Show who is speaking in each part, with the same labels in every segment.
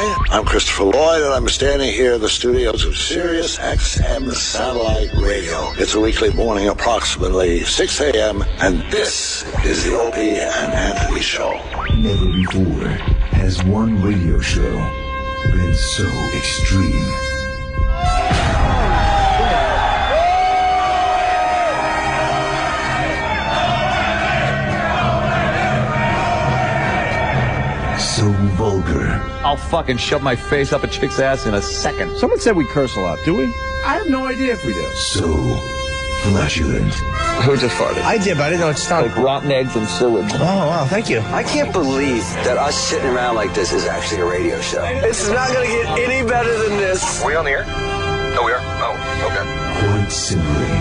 Speaker 1: Hi, I'm Christopher Lloyd, and I'm standing here in the studios of Sirius XM Satellite Radio. It's a weekly morning, approximately 6 a.m., and this is the Opie and Anthony Show.
Speaker 2: Never before has one radio show been so extreme. So vulgar.
Speaker 3: I'll fucking shove my face up a chick's ass in a second.
Speaker 4: Someone said we curse a lot, do we?
Speaker 5: I have no idea if we do.
Speaker 2: So flatulent.
Speaker 3: Who just farted?
Speaker 5: I did, but I didn't know it stunk.
Speaker 3: Like rotten eggs and sewage.
Speaker 5: Oh, wow, thank you.
Speaker 6: I can't believe that us sitting around like this is actually a radio show. It's not going to get any better than this.
Speaker 7: Are we on the air? Oh, we are? Oh, okay.
Speaker 2: Quite simply,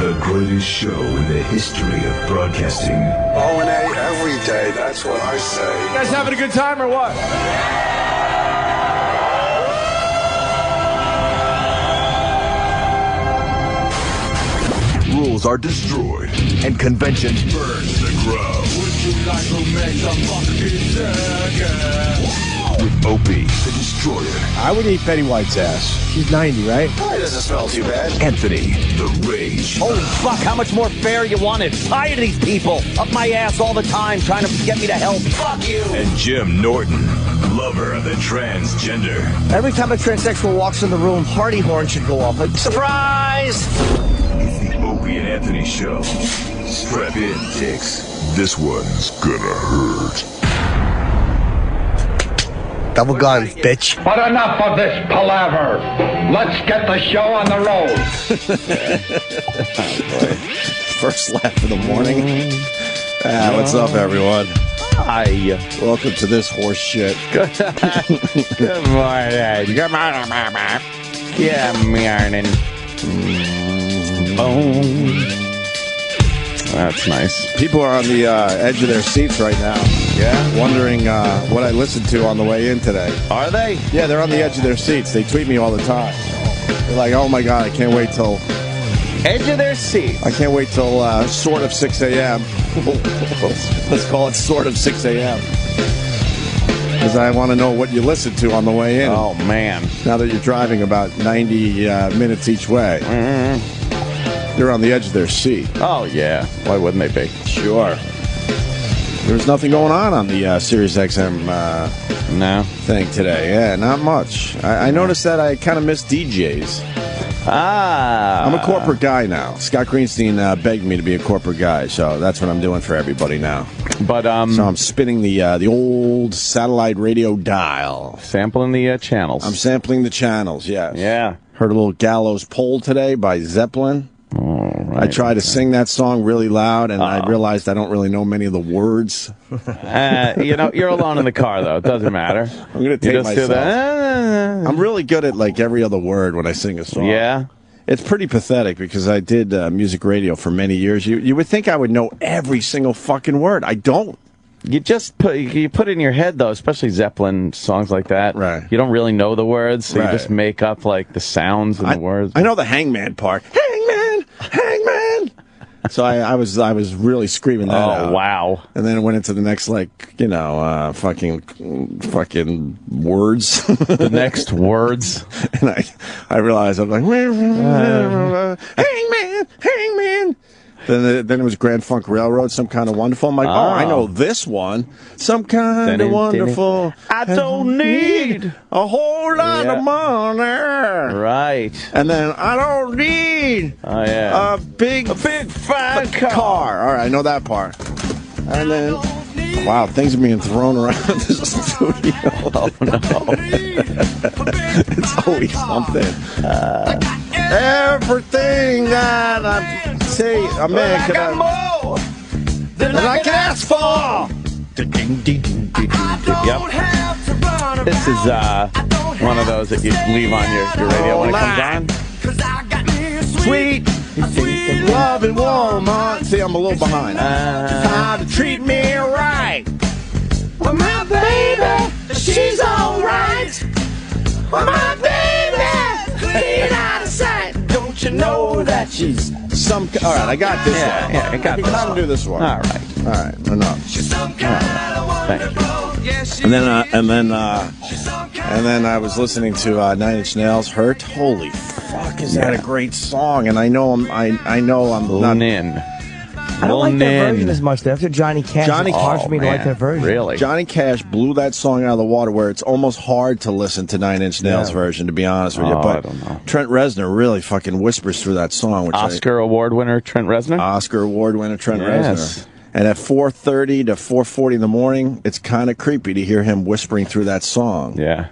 Speaker 2: the greatest show in the history of broadcasting.
Speaker 1: O&A every day, that's what I say.
Speaker 4: You guys having a good time or what?
Speaker 2: Rules are destroyed and conventions burn to the ground. Would you like to make some fucking circus? With Opie, the Destroyer.
Speaker 4: I would eat Betty White's ass. She's 90, right?
Speaker 1: It doesn't smell too bad.
Speaker 2: Anthony, the Rage.
Speaker 3: Holy fuck, how much more fair you wanted? Tired of these people. Up my ass all the time trying to get me to help. Fuck you.
Speaker 2: And Jim Norton, lover of the transgender.
Speaker 5: Every time a transsexual walks in the room, party horn should go off. Like, surprise!
Speaker 2: It's the Opie and Anthony Show. Strap in, dicks. This one's gonna hurt.
Speaker 5: Double guns, bitch.
Speaker 8: But enough of this palaver. Let's get the show on the road.
Speaker 4: First laugh of the morning. What's up, everyone?
Speaker 3: Hi.
Speaker 4: Welcome to this horse shit.
Speaker 3: Good morning. Good morning. Boom. That's nice.
Speaker 4: People are on the edge of their seats right now.
Speaker 3: Yeah?
Speaker 4: Wondering what I listened to on the way in today.
Speaker 3: Are they?
Speaker 4: Yeah, they're on the edge of their seats. They tweet me all the time. They're like, oh my God, I can't wait till...
Speaker 3: Edge of their seats.
Speaker 4: I can't wait till sort of 6 a.m. Let's call it sort of 6 a.m. Because I want to know what you listen to on the way in.
Speaker 3: Oh, man.
Speaker 4: Now that you're driving about 90 minutes each way.
Speaker 3: Mm-hmm.
Speaker 4: They're on the edge of their seat.
Speaker 3: Oh, yeah. Why wouldn't they be?
Speaker 4: Sure. There's nothing going on the Sirius XM
Speaker 3: No.
Speaker 4: thing today. Yeah, not much. I noticed that I kind of miss DJs. I'm a corporate guy now. Scott Greenstein begged me to be a corporate guy, so that's what I'm doing for everybody now.
Speaker 3: But
Speaker 4: so I'm spinning the old satellite radio dial.
Speaker 3: Sampling the channels.
Speaker 4: I'm sampling the channels, yes.
Speaker 3: Yeah.
Speaker 4: Heard a little Gallows Pole today by Zeppelin.
Speaker 3: Oh, right.
Speaker 4: I tried to sing that song really loud, and I realized I don't really know many of the words.
Speaker 3: You're alone in the car, though. It doesn't matter.
Speaker 4: I'm going to take myself. I'm really good at, like, every other word when I sing a song.
Speaker 3: Yeah?
Speaker 4: It's pretty pathetic because I did music radio for many years. You would think I would know every single fucking word. I don't.
Speaker 3: You just put it in your head, though, especially Zeppelin songs like that.
Speaker 4: Right.
Speaker 3: You don't really know the words, so
Speaker 4: Right.
Speaker 3: you just make up, like, the sounds and the words.
Speaker 4: I know the hangman part. Hangman! Hangman! So I was really screaming that out.
Speaker 3: Oh, wow.
Speaker 4: And then it went into the next, fucking words.
Speaker 3: The next words.
Speaker 4: And I realized, I'm like, hangman! Hangman! Then it was Grand Funk Railroad, Some Kind of Wonderful. I'm like, I know this one. Some kind of wonderful.
Speaker 3: I don't need
Speaker 4: a whole lot of money.
Speaker 3: Right.
Speaker 4: And then I don't need a big fine car. All right, I know that part. And then, wow, things are being thrown around the studio.
Speaker 3: Oh, no.
Speaker 4: It's always something. Everything that I say a man could have more than I can ask for.
Speaker 3: Yep. This is one of those that you leave on your radio when it comes on.
Speaker 4: Sweet, loving woman. See, I'm a little behind. How to treat me right. Well, my baby, she's all right. Well, my baby, ain't out of sight. Don't you know that she's some... All right, I got this one.
Speaker 3: Yeah, I got this
Speaker 4: How to
Speaker 3: one.
Speaker 4: do this one.
Speaker 3: All right,
Speaker 4: enough.
Speaker 3: Thank you.
Speaker 4: And then I was listening to Nine Inch Nails. Hurt. Holy fuck, is that a great song? And I know I'm not.
Speaker 3: Nin.
Speaker 5: I don't like that version as much. After Johnny Cash, it's hard for me to like that version.
Speaker 3: Really?
Speaker 4: Johnny Cash blew that song out of the water where it's almost hard to listen to Nine Inch Nails version, to be honest with you. But
Speaker 3: I don't know.
Speaker 4: Trent Reznor really fucking whispers through that song. Which
Speaker 3: Oscar Award winner Trent Reznor?
Speaker 4: Oscar Award winner Trent Reznor. And at 4:30 to 4:40 in the morning, it's kind of creepy to hear him whispering through that song.
Speaker 3: Yeah.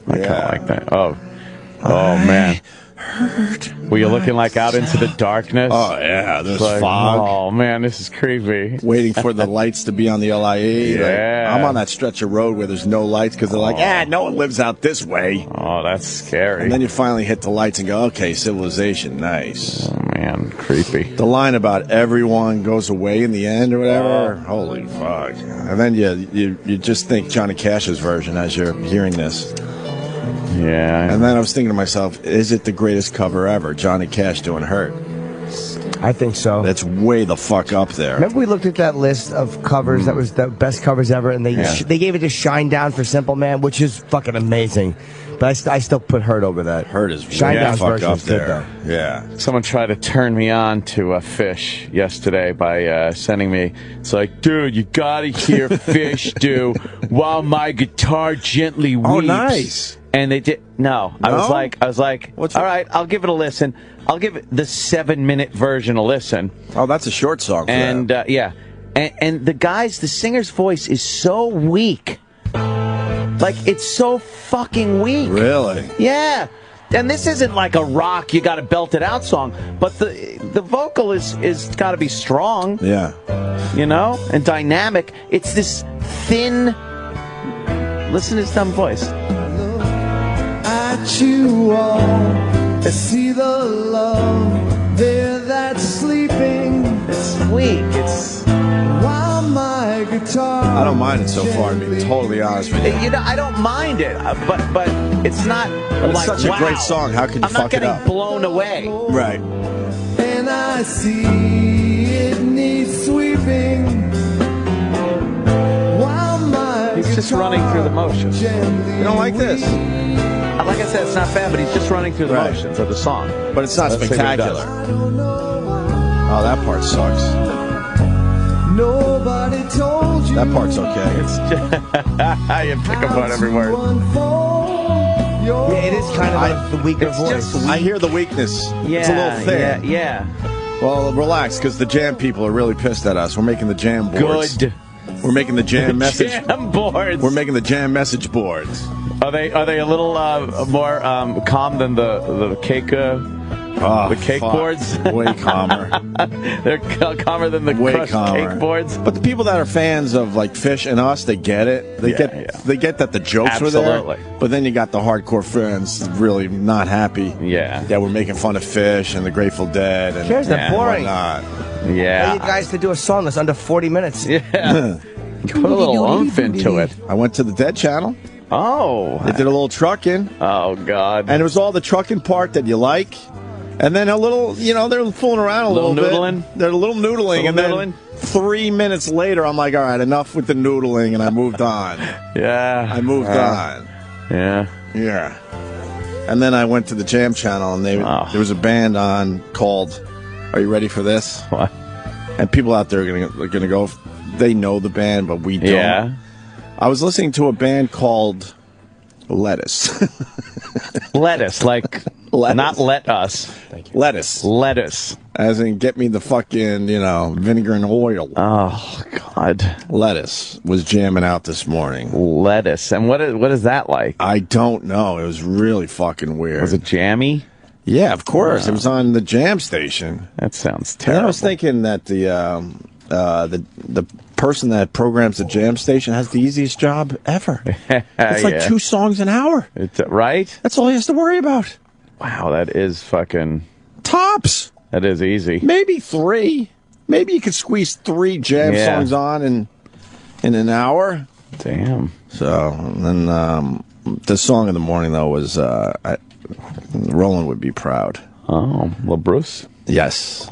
Speaker 3: I kind of like that. Oh, man. Were you looking like out into the darkness?
Speaker 4: Oh, yeah. There's
Speaker 3: like,
Speaker 4: fog.
Speaker 3: Oh, man, this is creepy.
Speaker 4: Waiting for the lights to be on the LIE.
Speaker 3: Yeah.
Speaker 4: Like, I'm on that stretch of road where there's no lights because they're like, no one lives out this way.
Speaker 3: Oh, that's scary.
Speaker 4: And then you finally hit the lights and go, okay, civilization, nice.
Speaker 3: Oh, man, creepy.
Speaker 4: The line about everyone goes away in the end or whatever, holy fuck. And then you just think Johnny Cash's version as you're hearing this.
Speaker 3: Yeah.
Speaker 4: And then I was thinking to myself, is it the greatest cover ever? Johnny Cash doing Hurt.
Speaker 5: I think so.
Speaker 4: That's way the fuck up there.
Speaker 5: Remember we looked at that list of covers that was the best covers ever, and they gave it to Shine Down for Simple Man, which is fucking amazing. But I still put Hurt over that.
Speaker 4: Hurt is
Speaker 5: Shine
Speaker 4: way
Speaker 5: Down's
Speaker 4: fuck
Speaker 5: version
Speaker 4: up
Speaker 5: is good,
Speaker 4: there.
Speaker 5: though.
Speaker 4: Yeah.
Speaker 3: Someone tried to turn me on to Fish yesterday by sending me. It's like, dude, you gotta hear Fish do "While My Guitar Gently Weeps."
Speaker 4: Oh, nice.
Speaker 3: And they did. No, I was like, all right, I'll give it a listen. I'll give it the 7-minute version a listen.
Speaker 4: Oh, that's a short song. For
Speaker 3: and
Speaker 4: that.
Speaker 3: and the singer's voice is so weak. Like, it's so fucking weak.
Speaker 4: Really?
Speaker 3: Yeah. And this isn't like a rock, you got to belt it out song, but the vocal is got to be strong.
Speaker 4: Yeah.
Speaker 3: You know, and dynamic. It's this thin. Listen to his dumb voice.
Speaker 9: I chew on to see the love there that's sleeping.
Speaker 3: It's weak. It's.
Speaker 9: While my guitar.
Speaker 4: I don't mind it so far, to be totally honest with you.
Speaker 3: You know, I don't mind it, but it's not
Speaker 4: But
Speaker 3: like,
Speaker 4: it's such a great song. How could you fuck it up?
Speaker 3: I'm not getting blown away.
Speaker 4: Right.
Speaker 9: And I see it needs sweeping. While my
Speaker 3: He's just running through the motions.
Speaker 4: You don't like this?
Speaker 3: Like I said, it's not bad, but he's just running through the motions of the song.
Speaker 4: But it's not spectacular. Oh, that part sucks.
Speaker 9: Nobody told you.
Speaker 4: That part's okay.
Speaker 3: It's just, you pick apart every word.
Speaker 5: Yeah, it is kind of like the weaker voice.
Speaker 4: I hear the weakness.
Speaker 3: Yeah,
Speaker 4: it's a little thin.
Speaker 3: Yeah.
Speaker 4: Well, relax, because the jam people are really pissed at us. We're making the jam boards.
Speaker 3: Good.
Speaker 4: We're making the jam message.
Speaker 3: Jam boards.
Speaker 4: We're making the jam message boards.
Speaker 3: Are they a little more calm than the cake? The cake boards?
Speaker 4: Way calmer.
Speaker 3: They're calmer than the crushed cake boards.
Speaker 4: But the people that are fans of like Fish and us, they get it. They get that the jokes were there. But then you got the hardcore fans really not happy.
Speaker 3: Yeah.
Speaker 4: That we're making fun of Fish and the Grateful Dead and
Speaker 5: Cares that boring.
Speaker 4: whatnot.
Speaker 3: Yeah.
Speaker 5: I need you guys to do a song that's under 40 minutes.
Speaker 3: Yeah. Put a little oomph into it.
Speaker 4: I went to the Dead channel.
Speaker 3: Oh.
Speaker 4: They did a little trucking.
Speaker 3: Oh, God.
Speaker 4: And it was all the trucking part that you like. And then a little, they're fooling around a little
Speaker 3: noodling.
Speaker 4: bit. They're a little noodling. Then 3 minutes later, I'm like, all right, enough with the noodling. And I moved on.
Speaker 3: Yeah.
Speaker 4: I moved on.
Speaker 3: Yeah.
Speaker 4: Yeah. And then I went to the Jam channel, and there was a band on called, are you ready for this?
Speaker 3: What?
Speaker 4: And people out there are gonna go, they know the band, but we don't.
Speaker 3: Yeah.
Speaker 4: I was listening to a band called Lettuce.
Speaker 3: Lettuce, like
Speaker 4: Lettuce.
Speaker 3: Not let us.
Speaker 5: Thank you.
Speaker 4: Lettuce.
Speaker 3: Lettuce.
Speaker 4: As in, get me the fucking, vinegar and oil.
Speaker 3: Oh, God.
Speaker 4: Lettuce was jamming out this morning.
Speaker 3: Lettuce. And what is that like?
Speaker 4: I don't know. It was really fucking weird.
Speaker 3: Was it jammy?
Speaker 4: Yeah, of course. It was on the Jam station.
Speaker 3: That sounds
Speaker 4: And
Speaker 3: terrible.
Speaker 4: I was thinking that the person that programs the Jam station has the easiest job ever. It's like 2 songs an hour.
Speaker 3: Right?
Speaker 4: That's all he has to worry about.
Speaker 3: Wow, that is fucking...
Speaker 4: Tops.
Speaker 3: That is easy.
Speaker 4: Maybe 3. Maybe you could squeeze 3 Jam songs on in an hour.
Speaker 3: Damn.
Speaker 4: So, and then the song of the morning, though, was Roland would be proud.
Speaker 3: Oh, well, Bruce?
Speaker 4: Yes.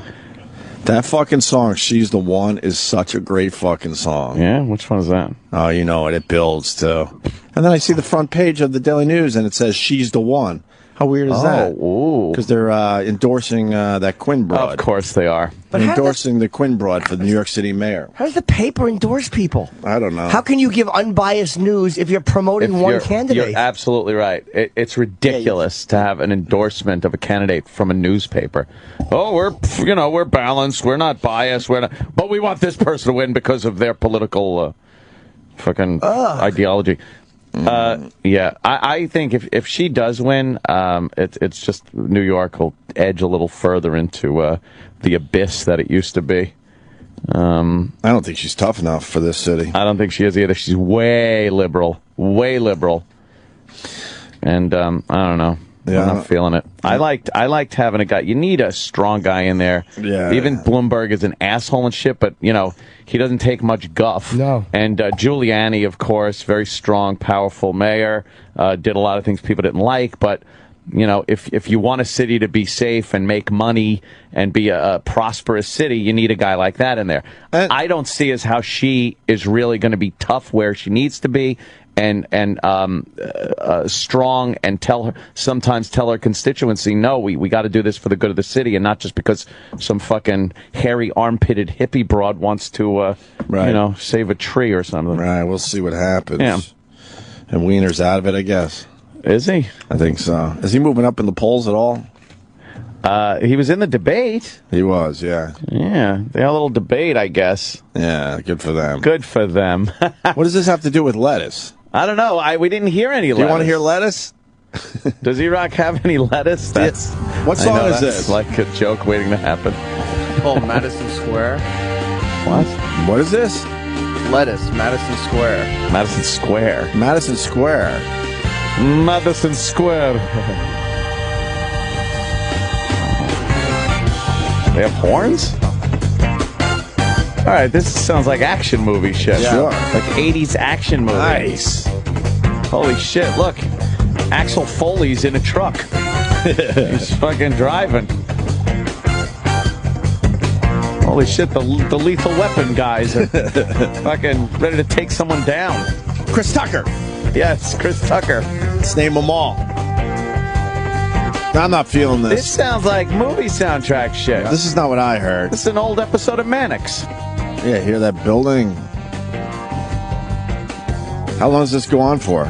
Speaker 4: That fucking song, She's the One, is such a great fucking song.
Speaker 3: Yeah? Which one is that?
Speaker 4: Oh, you know it. It builds, too. And then I see the front page of the Daily News, and it says She's the One. How weird is that? Because they're endorsing that Quinn broad.
Speaker 3: Of course they are.
Speaker 5: But
Speaker 4: They're endorsing the Quinn broad for the New York City mayor.
Speaker 5: How does the paper endorse people?
Speaker 4: I don't know.
Speaker 5: How can you give unbiased news if you're promoting one candidate?
Speaker 3: You're absolutely right. It's ridiculous to have an endorsement of a candidate from a newspaper. Oh, we're balanced. We're not biased. But we want this person to win because of their political fucking ideology. Yeah, I think if she does win, it's just New York will edge a little further into the abyss that it used to be.
Speaker 4: I don't think she's tough enough for this city.
Speaker 3: I don't think she is either. She's way liberal, and I don't know.
Speaker 4: Yeah,
Speaker 3: I'm not feeling it. I liked having a guy. You need a strong guy in there.
Speaker 4: Yeah.
Speaker 3: Even Bloomberg is an asshole and shit, but he doesn't take much guff.
Speaker 5: No.
Speaker 3: And Giuliani, of course, very strong, powerful mayor, did a lot of things people didn't like, but if you want a city to be safe and make money and be a prosperous city, you need a guy like that in there. I don't see as how she is really going to be tough where she needs to be and strong and sometimes tell her constituency, no, we got to do this for the good of the city and not just because some fucking hairy armpitted hippie broad wants to save a tree or something.
Speaker 4: Right, we'll see what happens.
Speaker 3: Yeah.
Speaker 4: And Weiner's out of it, I guess.
Speaker 3: Is he?
Speaker 4: I think so. Is he moving up in the polls at all?
Speaker 3: He was in the debate.
Speaker 4: He was, yeah.
Speaker 3: Yeah, they had a little debate, I guess.
Speaker 4: Yeah, good for them.
Speaker 3: Good for them.
Speaker 4: What does this have to do with lettuce?
Speaker 3: I don't know. We didn't hear any lettuce.
Speaker 4: Do you want to hear lettuce?
Speaker 3: Does E-Rock have any lettuce?
Speaker 4: What song is this?
Speaker 3: Like a joke waiting to happen.
Speaker 10: Called Madison Square.
Speaker 3: What?
Speaker 4: What is this?
Speaker 10: Lettuce, Madison Square.
Speaker 3: Madison Square.
Speaker 4: Madison Square.
Speaker 3: Madison Square. They have horns? All right, this sounds like action movie shit.
Speaker 4: Yeah. Sure.
Speaker 3: Like 80s action movie.
Speaker 4: Nice.
Speaker 3: Holy shit, look. Axel Foley's in a truck. He's fucking driving. Holy shit, the Lethal Weapon guys are fucking ready to take someone down.
Speaker 4: Chris Tucker.
Speaker 3: Yes, Chris Tucker.
Speaker 4: Let's name them all. I'm not feeling this.
Speaker 3: This sounds like movie soundtrack shit.
Speaker 4: This is not what I heard.
Speaker 3: This is an old episode of Mannix.
Speaker 4: Yeah, hear that building? How long does this go on for?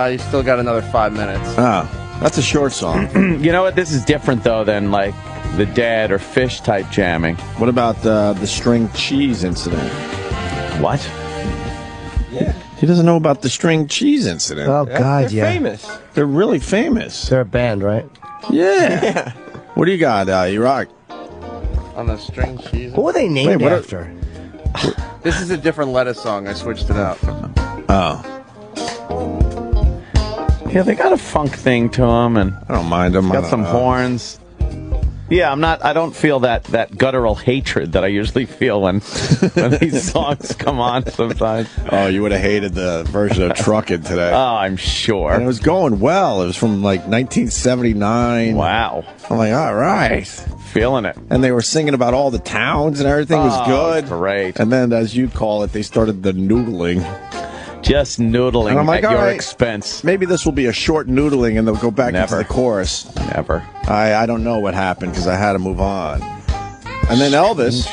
Speaker 10: You still got another 5 minutes.
Speaker 4: Oh, that's a short song.
Speaker 3: You know what? This is different, though, than, like, the Dead or Fish type jamming.
Speaker 4: What about the string cheese incident?
Speaker 3: What?
Speaker 4: Yeah. He doesn't know about the string cheese incident.
Speaker 5: Oh, God,
Speaker 10: They're famous.
Speaker 4: They're really famous.
Speaker 5: They're a band, right?
Speaker 4: Yeah. What do you got, E-Rock?
Speaker 10: On the string cheese.
Speaker 5: What were they named
Speaker 4: Wait,
Speaker 5: after?
Speaker 10: This is a different lettuce song. I switched it out.
Speaker 4: Oh.
Speaker 3: Yeah, they got a funk thing to them, and
Speaker 4: I don't mind them.
Speaker 3: got some horns. Yeah, I don't feel that guttural hatred that I usually feel when these songs come on sometimes.
Speaker 4: Oh, you would have hated the version of Truckin' today.
Speaker 3: Oh, I'm sure.
Speaker 4: And it was going well. It was from like 1979.
Speaker 3: Wow.
Speaker 4: I'm like, all right.
Speaker 3: Feeling it.
Speaker 4: And they were singing about all the towns and everything was good.
Speaker 3: Great.
Speaker 4: And then, as you call it, they started the noodling.
Speaker 3: Just noodling
Speaker 4: And I'm like,
Speaker 3: at your
Speaker 4: all right,
Speaker 3: expense.
Speaker 4: Maybe this will be a short noodling and they'll go back
Speaker 3: Never.
Speaker 4: into the chorus.
Speaker 3: Never.
Speaker 4: I don't know what happened because I had to move on. And then Elvis,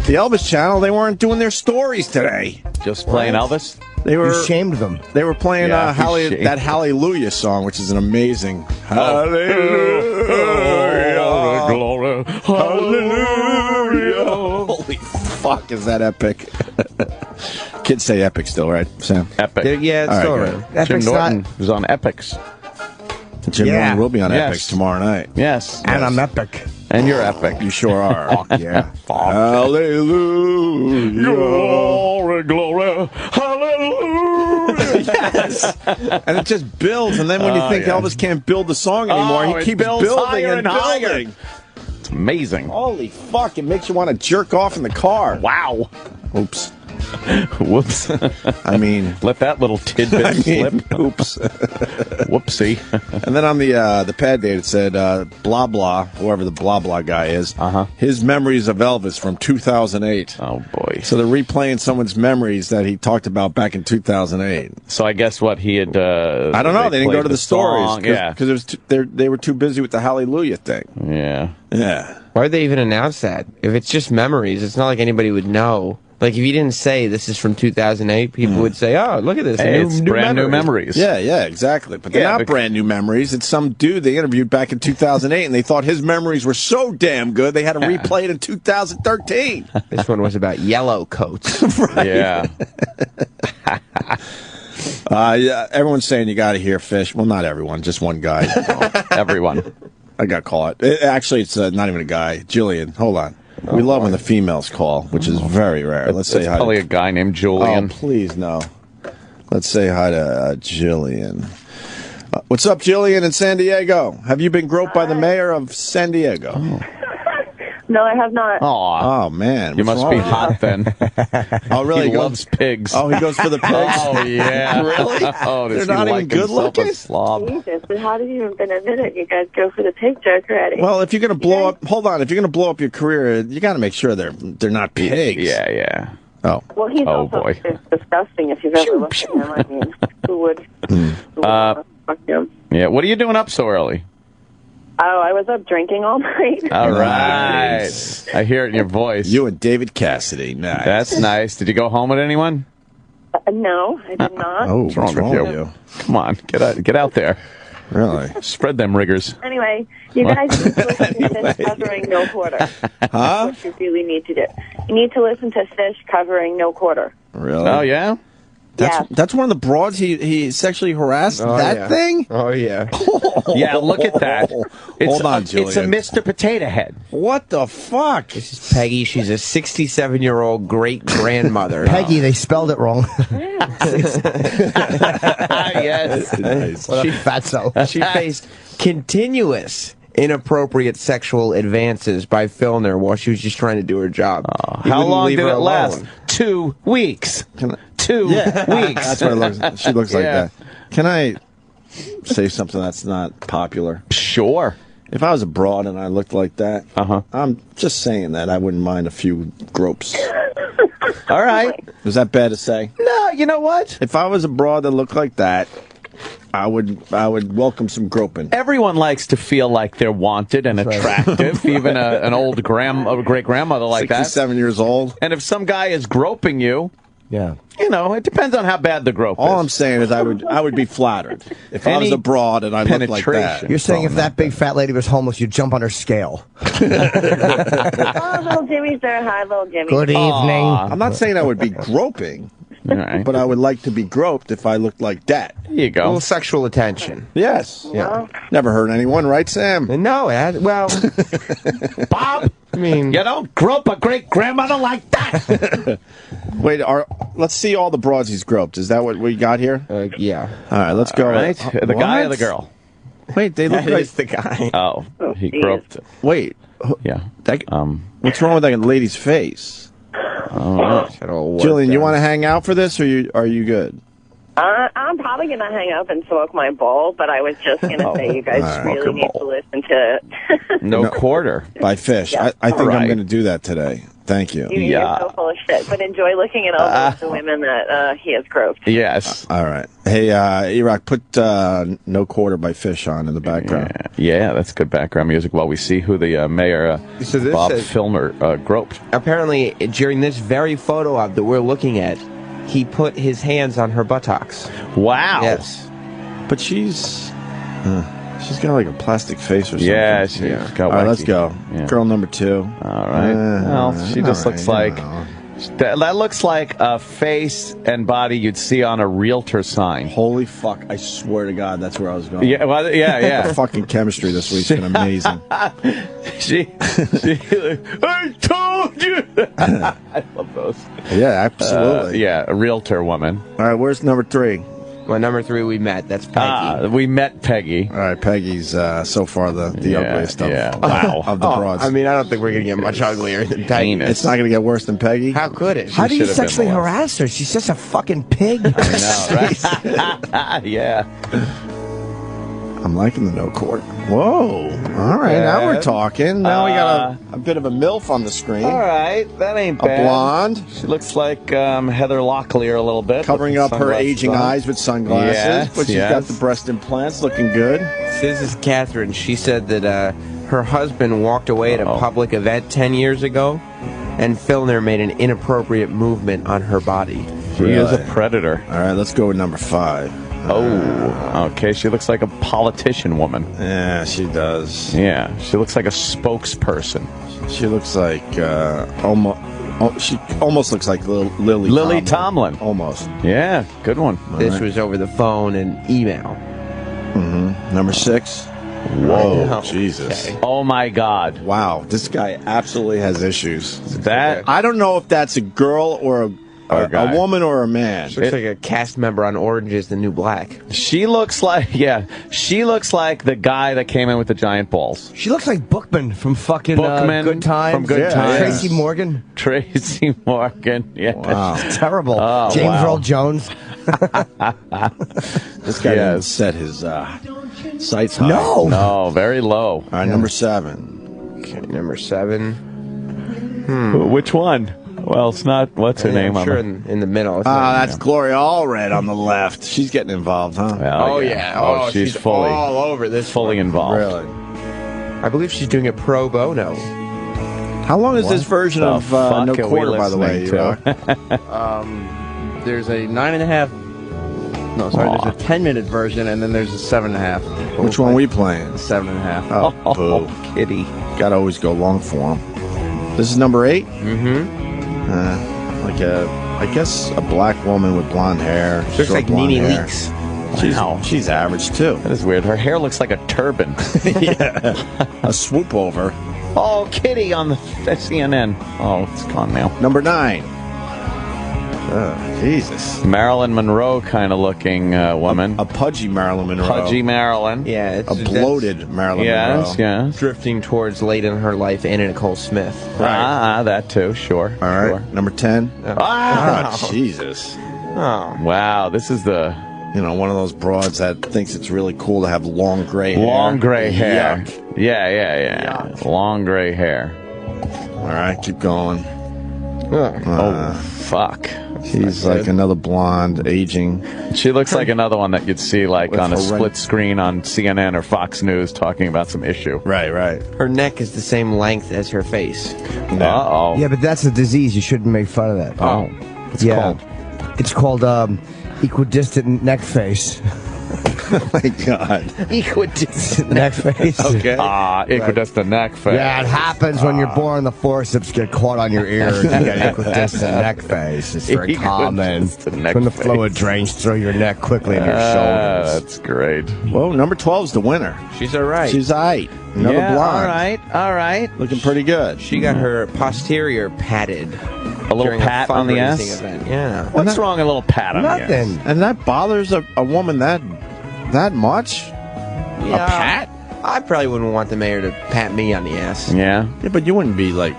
Speaker 4: the Elvis channel, they weren't doing their stories today.
Speaker 3: Just playing Elvis?
Speaker 4: They were
Speaker 5: You shamed them.
Speaker 4: They were playing
Speaker 3: Yeah,
Speaker 4: that Hallelujah song, which is an amazing
Speaker 3: Hallelujah. Glory. Hallelujah.
Speaker 4: Holy fuck, is that epic? Kids say epic still, right, Sam?
Speaker 3: Epic.
Speaker 5: Yeah, it's
Speaker 4: All
Speaker 5: still
Speaker 4: right,
Speaker 5: right.
Speaker 3: Jim
Speaker 5: Epic's
Speaker 3: Norton
Speaker 5: not.
Speaker 3: was on Epics.
Speaker 4: Jim
Speaker 5: Yeah.
Speaker 4: Norton will be on
Speaker 3: Yes.
Speaker 4: Epics tomorrow night.
Speaker 3: Yes.
Speaker 5: And I'm epic.
Speaker 3: And you're epic.
Speaker 4: You sure are.
Speaker 5: Yeah.
Speaker 4: Hallelujah.
Speaker 3: Glory, glory, hallelujah.
Speaker 4: Yes. And it just builds, and then when you think Elvis can't build the song anymore,
Speaker 3: Oh,
Speaker 4: he
Speaker 3: it
Speaker 4: keeps
Speaker 3: builds
Speaker 4: building
Speaker 3: higher
Speaker 4: and
Speaker 3: and higher.
Speaker 4: building.
Speaker 3: It's amazing.
Speaker 4: Holy fuck, it makes you want to jerk off in the car.
Speaker 3: Wow.
Speaker 4: Oops.
Speaker 3: Whoops.
Speaker 4: I mean,
Speaker 3: let that little tidbit slip.
Speaker 4: Oops.
Speaker 3: Whoopsie.
Speaker 4: And then on the pad date, it said, blah, blah, whoever the blah, blah guy is, his memories of Elvis from 2008.
Speaker 3: Oh, boy.
Speaker 4: So they're replaying someone's memories that he talked about back in 2008.
Speaker 3: So I guess what he had...
Speaker 4: I don't know. They didn't go to the stories.
Speaker 3: Yeah.
Speaker 4: Because they were too busy with the Hallelujah thing.
Speaker 3: Yeah.
Speaker 4: Yeah.
Speaker 10: Why'd they even announce that? If it's just memories, it's not like anybody would know. Like, if you didn't say this is from 2008, people would say, oh, look at this.
Speaker 3: Hey, it's brand new memories.
Speaker 4: Yeah, exactly. But they're not brand new memories. It's some dude they interviewed back in 2008, and they thought his memories were so damn good, they had to replay it in 2013.
Speaker 10: This one was about yellow coats.
Speaker 4: Right.
Speaker 3: Yeah.
Speaker 4: Yeah. Everyone's saying you got to hear Fish. Well, not everyone, just one guy.
Speaker 3: Everyone.
Speaker 4: I got caught. Actually, it's not even a guy. Julian, hold on. We love when the females call, which is very rare. Let's say hi.
Speaker 3: Probably a guy named Julian.
Speaker 4: Oh, please, no. Let's say hi to Julian. What's up, Julian in San Diego? Have you been groped by the mayor of San Diego?
Speaker 3: Oh.
Speaker 11: No, I have not.
Speaker 4: Oh man.
Speaker 3: You must be hot then.
Speaker 4: Oh, really?
Speaker 3: He loves pigs.
Speaker 4: Oh, he goes for the pigs?
Speaker 3: Oh, yeah.
Speaker 4: Really?
Speaker 3: Oh,
Speaker 4: they're not even good looking?
Speaker 11: Jesus, but how did you even admit it? You guys go for the pig joke already.
Speaker 4: Well, if you're going to blow up, hold on, if you're going to blow up your career, you got to make sure they're not pigs.
Speaker 3: Yeah.
Speaker 4: Oh.
Speaker 11: Well, he's also
Speaker 3: boy.
Speaker 11: disgusting if you've ever looked at him. I mean, who would fuck him?
Speaker 3: Yeah, what are you doing up so early?
Speaker 11: Oh, I was up drinking all night.
Speaker 3: All right. I hear it in your voice.
Speaker 4: You and David Cassidy. Nice.
Speaker 3: That's nice. Did you go home with anyone?
Speaker 11: No, I did not.
Speaker 4: Oh, what's wrong with you?
Speaker 3: Come on, get out there.
Speaker 4: Really?
Speaker 3: Spread them riggers.
Speaker 11: Anyway, you guys need to listen to Fish covering No Quarter.
Speaker 4: Huh?
Speaker 11: That's what you really need to do. You need to listen to Fish covering No Quarter.
Speaker 4: Really?
Speaker 3: Oh, yeah?
Speaker 4: That's one of the broads he sexually harassed? Thing?
Speaker 10: Oh, yeah.
Speaker 3: Yeah, look at that.
Speaker 4: Hold on, Julian.
Speaker 3: It's a Mr. Potato Head.
Speaker 4: What the fuck?
Speaker 10: This is Peggy. She's a 67-year-old great-grandmother.
Speaker 5: Peggy, they spelled it wrong.
Speaker 3: Yes.
Speaker 4: Nice.
Speaker 5: What a fatso.
Speaker 10: She faced continuous inappropriate sexual advances by Filner while she was just trying to do her job.
Speaker 3: How long did it last? 2 weeks. 2 weeks.
Speaker 4: That's what it looks. She looks like that. Can I say something that's not popular?
Speaker 3: Sure.
Speaker 4: If I was a broad and I looked like that, I'm just saying that I wouldn't mind a few gropes.
Speaker 3: All right.
Speaker 4: Is that bad to say?
Speaker 3: No, you know what?
Speaker 4: If I was a broad that looked like that, I would welcome some groping.
Speaker 3: Everyone likes to feel like they're wanted and attractive, even an old great-grandmother like
Speaker 4: 67 years old.
Speaker 3: And if some guy is groping you,
Speaker 5: yeah,
Speaker 3: you know, it depends on how bad the grope is.
Speaker 4: All I'm saying is I would be flattered if I was a broad and I looked like that.
Speaker 5: You're saying if that big fat lady was homeless, you'd jump on her scale.
Speaker 11: Oh, little Jimmy's there. Hi, little Jimmy.
Speaker 5: Good evening.
Speaker 4: I'm not saying I would be groping.
Speaker 3: Right.
Speaker 4: But I would like to be groped if I looked like that.
Speaker 3: There you go.
Speaker 10: A little sexual attention.
Speaker 4: Yes.
Speaker 10: Yeah.
Speaker 4: Never hurt anyone, right, Sam?
Speaker 10: No, well,
Speaker 3: Bob,
Speaker 10: I mean,
Speaker 3: you don't grope a great-grandmother like that.
Speaker 4: Wait, let's see all the broads he's groped. Is that what we got here?
Speaker 10: Yeah.
Speaker 4: All right, let's go.
Speaker 3: All right. The guy or the girl?
Speaker 4: Wait, they look like
Speaker 10: It's the guy.
Speaker 3: Oh, he groped.
Speaker 4: Wait.
Speaker 3: Yeah.
Speaker 4: What's wrong with that lady's face? Julian, you want to hang out for this, or are you good?
Speaker 11: I'm probably going to hang up and smoke my bowl, but I was just going to say you guys really need to listen to
Speaker 3: No Quarter
Speaker 4: by Fish.
Speaker 11: Yeah.
Speaker 4: I think I'm going to do that today. Thank you.
Speaker 11: You're so full of shit, but enjoy looking at all the women that he has groped.
Speaker 3: Yes.
Speaker 4: All right. Hey, E-Rock, put No Quarter by Fish on in the background.
Speaker 3: Yeah, that's good background music while we see who the mayor, Bob Filner, groped.
Speaker 10: Apparently, during this very photo op that we're looking at, he put his hands on her buttocks.
Speaker 3: Wow.
Speaker 10: Yes.
Speaker 4: But she's got like a plastic face or something.
Speaker 3: Yeah, she's got
Speaker 4: all right,
Speaker 3: wacky.
Speaker 4: let's go.
Speaker 3: Yeah.
Speaker 4: Girl number 2.
Speaker 3: All right. Well, she just looks like... That looks like a face and body you'd see on a realtor sign.
Speaker 4: Holy fuck. I swear to God, that's where I was going.
Speaker 3: Yeah, well, yeah.
Speaker 4: The fucking chemistry this week's been amazing.
Speaker 3: she I told you. I love those.
Speaker 4: Yeah, absolutely.
Speaker 3: Yeah, a realtor woman.
Speaker 4: All right, where's number 3?
Speaker 10: Well, number 3 we met. That's Peggy.
Speaker 3: We met Peggy.
Speaker 4: All right, Peggy's so far the ugliest of
Speaker 3: yeah. Wow.
Speaker 4: of the broads.
Speaker 10: I mean, I don't think we're going to get much uglier than Peggy.
Speaker 4: It's not going to get worse than Peggy?
Speaker 10: How could it?
Speaker 5: How do you
Speaker 3: should have been
Speaker 5: sexually
Speaker 3: molested.
Speaker 5: harass her? She's just a fucking pig.
Speaker 3: I know, right? Yeah.
Speaker 4: I'm liking the no court. Whoa. All right, now we're talking. Now we got a bit of a MILF on the screen.
Speaker 3: All right, that ain't
Speaker 4: A
Speaker 3: bad.
Speaker 4: blonde.
Speaker 3: She looks like Heather Locklear a little bit.
Speaker 4: Covering up her aging eyes with sunglasses.
Speaker 3: Yes,
Speaker 4: but she's got the breast implants looking good.
Speaker 10: This is Catherine. She said that her husband walked away at a public event 10 years ago, and Filner made an inappropriate movement on her body.
Speaker 3: She is a predator.
Speaker 4: All right, let's go with number 5.
Speaker 3: Oh, okay. She looks like a politician woman.
Speaker 4: Yeah, she does.
Speaker 3: Yeah, she looks like a spokesperson.
Speaker 4: She looks like she almost looks like Lily
Speaker 3: Tomlin.
Speaker 4: Almost.
Speaker 3: Yeah, good one.
Speaker 10: This was over the phone and email.
Speaker 4: Mm-hmm. Number 6. Whoa,
Speaker 10: Oh,
Speaker 4: Jesus.
Speaker 10: okay.
Speaker 3: Oh, my God.
Speaker 4: Wow, this guy absolutely has issues.
Speaker 3: That
Speaker 4: I don't know if that's a girl or a woman or a man.
Speaker 10: She looks like a cast member on Orange is the New Black.
Speaker 3: She looks like, she looks like the guy that came in with the giant balls.
Speaker 5: She looks like Bookman from fucking
Speaker 3: Bookman
Speaker 5: Good Times.
Speaker 3: from Good Times.
Speaker 5: Tracy Morgan.
Speaker 3: Tracy Morgan, yeah.
Speaker 4: Wow.
Speaker 5: Terrible.
Speaker 3: Oh,
Speaker 5: James
Speaker 3: wow.
Speaker 5: Earl Jones.
Speaker 4: This guy didn't set his sights high.
Speaker 3: No, very low.
Speaker 4: All right, number 7.
Speaker 10: Okay, number 7.
Speaker 3: Which one? Well, it's not. What's her name?
Speaker 10: I'm sure in the middle. It's
Speaker 4: That's Gloria Allred on the left. She's getting involved, huh?
Speaker 3: Well,
Speaker 10: Oh,
Speaker 3: she's fully
Speaker 10: all over this.
Speaker 3: fully involved.
Speaker 4: Really?
Speaker 10: I believe she's doing it pro bono.
Speaker 4: How long is this version
Speaker 3: the
Speaker 4: of
Speaker 3: fuck
Speaker 4: No
Speaker 3: are we
Speaker 4: Quarter, by the way?
Speaker 3: listening
Speaker 12: There's a 9.5. No, sorry. There's a 10-minute version, and then there's a 7.5.
Speaker 4: Which one are we playing?
Speaker 12: 7.5.
Speaker 4: Oh, boo.
Speaker 3: Kitty.
Speaker 4: Got to always go long form. This is number 8?
Speaker 10: Mm-hmm.
Speaker 4: Like I guess a black woman with blonde hair.
Speaker 10: Looks
Speaker 4: short
Speaker 10: like
Speaker 4: blonde
Speaker 10: Nene
Speaker 4: hair.
Speaker 10: Leakes.
Speaker 4: She's average, too.
Speaker 3: That is weird. Her hair looks like a turban.
Speaker 4: Yeah. A swoop over.
Speaker 3: Oh, Kitty on the CNN. Oh, it's gone now.
Speaker 4: Number 9. Jesus.
Speaker 3: Marilyn Monroe kind of looking woman.
Speaker 4: A pudgy Marilyn Monroe.
Speaker 3: Pudgy Marilyn.
Speaker 10: Yeah,
Speaker 4: A bloated Marilyn Monroe.
Speaker 3: Yes.
Speaker 10: drifting towards late in her life, Anna Nicole Smith.
Speaker 3: That too. Sure.
Speaker 4: All right.
Speaker 3: Sure.
Speaker 4: Number 10.
Speaker 3: Ah!
Speaker 4: Oh, Jesus.
Speaker 10: Oh,
Speaker 3: Wow. This is the
Speaker 4: One of those broads that thinks it's really cool to have long gray hair.
Speaker 3: long gray hair.
Speaker 4: Yuck.
Speaker 3: Yeah. Long gray hair.
Speaker 4: All right, keep going.
Speaker 3: Oh, fuck.
Speaker 4: She's like another blonde, aging.
Speaker 3: She looks like another one that you'd see like
Speaker 4: With
Speaker 3: on a
Speaker 4: her
Speaker 3: split screen on CNN or Fox News talking about some issue.
Speaker 4: Right.
Speaker 10: her neck is the same length as her face.
Speaker 3: Uh-oh.
Speaker 5: Yeah, but that's a disease. You shouldn't make fun of that.
Speaker 3: Oh. What's it called?
Speaker 5: It's called equidistant neck face.
Speaker 4: Oh, my God.
Speaker 5: Equidistant neck face.
Speaker 4: Okay.
Speaker 3: Equidistant neck face.
Speaker 5: Yeah, it happens when you're born. The forceps get caught on your ears. You get equidistant neck face. It's very common.
Speaker 3: Equidistant neck
Speaker 5: When the
Speaker 3: face.
Speaker 5: fluid drains through your neck quickly into your shoulders.
Speaker 3: That's great.
Speaker 4: Well, number 12 is the winner.
Speaker 10: She's all right.
Speaker 4: She's aight. Another blonde.
Speaker 3: All right.
Speaker 4: Looking pretty good.
Speaker 10: She got her posterior patted.
Speaker 3: A little
Speaker 10: during
Speaker 3: pat on the
Speaker 10: fundraising
Speaker 3: ass?
Speaker 10: event. Yeah.
Speaker 3: What's wrong? A little pat on the ass.
Speaker 5: Nothing.
Speaker 4: And that bothers a woman that much?
Speaker 10: Yeah.
Speaker 4: A pat?
Speaker 10: I probably wouldn't want the mayor to pat me on the ass.
Speaker 3: Yeah.
Speaker 4: Yeah, but you wouldn't be like...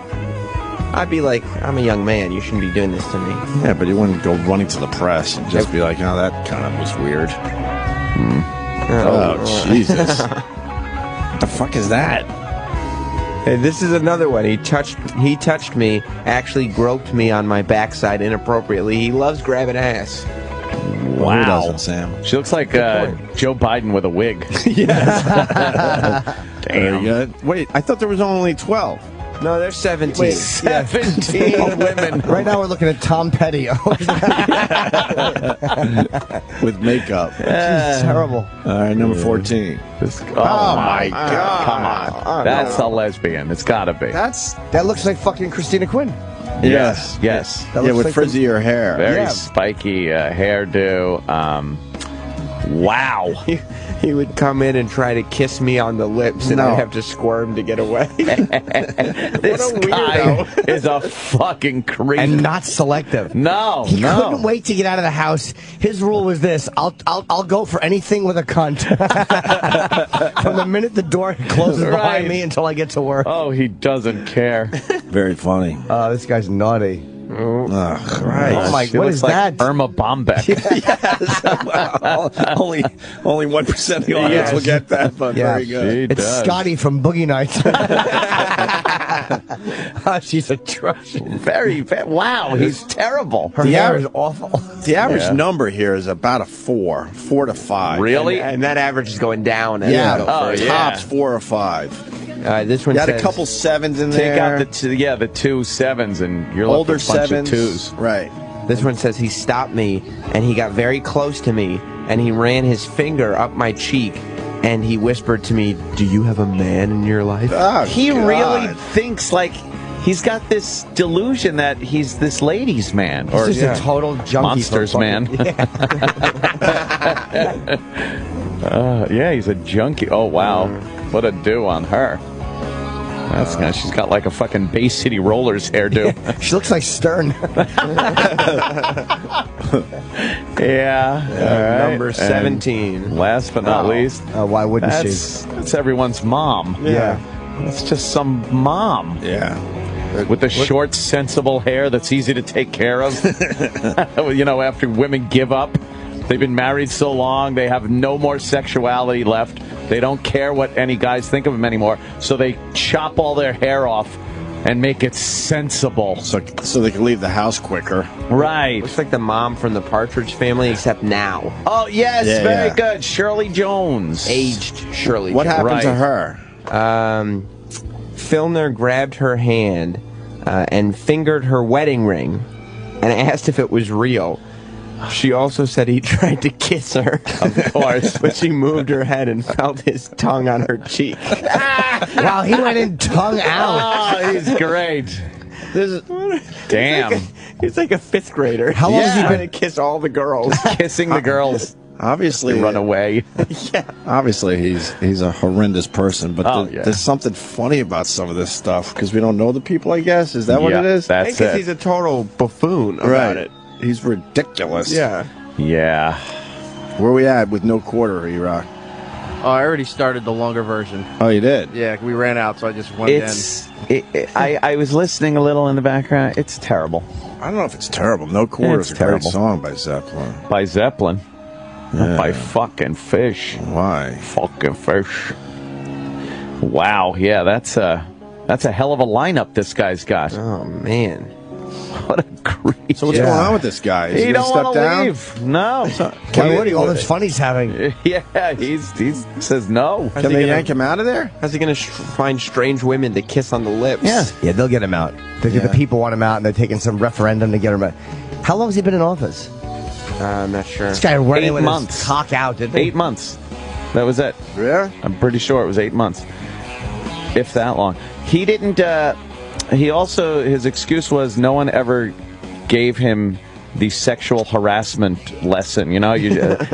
Speaker 10: I'd be like, I'm a young man. You shouldn't be doing this to me.
Speaker 4: Yeah, but you wouldn't go running to the press and just be like, oh, that kind of was weird. Oh, Jesus. What the fuck is that?
Speaker 10: Hey, this is another one. He touched me, actually groped me on my backside inappropriately. He loves grabbing ass.
Speaker 4: Well, who doesn't, Sam?
Speaker 3: She looks like Joe Biden with a wig.
Speaker 4: Yes.
Speaker 3: Damn.
Speaker 4: Very good. Wait, I thought there was only 12.
Speaker 10: No, there's 17.
Speaker 5: Wait,
Speaker 3: 17 women.
Speaker 5: Right now we're looking at Tom Petty.
Speaker 4: With makeup.
Speaker 5: She's terrible.
Speaker 4: All right, number 14.
Speaker 3: Oh, my God. Come on. That's a lesbian. It's got to be.
Speaker 5: That looks like fucking Christina Quinn.
Speaker 3: Yes.
Speaker 5: That
Speaker 4: Yeah,
Speaker 5: looks
Speaker 4: with
Speaker 5: like
Speaker 4: frizzier hair.
Speaker 3: Very spiky hairdo. Wow.
Speaker 10: He would come in and try to kiss me on the lips, and I'd have to squirm to get away.
Speaker 3: This guy is a fucking creep.
Speaker 5: And not selective.
Speaker 3: No,
Speaker 5: He couldn't wait to get out of the house. His rule was this: I'll go for anything with a cunt. From the minute the door closes behind me until I get to work.
Speaker 3: Oh, he doesn't care.
Speaker 4: Very funny.
Speaker 5: This guy's naughty.
Speaker 4: Oh, Christ.
Speaker 5: Oh my!
Speaker 3: She
Speaker 5: What
Speaker 3: looks
Speaker 5: is
Speaker 3: like
Speaker 5: that?
Speaker 3: Irma Bombeck.
Speaker 4: Yes. Well, only 1% of the audience will get that, but very good.
Speaker 5: It's Scotty from Boogie Nights. She's atrocious.
Speaker 3: Very, wow, he's terrible.
Speaker 5: Her hair is awful.
Speaker 4: The average number here is about a 4 to 5.
Speaker 3: Really?
Speaker 10: And that average is going down.
Speaker 4: Tops 4 or 5.
Speaker 10: This one
Speaker 4: You had
Speaker 10: says,
Speaker 4: a couple 7s in
Speaker 3: Take
Speaker 4: there.
Speaker 3: out the 2 7s, and you're left
Speaker 4: Older
Speaker 3: with a bunch
Speaker 4: 7s.
Speaker 3: of 2s.
Speaker 4: Right.
Speaker 10: This one says he stopped me, and he got very close to me, and he ran his finger up my cheek, and he whispered to me, "Do you have a man in your life?"
Speaker 4: Oh,
Speaker 3: He
Speaker 4: God.
Speaker 3: really thinks like he's got this delusion that he's this ladies' man. Or
Speaker 5: He's just a total junkie.
Speaker 3: monsters
Speaker 5: for
Speaker 3: man.
Speaker 5: Yeah.
Speaker 3: He's a junkie. Oh, wow. What a do on her. That's nice. She's got like a fucking Bay City Rollers hairdo.
Speaker 5: She looks like Stern.
Speaker 3: Yeah. All right.
Speaker 10: Number 17.
Speaker 3: And last but not least,
Speaker 5: Why wouldn't she?
Speaker 3: that's everyone's mom.
Speaker 5: Yeah.
Speaker 3: That's just some mom.
Speaker 4: Yeah.
Speaker 3: With the short, sensible hair that's easy to take care of. After women give up, they've been married so long, they have no more sexuality left. They don't care what any guys think of them anymore, so they chop all their hair off and make it sensible.
Speaker 4: So they can leave the house quicker.
Speaker 3: Right.
Speaker 10: Looks like the mom from the Partridge Family, except now.
Speaker 3: Oh, yes,
Speaker 4: Yeah,
Speaker 3: very
Speaker 4: yeah.
Speaker 3: good. Shirley Jones.
Speaker 10: Aged Shirley
Speaker 4: What
Speaker 10: Jones.
Speaker 4: happened to
Speaker 3: Right.
Speaker 4: her?
Speaker 10: Filner grabbed her hand and fingered her wedding ring and asked if it was real. She also said he tried to kiss her.
Speaker 3: Of course.
Speaker 10: But she moved her head and felt his tongue on her cheek.
Speaker 5: Wow, he went in tongue out.
Speaker 3: Oh, he's great. Damn.
Speaker 10: He's like a 5th grader.
Speaker 5: How long has he
Speaker 10: trying
Speaker 5: been-
Speaker 10: to kiss all the girls?
Speaker 3: Kissing the girls.
Speaker 4: Obviously,
Speaker 3: They run away.
Speaker 4: Obviously, he's a horrendous person, but
Speaker 3: Yeah.
Speaker 4: there's something funny about some of this stuff because we don't know the people. I guess is that what it is?
Speaker 3: That's
Speaker 10: Because
Speaker 3: it.
Speaker 10: he's a total buffoon about
Speaker 4: right.
Speaker 10: it.
Speaker 4: He's ridiculous.
Speaker 10: Yeah.
Speaker 3: Yeah.
Speaker 4: Where we at with no quarter, E-Rock?
Speaker 12: Oh, I already started the longer version.
Speaker 4: Oh, you did?
Speaker 12: Yeah, we ran out, so I just went
Speaker 3: I was listening a little in the background. It's terrible.
Speaker 4: I don't know if it's terrible. No quarter
Speaker 3: It's
Speaker 4: is a great
Speaker 3: terrible.
Speaker 4: song by Zeppelin.
Speaker 3: By Zeppelin.
Speaker 4: Yeah.
Speaker 3: By fucking Fish.
Speaker 4: Why?
Speaker 3: Fucking Fish. Wow. Yeah, that's a hell of a lineup this guy's got.
Speaker 10: Oh, man.
Speaker 3: What a creep.
Speaker 4: So what's going on with this guy? Is he
Speaker 3: He
Speaker 4: gonna
Speaker 3: don't
Speaker 4: step
Speaker 3: want to
Speaker 4: down?
Speaker 3: leave. No.
Speaker 5: Why would he? All this fun he's having.
Speaker 3: Yeah, he says no.
Speaker 4: Can they yank him out of there?
Speaker 10: How's he going to find strange women to kiss on the lips?
Speaker 5: Yeah, they'll get him out. The people want him out, and they're taking some referendum to get him out. How long has he been in office?
Speaker 10: I'm not sure.
Speaker 5: This guy running
Speaker 3: 8
Speaker 5: with
Speaker 3: months.
Speaker 5: his cock out, didn't he?
Speaker 3: 8 months. That was it.
Speaker 4: Yeah.
Speaker 3: I'm pretty sure it was 8 months. If that long. He didn't, he also, his excuse was no one ever gave him the sexual harassment lesson. You know,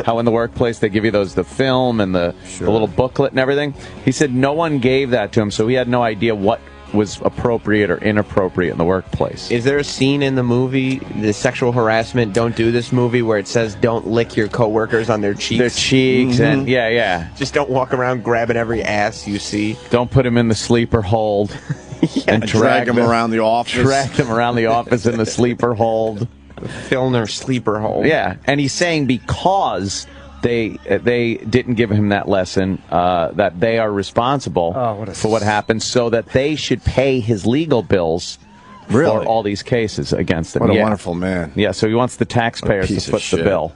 Speaker 3: how in the workplace they give you the film and the little booklet and everything. He said no one gave that to him, so he had no idea what was appropriate or inappropriate in the workplace.
Speaker 10: Is there a scene in the movie, the sexual harassment, Don't Do This movie, where it says don't lick your coworkers on their cheeks?
Speaker 3: Their cheeks, and yeah.
Speaker 10: Just don't walk around grabbing every ass you see.
Speaker 3: Don't put him in the sleeper hold.
Speaker 4: And drag him around the office.
Speaker 3: Drag him around the office in the sleeper hold.
Speaker 10: Filner sleeper hold.
Speaker 3: Yeah, and he's saying because they didn't give him that lesson, that they are responsible for what happened, so that they should pay his legal bills for all these cases against him.
Speaker 4: What a wonderful man.
Speaker 3: Yeah, so he wants the taxpayers to foot the bill.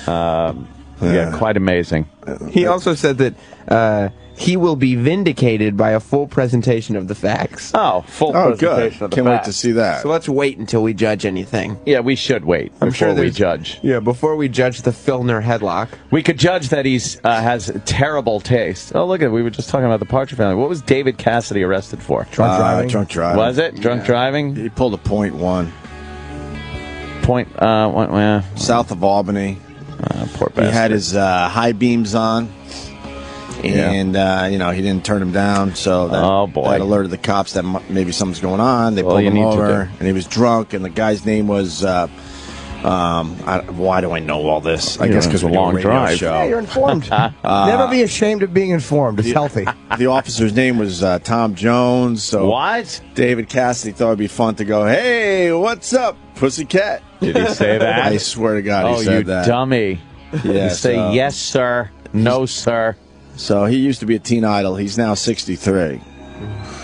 Speaker 3: Yeah, quite amazing.
Speaker 10: He also said that he will be vindicated by a full presentation of the facts.
Speaker 3: Oh, full presentation of the
Speaker 4: Can't wait
Speaker 3: facts.
Speaker 4: to see that.
Speaker 10: So let's wait until we judge anything.
Speaker 3: Yeah, we should wait before we
Speaker 10: there's-
Speaker 3: judge.
Speaker 10: Yeah, before we judge the Filner headlock.
Speaker 3: We could judge that he's has terrible taste. Oh, look at it. We were just talking about the Partridge Family. What was David Cassidy arrested for?
Speaker 5: Drunk driving.
Speaker 4: Drunk driving.
Speaker 3: Was it? Drunk driving?
Speaker 4: He pulled a .1.
Speaker 3: South
Speaker 4: South of Albany.
Speaker 3: Poor
Speaker 4: He
Speaker 3: bastard.
Speaker 4: had his high beams on. And, he didn't turn him down, so that alerted the cops that maybe something's going on. They pulled him over, and he was drunk, and the guy's name was, why do I know all this? I guess because we're doing a radio show.
Speaker 5: Yeah, you're informed. Never be ashamed of being informed. It's healthy.
Speaker 4: The officer's name was Tom Jones. So
Speaker 3: what?
Speaker 4: David Cassidy thought it'd be fun to go, hey, what's up, pussycat?
Speaker 3: Did he say that?
Speaker 4: I swear to God he said that.
Speaker 3: Oh, you dummy.
Speaker 4: Yeah,
Speaker 3: you say, yes, sir. No, sir.
Speaker 4: So he used to be a teen idol. He's now 63.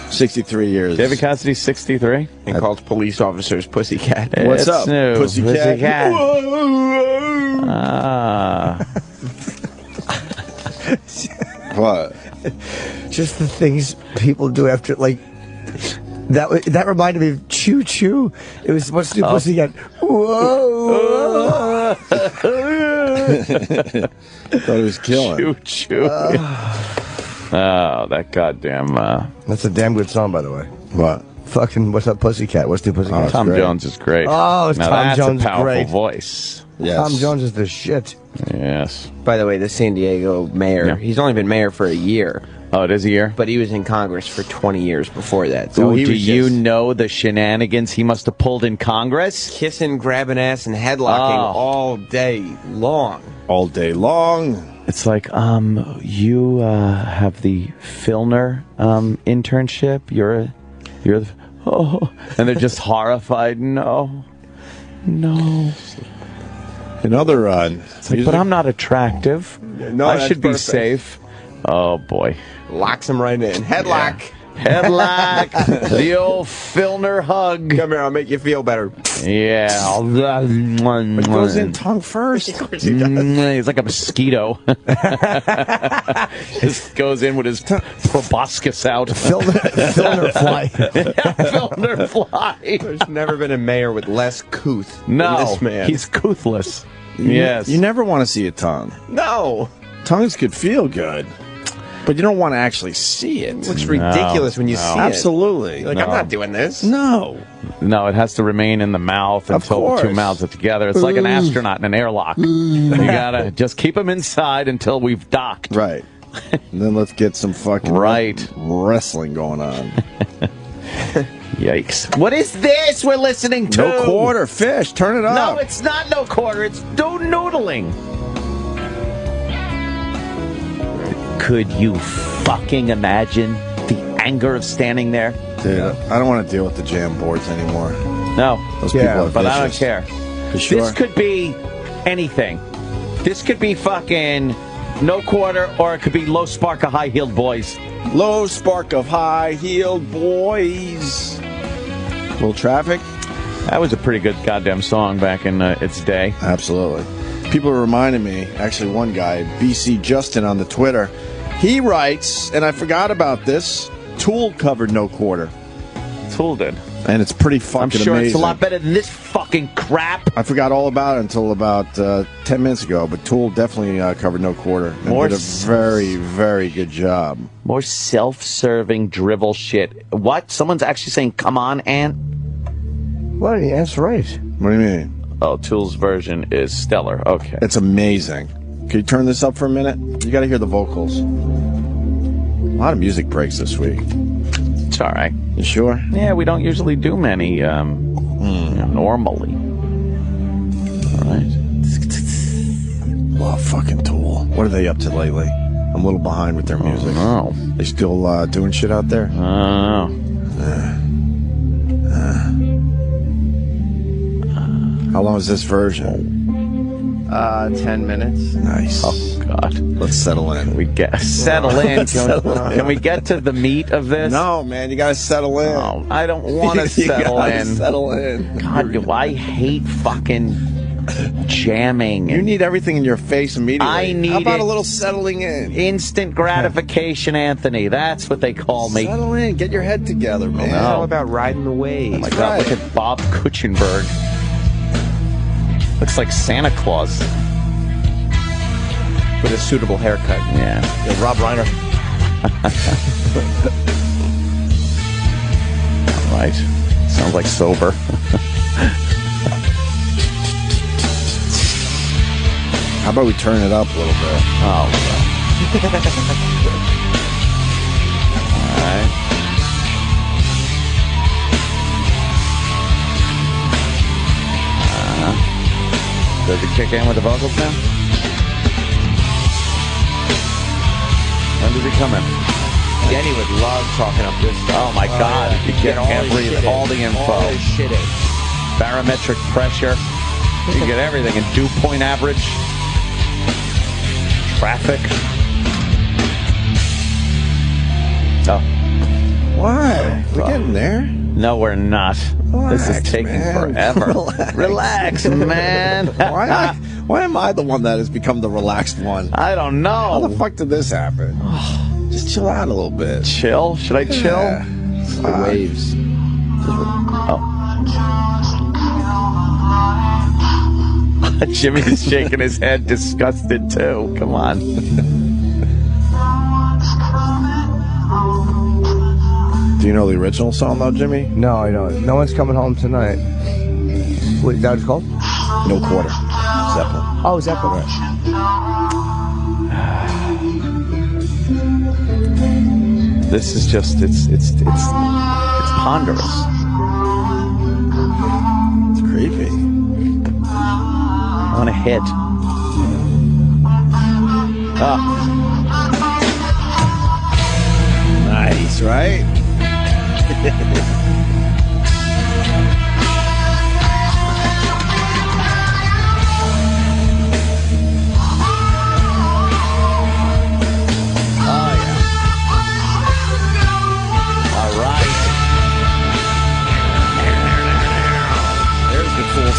Speaker 4: 63 years.
Speaker 3: David Cassidy's 63?
Speaker 10: And calls police officers pussycat.
Speaker 4: What's up,
Speaker 3: new.
Speaker 4: pussycat? What?
Speaker 5: Just the things people do after, like, that reminded me of Choo Choo. It was supposed to do pussycat. Whoa.
Speaker 4: Thought he was killing.
Speaker 3: Choo Choo. Oh, that goddamn...
Speaker 5: That's a damn good song, by the way.
Speaker 4: What?
Speaker 5: Fucking What's Up, Pussycat? What's New Pussycat?
Speaker 3: Tom Jones is great.
Speaker 5: Oh,
Speaker 3: now
Speaker 5: Tom Jones
Speaker 3: a powerful
Speaker 5: great.
Speaker 3: voice.
Speaker 4: Yes.
Speaker 5: Tom Jones is the shit.
Speaker 3: Yes.
Speaker 10: By the way, the San Diego mayor, he's only been mayor for a year.
Speaker 3: Oh, it is a year?
Speaker 10: But he was in Congress for 20 years before that. So
Speaker 3: Ooh,
Speaker 10: he
Speaker 3: do
Speaker 10: was
Speaker 3: you know the shenanigans he must have pulled in Congress?
Speaker 10: Kissing, grabbing ass, and headlocking all day long.
Speaker 4: All day long.
Speaker 3: It's like, you have the Filner internship. You're the, and they're just horrified. No.
Speaker 4: Another
Speaker 3: it's like, but I'm not attractive.
Speaker 10: No,
Speaker 3: I
Speaker 10: that's
Speaker 3: should be
Speaker 10: perfect.
Speaker 3: safe. Oh boy,
Speaker 10: locks him right in. Headlock.
Speaker 3: Yeah. Headlock. The old Filner hug.
Speaker 10: Come here, I'll make you feel better.
Speaker 3: Yeah.
Speaker 4: It goes in tongue first.
Speaker 10: Of course he does.
Speaker 3: He's like a mosquito. Just goes in with his proboscis out.
Speaker 5: Filner fly.
Speaker 3: Filner fly.
Speaker 10: There's never been a mayor with less couth than
Speaker 3: No,
Speaker 10: this man.
Speaker 3: he's couthless. Yes.
Speaker 4: You never want to see a tongue.
Speaker 10: No.
Speaker 4: Tongues could feel good, but you don't want to actually see it.
Speaker 10: It looks ridiculous when you see it.
Speaker 4: Absolutely.
Speaker 10: You're like, I'm not doing this.
Speaker 4: No.
Speaker 3: No, it has to remain in the mouth until the two mouths are together. It's like an astronaut in an airlock. You gotta just keep them inside until we've docked.
Speaker 4: Right. And then let's get some fucking wrestling going on.
Speaker 3: Yikes. What is this we're listening to?
Speaker 4: No quarter fish. Turn it up.
Speaker 3: No, it's not no quarter. It's noodling. Could you fucking imagine the anger of standing there?
Speaker 4: Dude, I don't want to deal with the jam boards anymore.
Speaker 3: No.
Speaker 4: Those people are
Speaker 3: but I don't
Speaker 4: vicious.
Speaker 3: care.
Speaker 4: You sure?
Speaker 3: This could be anything. This could be fucking no quarter, or it could be low spark of high-heeled boys.
Speaker 4: Low spark of high-heeled boys. Little traffic.
Speaker 3: That was a pretty good goddamn song back in its day.
Speaker 4: Absolutely. People are reminding me, actually one guy, BC Justin on the Twitter, he writes, and I forgot about this, Tool covered No Quarter.
Speaker 3: Tool did.
Speaker 4: And it's pretty fucking
Speaker 3: I'm sure
Speaker 4: amazing.
Speaker 3: it's a lot better than this fucking crap.
Speaker 4: I forgot all about it until about 10 minutes ago, but Tool definitely covered No Quarter. And
Speaker 3: More
Speaker 4: did a very, very good job.
Speaker 3: More self-serving drivel shit. What? Someone's actually saying, come on, Ant?
Speaker 5: What? That's right.
Speaker 4: What do you mean?
Speaker 3: Oh, Tool's version is stellar. Okay.
Speaker 4: It's amazing. Can you turn this up for a minute? You got to hear the vocals. A lot of music breaks this week.
Speaker 3: It's all right.
Speaker 4: You sure?
Speaker 3: Yeah, we don't usually do many normally. All right.
Speaker 4: Love fucking Tool. What are they up to lately? I'm a little behind with their music.
Speaker 3: Oh,
Speaker 4: They still doing shit out there?
Speaker 3: no.
Speaker 4: How long is this version?
Speaker 12: 10 minutes.
Speaker 4: Nice.
Speaker 3: Oh, God.
Speaker 4: Let's settle in.
Speaker 3: We get settle in.
Speaker 4: Settle in.
Speaker 3: Can we get to the meat of this?
Speaker 4: No, man, you gotta settle in.
Speaker 3: Oh, I don't want to
Speaker 4: You
Speaker 3: settle
Speaker 4: gotta
Speaker 3: in.
Speaker 4: Settle in.
Speaker 3: God, do I hate fucking jamming?
Speaker 4: You need everything in your face immediately.
Speaker 3: I need
Speaker 4: How about
Speaker 3: it.
Speaker 4: a little settling in?
Speaker 3: Instant gratification, Anthony. That's what they call me.
Speaker 4: Settle in. Get your head together, man.
Speaker 10: It's all about riding the wave.
Speaker 3: Oh my God, look at Bob Kuchenberg. Looks like Santa Claus.
Speaker 10: With a suitable haircut.
Speaker 3: Yeah.
Speaker 5: Rob Reiner.
Speaker 3: All right. Sounds like sober.
Speaker 4: How about we turn it up a little bit?
Speaker 3: Oh, all right. Does it kick in with the vocals now? When does he come in?
Speaker 10: Denny would love talking up this stuff.
Speaker 3: Oh my God!
Speaker 10: Yeah.
Speaker 3: You get all the info.
Speaker 10: All his shit in.
Speaker 3: Barometric pressure. You get everything. And dew point average. Traffic. Oh.
Speaker 4: What? We're getting there.
Speaker 3: No, we're not.
Speaker 4: Relax,
Speaker 3: this is taking
Speaker 4: man.
Speaker 3: forever. Relax, man.
Speaker 4: Why am I the one that has become the relaxed one?
Speaker 3: I don't know.
Speaker 4: How the fuck did this happen? Just chill out a little bit.
Speaker 3: Chill? Should I chill?
Speaker 4: The waves.
Speaker 3: Oh. Jimmy's shaking his head, disgusted too. Come on.
Speaker 4: Do you know the original song though, Jimmy?
Speaker 5: No, I don't. No One's Coming Home Tonight. What is that what it's called?
Speaker 4: No Quarter. Zeppelin.
Speaker 5: Oh, Zeppelin.
Speaker 3: Right. This is just it's ponderous.
Speaker 4: It's creepy.
Speaker 3: I want to hit. Oh.
Speaker 4: Nice, right?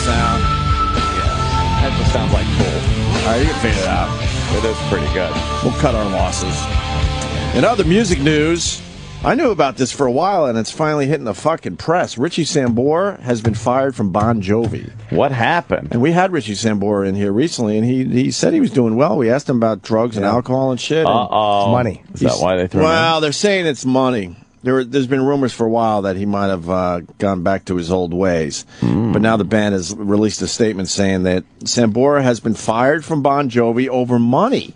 Speaker 3: Sound. Yeah, that just sounds like cool.
Speaker 4: All right, you can fade it out.
Speaker 3: It is pretty good.
Speaker 4: We'll cut our losses. In other music news, I knew about this for a while, and it's finally hitting the fucking press. Richie Sambora has been fired from Bon Jovi.
Speaker 3: What happened?
Speaker 4: And we had Richie Sambora in here recently, and he said he was doing well. We asked him about drugs and alcohol and shit.
Speaker 3: Uh-oh.
Speaker 5: Money.
Speaker 3: Is that why they threw him in?
Speaker 4: Well, they're saying it's money. There's been rumors for a while that he might have gone back to his old ways. But now the band has released a statement saying that Sambora has been fired from Bon Jovi over money.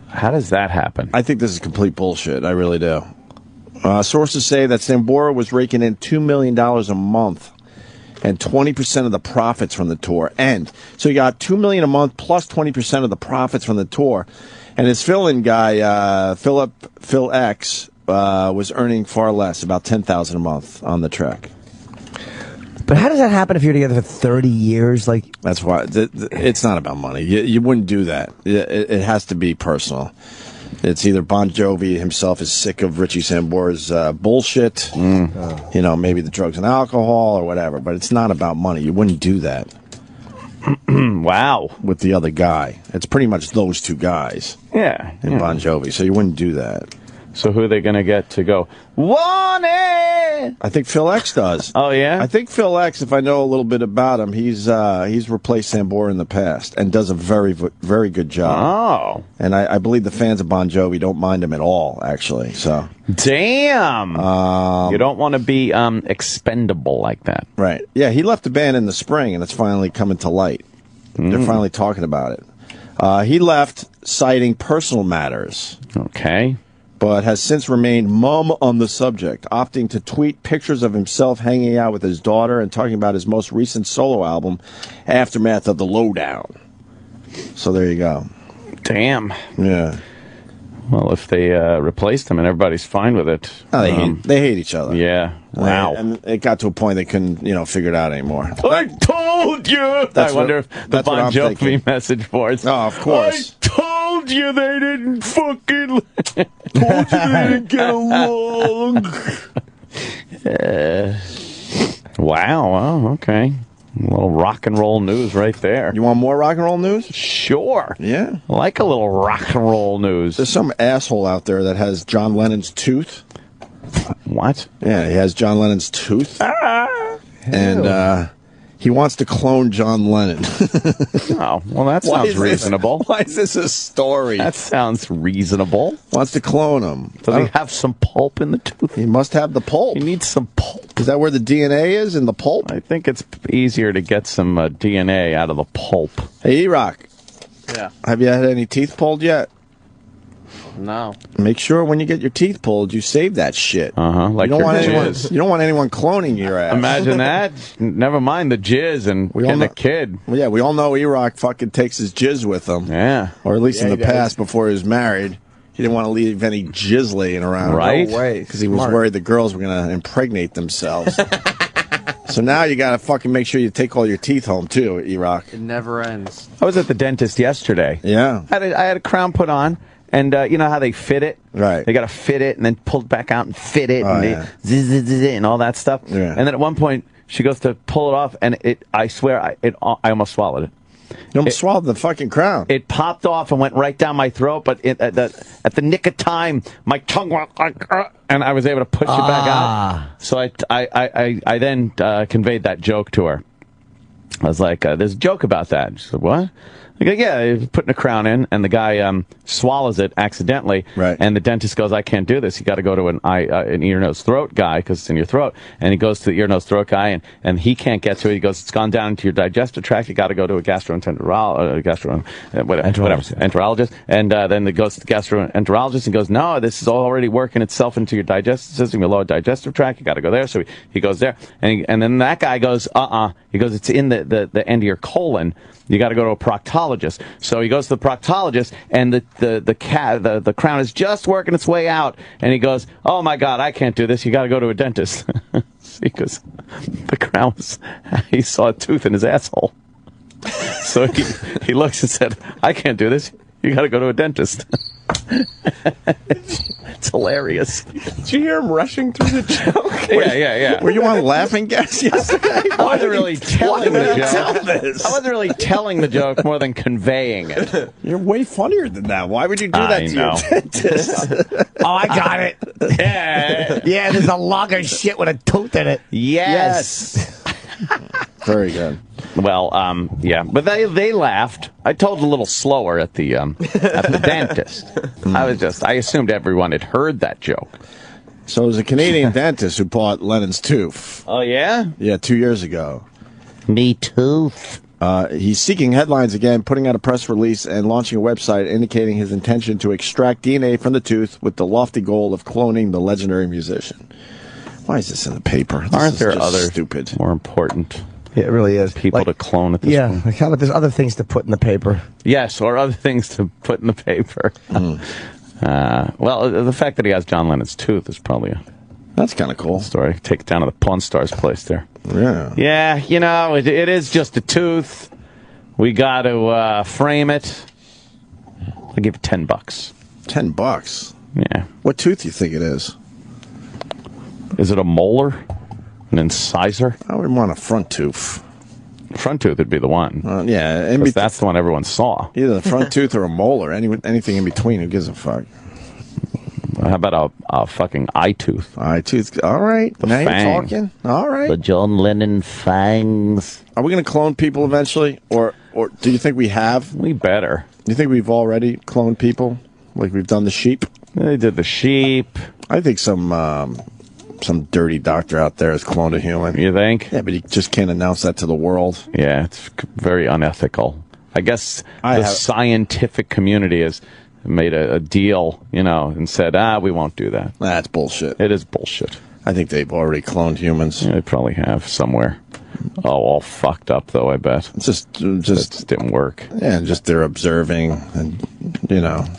Speaker 3: How does that happen?
Speaker 4: I think this is complete bullshit. I really do. Sources say that Sambora was raking in $2 million a month and 20% of the profits from the tour. And so you got $2 million a month plus 20% of the profits from the tour. And his fill-in guy, Phil X, was earning far less, about $10,000 a month on the track.
Speaker 5: But how does that happen if you're together for 30 years? Like,
Speaker 4: that's why it's not about money. You wouldn't do that. It has to be personal. It's either Bon Jovi himself is sick of Richie Sambora's bullshit, you know, maybe the drugs and alcohol or whatever. But it's not about money. You wouldn't do that.
Speaker 3: Wow.
Speaker 4: With the other guy, it's pretty much those two guys.
Speaker 3: Yeah.
Speaker 4: In Bon Jovi, so you wouldn't do that.
Speaker 3: So who are they going to get to go? Want it?
Speaker 4: I think Phil X does.
Speaker 3: Oh yeah.
Speaker 4: I think Phil X, if I know a little bit about him, he's replaced Sambora in the past and does a very, very good job.
Speaker 3: Oh.
Speaker 4: And I believe the fans of Bon Jovi don't mind him at all, actually. So.
Speaker 3: Damn. You don't want to be expendable like that.
Speaker 4: Right. Yeah, he left the band in the spring, and it's finally coming to light. They're finally talking about it. He left citing personal matters.
Speaker 3: Okay.
Speaker 4: But has since remained mum on the subject, opting to tweet pictures of himself hanging out with his daughter and talking about his most recent solo album, Aftermath of the Lowdown. So there you go.
Speaker 3: Damn.
Speaker 4: Yeah.
Speaker 3: Well, if they replaced him and everybody's fine with it.
Speaker 4: Oh, they hate each other.
Speaker 3: Yeah. Wow.
Speaker 4: And it got to a point they couldn't, figure it out anymore.
Speaker 3: I told you! I wonder if the Bon Jovi message boards.
Speaker 4: Oh, of course.
Speaker 3: I told you they didn't fucking... told you they didn't get along. Wow. Oh, okay. A little rock and roll news right there.
Speaker 4: You want more rock and roll news?
Speaker 3: Sure.
Speaker 4: Yeah.
Speaker 3: I like a little rock and roll news.
Speaker 4: There's some asshole out there that has John Lennon's tooth.
Speaker 3: What?
Speaker 4: Yeah, he has John Lennon's tooth. And he wants to clone John Lennon.
Speaker 3: Oh, well, that sounds reasonable.
Speaker 4: Why is this a story?
Speaker 3: That sounds reasonable.
Speaker 4: Wants to clone him.
Speaker 3: Does he have some pulp in the tooth?
Speaker 4: He must have the pulp.
Speaker 3: He needs some pulp.
Speaker 4: Is that where the DNA is, in the pulp?
Speaker 3: I think it's easier to get some DNA out of the pulp.
Speaker 4: Hey, E-Rock.
Speaker 12: Yeah.
Speaker 4: Have you had any teeth pulled yet?
Speaker 12: No.
Speaker 4: Make sure when you get your teeth pulled, you save that shit.
Speaker 3: Like
Speaker 4: you don't
Speaker 3: your
Speaker 4: want anyone.
Speaker 3: jizz.
Speaker 4: You don't want anyone cloning your ass.
Speaker 3: Imagine that. Never mind the jizz and getting a kid.
Speaker 4: Well, yeah, we all know E-Rock fucking takes his jizz with him.
Speaker 3: Yeah.
Speaker 4: Or at least in the
Speaker 5: he does.
Speaker 4: past before he was married. He didn't want to leave any jizz laying around.
Speaker 3: Right.
Speaker 4: No way. Because he was worried the girls were going to impregnate themselves. So now you got to fucking make sure you take all your teeth home, too, E-Rock.
Speaker 12: It never ends.
Speaker 3: I was at the dentist yesterday.
Speaker 4: Yeah.
Speaker 3: I had a crown put on. And you know how they fit it?
Speaker 4: Right.
Speaker 3: They got to fit it and then pull it back out and fit it
Speaker 4: Oh,
Speaker 3: and all that stuff.
Speaker 4: Yeah.
Speaker 3: And then at one point, she goes to pull it off, and I swear, I almost swallowed it.
Speaker 4: You almost swallowed the fucking crown.
Speaker 3: It popped off and went right down my throat, but at the nick of time, my tongue went like, and I was able to push it back out. So I then conveyed that joke to her. I was like, there's a joke about that. She said, what? I go, yeah, you're putting a crown in, and the guy swallows it accidentally,
Speaker 4: right.
Speaker 3: And the dentist goes, I can't do this. You got to go to an ear, nose, throat guy, because it's in your throat. And he goes to the ear, nose, throat guy, and he can't get to it. He goes, it's gone down into your digestive tract. You got to go to a enterologist. And then it goes to the gastroenterologist and goes, no, this is already working itself into your digestive system, your lower digestive tract. You got to go there. So he goes there, and then that guy goes, He goes, it's in the end of your colon. You got to go to a proctologist. So he goes to the proctologist, and the crown is just working its way out. And he goes, oh my God, I can't do this. You got to go to a dentist. Because the crown he saw a tooth in his asshole. So he looks and said, I can't do this. You got to go to a dentist. It's hilarious.
Speaker 10: Did you hear him rushing through the joke?
Speaker 3: Yeah.
Speaker 4: Were you on laughing gas yesterday?
Speaker 3: I wasn't really telling the
Speaker 4: tell
Speaker 3: joke.
Speaker 4: this?
Speaker 3: I wasn't really telling the joke more than conveying it.
Speaker 4: You're way funnier than that. Why would you do that to your dentist?
Speaker 5: Oh, I got it. Yeah, there's a log of shit with a tooth in it.
Speaker 3: Yes.
Speaker 4: Very good.
Speaker 3: Well, yeah, but they laughed. I told a little slower at the dentist. I assumed everyone had heard that joke.
Speaker 4: So it was a Canadian dentist who bought Lennon's tooth.
Speaker 3: Oh, yeah?
Speaker 4: Yeah, 2 years ago.
Speaker 3: Me tooth.
Speaker 4: He's seeking headlines again, putting out a press release and launching a website indicating his intention to extract DNA from the tooth with the lofty goal of cloning the legendary musician. Why is this in the paper?
Speaker 3: Aren't there other
Speaker 4: stupid,
Speaker 3: more important
Speaker 5: Yeah, it really is.
Speaker 3: people to clone at this point?
Speaker 5: Like how about there's other things to put in the paper?
Speaker 3: Yes, or other things to put in the paper. Well, the fact that he has John Lennon's tooth is probably
Speaker 4: that's kind of cool
Speaker 3: story. Take it down to the Pawn Stars place there.
Speaker 4: Yeah.
Speaker 3: Yeah, you know, it is just a tooth. We got to frame it. I'll give it $10.
Speaker 4: $10?
Speaker 3: Yeah.
Speaker 4: What tooth do you think it is?
Speaker 3: Is it a molar? An incisor?
Speaker 4: I would want a front tooth.
Speaker 3: Front tooth would be the one.
Speaker 4: Yeah.
Speaker 3: That's the one everyone saw.
Speaker 4: Either the front tooth or a molar. Anything in between. Who gives a fuck?
Speaker 3: How about a fucking eye tooth?
Speaker 4: Eye tooth. All right.
Speaker 3: The
Speaker 4: now
Speaker 3: fang.
Speaker 4: you're talking. All right.
Speaker 3: The John Lennon fangs.
Speaker 4: Are we going to clone people eventually? Or do you think we have?
Speaker 3: We better.
Speaker 4: Do you think we've already cloned people? Like we've done the sheep?
Speaker 3: They did the sheep.
Speaker 4: I think some dirty doctor out there has cloned a human.
Speaker 3: You think?
Speaker 4: Yeah, but he just can't announce that to the world.
Speaker 3: Yeah, it's very unethical. I guess scientific community has made a deal, and said, we won't do that.
Speaker 4: That's bullshit.
Speaker 3: It is bullshit.
Speaker 4: I think they've already cloned humans.
Speaker 3: Yeah, they probably have somewhere. Oh, all fucked up, though, I bet.
Speaker 4: Just
Speaker 3: didn't work.
Speaker 4: Yeah, and just they're observing and,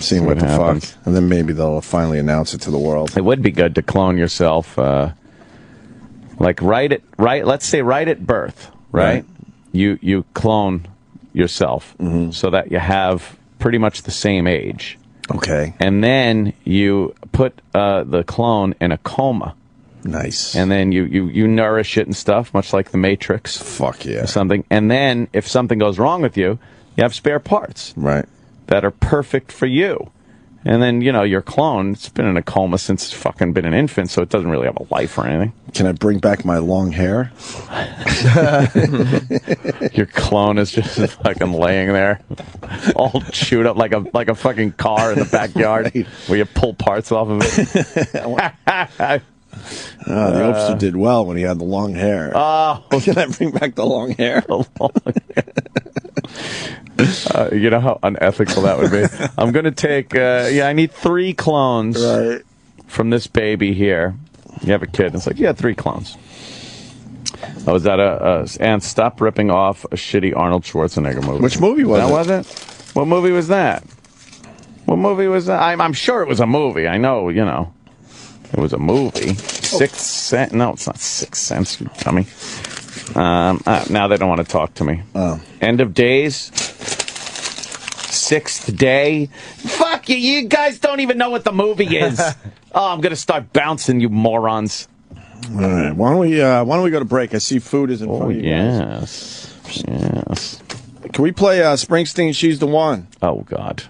Speaker 4: seeing what the
Speaker 3: happens.
Speaker 4: fuck. And then maybe they'll finally announce it to the world.
Speaker 3: It would be good to clone yourself, like let's say right at birth, right? You clone yourself so that you have pretty much the same age.
Speaker 4: Okay.
Speaker 3: And then you put the clone in a coma.
Speaker 4: Nice.
Speaker 3: And then you nourish it and stuff, much like the Matrix.
Speaker 4: Fuck yeah.
Speaker 3: Or something. And then if something goes wrong with you, you have spare parts.
Speaker 4: Right.
Speaker 3: That are perfect for you. And then, your clone, it's been in a coma since it's fucking been an infant, so it doesn't really have a life or anything.
Speaker 4: Can I bring back my long hair?
Speaker 3: Your clone is just fucking laying there, all chewed up like a fucking car in the backyard where you pull parts off of it.
Speaker 4: The Opster did well when he had the long hair.
Speaker 3: Oh,
Speaker 4: can I bring back the long hair?
Speaker 3: You know how unethical that would be. I'm going to take, I need 3 clones from this baby here. You have a kid. It's like, 3 clones. Oh, is that and stop ripping off a shitty Arnold Schwarzenegger movie.
Speaker 4: Which movie was
Speaker 3: that?
Speaker 4: it?
Speaker 3: Was it? What movie was that? What movie was that? I'm sure it was a movie. I know, it was a movie. 6th Sense. No, it's not 6th Sense, you dummy. Now they don't want to talk to me.
Speaker 4: Oh.
Speaker 3: End of Days. 6th Day. Fuck you! You guys don't even know what the movie is. I'm gonna start bouncing, you morons.
Speaker 4: All right. Why don't we go to break? I see food is in front of you.
Speaker 3: Yes.
Speaker 4: Can we play Springsteen? She's the One.
Speaker 3: Oh God.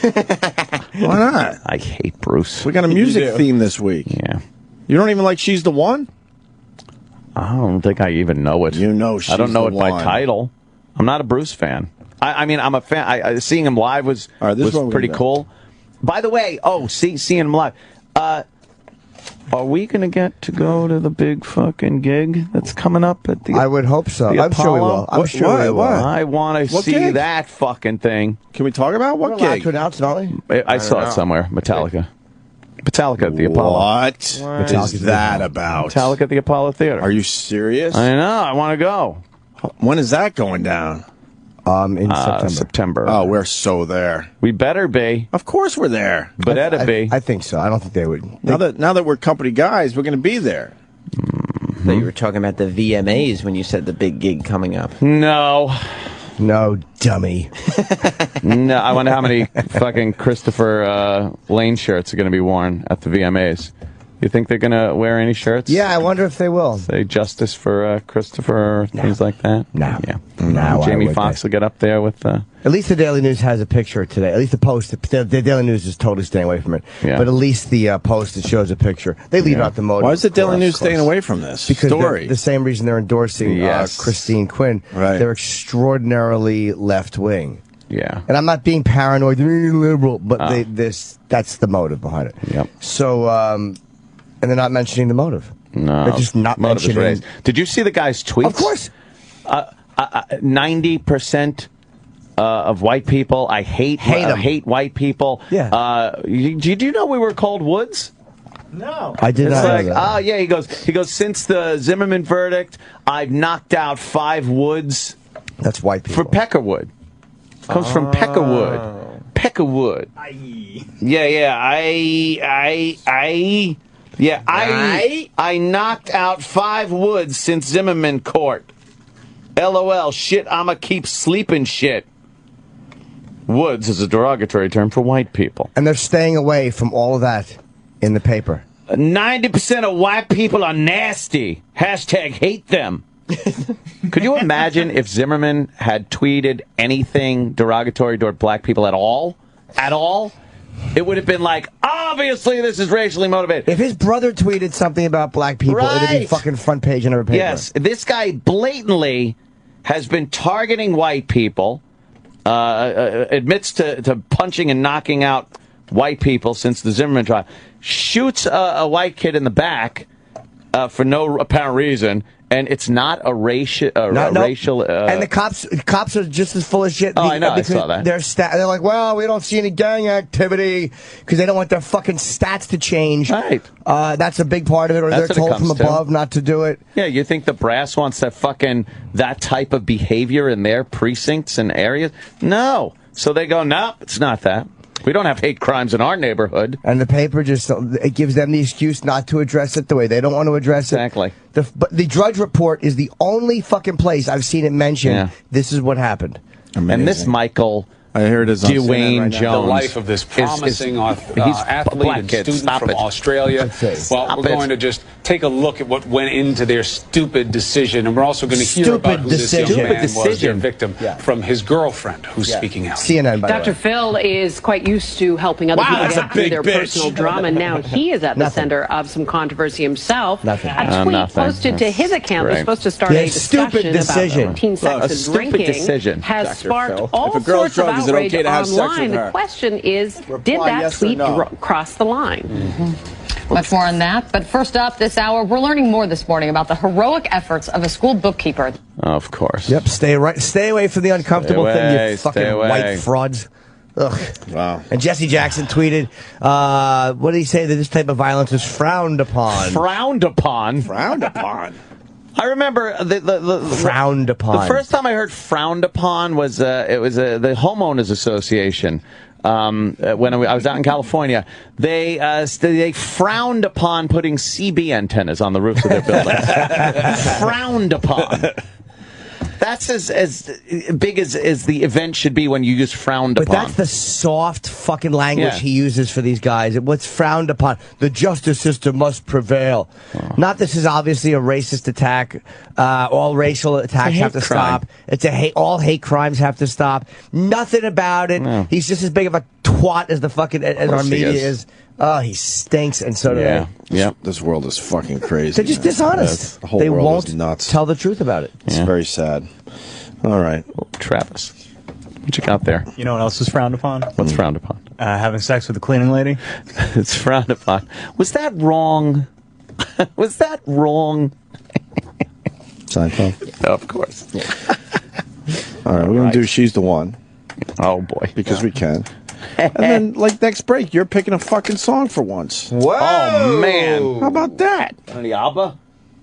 Speaker 4: Why not?
Speaker 3: I hate Bruce.
Speaker 4: We got a music theme this week.
Speaker 3: Yeah.
Speaker 4: You don't even like She's the One?
Speaker 3: I don't think I even know it.
Speaker 4: You know She's the One.
Speaker 3: I don't know it by title. I'm not a Bruce fan. I mean, I'm a fan. Seeing him live was pretty cool. By the way, seeing him live. Are we going to get to go to the big fucking gig that's coming up at the
Speaker 5: I would hope so.
Speaker 3: I'm
Speaker 5: sure we will. I'm sure we will.
Speaker 3: I want to see
Speaker 4: gig?
Speaker 3: that fucking thing.
Speaker 4: Can we talk about what
Speaker 5: We're allowed
Speaker 4: gig?
Speaker 5: to announce, aren't we?
Speaker 3: I saw it somewhere. Metallica. Metallica at the Apollo.
Speaker 4: What is that about?
Speaker 3: Metallica at the Apollo Theater.
Speaker 4: Are you serious?
Speaker 3: I know. I want to go.
Speaker 4: When is that going down?
Speaker 5: In
Speaker 3: September.
Speaker 4: Oh, we're so there.
Speaker 3: We better be.
Speaker 4: Of course we're there.
Speaker 3: But that'd be.
Speaker 5: I think so. I don't think they would.
Speaker 4: Now that we're company guys, we're going to be there.
Speaker 10: I thought you were talking about the VMAs when you said the big gig coming up.
Speaker 3: No,
Speaker 5: dummy.
Speaker 3: No, I wonder how many fucking Christopher Lane shirts are going to be worn at the VMAs. You think they're going to wear any shirts?
Speaker 5: Yeah, I wonder if they will.
Speaker 3: Say justice for Christopher or things like that?
Speaker 5: No.
Speaker 3: Yeah.
Speaker 5: No,
Speaker 3: Jamie Foxx will get up there with...
Speaker 5: At least the Daily News has a picture today. At least the Post. The Daily News is totally staying away from it.
Speaker 3: Yeah.
Speaker 5: But at least the Post, it shows a picture. They leave out the motive.
Speaker 4: Why is the Daily News staying away from this
Speaker 5: because
Speaker 4: story?
Speaker 5: The same reason they're endorsing Christine Quinn.
Speaker 4: Right.
Speaker 5: They're extraordinarily left-wing.
Speaker 3: Yeah.
Speaker 5: And I'm not being paranoid, liberal, but that's the motive behind it.
Speaker 3: Yep.
Speaker 5: So, and they're not mentioning the motive.
Speaker 3: No.
Speaker 5: They're just not mentioning.
Speaker 3: Did you see the guy's tweets?
Speaker 5: Of course.
Speaker 3: 90% of white people, I hate white people.
Speaker 5: Yeah.
Speaker 3: Did you know we were called Woods?
Speaker 5: No. I did not know that.
Speaker 3: Oh, yeah, he goes, since the Zimmerman verdict, I've knocked out 5 Woods.
Speaker 5: That's white people.
Speaker 3: For Peckerwood. Comes from Peckerwood. Peckerwood. I knocked out 5 Woods since Zimmerman court. LOL, shit, I'ma keep sleeping shit. Woods is a derogatory term for white people.
Speaker 5: And they're staying away from all of that in the paper.
Speaker 3: 90% of white people are nasty. Hashtag hate them. Could you imagine if Zimmerman had tweeted anything derogatory toward black people at all? At all? It would have been like, obviously this is racially motivated.
Speaker 5: If his brother tweeted something about black people, it would be fucking front page in every paper.
Speaker 3: Yes, this guy blatantly has been targeting white people, admits to punching and knocking out white people since the Zimmerman trial, shoots a white kid in the back for no apparent reason, and it's not a racial. And
Speaker 5: the cops are just as full of shit.
Speaker 3: Oh, I know. I saw that.
Speaker 5: They're like, well, we don't see any gang activity because they don't want their fucking stats to change.
Speaker 3: Right.
Speaker 5: That's a big part of it. Or they're told from above not to do it.
Speaker 3: Yeah, you think the brass wants that type of behavior in their precincts and areas? No. So they go, no, it's not that. We don't have hate crimes in our neighborhood.
Speaker 5: And the paper it gives them the excuse not to address it the way they don't want to address it.
Speaker 3: Exactly.
Speaker 5: But the Drudge Report is the only fucking place I've seen it mentioned. This is what happened.
Speaker 3: Amazing. And this Michael...
Speaker 4: I heard his
Speaker 3: Dwayne Jones.
Speaker 13: The life of this promising athlete and student from Australia. Well, we're going to just take a look at what went into their stupid decision, and we're also going to hear about who this young man was, their victim, from his girlfriend, who's speaking out.
Speaker 5: CNN, by
Speaker 14: Dr. Phil is quite used to helping other people get through their personal drama. Now he is at the center of some controversy himself. A tweet posted to his account was supposed to start a discussion about teen sex and drinking has sparked all sorts of outrage online. The question is, did that tweet cross the line?
Speaker 15: Much more on that. But first up this hour, we're learning more this morning about the heroic efforts of a school bookkeeper.
Speaker 3: Of course.
Speaker 5: Yep, stay away from the uncomfortable thing, you fucking white frauds. Ugh.
Speaker 4: Wow.
Speaker 5: And Jesse Jackson tweeted, what did he say? That this type of violence is frowned upon.
Speaker 3: Frowned upon?
Speaker 4: Frowned upon.
Speaker 3: I remember the
Speaker 5: frowned upon.
Speaker 3: The first time I heard frowned upon was it was the homeowners association. When I was out in California, they frowned upon putting CB antennas on the roofs of their buildings. Frowned upon. That's as big as the event should be when you use frowned upon.
Speaker 5: But that's the soft fucking language he uses for these guys. What's frowned upon? The justice system must prevail. Oh. Not this is obviously a racist attack. All racial attacks have to stop. It's all hate crimes have to stop. Nothing about it. No. He's just as big of a twat as the fucking as our media is. Oh, he stinks, and so do they.
Speaker 4: Yeah, this world is fucking crazy.
Speaker 5: They're just dishonest.
Speaker 4: The whole
Speaker 5: they
Speaker 4: world
Speaker 5: won't
Speaker 4: is nuts.
Speaker 5: Tell the truth about it.
Speaker 4: It's very sad. All right,
Speaker 3: Travis, what you got there?
Speaker 16: You know what else is frowned upon?
Speaker 3: What's frowned upon?
Speaker 16: Having sex with a cleaning lady.
Speaker 3: It's frowned upon. Was that wrong? Was that wrong?
Speaker 4: Seinfeld.
Speaker 3: Of course.
Speaker 4: All right, we're gonna do She's the One.
Speaker 3: Oh boy,
Speaker 4: because we can. And then, like, next break, you're picking a fucking song for once.
Speaker 10: Whoa!
Speaker 3: Oh, man.
Speaker 4: How about that?
Speaker 3: The ABBA?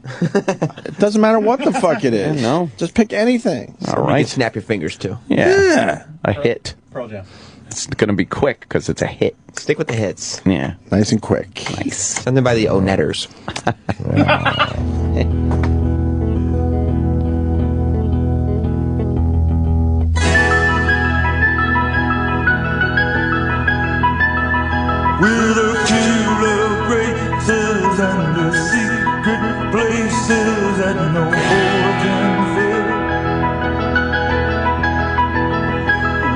Speaker 4: It doesn't matter what the fuck it is.
Speaker 3: No.
Speaker 4: Just pick anything.
Speaker 3: All right.
Speaker 10: You can snap your fingers, too.
Speaker 3: Yeah. A hit.
Speaker 16: Pearl Jam.
Speaker 3: It's going to be quick, because it's a hit.
Speaker 10: Stick with the hits.
Speaker 3: Yeah.
Speaker 4: Nice and quick.
Speaker 3: Nice.
Speaker 10: Something by the Onetters.
Speaker 9: With a few love races and the secret places that no war can fill.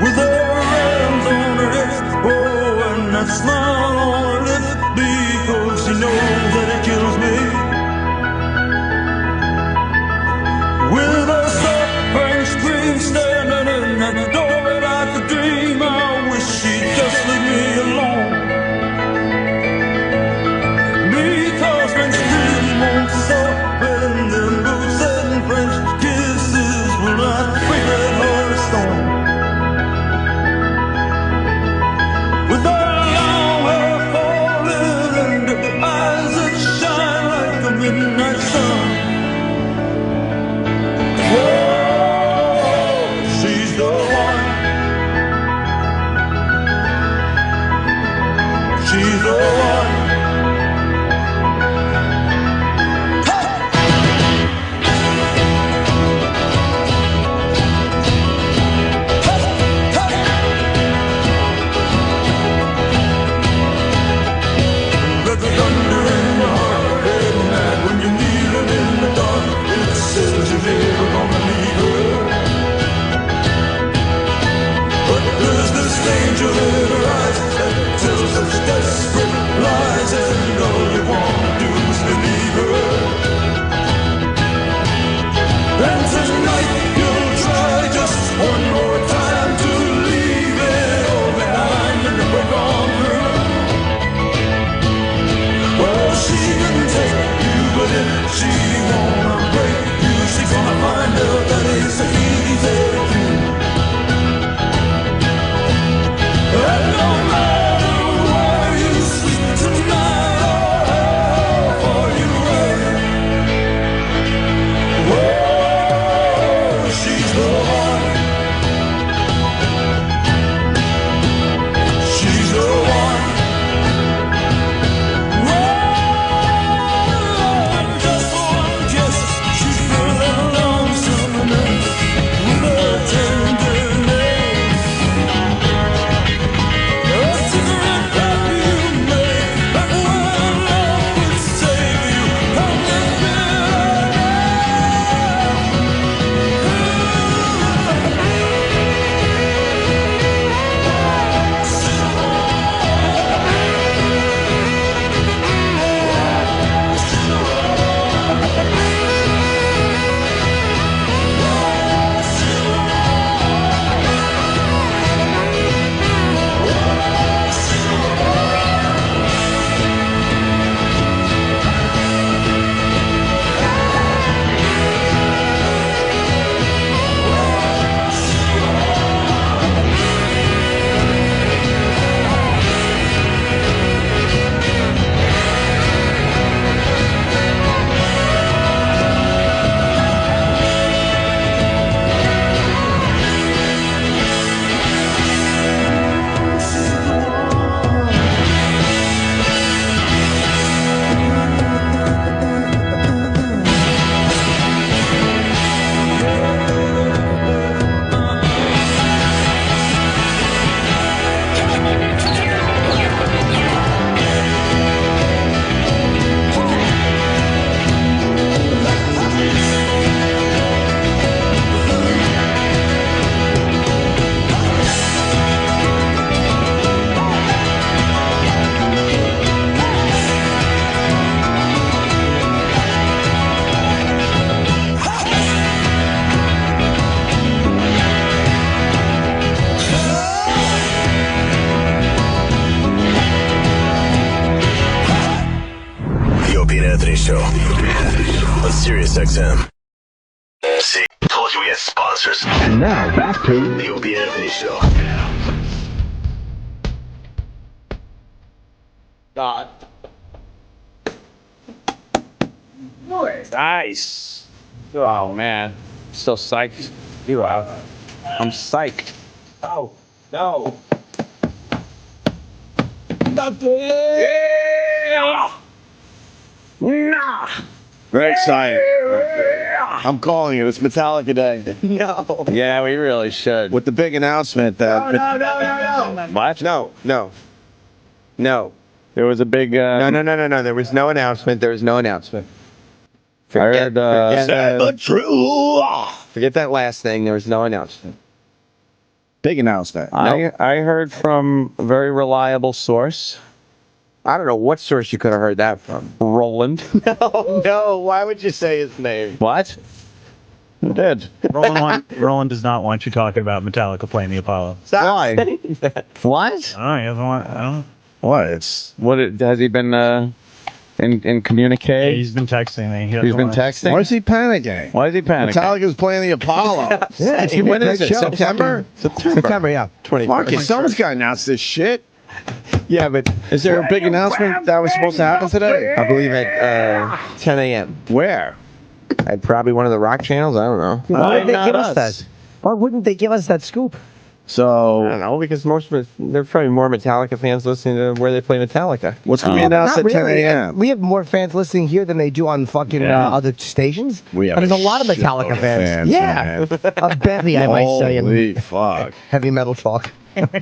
Speaker 9: With her hands on her hips, oh, and that smile on her lips, because she knows that it kills me. With a soft French scream standing in that door like a dream, I wish she'd just leave me alone. When the boots and French kisses will not break that heart of stone. With her long hair falling and her eyes that shine like a midnight sun. Whoa, she's the one. She's the one. Angel in her eyes that tells us desperate lies.
Speaker 2: Show on Sirius XM. See, told you we had sponsors. And now back to the Opie and Anthony Show.
Speaker 3: God. Nice. Oh man, so psyched. You are. I'm psyched. Oh no.
Speaker 4: Yeah. Nah. Very excited. I'm calling it. It's Metallica Day.
Speaker 5: No.
Speaker 3: Yeah, we really should.
Speaker 4: With the big announcement that...
Speaker 10: No.
Speaker 3: What?
Speaker 10: No.
Speaker 3: There was a big...
Speaker 10: No. There was no announcement. There was no announcement.
Speaker 3: Forget
Speaker 10: that last thing. There was no announcement.
Speaker 4: Big announcement.
Speaker 3: I heard from a very reliable source.
Speaker 10: I don't know what source you could have heard that from.
Speaker 3: Roland.
Speaker 10: No. Why would you say his name?
Speaker 3: What? Who did?
Speaker 16: Roland does not want you talking about Metallica playing the Apollo.
Speaker 3: Why? What?
Speaker 16: I don't know. I don't know.
Speaker 4: What?
Speaker 3: Has he been in communique?
Speaker 16: Yeah, he's been texting me.
Speaker 3: He's been texting?
Speaker 4: Why is he panicking? Metallica's playing the Apollo.
Speaker 5: Yeah,
Speaker 4: when is it? September?
Speaker 5: September, yeah.
Speaker 10: 20.
Speaker 4: Marcus, someone's got to announce this shit.
Speaker 10: Yeah, but
Speaker 4: is there a big announcement that was supposed to happen today?
Speaker 10: I believe at 10 a.m.
Speaker 4: Where?
Speaker 10: At probably one of the rock channels. I don't know.
Speaker 5: Why would they give us that? Why wouldn't they give us that scoop?
Speaker 4: So
Speaker 10: I don't know, because there's probably more Metallica fans listening to where they play Metallica.
Speaker 4: What's going to be announced at 10 a.m.?
Speaker 5: We have more fans listening here than they do on fucking other stations.
Speaker 4: We have
Speaker 5: there's a lot of Metallica fans. Yeah, a bevy, I might say.
Speaker 4: Holy fuck!
Speaker 5: Heavy metal talk.
Speaker 4: When's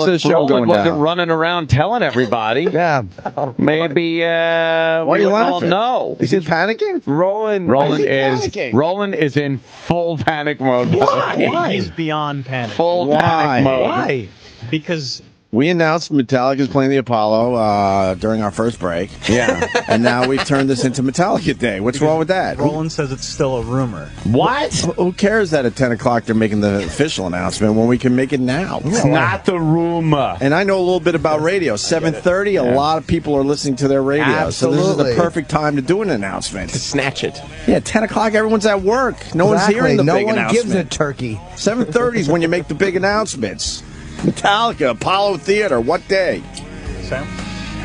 Speaker 4: the show going down?
Speaker 3: Wasn't running around telling everybody.
Speaker 5: Yeah.
Speaker 3: Maybe.
Speaker 4: Why are you laughing?
Speaker 3: No.
Speaker 4: Is he panicking?
Speaker 3: Roland is in full panic mode.
Speaker 16: Why? He's beyond panic.
Speaker 3: Full panic mode.
Speaker 5: Why?
Speaker 16: Because
Speaker 4: we announced Metallica's playing the Apollo during our first break.
Speaker 3: Yeah.
Speaker 4: And now we've turned this into Metallica Day. What's wrong with that?
Speaker 16: Roland says it's still a rumor.
Speaker 3: What?
Speaker 4: Who cares that at 10 o'clock they're making the official announcement when we can make it now?
Speaker 3: It's not the rumor.
Speaker 4: And I know a little bit about radio. 7:30, a lot of people are listening to their radio.
Speaker 5: Absolutely.
Speaker 4: So this is the perfect time to do an announcement.
Speaker 10: To snatch it.
Speaker 4: Yeah, 10 o'clock, everyone's at work. No one's hearing the big announcement.
Speaker 5: No one gives a turkey.
Speaker 4: 7:30 is when you make the big announcements. Metallica, Apollo Theater, what day?
Speaker 16: Sam?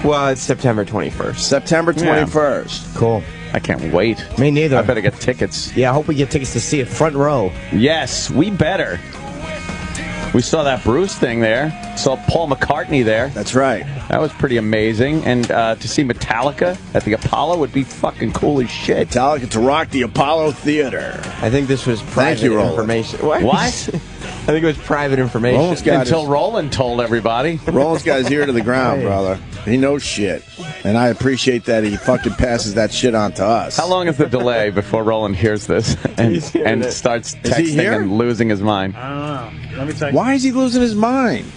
Speaker 10: Well, it's September 21st.
Speaker 4: September 21st.
Speaker 5: Cool.
Speaker 3: I can't wait.
Speaker 5: Me neither.
Speaker 3: I better get tickets.
Speaker 5: Yeah, I hope we get tickets to see it front row.
Speaker 3: Yes, we better. We saw that Bruce thing there. Saw Paul McCartney there.
Speaker 4: That's right.
Speaker 3: That was pretty amazing. And to see Metallica at the Apollo would be fucking cool as shit.
Speaker 4: Metallica to rock the Apollo Theater.
Speaker 10: I think this was private information.
Speaker 3: What?
Speaker 10: I think it was private information.
Speaker 3: Until Roland told everybody.
Speaker 4: Roland's got his ear to the ground, brother. He knows shit. And I appreciate that he fucking passes that shit on to us.
Speaker 3: How long is the delay before Roland hears this and starts texting and losing his mind?
Speaker 16: I don't know. Let me text.
Speaker 4: Why is he losing his mind?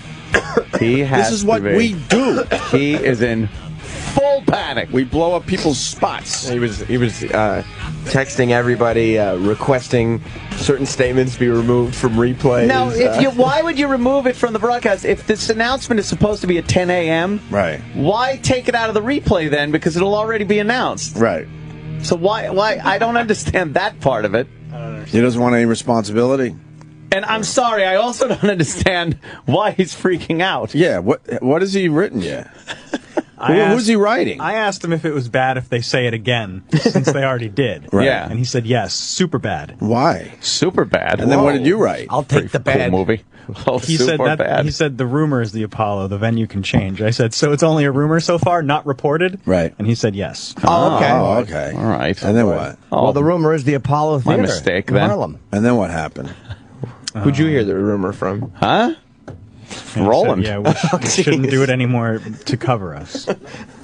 Speaker 4: This is what we do.
Speaker 3: He is in full panic.
Speaker 4: We blow up people's spots.
Speaker 10: He was texting everybody, requesting certain statements be removed from replays.
Speaker 3: Now, why would you remove it from the broadcast? If this announcement is supposed to be at 10 a.m.,
Speaker 4: right?
Speaker 3: Why take it out of the replay then? Because it'll already be announced.
Speaker 4: Right.
Speaker 3: So why? I don't understand that part of it.
Speaker 4: He doesn't want any responsibility.
Speaker 3: And I'm sorry, I also don't understand why he's freaking out.
Speaker 4: Yeah, what has he written yet? Who's he writing?
Speaker 16: I asked him if it was bad if they say it again, since they already did.
Speaker 4: Right.
Speaker 16: Yeah. And he said, yes, super bad.
Speaker 4: Why?
Speaker 3: Super bad.
Speaker 4: And then what did you write?
Speaker 5: I'll take the bad.
Speaker 3: Cool movie. Oh,
Speaker 16: He said
Speaker 3: bad.
Speaker 16: He said the rumor is the Apollo. The venue can change. I said, so it's only a rumor so far, not reported?
Speaker 4: Right.
Speaker 16: And he said yes.
Speaker 5: Oh, okay.
Speaker 4: Oh, okay.
Speaker 3: All right.
Speaker 4: And then what?
Speaker 5: Well, the rumor is the Apollo Theater.
Speaker 3: My mistake,
Speaker 5: in
Speaker 3: then.
Speaker 5: Harlem.
Speaker 4: And then what happened?
Speaker 10: Who'd you hear the rumor from?
Speaker 3: Huh?
Speaker 16: And
Speaker 3: Roland.
Speaker 16: Said, yeah, we shouldn't do it anymore to cover us.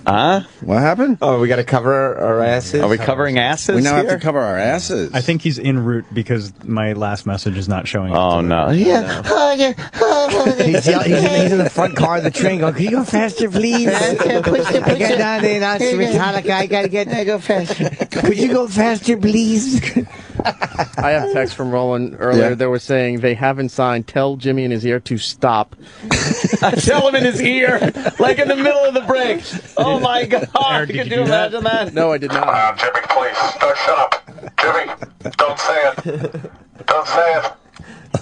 Speaker 4: What happened?
Speaker 10: Oh, we got to cover our asses?
Speaker 3: Are we covering asses
Speaker 4: We now
Speaker 3: here?
Speaker 4: have to cover our asses.
Speaker 16: I think he's en route because my last message is not showing up.
Speaker 3: Oh, no. Yeah.
Speaker 5: He's in the front car of the train going, can you go faster, please? I got down there and asked Metallica, I got to get there. Go faster. Could you go faster, please?
Speaker 12: I have a text from Roland earlier. They were saying they haven't signed Tell Jimmy in his ear to stop.
Speaker 3: Tell him in his ear, like in the middle of the break. Oh, my God. Could you imagine that?
Speaker 12: No, I did not.
Speaker 7: Come on, Jimmy, please. Shut up. Jimmy, don't say it. Don't say it.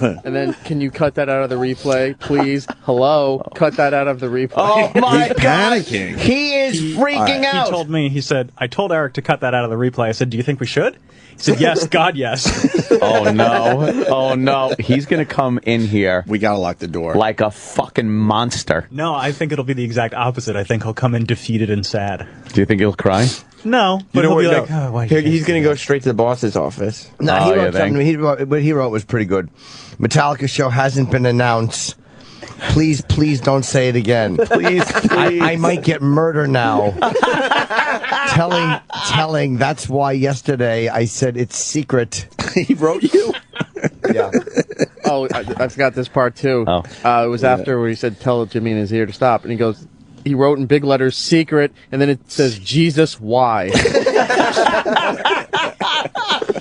Speaker 12: And then, can you cut that out of the replay, please? Hello? Cut that out of the replay.
Speaker 3: Oh, my
Speaker 4: He's
Speaker 3: God.
Speaker 4: panicking.
Speaker 5: He is freaking out.
Speaker 16: He told me, he said, I told Eric to cut that out of the replay. I said, do you think we should? He said, yes, God, yes.
Speaker 3: Oh, no. Oh, no. He's going to come in here.
Speaker 4: We got to lock the door.
Speaker 3: Like a fucking monster.
Speaker 16: No, I think it'll be the exact opposite. I think he'll come in defeated and sad.
Speaker 3: Do you think he'll cry?
Speaker 16: No, but he'll be like, oh, why
Speaker 10: he's going to go straight to the boss's office.
Speaker 5: No, he wrote something. What he wrote was pretty good. Metallica show hasn't been announced. Please don't say it again.
Speaker 3: Please.
Speaker 5: I might get murder now. telling. That's why yesterday I said it's secret.
Speaker 4: He wrote you?
Speaker 5: Yeah.
Speaker 12: Oh, I forgot this part, too.
Speaker 3: Oh.
Speaker 12: It was after where he said, tell Jimmy in his ear to stop. And he goes, he wrote in big letters, secret, and then it says, Jesus, why?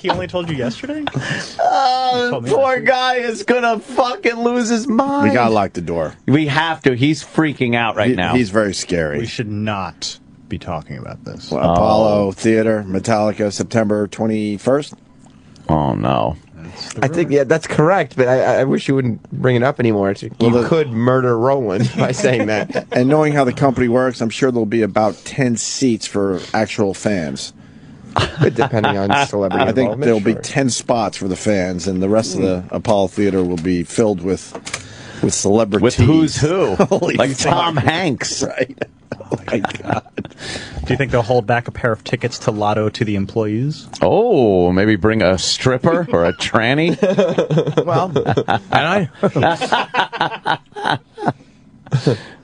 Speaker 16: He only told you yesterday?
Speaker 3: Poor guy is going to fucking lose his mind.
Speaker 4: We got to lock the door.
Speaker 3: We have to. He's freaking out right now.
Speaker 4: He's very scary.
Speaker 16: We should not be talking about this.
Speaker 4: Well, Apollo Theater, Metallica, September 21st.
Speaker 3: Oh, no.
Speaker 10: I think, that's correct, but I wish you wouldn't bring it up anymore. You could murder Roland by saying that.
Speaker 4: And knowing how the company works, I'm sure there'll be about 10 seats for actual fans.
Speaker 10: Depending on celebrity
Speaker 4: I think
Speaker 10: involvement,
Speaker 4: there'll be 10 spots for the fans, and the rest of the Apollo Theater will be filled with celebrities.
Speaker 3: With who's who.
Speaker 4: Holy
Speaker 3: like
Speaker 4: fuck.
Speaker 3: Tom Hanks.
Speaker 4: Right. Oh, my God.
Speaker 16: Do you think they'll hold back a pair of tickets to Lotto to the employees?
Speaker 3: Oh, maybe bring a stripper or a tranny?
Speaker 5: Well,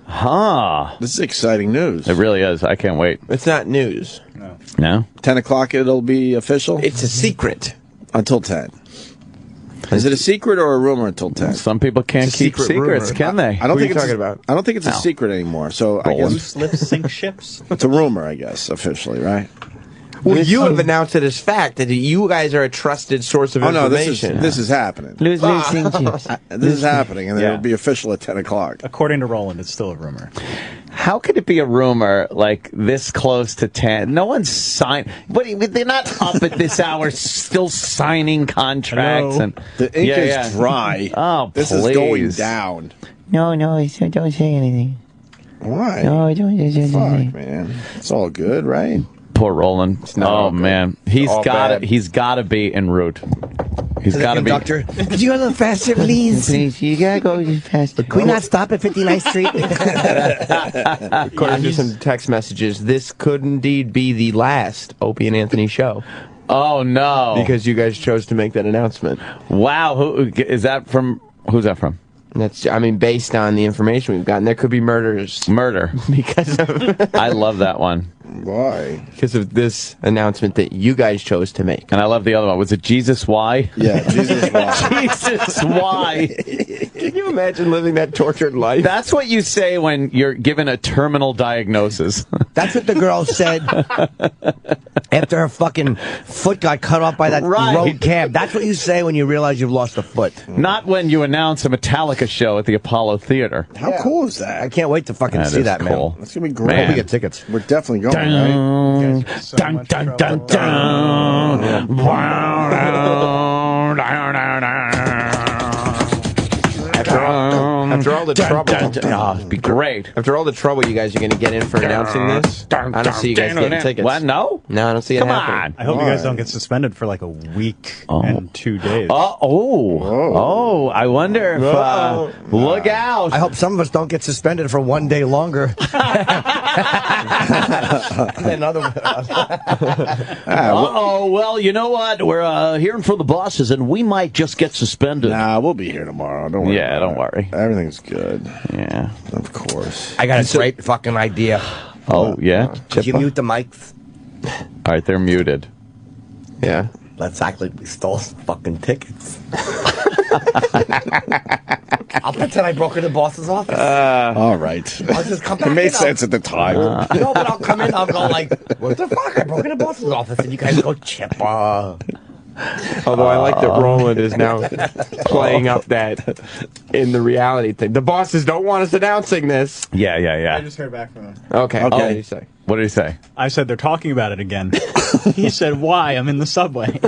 Speaker 3: Huh.
Speaker 4: This is exciting news.
Speaker 3: It really is. I can't wait.
Speaker 10: It's not news.
Speaker 3: No?
Speaker 4: 10 o'clock it'll be official?
Speaker 10: It's a secret.
Speaker 4: Until 10. Is it a secret or a rumor until 10?
Speaker 3: Some people can't keep secrets, can they?
Speaker 4: I don't think
Speaker 10: it's talking about.
Speaker 4: I don't think it's a secret anymore. So I guess
Speaker 16: Loose lips sink ships?
Speaker 4: it's a rumor, I guess, officially, right?
Speaker 10: Well, you have announced it as fact that you guys are a trusted source of information.
Speaker 4: This is happening.
Speaker 5: lose chips.
Speaker 4: This is happening, and it'll be official at 10 o'clock.
Speaker 16: According to Roland, it's still a rumor.
Speaker 3: How could it be a rumor like this close to 10? No one's signed. They're not up at this hour still signing contracts.
Speaker 16: Hello.
Speaker 3: And
Speaker 4: The ink is dry.
Speaker 3: Oh,
Speaker 4: this
Speaker 3: please.
Speaker 4: is going down.
Speaker 5: No, don't say anything.
Speaker 4: Why?
Speaker 5: No, don't say anything.
Speaker 4: Fuck, man. It's all good, right?
Speaker 3: Poor Roland. Oh, man. He's got to be en route. He's got to be.
Speaker 5: Conductor, could you go a little faster, please? Please, you gotta go faster. Can we not stop at 59th Street?
Speaker 10: According to some text messages, this could indeed be the last Opie and Anthony show.
Speaker 3: Oh, no.
Speaker 10: Because you guys chose to make that announcement.
Speaker 3: Wow. Who's that from?
Speaker 10: That's, based on the information we've gotten, there could be murders.
Speaker 3: Murder.
Speaker 10: Because of
Speaker 3: I love that one.
Speaker 4: Why?
Speaker 10: Because of this announcement that you guys chose to make.
Speaker 3: And I love the other one. Was it Jesus Why?
Speaker 4: Yeah, Jesus Why.
Speaker 3: Jesus Why?
Speaker 10: Can you imagine living that tortured life?
Speaker 3: That's what you say when you're given a terminal diagnosis.
Speaker 5: That's what the girl said after her fucking foot got cut off by that road cab. That's what you say when you realize you've lost a foot.
Speaker 3: Not when you announce a Metallica show at the Apollo Theater.
Speaker 4: How cool is that?
Speaker 5: I can't wait to fucking see that,
Speaker 3: cool.
Speaker 5: man.
Speaker 4: That's going to be great.
Speaker 3: Man.
Speaker 5: We get tickets.
Speaker 4: We're definitely going, right?
Speaker 3: Dun, dun, dun, dun, dun.
Speaker 10: After all the trouble,
Speaker 3: it'd be great.
Speaker 10: After all the trouble you guys are going to get in for announcing this, I don't see you guys getting tickets.
Speaker 3: What? No?
Speaker 10: No, I don't see it happening.
Speaker 16: I hope you guys don't get suspended for like a week and 2 days.
Speaker 3: I wonder if, look out.
Speaker 5: I hope some of us don't get suspended for 1 day longer.
Speaker 3: Well, you know what? We're hearing from the bosses, and we might just get suspended.
Speaker 4: Nah, we'll be here tomorrow. Don't worry.
Speaker 3: Yeah, don't worry.
Speaker 4: Everything's good.
Speaker 3: Yeah.
Speaker 4: Of course.
Speaker 5: I got a great fucking idea.
Speaker 3: Oh, yeah?
Speaker 5: Could you mute the mics?
Speaker 3: All right, they're muted.
Speaker 10: Yeah.
Speaker 5: Let's act like we stole some fucking tickets. I'll pretend I broke into the boss's office.
Speaker 4: All right.
Speaker 5: I'll just come back
Speaker 4: It made
Speaker 5: in,
Speaker 4: sense at the time.
Speaker 5: No, but I'll come in, I'll go like, what the fuck? I broke into the boss's office, and you guys go, Chipper.
Speaker 10: Although I like that Roland is now playing up that in the reality thing. The bosses don't want us announcing this.
Speaker 3: Yeah.
Speaker 16: I just heard back from him.
Speaker 10: Okay. What did he say?
Speaker 3: What did he say?
Speaker 16: I said they're talking about it again. He said, "Why? I'm in the subway."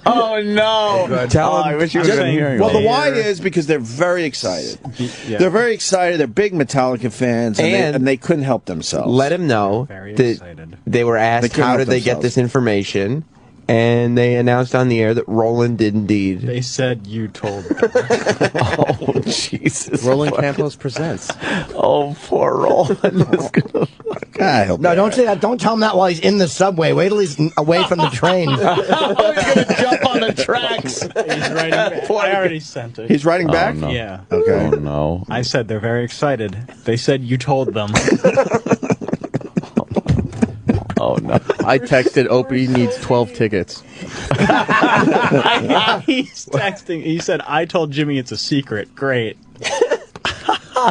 Speaker 3: Oh no!
Speaker 4: Tell him.
Speaker 3: I wish you would have been hearing.
Speaker 4: Well,
Speaker 3: that.
Speaker 4: the why is because they're very excited.
Speaker 16: Yeah.
Speaker 4: They're very excited. They're big Metallica fans, and they couldn't help themselves.
Speaker 10: Let him know that they were asked how did they get this information, and they announced on the air that Roland did indeed.
Speaker 16: They said you told them.
Speaker 3: Oh, Jesus.
Speaker 12: Roland Campos presents.
Speaker 3: Oh, poor Roland.
Speaker 4: I hope
Speaker 5: No, don't say that. Don't tell him that while he's in the subway. Wait till he's away from the train.
Speaker 3: He's going to jump on the tracks.
Speaker 16: He's writing back. I already sent it.
Speaker 4: He's writing back?
Speaker 3: No.
Speaker 16: Yeah.
Speaker 4: Okay.
Speaker 3: Oh, no.
Speaker 16: I said they're very excited. They said you told them.
Speaker 3: Oh, no.
Speaker 12: I texted Opie needs 12 tickets.
Speaker 16: He's texting. He said, "I told Jimmy it's a secret." Great.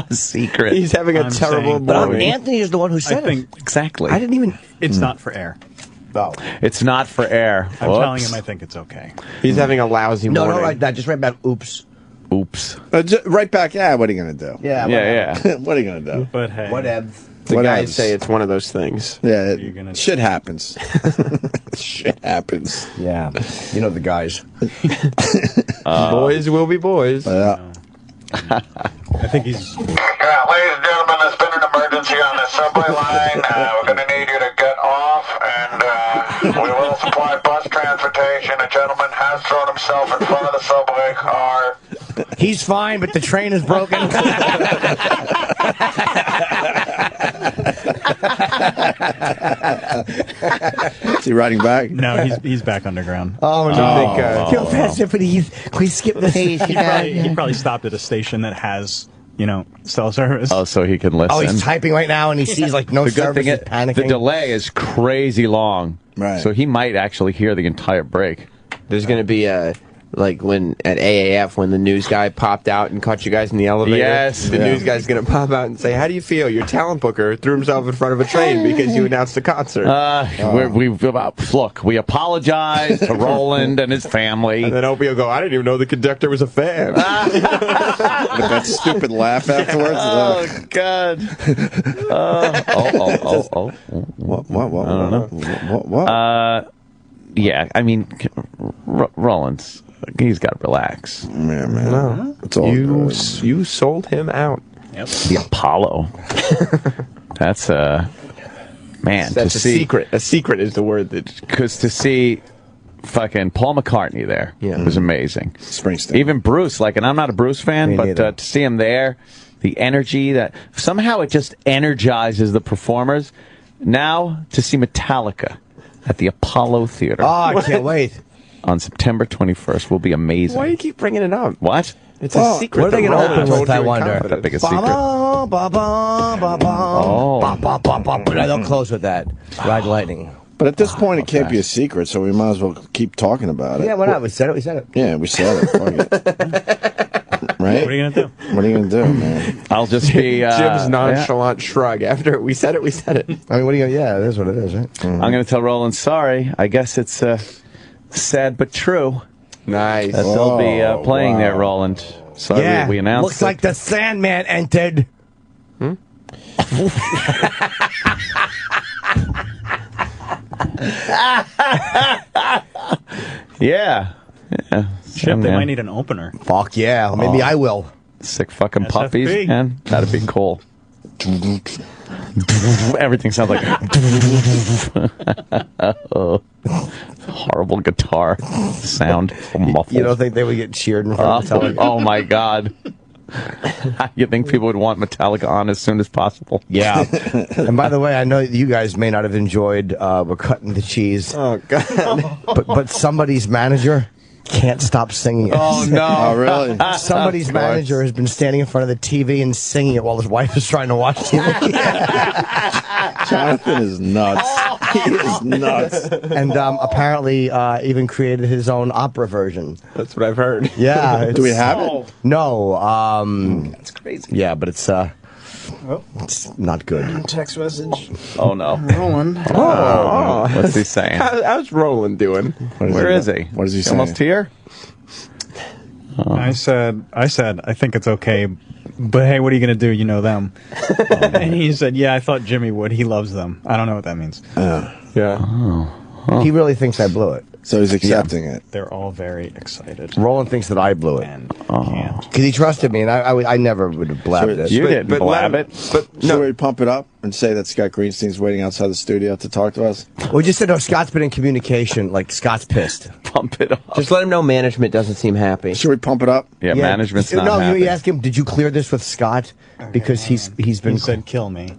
Speaker 3: Secret.
Speaker 10: He's having a terrible morning.
Speaker 5: But Anthony is the one who said
Speaker 16: think
Speaker 5: it.
Speaker 3: Exactly.
Speaker 5: I didn't even.
Speaker 16: It's not for air.
Speaker 5: Oh.
Speaker 3: It's not for air.
Speaker 16: I'm telling him I think it's okay.
Speaker 10: He's having a lousy morning.
Speaker 5: No, don't write that. Just write back. Oops.
Speaker 3: Oops.
Speaker 4: Right back. Yeah, what are you going to do?
Speaker 5: Yeah.
Speaker 3: Yeah.
Speaker 4: What are you going to do?
Speaker 16: But hey,
Speaker 5: Whatever.
Speaker 10: The guys say it's one of those things.
Speaker 4: Yeah, shit happens. Shit happens.
Speaker 5: Yeah. You know the guys.
Speaker 10: Boys will be boys.
Speaker 4: Yeah.
Speaker 16: I think he's.
Speaker 7: Yeah, ladies and gentlemen, there's been an emergency on the subway line. We're going to need you to get off, and we will supply bus transportation. A gentleman has thrown himself in front of the subway car.
Speaker 5: He's fine, but the train is broken.
Speaker 4: Is he riding back?
Speaker 16: No, he's back underground.
Speaker 5: Oh, no. Feel faster, please. Please skip the page.
Speaker 16: He probably stopped at a station that has, cell service.
Speaker 3: Oh, so he can listen.
Speaker 5: Oh, he's typing right now, and he sees, no
Speaker 3: the good
Speaker 5: service.
Speaker 3: thing
Speaker 5: Is panicking.
Speaker 3: the delay is crazy long.
Speaker 4: Right.
Speaker 3: So he might actually hear the entire break.
Speaker 10: There's going to be like when at AAF when the news guy popped out and caught you guys in the elevator.
Speaker 3: Yes.
Speaker 10: The news guy's going to pop out and say, "How do you feel? Your talent booker threw himself in front of a train because you announced a concert."
Speaker 3: Look, we apologize to Roland and his family.
Speaker 10: And then Opie will go, "I didn't even know the conductor was a fan."
Speaker 4: With that stupid laugh afterwards.
Speaker 3: Oh, God.
Speaker 4: What?
Speaker 3: I don't know.
Speaker 4: What?
Speaker 3: Yeah, I mean, Roland's, he's got to relax.
Speaker 4: Yeah, man.
Speaker 10: No.
Speaker 4: It's all
Speaker 10: you
Speaker 4: good.
Speaker 10: sold him out.
Speaker 16: Yep.
Speaker 3: The Apollo. That's man.
Speaker 10: That's
Speaker 3: to
Speaker 10: a
Speaker 3: see,
Speaker 10: secret. A secret is the word that.
Speaker 3: Because to see fucking Paul McCartney there was amazing.
Speaker 4: Springsteen.
Speaker 3: Even Bruce, and I'm not a Bruce fan,
Speaker 5: Me
Speaker 3: but
Speaker 5: neither.
Speaker 3: to see him there, the energy that somehow it just energizes the performers. Now to see Metallica at the Apollo Theater.
Speaker 5: Oh, I can't wait.
Speaker 3: On September 21st will be amazing.
Speaker 10: Why do you keep bringing it up?
Speaker 3: What?
Speaker 10: It's a secret.
Speaker 5: What are they going to
Speaker 10: Roland
Speaker 5: open
Speaker 10: told
Speaker 5: with,
Speaker 10: you
Speaker 5: I
Speaker 10: in
Speaker 5: wonder?
Speaker 10: confidence.
Speaker 3: That big a secret.
Speaker 5: They'll close with that. Ride Lightning.
Speaker 4: But at this point, it can't be a secret, so we might as well keep talking about it.
Speaker 5: Yeah, why not? We said it. We said it.
Speaker 4: Yeah, we said it. Fuck it. Right?
Speaker 16: What are you gonna do?
Speaker 4: What are you going to do, man?
Speaker 3: I'll just be
Speaker 10: Jim's nonchalant shrug after we said it. We said it.
Speaker 5: I mean, what are you going to... Yeah, it is what it is, right?
Speaker 3: I'm going to tell Roland, sorry. I guess it's sad but true.
Speaker 10: Nice.
Speaker 3: That they'll be playing there, Roland. Sorry,
Speaker 5: Yeah,
Speaker 3: we announced
Speaker 5: looks like the Sandman entered.
Speaker 3: Yeah.
Speaker 16: Shit, they might need an opener.
Speaker 5: Fuck yeah. Maybe I will.
Speaker 3: Sick fucking
Speaker 16: SFP.
Speaker 3: puppies, man. That'd be cool. Everything sounds like horrible guitar sound. Muffled.
Speaker 5: You don't think they would get cheered in front of Metallica?
Speaker 3: Oh my God. You think people would want Metallica on as soon as possible?
Speaker 5: Yeah. And by the way, I know you guys may not have enjoyed We're Cutting the Cheese.
Speaker 10: Oh, God.
Speaker 5: But somebody's manager can't stop singing it.
Speaker 3: Oh, no.
Speaker 4: Oh, really?
Speaker 5: Somebody's manager has been standing in front of the TV and singing it while his wife is trying to watch TV.
Speaker 4: Jonathan is nuts. He is nuts.
Speaker 5: And apparently even created his own opera version.
Speaker 10: That's what I've heard.
Speaker 5: Yeah.
Speaker 4: Do we have it?
Speaker 5: No.
Speaker 3: That's crazy.
Speaker 5: Yeah, but it's It's not good.
Speaker 12: Text message.
Speaker 3: Oh, no.
Speaker 12: Roland.
Speaker 3: Oh. What's he saying?
Speaker 10: How's Roland doing?
Speaker 3: Where is he?
Speaker 4: What is he saying?
Speaker 3: Almost here?
Speaker 16: I said, I think it's okay, but hey, what are you going to do? You know them. And he said, yeah, I thought Jimmy would. He loves them. I don't know what that means.
Speaker 10: Yeah.
Speaker 3: Oh.
Speaker 5: He really thinks I blew it.
Speaker 4: So he's accepting it.
Speaker 16: They're all very excited.
Speaker 5: Roland thinks that I blew it.
Speaker 16: And
Speaker 5: because he trusted me, and I never would have blabbed it.
Speaker 3: You didn't blab it.
Speaker 4: But should we pump it up and say that Scott Greenstein's waiting outside the studio to talk to us?
Speaker 5: We just said, no, Scott's been in communication. Like, Scott's pissed.
Speaker 3: Pump it up.
Speaker 10: Just let him know management doesn't seem happy.
Speaker 4: Should we pump it up?
Speaker 3: Yeah, management's not
Speaker 5: no,
Speaker 3: happy.
Speaker 5: you ask him, did you clear this with Scott? Because he's been...
Speaker 16: He said, kill me.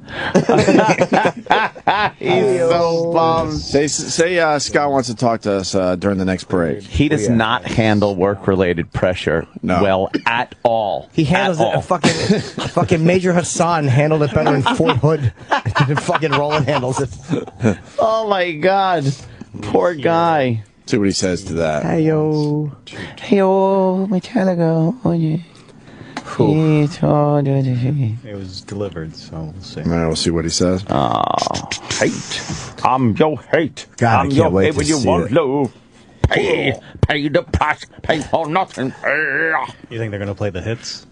Speaker 3: He's so bummed.
Speaker 4: Say Scott wants to talk to us during the next parade.
Speaker 3: He does not handle work-related pressure well at all.
Speaker 5: He handles it. Fucking Major Hassan handled it better in Fort Hood than fucking Roland handles it.
Speaker 3: Oh my God, poor guy.
Speaker 4: See what he says to that.
Speaker 5: Heyo,
Speaker 3: Metallica.
Speaker 16: It was delivered, so we'll see.
Speaker 4: All right, we'll see what he says.
Speaker 3: Hate. I'm your hate.
Speaker 5: God,
Speaker 3: I'm
Speaker 5: I
Speaker 3: your
Speaker 5: can't wait
Speaker 3: hate
Speaker 5: to
Speaker 3: when you
Speaker 5: see
Speaker 3: want
Speaker 5: it.
Speaker 3: love. Pay the price. Pay for nothing.
Speaker 16: You think they're going to play the hits?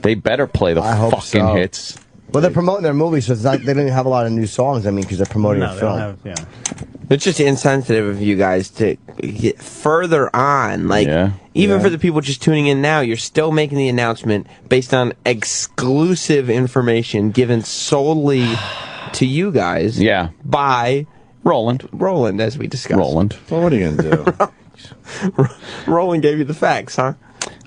Speaker 3: They better play the
Speaker 5: I hope
Speaker 3: fucking
Speaker 5: so.
Speaker 3: hits.
Speaker 5: Well, they're promoting their movie, so it's not, they don't even have a lot of new songs. I mean, because they're promoting a
Speaker 16: No, they
Speaker 5: film.
Speaker 16: don't have,
Speaker 10: It's just insensitive of you guys to get further on. Like, even for the people just tuning in now, you're still making the announcement based on exclusive information given solely to you guys.
Speaker 3: Yeah.
Speaker 10: By
Speaker 3: Roland,
Speaker 10: as we discussed.
Speaker 3: Roland.
Speaker 4: Well, what are you going to do?
Speaker 10: Roland gave you the facts, huh?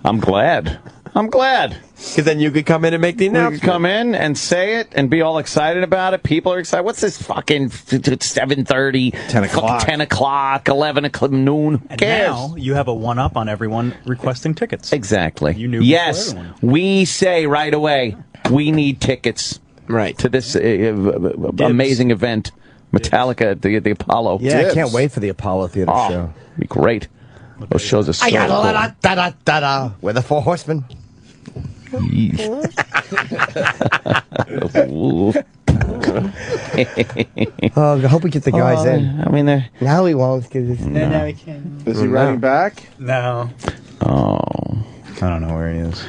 Speaker 3: I'm glad.
Speaker 10: Because then you could come in and make the announcement.
Speaker 3: You could come in and say it and be all excited about it. People are excited. What's this fucking 7:30,
Speaker 4: 10 o'clock,
Speaker 3: 10 o'clock, 11 o'clock, noon? Who
Speaker 16: And
Speaker 3: cares?
Speaker 16: now you have a one-up on everyone requesting tickets.
Speaker 3: Exactly.
Speaker 16: You knew
Speaker 3: yes,
Speaker 16: before everyone.
Speaker 3: we say right away, we need tickets to this amazing event. Metallica at the Apollo.
Speaker 5: Yeah, I can't wait for the Apollo Theater show.
Speaker 3: It'd be great. Those shows are so
Speaker 5: I got
Speaker 3: cool.
Speaker 5: da-da-da-da with the Four Horsemen. I hope we get the guys in.
Speaker 3: I mean,
Speaker 5: now we won't.
Speaker 16: Now we can.
Speaker 4: Is he writing back?
Speaker 16: No.
Speaker 3: Oh.
Speaker 16: I don't know where he is.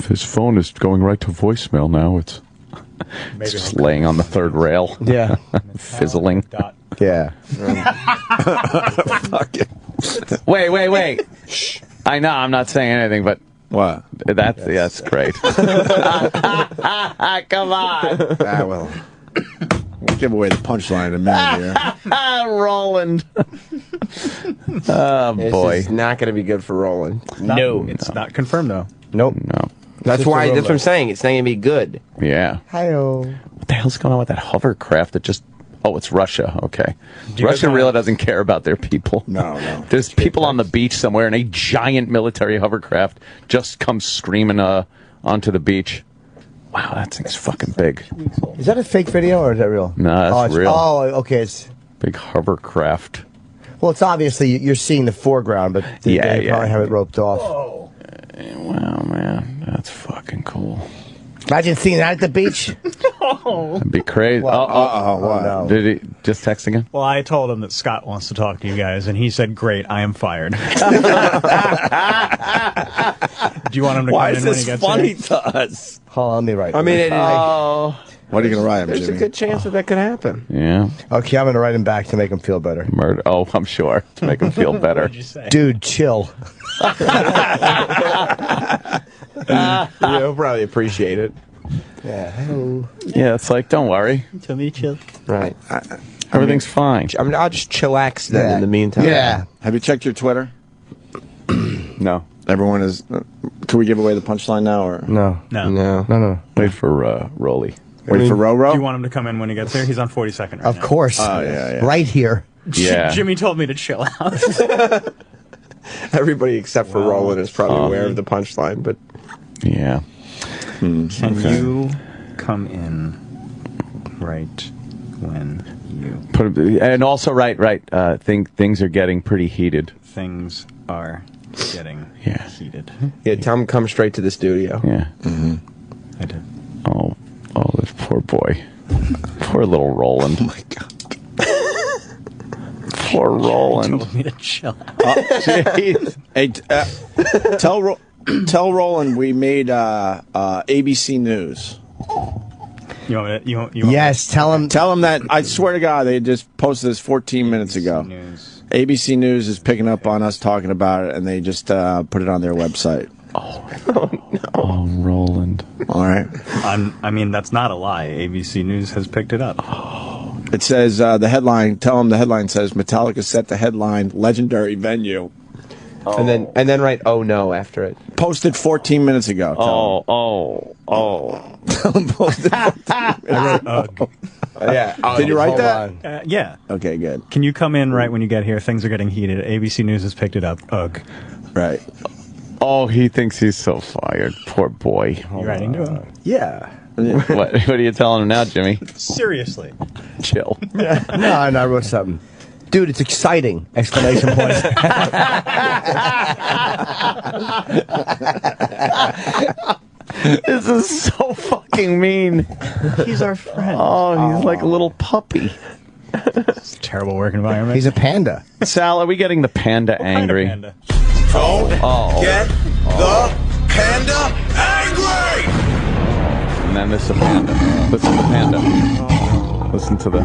Speaker 3: His phone is going right to voicemail now. It's just laying on the third rail.
Speaker 5: Yeah.
Speaker 3: Fizzling.
Speaker 5: Yeah.
Speaker 3: Wait. Shh. I know, I'm not saying anything, but
Speaker 4: what?
Speaker 3: That's great. Come on.
Speaker 4: Well, we'll give away the punchline in a minute here.
Speaker 3: Roland. Oh, boy.
Speaker 10: It's not going to be good for Roland.
Speaker 16: It's not confirmed, though.
Speaker 5: Nope.
Speaker 3: No.
Speaker 10: That's what I'm saying. It's not going to be good.
Speaker 3: Yeah.
Speaker 5: Hi-oh.
Speaker 3: What the hell's going on with that hovercraft that just... Oh, it's Russia. Okay. Russia
Speaker 16: guys
Speaker 3: really doesn't care about their people.
Speaker 4: No.
Speaker 3: There's people on the beach somewhere, and a giant military hovercraft just comes screaming onto the beach. Wow, that thing's fucking big.
Speaker 5: Is that a fake video or is that real?
Speaker 3: No, that's real.
Speaker 5: Oh, okay. It's
Speaker 3: big hovercraft.
Speaker 5: Well, it's obviously you're seeing the foreground, but they probably have it roped off.
Speaker 3: Wow, man, that's fucking cool.
Speaker 5: Imagine seeing that at the beach.
Speaker 3: That'd be crazy.
Speaker 5: What? No.
Speaker 3: Did he just text again?
Speaker 16: Well, I told him that Scott wants to talk to you guys, and he said, "Great, I am fired." Do you want him to come in when he gets
Speaker 10: funny
Speaker 16: here?
Speaker 10: to us?
Speaker 5: Hold on, let me write.
Speaker 10: I mean,
Speaker 4: what are you going to write him,
Speaker 10: there's
Speaker 4: Jimmy?
Speaker 10: a good chance that could happen.
Speaker 3: Yeah.
Speaker 5: Okay, I'm going to write him back to make him feel better.
Speaker 3: Murder. Oh, I'm sure. To make him feel better.
Speaker 16: What'd you say?
Speaker 5: Dude, chill.
Speaker 10: He'll probably appreciate it.
Speaker 5: Yeah. Hello.
Speaker 3: Yeah, it's like, don't worry.
Speaker 16: Tell me chill.
Speaker 10: Right.
Speaker 3: Everything's fine.
Speaker 10: I'll just chillax then in the meantime.
Speaker 5: Yeah.
Speaker 4: Have you checked your Twitter?
Speaker 3: No.
Speaker 4: Everyone is... Can we give away the punchline now? Or
Speaker 5: No.
Speaker 3: Wait for Rolly.
Speaker 4: Wait for Ro-Ro?
Speaker 16: Do you want him to come in when he gets here? He's on 42nd right now.
Speaker 5: Of course.
Speaker 4: Oh, yeah.
Speaker 5: Right here.
Speaker 3: Yeah.
Speaker 16: Jimmy told me to chill out.
Speaker 10: Everybody except for Roland is probably aware of the punchline, but...
Speaker 3: Yeah.
Speaker 16: Can you come in right when you...
Speaker 3: And also, right. Things are getting pretty heated.
Speaker 16: Things are getting heated.
Speaker 10: Yeah, tell him come straight to the studio.
Speaker 3: Yeah.
Speaker 16: I did.
Speaker 3: Poor boy. Poor little Roland.
Speaker 4: Oh my God.
Speaker 3: Poor Roland.
Speaker 16: Told me to chill.
Speaker 4: Hey, tell Roland we made ABC News.
Speaker 5: Yes, tell him
Speaker 4: that. I swear to God, they just posted this 14 minutes ago. ABC News is picking up on us talking about it, and they just put it on their website.
Speaker 3: Oh no! Oh, Roland.
Speaker 4: All right.
Speaker 16: I mean, that's not a lie. ABC News has picked it up.
Speaker 4: It says the headline. Tell them the headline says Metallica set to headline legendary venue.
Speaker 10: Oh. And then write "oh no" after it.
Speaker 4: Posted 14 minutes ago. Tell them posted 14 minutes ago.
Speaker 10: Yeah.
Speaker 4: Did you write that?
Speaker 16: Yeah.
Speaker 4: Okay, good.
Speaker 16: Can you come in right when you get here? Things are getting heated. ABC News has picked it up. Ugh.
Speaker 4: Right.
Speaker 3: Oh, he thinks he's so fired. Poor boy.
Speaker 16: You writing to him?
Speaker 5: Yeah.
Speaker 3: What are you telling him now, Jimmy?
Speaker 16: Seriously.
Speaker 3: Chill.
Speaker 5: No, I wrote something. Dude, it's exciting! Exclamation point.
Speaker 3: This is so fucking mean.
Speaker 16: He's our friend.
Speaker 3: Oh, he's like a little puppy.
Speaker 16: It's a terrible work environment.
Speaker 5: He's a panda.
Speaker 3: Sal, are we getting the panda angry?
Speaker 16: Kind of panda?
Speaker 2: Don't get the panda angry!
Speaker 3: And then there's a panda. Listen to the panda. Listen to the...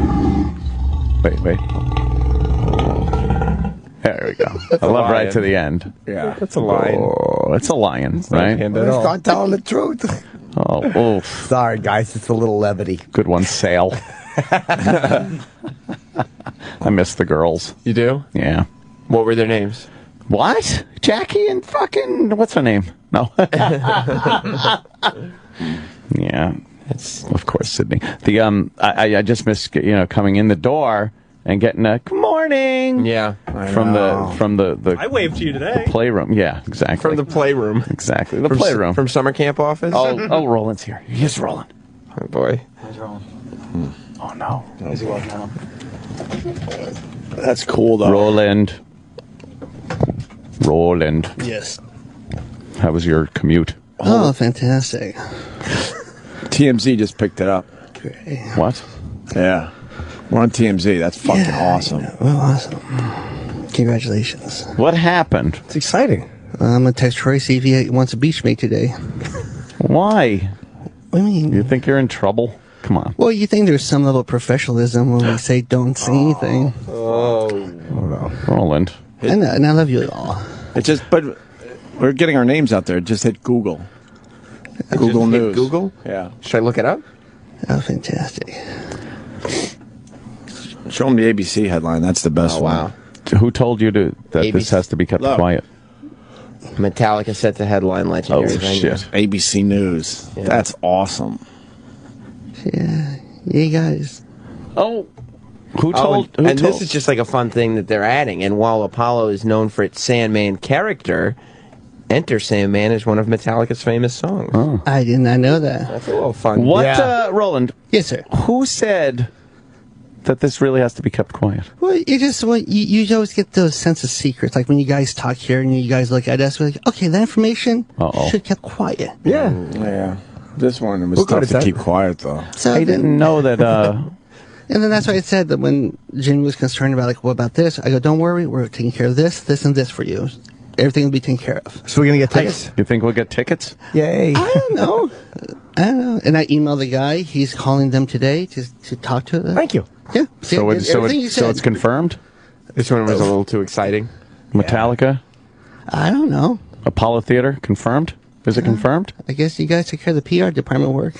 Speaker 3: Wait. There we go. I love right to the end.
Speaker 4: Yeah.
Speaker 10: That's a lion.
Speaker 3: Oh, it's a lion, right?
Speaker 5: Start telling the truth.
Speaker 3: Oh, oof.
Speaker 5: Sorry, guys. It's a little levity.
Speaker 3: Good one, Sale. I miss the girls.
Speaker 10: You do?
Speaker 3: Yeah.
Speaker 10: What were their names?
Speaker 3: What? Jackie and fucking... What's her name? No. Yeah. It's, of course, Sydney. The I just miss coming in the door and getting a good morning.
Speaker 10: Yeah.
Speaker 3: From the
Speaker 16: I waved to you today.
Speaker 3: Playroom. Yeah, exactly.
Speaker 10: From the playroom.
Speaker 3: Exactly. The playroom.
Speaker 10: From summer camp office?
Speaker 3: Oh, Roland's here. Here's Roland.
Speaker 10: Oh, boy.
Speaker 12: How's Roland?
Speaker 3: Oh, no.
Speaker 12: Is he walking home?
Speaker 4: That's cool, though.
Speaker 3: Roland.
Speaker 17: Yes.
Speaker 3: How was your commute?
Speaker 17: Oh, fantastic.
Speaker 4: TMZ just picked it up.
Speaker 17: Great.
Speaker 3: What?
Speaker 4: Yeah. We're on TMZ. That's fucking awesome.
Speaker 17: Well, awesome. Congratulations.
Speaker 3: What happened?
Speaker 5: It's exciting.
Speaker 17: I'm going to text Troy, see if he wants a beach mate today.
Speaker 3: Why?
Speaker 17: What do you mean?
Speaker 3: You think you're in trouble? Come on.
Speaker 17: Well, you think there's some level of professionalism when we say don't say anything.
Speaker 10: Oh.
Speaker 3: Roland.
Speaker 17: And I love you all.
Speaker 4: It just, but we're getting our names out there. Just hit Google. Google News.
Speaker 10: Google?
Speaker 4: Yeah.
Speaker 10: Should I look it up?
Speaker 17: Oh, fantastic.
Speaker 4: Show them the ABC headline. That's the best one.
Speaker 3: Who told you that this has to be kept quiet?
Speaker 10: Metallica set the headline legendary.
Speaker 3: Oh, shit.
Speaker 4: ABC News.
Speaker 10: Yeah.
Speaker 4: That's awesome.
Speaker 17: Yeah. You guys.
Speaker 3: Oh. Who told?
Speaker 10: This is just like a fun thing that they're adding. And while Apollo is known for its Sandman character, Enter Sandman is one of Metallica's famous songs.
Speaker 3: Oh.
Speaker 17: I did not know that.
Speaker 10: That's a little fun.
Speaker 3: What, Roland?
Speaker 17: Yes, sir.
Speaker 3: Who said that this really has to be kept quiet?
Speaker 17: Well, you always get those sense of secrets. Like when you guys talk here and you guys look at us, we're like, okay, that information should be kept quiet.
Speaker 5: Yeah.
Speaker 4: Yeah. This one was tough to keep quiet, though.
Speaker 17: So
Speaker 3: I didn't know that.
Speaker 17: And then that's why I said that when Jimmy was concerned about, like, what about this? I go, don't worry, we're taking care of this, and this for you. Everything will be taken care of.
Speaker 5: So we're going to get tickets?
Speaker 3: You think we'll get tickets?
Speaker 5: Yay.
Speaker 17: I don't know. And I emailed the guy. He's calling them today to talk to them.
Speaker 5: Thank you.
Speaker 17: Yeah.
Speaker 3: So it's confirmed?
Speaker 10: This one was a little too exciting.
Speaker 3: Metallica?
Speaker 17: I don't know.
Speaker 3: Apollo Theater? Confirmed? Is it confirmed?
Speaker 17: I guess you guys take care of the PR department work.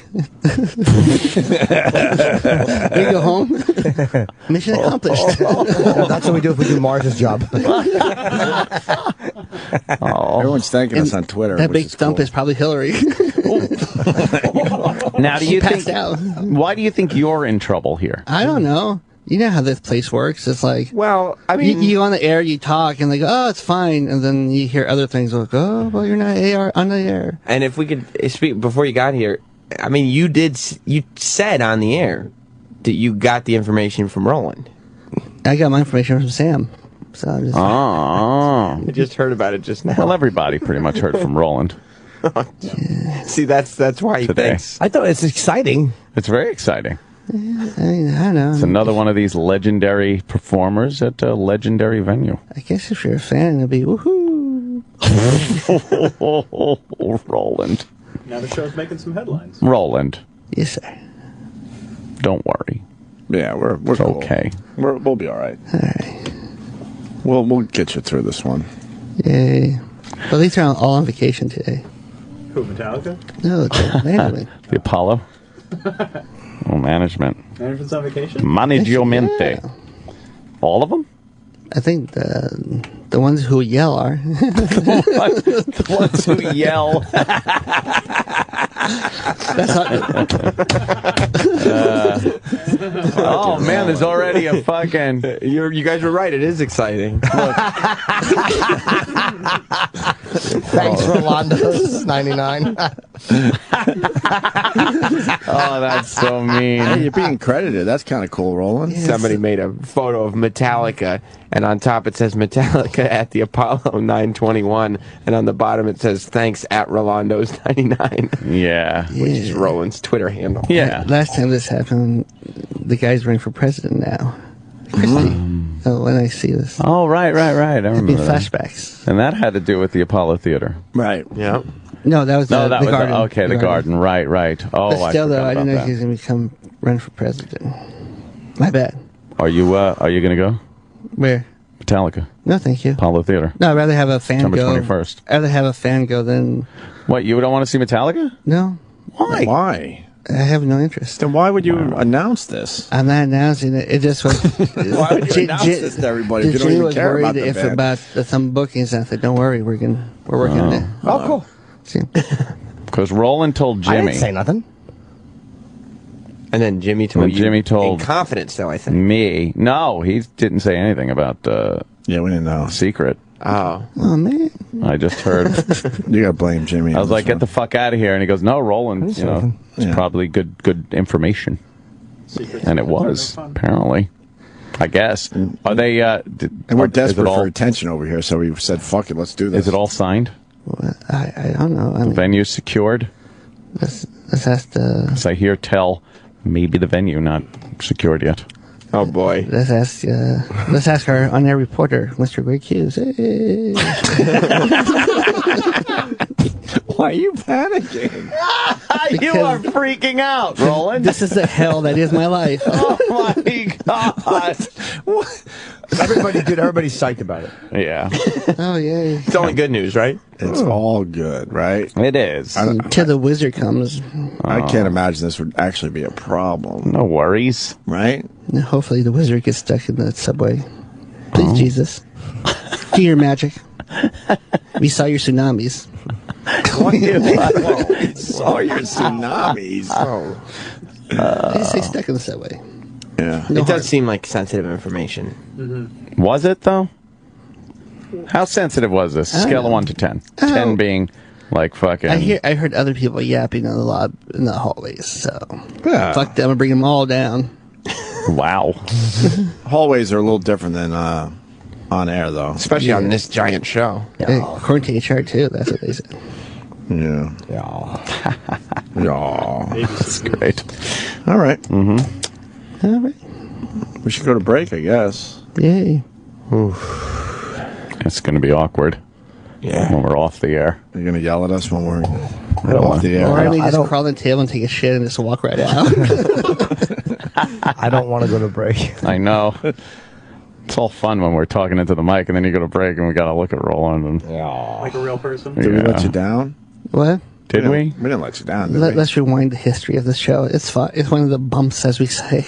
Speaker 17: We go home. Mission accomplished.
Speaker 5: That's what we do if we do Mars' job.
Speaker 4: Everyone's thanking us on Twitter.
Speaker 17: That big stump is probably Hillary.
Speaker 3: Now, do you think?
Speaker 17: Out.
Speaker 3: Why do you think you're in trouble here?
Speaker 17: I don't know. You know how this place works. It's like,
Speaker 10: well, I mean,
Speaker 17: you go on the air, you talk, and they go, "Oh, it's fine," and then you hear other things like, "Oh, well, you're not on the air."
Speaker 10: And if we could speak before you got here, I mean, you said on the air that you got the information from Roland.
Speaker 17: I got my information from Sam. So I'm just
Speaker 10: I just heard about it just now.
Speaker 3: Well, everybody pretty much heard from Roland.
Speaker 10: Yeah. See, that's why he thinks.
Speaker 5: I thought it's exciting.
Speaker 3: It's very exciting.
Speaker 17: I know.
Speaker 3: It's another one of these legendary performers at a legendary venue.
Speaker 17: I guess if you're a fan, it'll be woohoo.
Speaker 3: Roland.
Speaker 16: Now the show's making some headlines.
Speaker 3: Roland.
Speaker 17: Yes, sir.
Speaker 3: Don't worry.
Speaker 4: Yeah, we're cool.
Speaker 3: Okay.
Speaker 4: We'll be all right.
Speaker 17: All right.
Speaker 4: We'll get you through this one.
Speaker 17: Yay. Well, these are all on vacation today.
Speaker 16: Who, Metallica?
Speaker 17: No, the management.
Speaker 3: The Apollo. Oh, management.
Speaker 16: Management's on vacation?
Speaker 3: Managiomente.
Speaker 17: Yeah.
Speaker 3: All of them?
Speaker 17: I think the ones who yell are.
Speaker 3: The ones who yell.
Speaker 17: That's not.
Speaker 3: Oh man, there's already a fucking.
Speaker 10: You guys were right. It is exciting.
Speaker 5: Thanks, Rolando's 99.
Speaker 3: Oh, that's so mean.
Speaker 4: Hey, you're being credited. That's kind of cool, Roland.
Speaker 10: Yes. Somebody made a photo of Metallica, and on top it says Metallica at the Apollo 921, and on the bottom it says thanks at Rolando's 99.
Speaker 3: Yeah.
Speaker 10: Which is Roland's Twitter handle.
Speaker 3: Yeah.
Speaker 17: Last time this happened, the guy's running for president now. Christie. Oh, when I see this.
Speaker 3: Oh, right. I remember that.
Speaker 17: Flashbacks.
Speaker 3: And that had to do with the Apollo Theater.
Speaker 4: Right.
Speaker 10: Yeah.
Speaker 17: No, that was the
Speaker 3: that was
Speaker 17: garden.
Speaker 3: okay, the garden. Right. Oh,
Speaker 17: But still, though, I didn't know
Speaker 3: that.
Speaker 17: he was going to become run for president. My bad.
Speaker 3: Are you going to go?
Speaker 17: Where?
Speaker 3: Metallica.
Speaker 17: No, thank you.
Speaker 3: Apollo Theater.
Speaker 17: No, I'd rather have a fan
Speaker 3: September
Speaker 17: go.
Speaker 3: 21st.
Speaker 17: I'd rather have a fan go than.
Speaker 3: What, you don't want to see Metallica?
Speaker 17: No.
Speaker 3: Why?
Speaker 4: Why?
Speaker 17: I have no interest.
Speaker 4: Then why would you announce this?
Speaker 17: I'm not announcing it. It just was.
Speaker 4: Why would you announce this to everybody if you don't
Speaker 17: Jimmy
Speaker 4: even
Speaker 17: was
Speaker 4: care
Speaker 17: worried
Speaker 4: about the
Speaker 17: if
Speaker 4: band?
Speaker 17: about some bookings. I said, "Don't worry, we're working on it."
Speaker 5: Oh, cool.
Speaker 17: See?
Speaker 3: Because Roland told
Speaker 5: I
Speaker 3: Jimmy.
Speaker 5: didn't say nothing.
Speaker 10: And then Jimmy told you.
Speaker 3: Jimmy told
Speaker 10: in confidence, though, I think.
Speaker 3: me. No, he didn't say anything about
Speaker 4: Yeah, we didn't know.
Speaker 3: secret.
Speaker 10: Oh.
Speaker 17: Oh man.
Speaker 3: I just heard.
Speaker 4: You gotta blame Jimmy.
Speaker 3: I was like, get the fuck out of here. And he goes, no, Roland, it's
Speaker 4: Yeah.
Speaker 3: probably good information. And it was, apparently. I guess. Are they,
Speaker 4: And we're desperate for attention over here, so we said, fuck it, let's do this.
Speaker 3: Is it all signed?
Speaker 17: Well, I don't know.
Speaker 3: The venue secured?
Speaker 17: Let's ask the.
Speaker 3: Because I hear tell, maybe the venue not secured yet.
Speaker 10: Oh boy.
Speaker 17: Let's ask our on-air reporter, Mr. Greg Hughes. Hey.
Speaker 4: Why are you panicking?
Speaker 3: You are freaking out, Roland.
Speaker 17: This is the hell that is my life.
Speaker 3: Oh my God.
Speaker 5: Everybody's psyched about it.
Speaker 3: Yeah.
Speaker 17: Oh yay!
Speaker 10: It's only good news, right?
Speaker 4: It's all good, right?
Speaker 3: It is.
Speaker 17: Until the wizard comes.
Speaker 4: I can't imagine this would actually be a problem.
Speaker 3: No worries.
Speaker 4: Right?
Speaker 17: And hopefully the wizard gets stuck in the subway. Please, Jesus. Do your magic. We saw your tsunamis.
Speaker 4: We saw your tsunamis.
Speaker 17: They just stay stuck in the subway.
Speaker 4: Yeah.
Speaker 17: No
Speaker 10: It
Speaker 17: harm.
Speaker 10: does seem like sensitive information.
Speaker 17: Mm-hmm.
Speaker 3: Was it, though? How sensitive was this? Scale of 1 to 10. 10 being like fucking.
Speaker 17: I heard other people yapping in the hallways. So
Speaker 4: Yeah.
Speaker 17: fuck them and bring them all down.
Speaker 3: Wow.
Speaker 4: Hallways are a little different than on air, though.
Speaker 10: Especially on this giant show.
Speaker 17: Hey, according to HR too, that's what they said.
Speaker 4: Yeah.
Speaker 3: That's great.
Speaker 4: All right.
Speaker 3: Mm-hmm.
Speaker 17: All right.
Speaker 4: We should go to break, I guess.
Speaker 17: Yay.
Speaker 3: It's going to be awkward.
Speaker 10: Yeah.
Speaker 3: When we're off the air.
Speaker 4: You're going to yell at us when we're
Speaker 3: don't
Speaker 4: off
Speaker 3: want-
Speaker 4: the air.
Speaker 17: Or I may just crawl in the table and take a shit and just walk right out.
Speaker 5: I don't want to go to break.
Speaker 3: I know. It's all fun when we're talking into the mic, and then you go to break, and we got to look at Roland. And,
Speaker 16: Like a real person?
Speaker 4: Did we let you down?
Speaker 17: What?
Speaker 3: Did we?
Speaker 4: We didn't let you down, did we?
Speaker 17: Let's rewind the history of the show. It's fun. It's one of the bumps, as we say.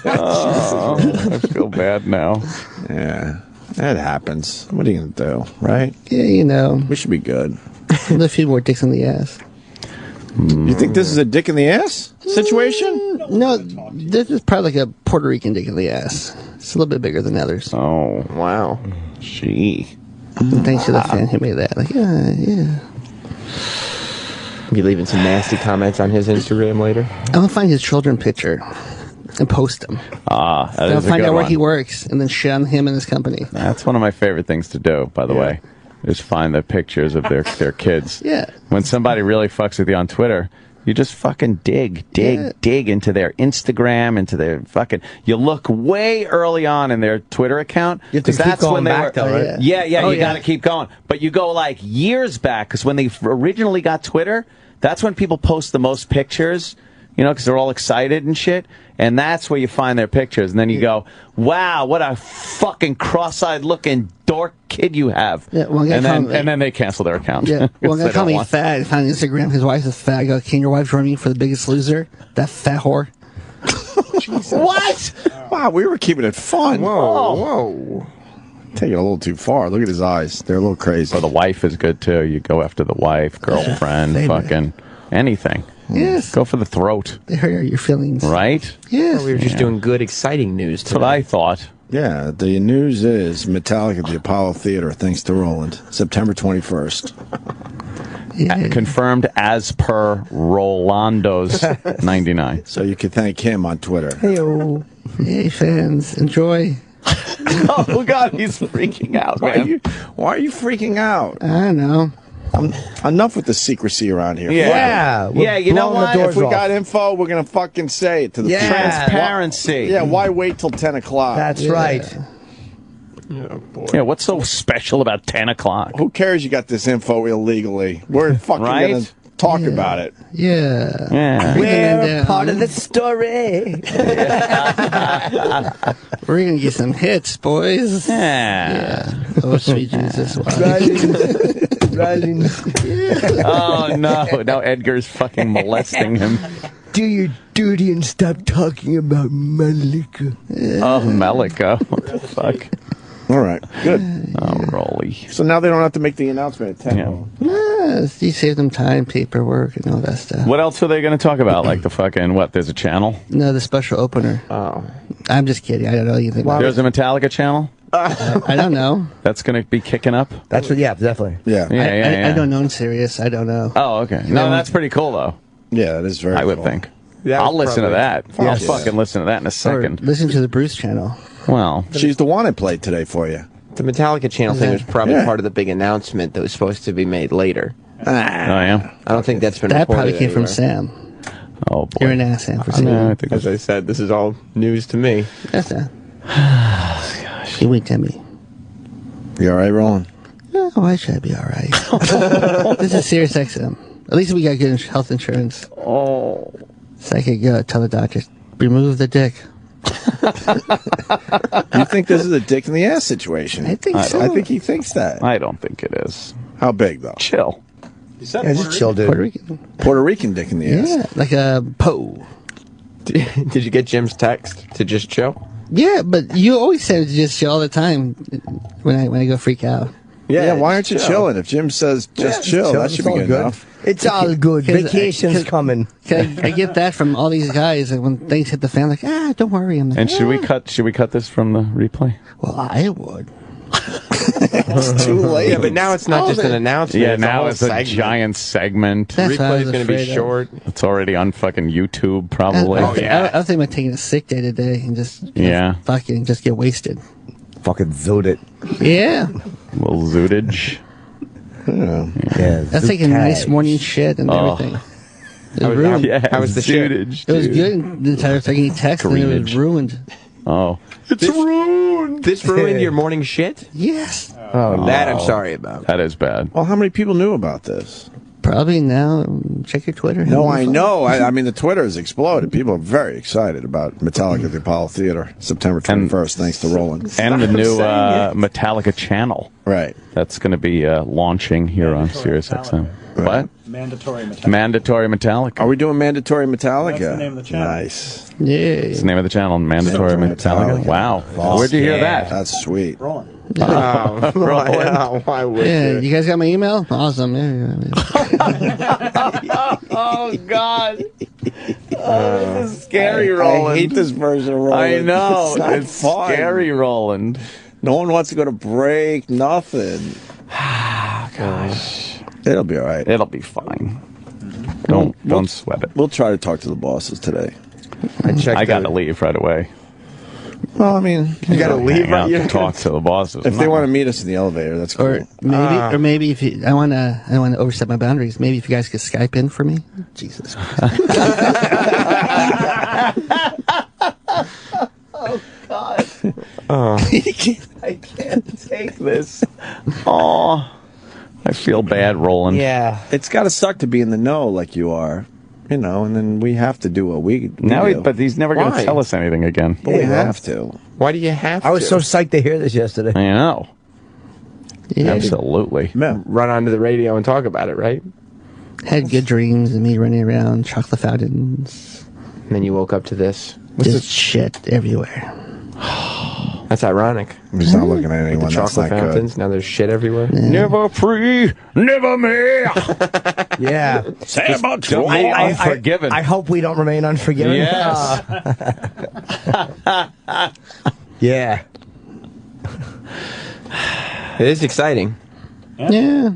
Speaker 3: Oh, I feel bad now.
Speaker 4: Yeah. That happens. What are you going to do, right?
Speaker 17: Yeah, you know.
Speaker 4: We should be good.
Speaker 17: A few more dicks in the ass.
Speaker 4: You think this is a dick in the ass situation?
Speaker 17: No, this is probably like a Puerto Rican dick in the ass. It's a little bit bigger than others.
Speaker 3: Oh,
Speaker 10: wow.
Speaker 3: Gee.
Speaker 17: Thanks to the fan who made that. Like, yeah.
Speaker 10: Be leaving some nasty comments on his Instagram later.
Speaker 17: I'm gonna find his children picture and post them.
Speaker 3: That
Speaker 17: I'll
Speaker 3: is a
Speaker 17: find
Speaker 3: good
Speaker 17: out where
Speaker 3: one.
Speaker 17: he works and then shit on him and his company.
Speaker 3: That's one of my favorite things to do, by the way. is find the pictures of their kids.
Speaker 17: Yeah.
Speaker 3: When somebody really fucks with you on Twitter, you just fucking dig into their Instagram, into their fucking. You look way early on in their Twitter account.
Speaker 5: You have to keep going back, though, right?
Speaker 3: Yeah, you got to keep going. But you go like years back, because when they originally got Twitter, that's when people post the most pictures, because they're all excited and shit. And that's where you find their pictures. And then you go, wow, what a fucking cross-eyed looking dork kid you have.
Speaker 17: Yeah,
Speaker 3: and then they cancel their account.
Speaker 17: Yeah, one guy called me fat. He found on Instagram his wife is fat. I go, can your wife join me for The Biggest Loser? That fat whore.
Speaker 4: What? Wow, we were keeping it fun.
Speaker 10: Whoa.
Speaker 4: Take it a little too far. Look at his eyes. They're a little crazy.
Speaker 3: Well, the wife is good, too. You go after the wife, girlfriend, fucking anything.
Speaker 17: Yes.
Speaker 3: Go for the throat.
Speaker 17: They hurt your feelings.
Speaker 3: Right?
Speaker 17: Yes.
Speaker 10: We were just doing good, exciting news today.
Speaker 3: That's what I thought.
Speaker 4: Yeah, the news is Metallica at the Apollo Theater, thanks to Roland, September 21st.
Speaker 17: Yeah.
Speaker 3: Confirmed as per Rolando's 99.
Speaker 4: So you can thank him on Twitter.
Speaker 17: Hey, fans, enjoy.
Speaker 3: Oh, God, he's freaking out, man.
Speaker 4: Why are you freaking out?
Speaker 17: I don't know.
Speaker 4: Enough with the secrecy around here.
Speaker 3: Yeah, you know what?
Speaker 4: If we got info, we're going to fucking say it to the people.
Speaker 3: Transparency.
Speaker 4: Why wait till 10 o'clock?
Speaker 5: That's right.
Speaker 10: Oh, boy.
Speaker 3: Yeah, what's so special about 10 o'clock?
Speaker 4: Who cares you got this info illegally? We're fucking going to talk about it.
Speaker 17: Yeah.
Speaker 5: We're part of the story.
Speaker 17: We're going to get some hits, boys.
Speaker 3: Yeah.
Speaker 17: Oh, sweet Jesus.
Speaker 5: Rising.
Speaker 3: Oh, no. Now Edgar's fucking molesting him.
Speaker 5: Do your duty and stop talking about Metallica.
Speaker 3: Oh, Metallica. What the fuck?
Speaker 4: All right. Good.
Speaker 3: Oh, Rolly.
Speaker 4: So now they don't have to make the announcement at 10.
Speaker 17: Yeah, you save them time, paperwork, and all that stuff.
Speaker 3: What else are they going to talk about? Like the fucking, there's a channel?
Speaker 17: No, the special opener.
Speaker 10: Oh.
Speaker 17: I'm just kidding. I don't know anything about
Speaker 3: There's a Metallica channel?
Speaker 17: I don't know.
Speaker 3: That's going to be kicking up?
Speaker 5: That's what, definitely.
Speaker 17: I don't know. I'm serious. I don't know.
Speaker 3: Oh, okay. No, that's pretty cool, though.
Speaker 4: Yeah, that is very
Speaker 3: I would
Speaker 4: cool.
Speaker 3: think. I'll listen to that. I'll fucking listen to that in a second.
Speaker 17: Or listen to the Bruce channel.
Speaker 3: Well,
Speaker 4: she's the one I played today for you.
Speaker 10: The Metallica channel thing was probably part of the big announcement that was supposed to be made later.
Speaker 3: Oh, yeah?
Speaker 10: I don't think that's been
Speaker 17: That
Speaker 10: reported
Speaker 17: probably came from
Speaker 10: anywhere.
Speaker 17: Sam.
Speaker 3: Oh, boy.
Speaker 17: You're an ass, Sam, for saying that.
Speaker 10: As I said, this is all news to me.
Speaker 17: That's that. Gosh. You wink at me.
Speaker 4: You all right, Roland?
Speaker 17: Oh, I should be all right. This is Sirius XM. At least we got good health insurance.
Speaker 3: Oh.
Speaker 17: So I could go tell the doctor, remove the dick.
Speaker 4: You think this is a dick in the ass situation?
Speaker 17: I think so.
Speaker 4: I think he thinks that.
Speaker 3: I don't think it is.
Speaker 4: How big, though?
Speaker 3: Chill.
Speaker 5: Just chill, dude.
Speaker 4: Puerto Rican dick in the ass.
Speaker 17: Yeah, like a Poe.
Speaker 10: Did you get Jim's text to just chill?
Speaker 17: Yeah, but you always said to just chill all the time when I go freak out.
Speaker 4: Yeah, why aren't you chilling? If Jim says just chill, that should be good enough.
Speaker 5: It's all good. Vacation's coming.
Speaker 17: I get that from all these guys, and when things hit the fan, like, don't worry. I'm like,
Speaker 3: And should we cut this from the replay?
Speaker 17: Well, I would.
Speaker 4: It's too late.
Speaker 10: Yeah, but now it's not just an announcement.
Speaker 3: Yeah,
Speaker 10: it's
Speaker 3: now
Speaker 10: a
Speaker 3: it's a
Speaker 10: segment.
Speaker 3: giant segment.
Speaker 17: That's what I
Speaker 10: Replay's
Speaker 17: was
Speaker 10: going to be
Speaker 17: afraid of.
Speaker 10: short.
Speaker 3: It's already on fucking YouTube, probably.
Speaker 17: I was thinking about taking a sick day today and just fucking just get wasted.
Speaker 5: Fucking zoot it.
Speaker 17: Yeah.
Speaker 3: Little zootage.
Speaker 5: Yeah.
Speaker 17: That's like a nice morning shit and everything. It was ruined.
Speaker 10: How was the shit?
Speaker 17: It was good. The entire second text and it was ruined.
Speaker 3: Oh.
Speaker 10: It's ruined. This ruined your morning shit?
Speaker 17: Yes.
Speaker 10: Oh, that I'm sorry about.
Speaker 3: That is bad.
Speaker 4: Well, how many people knew about this?
Speaker 17: Probably now. Check your Twitter.
Speaker 4: No, I know. I mean, the Twitter has exploded. People are very excited about Metallica at the Apollo Theater, September 21st, thanks to Roland.
Speaker 3: And the new Metallica channel.
Speaker 4: Right.
Speaker 3: That's going to be launching here on Sirius XM. What?
Speaker 16: Mandatory Metallica.
Speaker 3: Mandatory Metallica.
Speaker 4: Are we doing Mandatory Metallica?
Speaker 16: That's the name of the channel.
Speaker 4: Nice.
Speaker 17: Yeah.
Speaker 3: It's the name of the channel, Mandatory Metallica. Wow. Where'd you hear that?
Speaker 4: That's sweet.
Speaker 16: Roland.
Speaker 10: Why would you?
Speaker 17: You guys got my email? Awesome.
Speaker 3: Oh, God. This is scary, Roland.
Speaker 4: I hate this version of Roland.
Speaker 3: I know.
Speaker 4: It's fun.
Speaker 3: Scary, Roland.
Speaker 4: No one wants to go to break. Nothing.
Speaker 3: Gosh.
Speaker 4: It'll be all right.
Speaker 3: It'll be fine. Don't sweat it.
Speaker 4: We'll try to talk to the bosses today.
Speaker 3: I got to leave right away.
Speaker 4: Well, I mean,
Speaker 5: you got to leave.
Speaker 3: Hang out and talk to the bosses.
Speaker 4: If they want to meet us in the elevator, that's cool.
Speaker 17: Or maybe if you, I want to overstep my boundaries. Maybe if you guys could Skype in for me. Jesus Christ.
Speaker 5: Oh God.
Speaker 3: I can't take this. Oh, I feel bad, Roland.
Speaker 5: Yeah.
Speaker 4: It's got to suck to be in the know like you are. You know, and then we have to do what we do.
Speaker 3: But he's never going to tell us anything again.
Speaker 4: But we have to.
Speaker 10: Why do you have to?
Speaker 5: I was so psyched to hear this yesterday.
Speaker 3: I know.
Speaker 17: Yeah.
Speaker 3: Absolutely.
Speaker 10: Run onto the radio and talk about it, right?
Speaker 17: Had good dreams and me running around chocolate fountains.
Speaker 10: And then you woke up to this.
Speaker 17: Just shit everywhere.
Speaker 10: That's ironic.
Speaker 4: I'm just not looking at anyone.
Speaker 10: The chocolate fountains. Now there's shit everywhere.
Speaker 17: Yeah.
Speaker 3: Never free, never me.
Speaker 5: Yeah.
Speaker 3: Unforgiven.
Speaker 5: I hope we don't remain unforgiven.
Speaker 3: Yes.
Speaker 5: Yeah.
Speaker 10: It is exciting.
Speaker 17: Yeah.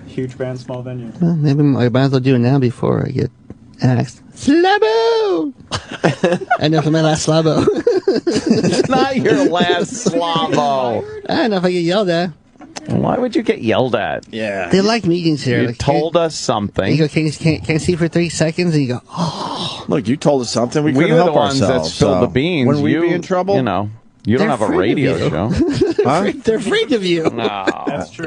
Speaker 16: Huge band, small venue.
Speaker 17: Well, maybe I might as well do it now before I get asked. Slabo! I know for my last slabo.
Speaker 3: It's not your last slavo.
Speaker 17: I don't know if I get yelled at.
Speaker 3: Why would you get yelled at?
Speaker 4: Yeah.
Speaker 17: They like meetings here.
Speaker 3: You
Speaker 17: like,
Speaker 3: told us something.
Speaker 17: You go, can't see for 3 seconds, and you go, oh.
Speaker 4: Look, you told us something. We
Speaker 3: were
Speaker 4: couldn't
Speaker 3: the
Speaker 4: help
Speaker 3: ones
Speaker 4: ourselves.
Speaker 3: that spilled the beans.
Speaker 4: When we
Speaker 3: You
Speaker 4: be in trouble?
Speaker 3: You know, you don't
Speaker 17: They're
Speaker 3: have a
Speaker 17: afraid of
Speaker 3: radio
Speaker 17: you.
Speaker 3: show.
Speaker 4: Huh?
Speaker 17: They're afraid of you.
Speaker 3: No.
Speaker 16: That's true.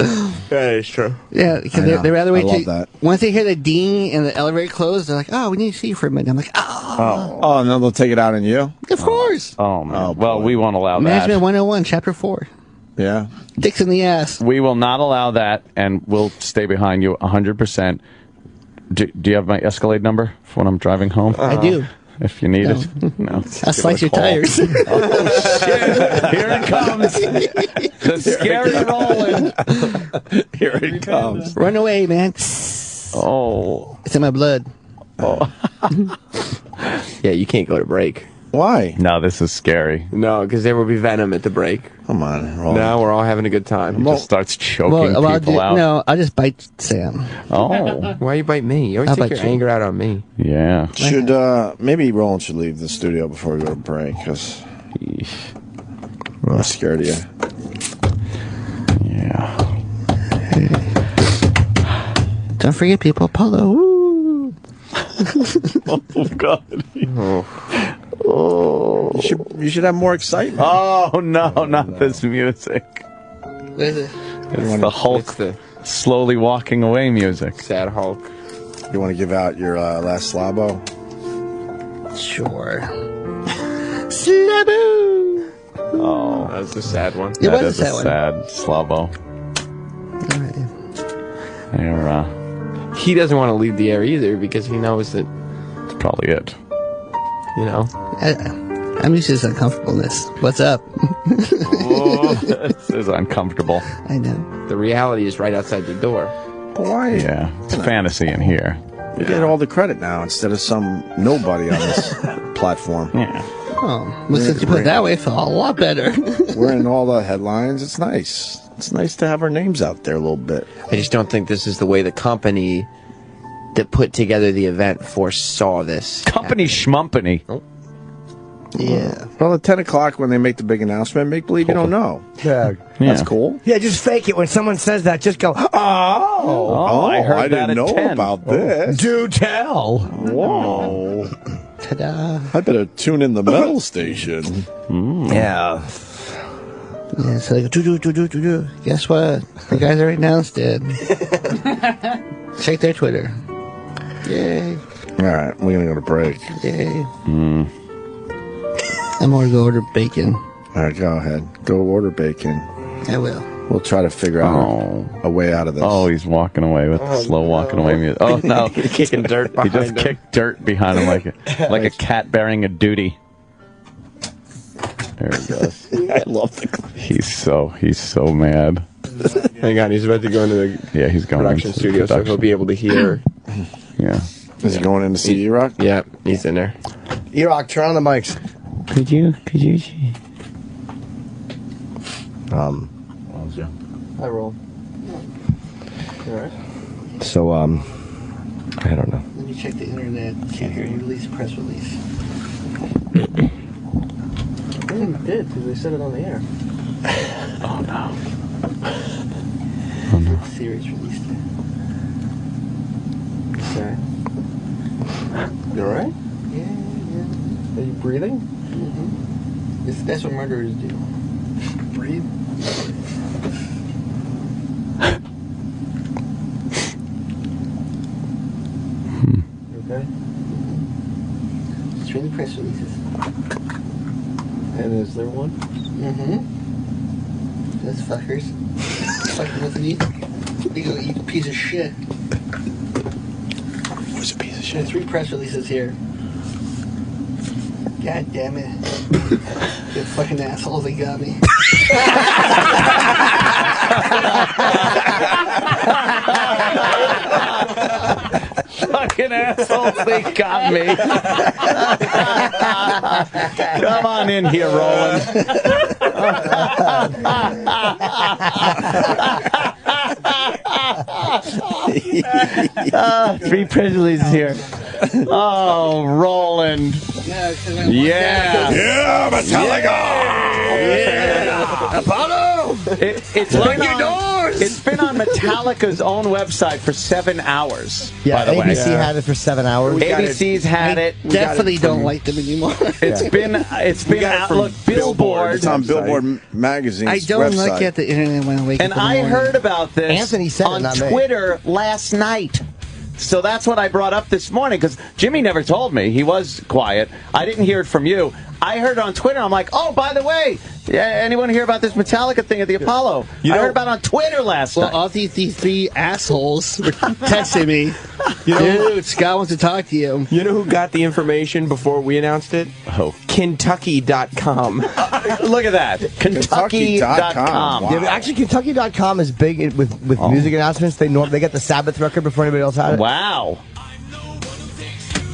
Speaker 10: That is true.
Speaker 17: Yeah, because
Speaker 4: I know.
Speaker 17: they rather wait
Speaker 4: I love
Speaker 17: till
Speaker 4: that.
Speaker 17: once they hear the ding and the elevator closed, they're like, "Oh, we need to see you for a minute." I'm like,
Speaker 4: Oh, and then they'll take it out on you?
Speaker 17: of course."
Speaker 3: Oh, man.
Speaker 4: Oh,
Speaker 3: well,
Speaker 4: boy.
Speaker 3: we won't allow
Speaker 17: Management
Speaker 3: that.
Speaker 17: 101, Chapter 4.
Speaker 4: Yeah.
Speaker 17: Dicks in the ass.
Speaker 3: We will not allow that, and we'll stay behind you 100%. Do you have my Escalade number for when I'm driving home?
Speaker 17: I do.
Speaker 3: If you need it. No.
Speaker 17: I'll slice your tires.
Speaker 3: Oh, shit. Here it comes. The scary Roland.
Speaker 4: Here it comes.
Speaker 17: Run away, man.
Speaker 3: Oh.
Speaker 17: It's in my blood.
Speaker 3: Oh.
Speaker 10: Yeah, you can't go to break.
Speaker 4: Why?
Speaker 3: No, this is scary.
Speaker 10: No, because there will be venom at the break.
Speaker 4: Come on, Roland.
Speaker 10: Now we're all having a good time.
Speaker 3: He just starts choking people out.
Speaker 17: No, I'll just bite Sam.
Speaker 3: Oh.
Speaker 10: Why you bite me? You always
Speaker 17: I'll
Speaker 10: take
Speaker 17: bite
Speaker 10: your
Speaker 17: you.
Speaker 10: anger out on me.
Speaker 3: Yeah.
Speaker 4: Should, maybe Roland should leave the studio before we go to break, because I'm scared of you.
Speaker 3: Yeah.
Speaker 17: Don't forget, people, Polo. Woo.
Speaker 3: Oh, God.
Speaker 4: Oh. You should have more excitement.
Speaker 3: Oh, no, not this music.
Speaker 17: What is it?
Speaker 3: It's the Hulk
Speaker 10: It's the
Speaker 3: slowly walking away music.
Speaker 10: sad Hulk.
Speaker 4: You want to give out your last slabo?
Speaker 17: Sure. Slabo.
Speaker 3: Oh,
Speaker 10: That's the sad one.
Speaker 17: It
Speaker 3: that
Speaker 17: was
Speaker 3: is
Speaker 17: a sad one.
Speaker 3: sad slabo. There,
Speaker 10: He doesn't want to leave the air either because he knows that,
Speaker 3: that's probably it.
Speaker 10: you know.
Speaker 17: I'm used to this uncomfortableness. What's up?
Speaker 3: Oh, this is uncomfortable.
Speaker 17: I know.
Speaker 10: The reality is right outside the door.
Speaker 4: But why?
Speaker 3: Yeah, it's fantasy in here.
Speaker 4: You get all the credit now instead of some nobody on this platform.
Speaker 3: Yeah.
Speaker 17: Oh, well, since you put it that way, I feel a lot better.
Speaker 4: We're in all the headlines. It's nice. It's nice to have our names out there a little bit.
Speaker 10: I just don't think this is the way the company that put together the event foresaw this.
Speaker 3: Company schmumpany.
Speaker 10: Oh.
Speaker 17: Yeah.
Speaker 4: Well, at 10 o'clock when they make the big announcement, make believe you don't know.
Speaker 5: Yeah.
Speaker 4: That's cool.
Speaker 5: Yeah, just fake it. When someone says that, just go, oh,
Speaker 3: I heard
Speaker 4: I
Speaker 3: that
Speaker 4: didn't
Speaker 3: at
Speaker 4: know
Speaker 3: 10.
Speaker 4: about this.
Speaker 5: do tell.
Speaker 4: Whoa.
Speaker 17: Ta-da.
Speaker 4: I better tune in the metal station.
Speaker 5: Yeah.
Speaker 17: Yeah, so they go, do. Guess what? The guys already announced it. Check their Twitter. Yay.
Speaker 4: All right, we're going to go to break.
Speaker 17: Yay. I'm going to go order bacon.
Speaker 4: All right, go ahead. Go order bacon.
Speaker 17: I will.
Speaker 4: We'll try to figure out a way out of this.
Speaker 3: Oh, he's walking away with the slow walking away music. Oh, no.
Speaker 10: He's kicking dirt behind
Speaker 3: He just
Speaker 10: him.
Speaker 3: kicked dirt behind him like a cat bearing a duty. There he goes.
Speaker 4: I love the clip.
Speaker 3: He's so mad.
Speaker 10: Hang on, he's about to go into the
Speaker 3: he's going
Speaker 10: production
Speaker 3: into
Speaker 10: studio, so he'll be able to hear.
Speaker 3: Yeah.
Speaker 4: Is he going in to see E-Rock?
Speaker 10: Yeah, he's in there.
Speaker 5: E-Rock, turn on the mics.
Speaker 10: Could you?
Speaker 17: I roll. Alright.
Speaker 5: So, I don't know.
Speaker 17: Let me check the internet. Can't hear you. Release, press release. think we did, because they said it on the air.
Speaker 3: Oh, no.
Speaker 17: Oh, no. Series released it. Okay. You alright? Yeah. Are you breathing? Mm-hmm. That's what murderers do. Breathe. Okay. Just read the press releases. And is there one? Mm-hmm. Those fuckers. Fucking with me. They go eat a piece of shit.
Speaker 1: What's a piece of shit?
Speaker 17: There's 3 press releases here. God damn it. The fucking assholes, they got me.
Speaker 3: Fucking assholes, they got me. Come on in here, Roland. 3 press releases here. Oh, Roland. Yeah.
Speaker 1: Yeah, Metallica.
Speaker 3: Yeah.
Speaker 1: Apollo.
Speaker 3: It's been on Metallica's own website for 7 hours.
Speaker 5: Yeah,
Speaker 3: by the way.
Speaker 5: ABC had it for 7 hours.
Speaker 3: ABC's had it.
Speaker 17: Definitely don't like them anymore.
Speaker 3: It's been out. Look, Billboard.
Speaker 4: It's on Billboard Magazine's
Speaker 17: I don't
Speaker 4: website.
Speaker 17: look at the internet when I wake up.
Speaker 3: And I heard about this
Speaker 5: Anthony said
Speaker 3: on
Speaker 5: it, not me.
Speaker 3: Twitter last night. So that's what I brought up this morning, because Jimmy never told me. He was quiet. I didn't hear it from you. I heard it on Twitter. I'm like, oh, by the way, anyone hear about this Metallica thing at the Apollo? I heard about it on Twitter last night.
Speaker 17: Well, all these 3 assholes were texting me. Dude, Scott wants to talk to you.
Speaker 10: You know who got the information before we announced it?
Speaker 3: Oh.
Speaker 10: Kentucky.com.
Speaker 3: Look at that. Kentucky.com.
Speaker 5: Wow. Yeah, actually, Kentucky.com is big with music announcements. They get the Sabbath record before anybody else had it.
Speaker 3: Wow.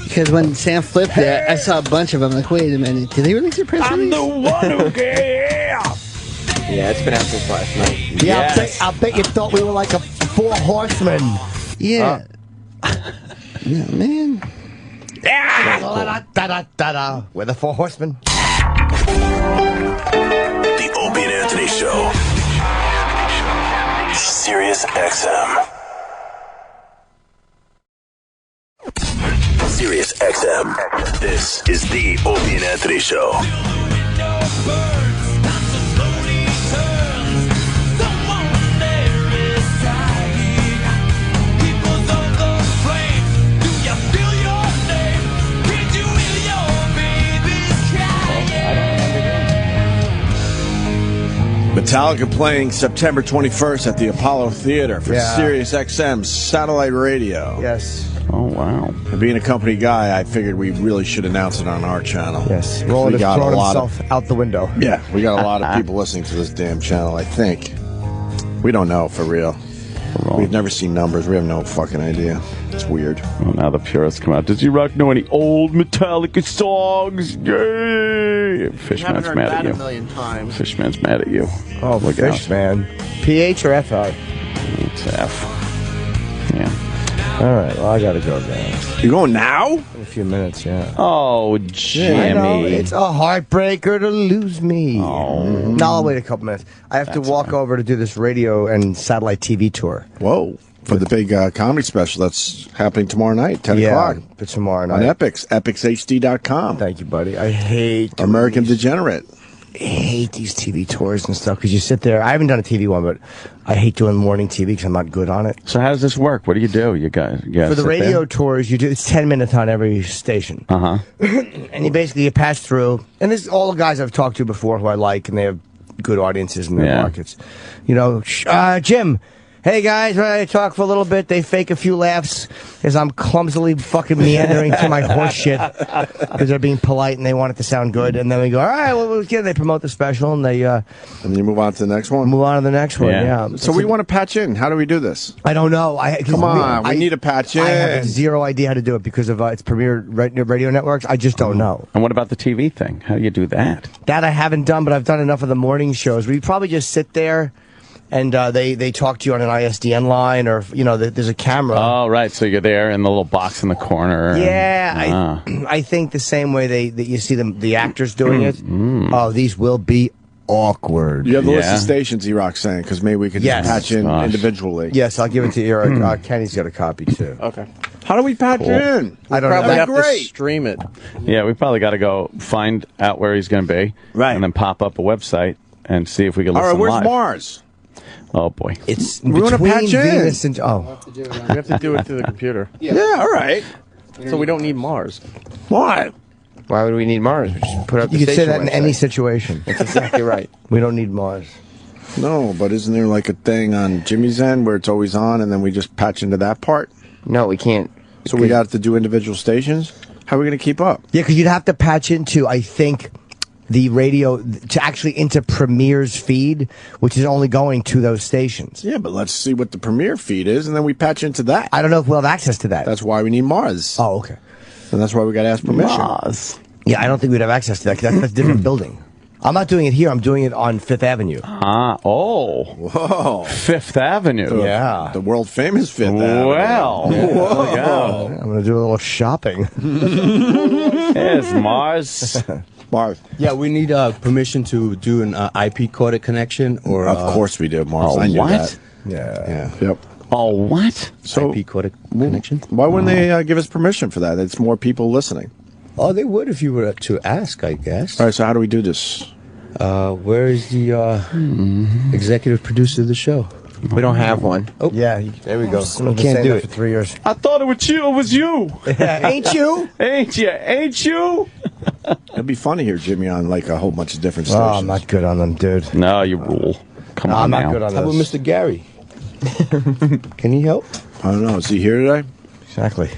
Speaker 17: Because when Sam flipped it, I saw a bunch of them. Like, wait a minute, did they release their press release?
Speaker 3: I'm the one who
Speaker 10: Yeah, it's been out since last night.
Speaker 5: Yeah, yes. I bet you thought we were like a 4 horsemen.
Speaker 17: Yeah. Yeah, man.
Speaker 5: Yeah. We're the 4 horsemen.
Speaker 2: The Opie and Anthony Show. Sirius XM. Sirius XM. This is the Opie and Anthony Show.
Speaker 4: Metallica playing September 21st at the Apollo Theater for Sirius XM satellite radio.
Speaker 5: Yes.
Speaker 3: Oh, wow.
Speaker 4: And being a company guy, I figured we really should announce it on our channel.
Speaker 5: Yes. Roland has thrown himself out the window.
Speaker 4: Yeah, we got a lot of people listening to this damn channel, I think. We don't know, for real. We've never seen numbers. We have no fucking idea. It's weird.
Speaker 3: Well, now the purists come out. Does E-Rock know any old Metallica songs? Yay! Fishman's mad at you.
Speaker 17: A million times.
Speaker 3: Fishman's mad at you.
Speaker 5: Oh,
Speaker 3: look out.
Speaker 5: Fishman. PH or FR?
Speaker 3: It's F. Yeah.
Speaker 5: All right, well, I gotta go now.
Speaker 4: You going now?
Speaker 5: In a few minutes, yeah.
Speaker 3: Oh, Jimmy.
Speaker 5: I know. It's a heartbreaker to lose me.
Speaker 3: Oh.
Speaker 5: No, I'll wait a couple minutes. I have to walk over to do this radio and satellite TV tour.
Speaker 4: Whoa. For the big comedy special that's happening tomorrow night, 10 o'clock.
Speaker 5: For tomorrow night.
Speaker 4: On Epics, epicshd.com.
Speaker 5: Thank you, buddy. I hate
Speaker 4: American Degenerate.
Speaker 5: I hate these TV tours and stuff because you sit there. I haven't done a TV one, but I hate doing morning TV because I'm not good on it.
Speaker 3: So how does this work? What do you do? You guys
Speaker 5: for the radio tours, you do it's 10 minutes on every station. And you basically pass through, and this is all the guys I've talked to before who I like, and they have good audiences in their markets. You know, Jim. Hey guys, I talk for a little bit. They fake a few laughs as I'm clumsily fucking meandering to my horse shit because they're being polite and they want it to sound good. And then we go, all right, well, they promote the special and they. And
Speaker 4: then you move on to the next one.
Speaker 5: Move on to the next one. Yeah.
Speaker 4: So we want to patch in. How do we do this?
Speaker 5: I don't know.
Speaker 4: Come on, we need to patch in.
Speaker 5: I have zero idea how to do it because of its premier radio networks. I just don't know.
Speaker 3: And what about the TV thing? How do you do that?
Speaker 5: That I haven't done, but I've done enough of the morning shows where you probably just sit there. and they talk to you on an ISDN line, or there's a camera.
Speaker 3: Oh, right. So you're there in the little box in the corner.
Speaker 5: Yeah, I think the same way that you see the actors doing it. Oh, these will be awkward.
Speaker 4: You have the list of stations, E-Rock's saying, because maybe we could just patch in individually.
Speaker 5: Yes, I'll give it to E-Rock. Kenny's got a copy, too.
Speaker 4: Okay. How do we patch in?
Speaker 5: I don't
Speaker 12: probably
Speaker 5: know.
Speaker 12: have to stream it.
Speaker 3: Yeah, we probably got to go find out where he's going to be.
Speaker 4: Right.
Speaker 3: And then pop up a website and see if we can listen
Speaker 4: All right, where's
Speaker 3: live.
Speaker 4: Mars?
Speaker 3: Oh, boy.
Speaker 5: It's
Speaker 4: we want to patch
Speaker 5: Venus
Speaker 4: in.
Speaker 5: and... Oh.
Speaker 12: We have to do it through the computer.
Speaker 4: Yeah, all right.
Speaker 12: So we don't need Mars.
Speaker 4: Why?
Speaker 10: Why would we need Mars? We just put up the
Speaker 5: You can say
Speaker 10: station
Speaker 5: that in
Speaker 10: website.
Speaker 5: any situation.
Speaker 10: That's exactly right.
Speaker 5: We don't need Mars.
Speaker 4: No, but isn't there like a thing on Jimmy's end where it's always on and then we just patch into that part?
Speaker 10: No, we can't.
Speaker 4: So we got to do individual stations? How are we going to keep up?
Speaker 5: Yeah, because you'd have to patch into, I think, the radio to actually into Premier's feed, which is only going to those stations.
Speaker 4: Yeah, but let's see what the Premiere feed is, and then we patch into that.
Speaker 5: I don't know if we'll have access to that.
Speaker 4: That's why we need Mars.
Speaker 5: Oh, okay.
Speaker 4: And that's why we got to ask permission.
Speaker 3: Mars.
Speaker 5: Yeah, I don't think we'd have access to that, because that's a different building. I'm not doing it here. I'm doing it on Fifth Avenue.
Speaker 4: Whoa.
Speaker 3: Fifth Avenue.
Speaker 5: Yeah.
Speaker 4: The world famous Fifth Avenue.
Speaker 3: Well.
Speaker 4: Whoa.
Speaker 5: I'm going to do a little shopping.
Speaker 3: There's Mars.
Speaker 4: Mars.
Speaker 18: Yeah, we need permission to do an IP coded connection, or
Speaker 4: Of course we do, Mars. I knew
Speaker 3: what?
Speaker 4: that.
Speaker 5: Yeah.
Speaker 4: Yep.
Speaker 3: Oh, what?
Speaker 4: So
Speaker 18: IP coded connection.
Speaker 4: why wouldn't they give us permission for that? It's more people listening.
Speaker 18: Oh, they would if you were to ask, I guess.
Speaker 4: All right, so how do we do this?
Speaker 18: Where is the executive producer of the show?
Speaker 10: We don't have one.
Speaker 5: Oh, yeah. There we go.
Speaker 18: We can't do it
Speaker 5: for 3 years.
Speaker 3: I thought it was you. It was you.
Speaker 5: Ain't you?
Speaker 3: Ain't you? Ain't you?
Speaker 4: It'd be fun to hear Jimmy on like a whole bunch of different stations.
Speaker 5: Oh, I'm not good on them, dude.
Speaker 3: No, you rule. Come on
Speaker 5: I'm
Speaker 3: now.
Speaker 5: not good on
Speaker 18: How about
Speaker 5: those.
Speaker 18: Mr. Gary? Can he help?
Speaker 4: I don't know. Is he here today?
Speaker 5: Exactly.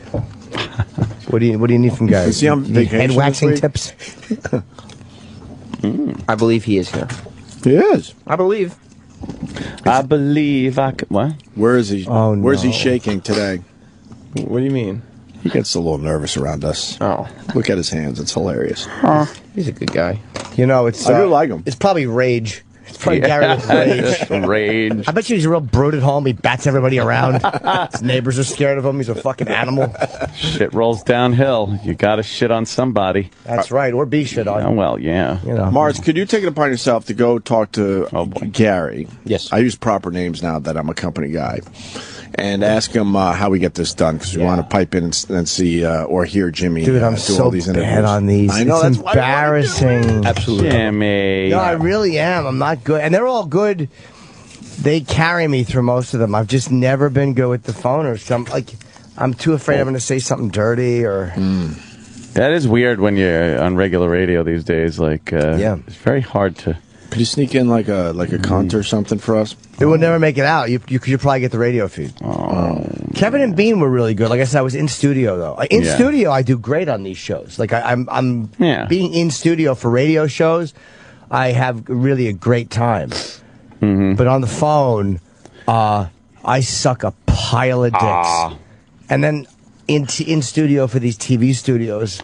Speaker 5: What do you need from guys?
Speaker 4: Is he on
Speaker 5: You need
Speaker 4: vacation
Speaker 5: head waxing
Speaker 4: this week?
Speaker 5: tips?
Speaker 10: I believe he is here.
Speaker 4: He is.
Speaker 10: I believe.
Speaker 3: I believe I could. What?
Speaker 4: Where is he?
Speaker 5: Oh, no.
Speaker 4: Where's he shaking today?
Speaker 10: What do you mean?
Speaker 4: He gets a little nervous around us.
Speaker 10: Oh.
Speaker 4: Look at his hands. It's hilarious.
Speaker 10: He's a good guy.
Speaker 5: You know, it's.
Speaker 4: I do like him.
Speaker 5: It's probably rage. It's probably Gary with rage.
Speaker 3: Rage.
Speaker 5: I bet you he's a real brute at home. He bats everybody around. His neighbors are scared of him. He's a fucking animal.
Speaker 3: Shit rolls downhill. You got to shit on somebody.
Speaker 5: That's right. Or be shit on.
Speaker 3: Oh, well, yeah.
Speaker 5: You know.
Speaker 4: Mars, could you take it upon yourself to go talk to Gary?
Speaker 18: Yes.
Speaker 4: I use proper names now that I'm a company guy. And ask him how we get this done, because we want to pipe in and see or hear Jimmy
Speaker 5: Dude, I'm
Speaker 4: do
Speaker 5: so
Speaker 4: all these interviews.
Speaker 5: bad on these.
Speaker 4: I know,
Speaker 5: it's
Speaker 4: that's why
Speaker 5: embarrassing.
Speaker 18: Absolutely.
Speaker 3: Jimmy.
Speaker 5: No, I really am. I'm not good. And they're all good. They carry me through most of them. I've just never been good with the phone or something. I'm too afraid I'm going to say something dirty or...
Speaker 3: That is weird when you're on regular radio these days. It's very hard to...
Speaker 4: Could you sneak in like a cunt or something for us?
Speaker 5: It would never make it out. You could probably get the radio feed.
Speaker 3: Oh.
Speaker 5: Kevin and Bean were really good. Like I said, I was in studio though. In studio, I do great on these shows. Like I'm being in studio for radio shows. I have really a great time. Mm-hmm. But on the phone, I suck a pile of dicks. And then in studio for these TV studios.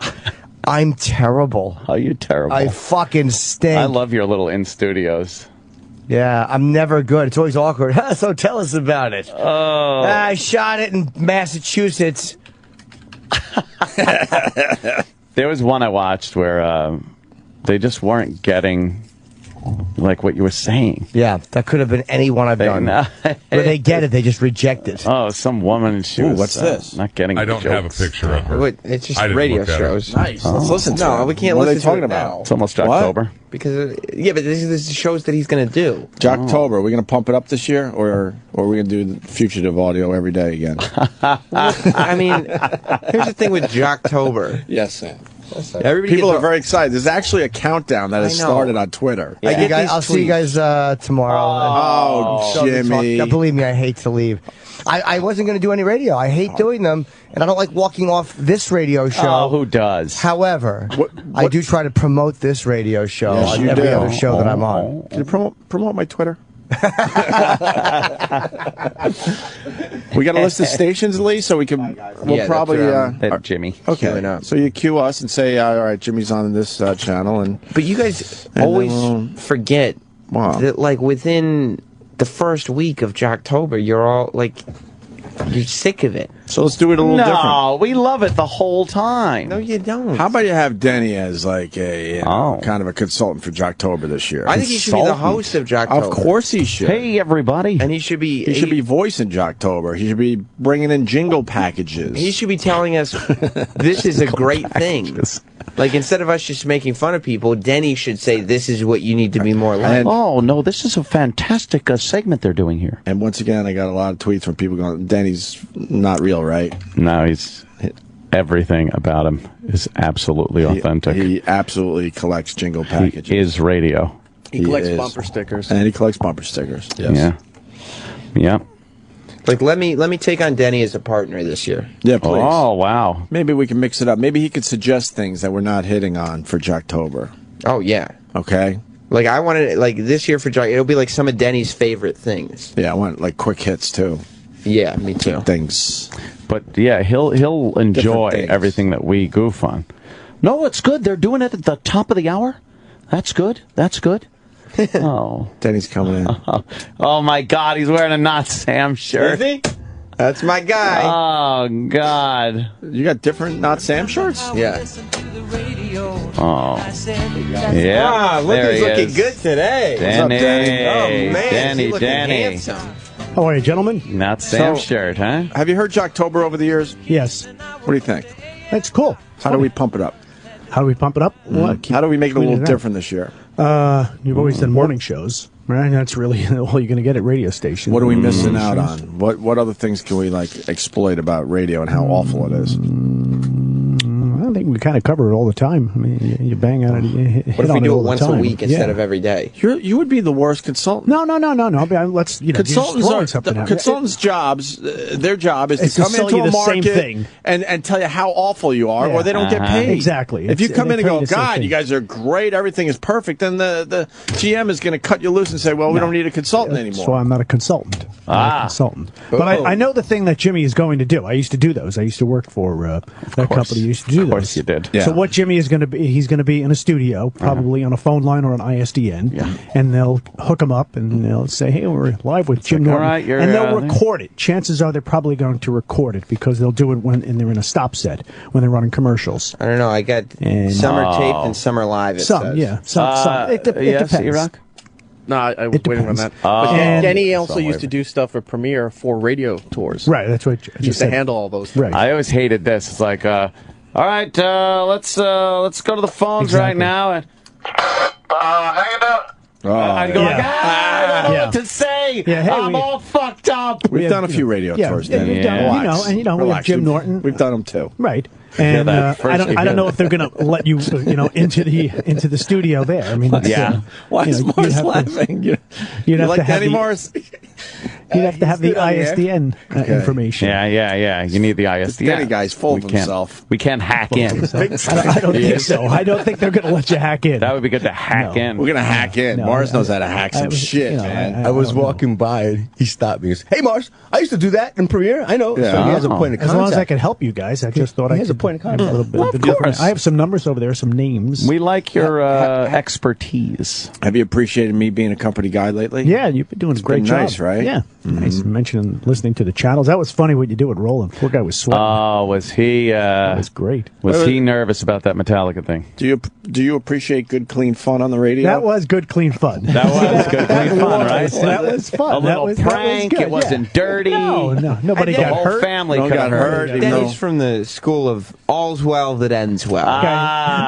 Speaker 5: I'm terrible.
Speaker 3: Oh, you're terrible.
Speaker 5: I fucking stink.
Speaker 3: I love your little in-studios.
Speaker 5: Yeah, I'm never good. It's always awkward. So tell us about it.
Speaker 3: Oh.
Speaker 5: I shot it in Massachusetts.
Speaker 3: There was one I watched where they just weren't getting like what you were saying.
Speaker 5: Yeah, that could have been any one I've done. Where they get it, they just reject it.
Speaker 3: Oh, some woman, she was
Speaker 4: what's this?
Speaker 3: Not getting
Speaker 19: I don't have a
Speaker 3: jokes.
Speaker 19: picture of her.
Speaker 10: It's just
Speaker 19: I didn't
Speaker 10: radio
Speaker 19: look at it.
Speaker 10: shows.
Speaker 4: Nice. Let's listen to
Speaker 10: No,
Speaker 4: it.
Speaker 10: we can't
Speaker 4: What are
Speaker 10: listen
Speaker 4: they
Speaker 10: to
Speaker 4: talking
Speaker 10: it
Speaker 4: about?
Speaker 10: now.
Speaker 3: It's almost
Speaker 4: What?
Speaker 3: October.
Speaker 10: Because, but this is the shows that he's going to do.
Speaker 4: Jocktober. Are we going to pump it up this year, or are we going to do the fugitive audio every day again?
Speaker 10: I mean, here's the thing with Jocktober.
Speaker 4: Yes, Sam.
Speaker 10: Everybody
Speaker 4: People
Speaker 10: gets
Speaker 4: are very excited. There's actually a countdown that has
Speaker 10: I know.
Speaker 4: started on Twitter.
Speaker 10: Yeah.
Speaker 5: I'll see you guys tomorrow.
Speaker 4: Oh, Jimmy.
Speaker 5: Believe me, I hate to leave. I wasn't going to do any radio. I hate doing them, and I don't like walking off this radio show.
Speaker 3: Oh, who does?
Speaker 5: However, I do try to promote this radio show
Speaker 4: Yes,
Speaker 5: on
Speaker 4: you
Speaker 5: every
Speaker 4: do.
Speaker 5: other show that I'm on.
Speaker 4: Can you promote my Twitter? We got a list of stations, Lee, so we can. We'll
Speaker 10: Yeah,
Speaker 4: probably.
Speaker 10: that's
Speaker 3: That Jimmy.
Speaker 4: Okay,
Speaker 10: queuing up.
Speaker 4: so you cue us and say, "All right, Jimmy's on this channel," and
Speaker 10: But you guys
Speaker 4: And
Speaker 10: always
Speaker 4: then
Speaker 10: forget
Speaker 4: Wow.
Speaker 10: that, like, within the first week of Jocktober, you're all like, you're sick of it.
Speaker 4: So let's do it a little different.
Speaker 3: No, we love it the whole time.
Speaker 10: No, you don't.
Speaker 4: How about you have Denny as like a kind of a consultant for Jocktober this year?
Speaker 10: I think he should be the host of Jocktober.
Speaker 4: Of course he should.
Speaker 3: Hey, everybody.
Speaker 10: And he should be...
Speaker 4: He should be voicing Jocktober. He should be bringing in jingle packages.
Speaker 10: He should be telling us this is a great thing. Like, instead of us just making fun of people, Denny should say this is what you need to be more like.
Speaker 3: Oh, no, this is a fantastic segment they're doing here.
Speaker 4: And once again, I got a lot of tweets from people going, Denny's not real, right?
Speaker 3: No, everything about him is absolutely authentic.
Speaker 4: He absolutely collects jingle packages.
Speaker 3: He is radio.
Speaker 12: He collects bumper stickers.
Speaker 4: And he collects bumper stickers. Yes.
Speaker 3: Yeah. Yeah.
Speaker 10: Like, let me take on Denny as a partner this year.
Speaker 4: Yeah, please.
Speaker 3: Oh, wow.
Speaker 4: Maybe we can mix it up. Maybe he could suggest things that we're not hitting on for Jocktober.
Speaker 10: Oh, yeah.
Speaker 4: Okay.
Speaker 10: Like, I wanted, like, this year for Jock, it'll be like some of Denny's favorite things.
Speaker 4: Yeah, I want, like, quick hits, too.
Speaker 10: Yeah, me too.
Speaker 4: Things.
Speaker 3: But, yeah, he'll enjoy everything that we goof on. No, it's good. They're doing it at the top of the hour. That's good. That's good. Oh,
Speaker 4: Denny's coming in.
Speaker 3: Oh my God, he's wearing a Not Sam shirt.
Speaker 10: Is he? That's my guy.
Speaker 3: Oh God,
Speaker 4: you got different Not Sam shirts?
Speaker 10: Yeah.
Speaker 3: Oh, yeah.
Speaker 10: Ah, look,
Speaker 3: there
Speaker 10: he's
Speaker 3: he
Speaker 10: looking
Speaker 3: is.
Speaker 10: good today.
Speaker 3: Danny.
Speaker 10: Oh man, he's looking
Speaker 3: Danny.
Speaker 10: handsome.
Speaker 19: How are you, gentlemen?
Speaker 3: Not Sam shirt, huh?
Speaker 4: Have you heard Jocktober over the years?
Speaker 19: Yes.
Speaker 4: What do you think?
Speaker 19: That's cool.
Speaker 4: How do we pump it up?
Speaker 19: How do we pump it up? What?
Speaker 4: How do we make it a little different this year?
Speaker 19: You've always done morning shows, right? That's really all you're going to get at radio stations.
Speaker 4: What are we missing out on? What other things can we like exploit about radio and how awful it is?
Speaker 19: I think we kind of cover it all the time. I mean, you bang on it.
Speaker 10: What if we do it once a week instead of every day?
Speaker 4: You would be the worst consultant.
Speaker 19: No. Let's
Speaker 4: Consultants' jobs. Their job is to come into a market and tell you how awful you are, or they don't get paid.
Speaker 19: Exactly.
Speaker 4: If you come in and go, God, you guys are great, everything is perfect, then the GM is going to cut you loose and say, well, we don't need a consultant anymore.
Speaker 19: That's why I'm not a consultant. I'm not a consultant. But I know the thing that Jimmy is going to do. I used to do those. I used to work for that company. Used to do those.
Speaker 3: Of course you did.
Speaker 19: Yeah. So what Jimmy is going to be, he's going to be in a studio, probably on a phone line or an ISDN, and they'll hook him up and they'll say, hey, we're live with Jim Norton.
Speaker 3: Right,
Speaker 19: and they'll record it. Chances are they're probably going to record it because they'll do it when they're in a stop set, when they're running commercials.
Speaker 10: I don't know. I got some are taped and some are live.
Speaker 19: Some. It
Speaker 3: yes,
Speaker 19: depends.
Speaker 3: E-Rock?
Speaker 12: No, I was waiting on that. But Denny also used to do stuff for Premiere for radio tours.
Speaker 19: Right, that's what
Speaker 12: he used to handle all those things.
Speaker 19: Right.
Speaker 3: I always hated this. It's like, all right, let's go to the phones right now. And
Speaker 7: Hang it up.
Speaker 3: I'd go like, I don't know what to say.
Speaker 19: Yeah,
Speaker 3: I'm all fucked up.
Speaker 4: We've done a few radio tours.
Speaker 19: Yeah, we've done, we have Jim Norton.
Speaker 4: We've done them too.
Speaker 19: Right. And I don't know if they're going to let you, into the studio there. I mean,
Speaker 4: Why is Morris laughing?
Speaker 19: You'd have
Speaker 4: like
Speaker 19: to have
Speaker 4: Danny Morris?
Speaker 19: You'd have to have the ISDN information.
Speaker 3: Yeah. You need the ISDN.
Speaker 4: Danny guy's full of himself.
Speaker 3: We can't hack in.
Speaker 19: I don't think so. I don't think they're going to let you hack in.
Speaker 3: That would be good to hack in.
Speaker 4: We're going to hack in. Morris knows how to hack some shit, man.
Speaker 18: I was walking by and he stopped me. He goes, hey, Morris, I used to do that in Premiere. I know.
Speaker 4: Yeah.
Speaker 18: So he has a point of contact.
Speaker 19: As long as I can help you guys, I just thought
Speaker 18: he has a point of contact.
Speaker 19: A little bit.
Speaker 3: Well, of course.
Speaker 19: I have some numbers over there, some names.
Speaker 3: We like your expertise.
Speaker 4: Have you appreciated me being a company guy lately?
Speaker 19: Yeah, you've been doing a great job.
Speaker 4: Nice, right?
Speaker 19: Yeah. Nice. Mentioning listening to the channels. That was funny what you did with Roland. Poor guy was sweating.
Speaker 3: Oh, was he?
Speaker 19: That was great.
Speaker 3: Was he nervous about that Metallica thing?
Speaker 4: Do you appreciate good, clean fun on the radio?
Speaker 19: That was good, clean fun.
Speaker 3: That was good, clean fun, right?
Speaker 19: That was fun.
Speaker 3: A little prank. It wasn't dirty.
Speaker 19: No. Nobody got hurt.
Speaker 3: The whole family
Speaker 4: got hurt.
Speaker 10: Denny's from the school of all's well that ends well.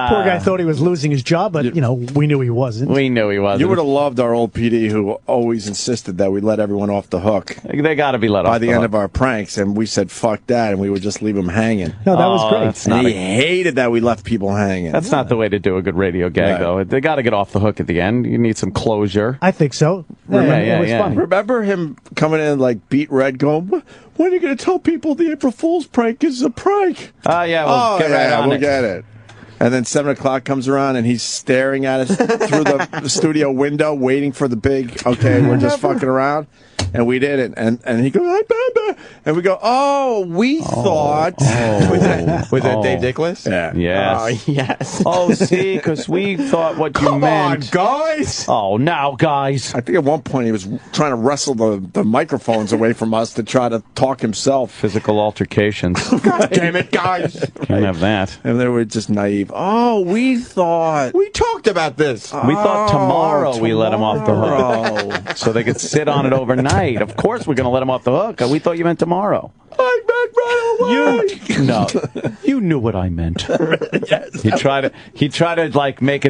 Speaker 19: Poor guy thought he was losing his job, but we knew he wasn't.
Speaker 3: We knew he wasn't.
Speaker 4: You would have loved our old PD who always insisted that we let everyone off the hook.
Speaker 3: They got to be let off
Speaker 4: by the end of our pranks, and we said fuck that, and we would just leave them hanging.
Speaker 19: No, that was great.
Speaker 4: And he hated that we left people hanging.
Speaker 3: That's not the way to do a good radio gag, though. They got to get off the hook at the end. You need some closure.
Speaker 19: I think so.
Speaker 3: It
Speaker 19: was funny.
Speaker 4: Remember him coming in like beat red, going, "When are you going to tell people the April Fool's prank is a prank?"
Speaker 3: We'll get right on
Speaker 4: we'll
Speaker 3: it.
Speaker 4: get it. And then 7 o'clock comes around, and he's staring at us through the studio window, waiting for the big, okay, we're just fucking around. And we did it. And he goes, and we go, we thought.
Speaker 10: Was that Dave Dickless?
Speaker 4: Yeah.
Speaker 3: Yes.
Speaker 10: Oh, yes.
Speaker 3: Oh, see, because we thought what you meant.
Speaker 4: Come on, guys.
Speaker 3: Oh, now, guys.
Speaker 4: I think at one point he was trying to wrestle the microphones away from us to try to talk himself.
Speaker 3: Physical altercations.
Speaker 4: God damn it, guys.
Speaker 3: Can't have that.
Speaker 4: And they were just naive. Oh, we thought.
Speaker 10: We talked about this.
Speaker 3: We thought tomorrow we let him off the hook. So they could sit on it overnight. Of course we're going to let him off the hook. We thought you meant tomorrow.
Speaker 4: I meant right away.
Speaker 3: No, you knew what I meant.
Speaker 4: Yes.
Speaker 3: He tried to like make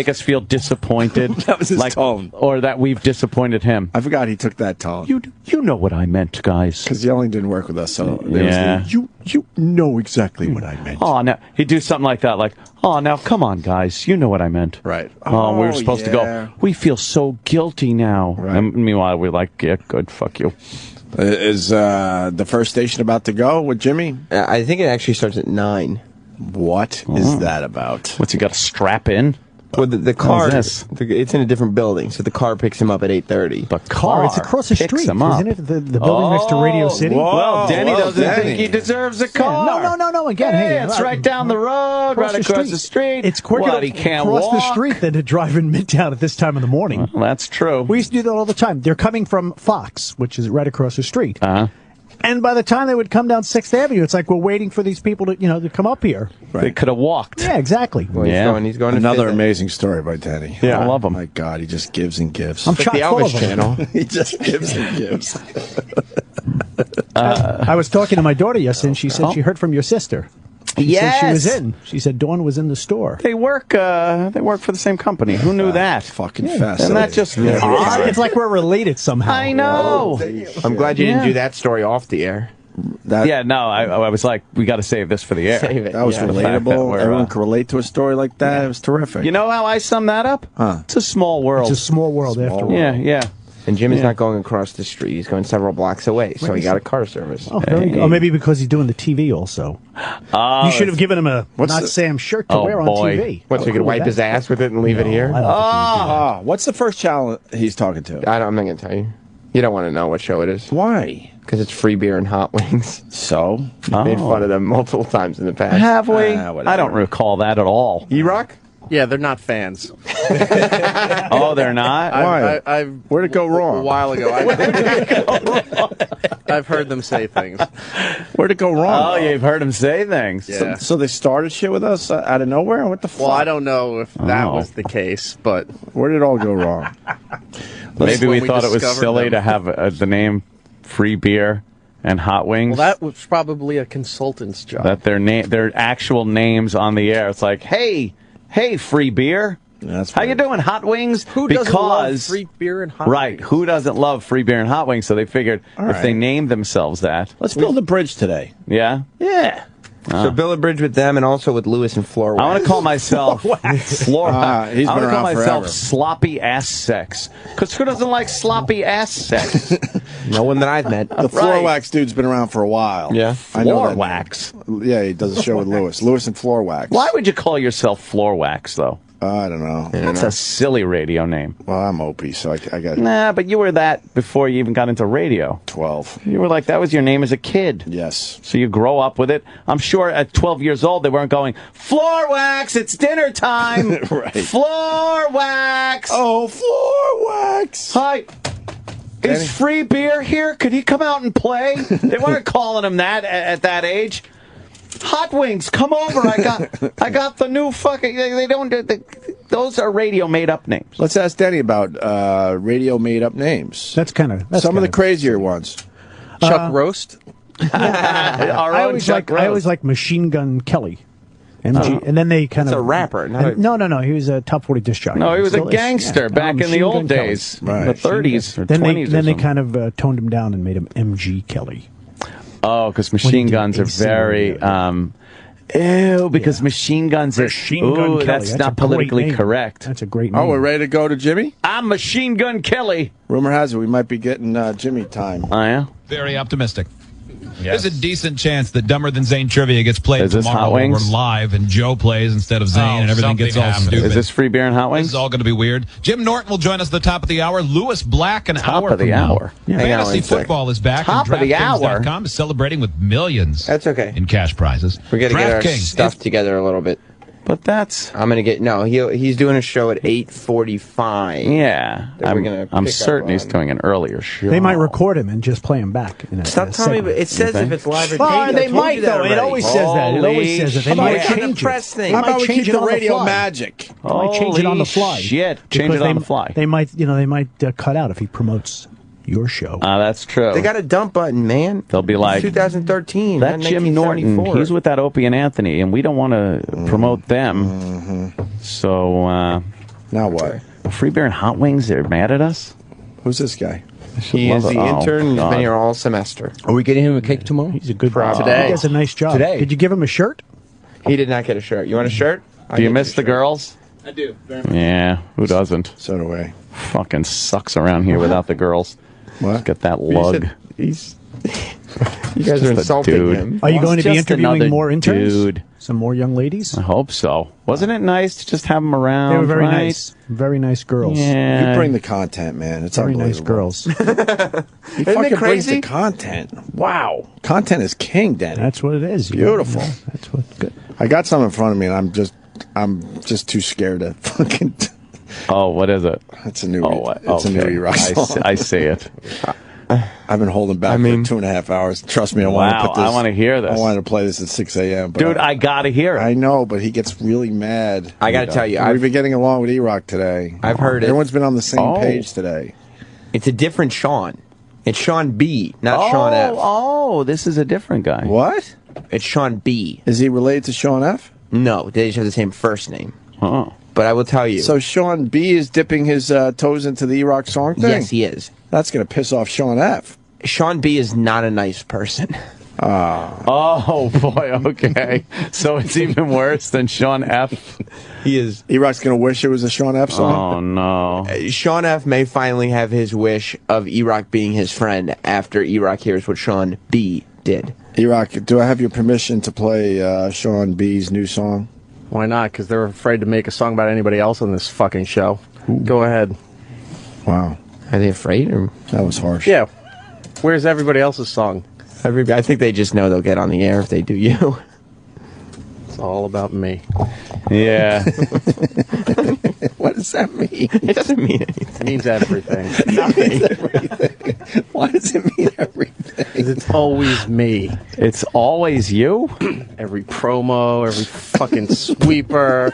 Speaker 3: us feel disappointed.
Speaker 4: That was his tone.
Speaker 3: Or that we've disappointed him.
Speaker 4: I forgot he took that tone.
Speaker 3: You know what I meant, guys.
Speaker 4: Because yelling didn't work with us. So
Speaker 3: yeah.
Speaker 4: You know exactly what I meant.
Speaker 3: Oh, now he'd do something like that, like, oh, now come on, guys, you know what I meant.
Speaker 4: Right.
Speaker 3: Oh, we were supposed to go. We feel so guilty now.
Speaker 4: Right.
Speaker 3: And meanwhile, we're like, yeah, good, fuck you.
Speaker 4: Is the first station about to go with Jimmy?
Speaker 10: I think it actually starts at 9.
Speaker 4: What is that about?
Speaker 3: What's he got to strap in?
Speaker 10: Well, the car, it's in a different building, so the car picks him up at 8:30.
Speaker 3: The car,
Speaker 19: it's across the street, isn't it? The building next to Radio City.
Speaker 3: Well, Denny doesn't think he deserves a car.
Speaker 19: No. Again, hey,
Speaker 3: it's right down the road, right across the street.
Speaker 19: It's quicker
Speaker 3: he can't
Speaker 19: across
Speaker 3: walk?
Speaker 19: the street than to drive in Midtown at this time of the morning.
Speaker 3: Well, that's true.
Speaker 19: We used to do that all the time. They're coming from Fox, which is right across the street. And by the time they would come down 6th Avenue, it's like we're waiting for these people to come up here.
Speaker 3: Right. They could have walked.
Speaker 19: Yeah, exactly.
Speaker 10: Well, he's going
Speaker 4: Another amazing story by Denny.
Speaker 3: Yeah, I love him.
Speaker 4: My God, he just gives and gives.
Speaker 19: I'm chock
Speaker 10: the
Speaker 19: full
Speaker 10: Elvis
Speaker 19: of them.
Speaker 10: channel.
Speaker 4: He just gives and gives.
Speaker 19: I was talking to my daughter yesterday, and she said she heard from your sister. She said she was in. She said Dawn was in the store.
Speaker 3: They work for the same company. Who knew that?
Speaker 4: Fucking fast.
Speaker 3: And that just
Speaker 19: It's like we're related somehow.
Speaker 3: I know.
Speaker 10: I'm glad you didn't do that story off the air.
Speaker 3: I was like, we got to save this for the air.
Speaker 10: Save it.
Speaker 4: That was relatable. Everyone could relate to a story like that. It was terrific.
Speaker 3: You know how I sum that up? It's a small world.
Speaker 19: It's a small world after all.
Speaker 3: Yeah.
Speaker 10: And Jim is not going across the street. He's going several blocks away, so he got a car service.
Speaker 19: Oh, or maybe because he's doing the TV also. You should have given him a Sam shirt to wear on TV.
Speaker 10: What, so he could wipe his ass with it and leave it here?
Speaker 4: What's the first channel he's talking to?
Speaker 10: I'm not going to tell you. You don't want to know what show it is.
Speaker 4: Why?
Speaker 10: Because it's free beer and hot wings.
Speaker 4: So?
Speaker 10: We've made fun of them multiple times in the past.
Speaker 3: Have we? I don't recall that at all.
Speaker 10: E-Rock?
Speaker 12: Yeah, they're not fans.
Speaker 3: Oh, they're not?
Speaker 4: Why? Where'd it go wrong?
Speaker 12: A while ago. I've heard them say things.
Speaker 4: Where'd it go wrong?
Speaker 3: Oh, you've heard them say things.
Speaker 12: Yeah.
Speaker 4: So they started shit with us out of nowhere? What the fuck?
Speaker 12: Well, I don't know if that was the case, but...
Speaker 4: Where did it all go wrong?
Speaker 3: Maybe we thought it was silly to have the name Free Beer and Hot Wings.
Speaker 12: Well, that was probably a consultant's job.
Speaker 3: That their actual names on the air. It's like, hey, Free Beer. How you doing, Hot Wings?
Speaker 12: Who doesn't love free beer and hot
Speaker 3: wings? Who doesn't love free beer and hot wings? So they figured if they named themselves that.
Speaker 4: Let's build a bridge today.
Speaker 3: Yeah?
Speaker 4: Yeah.
Speaker 10: So build a bridge with them and also with Lewis and Floor Wax.
Speaker 3: I want to call myself
Speaker 4: He's been
Speaker 3: I want to call myself
Speaker 4: forever.
Speaker 3: Sloppy Ass Sex. Because who doesn't like sloppy ass sex?
Speaker 10: No one that I've met.
Speaker 4: The Floor Wax dude's been around for a while.
Speaker 10: Yeah.
Speaker 4: I know
Speaker 3: Floor
Speaker 4: that.
Speaker 3: Wax?
Speaker 4: Yeah, he does a show with Lewis. Lewis and Floor Wax.
Speaker 3: Why would you call yourself Floor Wax, though?
Speaker 4: I don't know.
Speaker 3: That's a silly radio name.
Speaker 4: Well, I'm Opie, so I got...
Speaker 3: Nah, but you were that before you even got into radio.
Speaker 4: 12.
Speaker 3: You were like, that was your name as a kid.
Speaker 4: Yes.
Speaker 3: So you grow up with it. I'm sure at 12 years old, they weren't going, Floor Wax, it's dinner time.
Speaker 4: Right.
Speaker 3: Floor Wax.
Speaker 4: Oh, Floor Wax.
Speaker 3: Hi. Is Free Beer here? Could he come out and play? They weren't calling him that at that age. Hot Wings, come over. I got the new fucking. They don't. Those are radio made up names.
Speaker 4: Let's ask Denny about radio made up names.
Speaker 19: That's kind of
Speaker 4: some of the crazier ones.
Speaker 12: Chuck Roast.
Speaker 19: I always like Machine Gun Kelly. MG, and then they kind
Speaker 10: of.
Speaker 19: It's
Speaker 10: a rapper.
Speaker 19: No. He was a top 40 disc jockey.
Speaker 3: No, he was a gangster back in the old days, the 30s or 20s.
Speaker 19: Then they kind of toned him down and made him MG Kelly.
Speaker 3: Oh, because machine guns are very. Because machine guns are.
Speaker 19: Machine Gun Kelly.
Speaker 3: That's not politically correct.
Speaker 19: That's a great name.
Speaker 4: Oh, we're ready to go to Jimmy?
Speaker 3: I'm Machine Gun Kelly.
Speaker 4: Rumor has it we might be getting Jimmy time.
Speaker 3: Oh, yeah?
Speaker 20: Very optimistic. There's a decent chance that Dumber Than Zane trivia gets played tomorrow when we're live and Joe plays instead of Zane and everything gets all stupid.
Speaker 3: Is this free beer and hot wings?
Speaker 20: This is all going to be weird. Jim Norton will join us at the top of the hour. Lewis Black an hour from now.
Speaker 3: Yeah,
Speaker 20: Fantasy football is back.
Speaker 5: Top of the hour.
Speaker 20: DraftKings.com is celebrating with millions.
Speaker 10: That's okay.
Speaker 20: In cash prizes.
Speaker 10: We're going to get our stuff together a little bit.
Speaker 3: But that's...
Speaker 10: I'm going to get... No, he's doing a show at 8:45.
Speaker 3: Yeah. I'm certain he's doing an earlier show.
Speaker 19: They might record him and just play him back.
Speaker 10: Stop telling me. It says if it's live or taped.
Speaker 5: They might, though. It always says that. It always says that. They might change it.
Speaker 4: How about we keep the radio magic?
Speaker 19: They might change it on the fly.
Speaker 3: Shit. Change it on the fly.
Speaker 19: They might, cut out if he promotes your show.
Speaker 3: That's true.
Speaker 10: They got a dump button, man.
Speaker 3: They'll be like,
Speaker 10: 2013.
Speaker 3: That Jim Norton, he's with that Opie and Anthony, and we don't want to promote them. So,
Speaker 4: now what?
Speaker 3: Free beer and hot wings, they're mad at us?
Speaker 4: Who's this guy?
Speaker 10: He is the intern. He's been here all semester.
Speaker 5: Are we getting him a cake tomorrow?
Speaker 19: He's a good
Speaker 10: guy.
Speaker 19: Today. He does a nice job.
Speaker 5: Today.
Speaker 19: Did you give him a shirt?
Speaker 10: He did not get a shirt. You want a shirt?
Speaker 3: Do you miss the girls?
Speaker 12: I do. Very much.
Speaker 3: Yeah, who doesn't?
Speaker 4: So do I.
Speaker 3: Fucking sucks around here without the girls.
Speaker 4: What?
Speaker 3: Get that lug.
Speaker 10: You guys are insulting him.
Speaker 19: Are you going to be interviewing more interns?
Speaker 3: Dude.
Speaker 19: Some more young ladies?
Speaker 3: I hope so. Wasn't it nice to just have them around?
Speaker 19: They were very
Speaker 3: right?
Speaker 19: nice. Very nice girls.
Speaker 3: Yeah.
Speaker 4: You bring the content, man. It's
Speaker 19: very nice
Speaker 4: unbelievable.
Speaker 19: girls.
Speaker 4: He fucking brings the content. Wow. Content is king, Danny.
Speaker 19: That's what it is.
Speaker 4: Beautiful.
Speaker 19: That's what good.
Speaker 4: I got some in front of me, and I'm just too scared to fucking...
Speaker 3: Oh, what is it?
Speaker 4: It's a new E-Rock song.
Speaker 3: I see it.
Speaker 4: I've been holding back for 2.5 hours. Trust me, I want to put this.
Speaker 3: I want to hear this.
Speaker 4: I wanted to play this at 6 a.m.
Speaker 3: Dude, I got to hear it.
Speaker 4: I know, but he gets really mad.
Speaker 10: I got to tell you.
Speaker 4: We've been getting along with E-Rock today.
Speaker 10: I've heard it.
Speaker 4: Everyone's been on the same page today.
Speaker 10: It's a different Sean. It's Sean B, not Sean F.
Speaker 3: Oh, this is a different guy.
Speaker 4: What?
Speaker 10: It's Sean B.
Speaker 4: Is he related to Sean F?
Speaker 10: No, they just have the same first name.
Speaker 3: Oh.
Speaker 10: But I will tell you.
Speaker 4: So Sean B is dipping his toes into the E-Rock song thing?
Speaker 10: Yes, he is.
Speaker 4: That's going to piss off Sean F.
Speaker 10: Sean B is not a nice person.
Speaker 3: Oh, boy, okay. So it's even worse than Sean F.
Speaker 10: He is.
Speaker 4: E-Rock's going to wish it was a Sean F song?
Speaker 3: Oh, no.
Speaker 10: Sean F may finally have his wish of E-Rock being his friend after E-Rock hears what Sean B did.
Speaker 4: E-Rock, do I have your permission to play Sean B's new song?
Speaker 12: Why not? Because they're afraid to make a song about anybody else on this fucking show. Go ahead.
Speaker 4: Wow.
Speaker 10: Are they afraid? Or?
Speaker 4: That was harsh.
Speaker 12: Yeah. Where's everybody else's song?
Speaker 10: I think they just know they'll get on the air if they do you.
Speaker 12: It's all about me.
Speaker 3: Yeah.
Speaker 4: What does that mean?
Speaker 10: It doesn't mean anything.
Speaker 12: It means everything.
Speaker 4: Nothing. Why does it mean everything?
Speaker 12: It's always me.
Speaker 3: It's always you?
Speaker 12: Every promo, every fucking sweeper.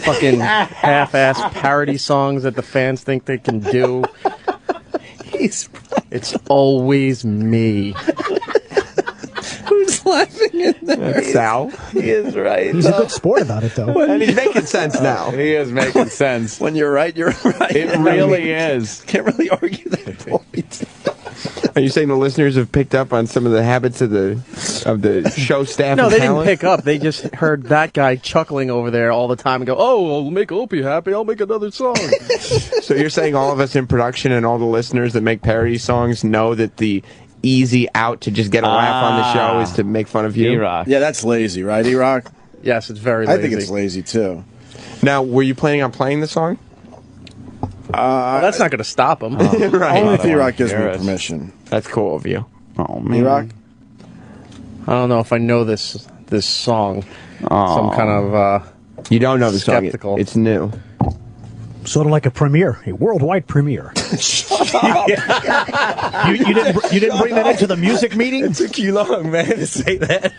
Speaker 12: Fucking half-ass parody songs that the fans think they can do. It's always me.
Speaker 4: Who's laughing in there?
Speaker 10: That's Sal.
Speaker 3: He is right.
Speaker 19: He's a good sport about it, though.
Speaker 10: And he's making sense now.
Speaker 3: He is making sense.
Speaker 4: When you're right, you're right.
Speaker 3: It really is.
Speaker 4: Can't really argue that point.
Speaker 10: Are you saying the listeners have picked up on some of the habits of the show staff?
Speaker 12: No,
Speaker 10: and
Speaker 12: they
Speaker 10: talent?
Speaker 12: didn't pick up. They just heard that guy chuckling over there all the time and go, "Oh, I'll make Opie happy. I'll make another song."
Speaker 10: So you're saying all of us in production and all the listeners that make parody songs know that the easy out to just get a laugh on the show is to make fun of you?
Speaker 3: E-Rock.
Speaker 4: Yeah, that's lazy, right, E-Rock?
Speaker 12: Yes, it's very lazy.
Speaker 4: I think it's lazy, too.
Speaker 10: Now, were you planning on playing the song?
Speaker 12: Well, that's not going to stop him.
Speaker 10: Right.
Speaker 4: Only if E-Rock gives me permission.
Speaker 10: That's cool of you.
Speaker 3: Oh, man.
Speaker 4: E-Rock?
Speaker 12: I don't know if I know this song. Some kind of
Speaker 10: you don't know the
Speaker 12: skeptical.
Speaker 10: song. It's new.
Speaker 19: Sort of like a premiere, a worldwide premiere.
Speaker 4: Shut up.
Speaker 19: You didn't bring that into the music meeting?
Speaker 10: It took you long, man, to say that.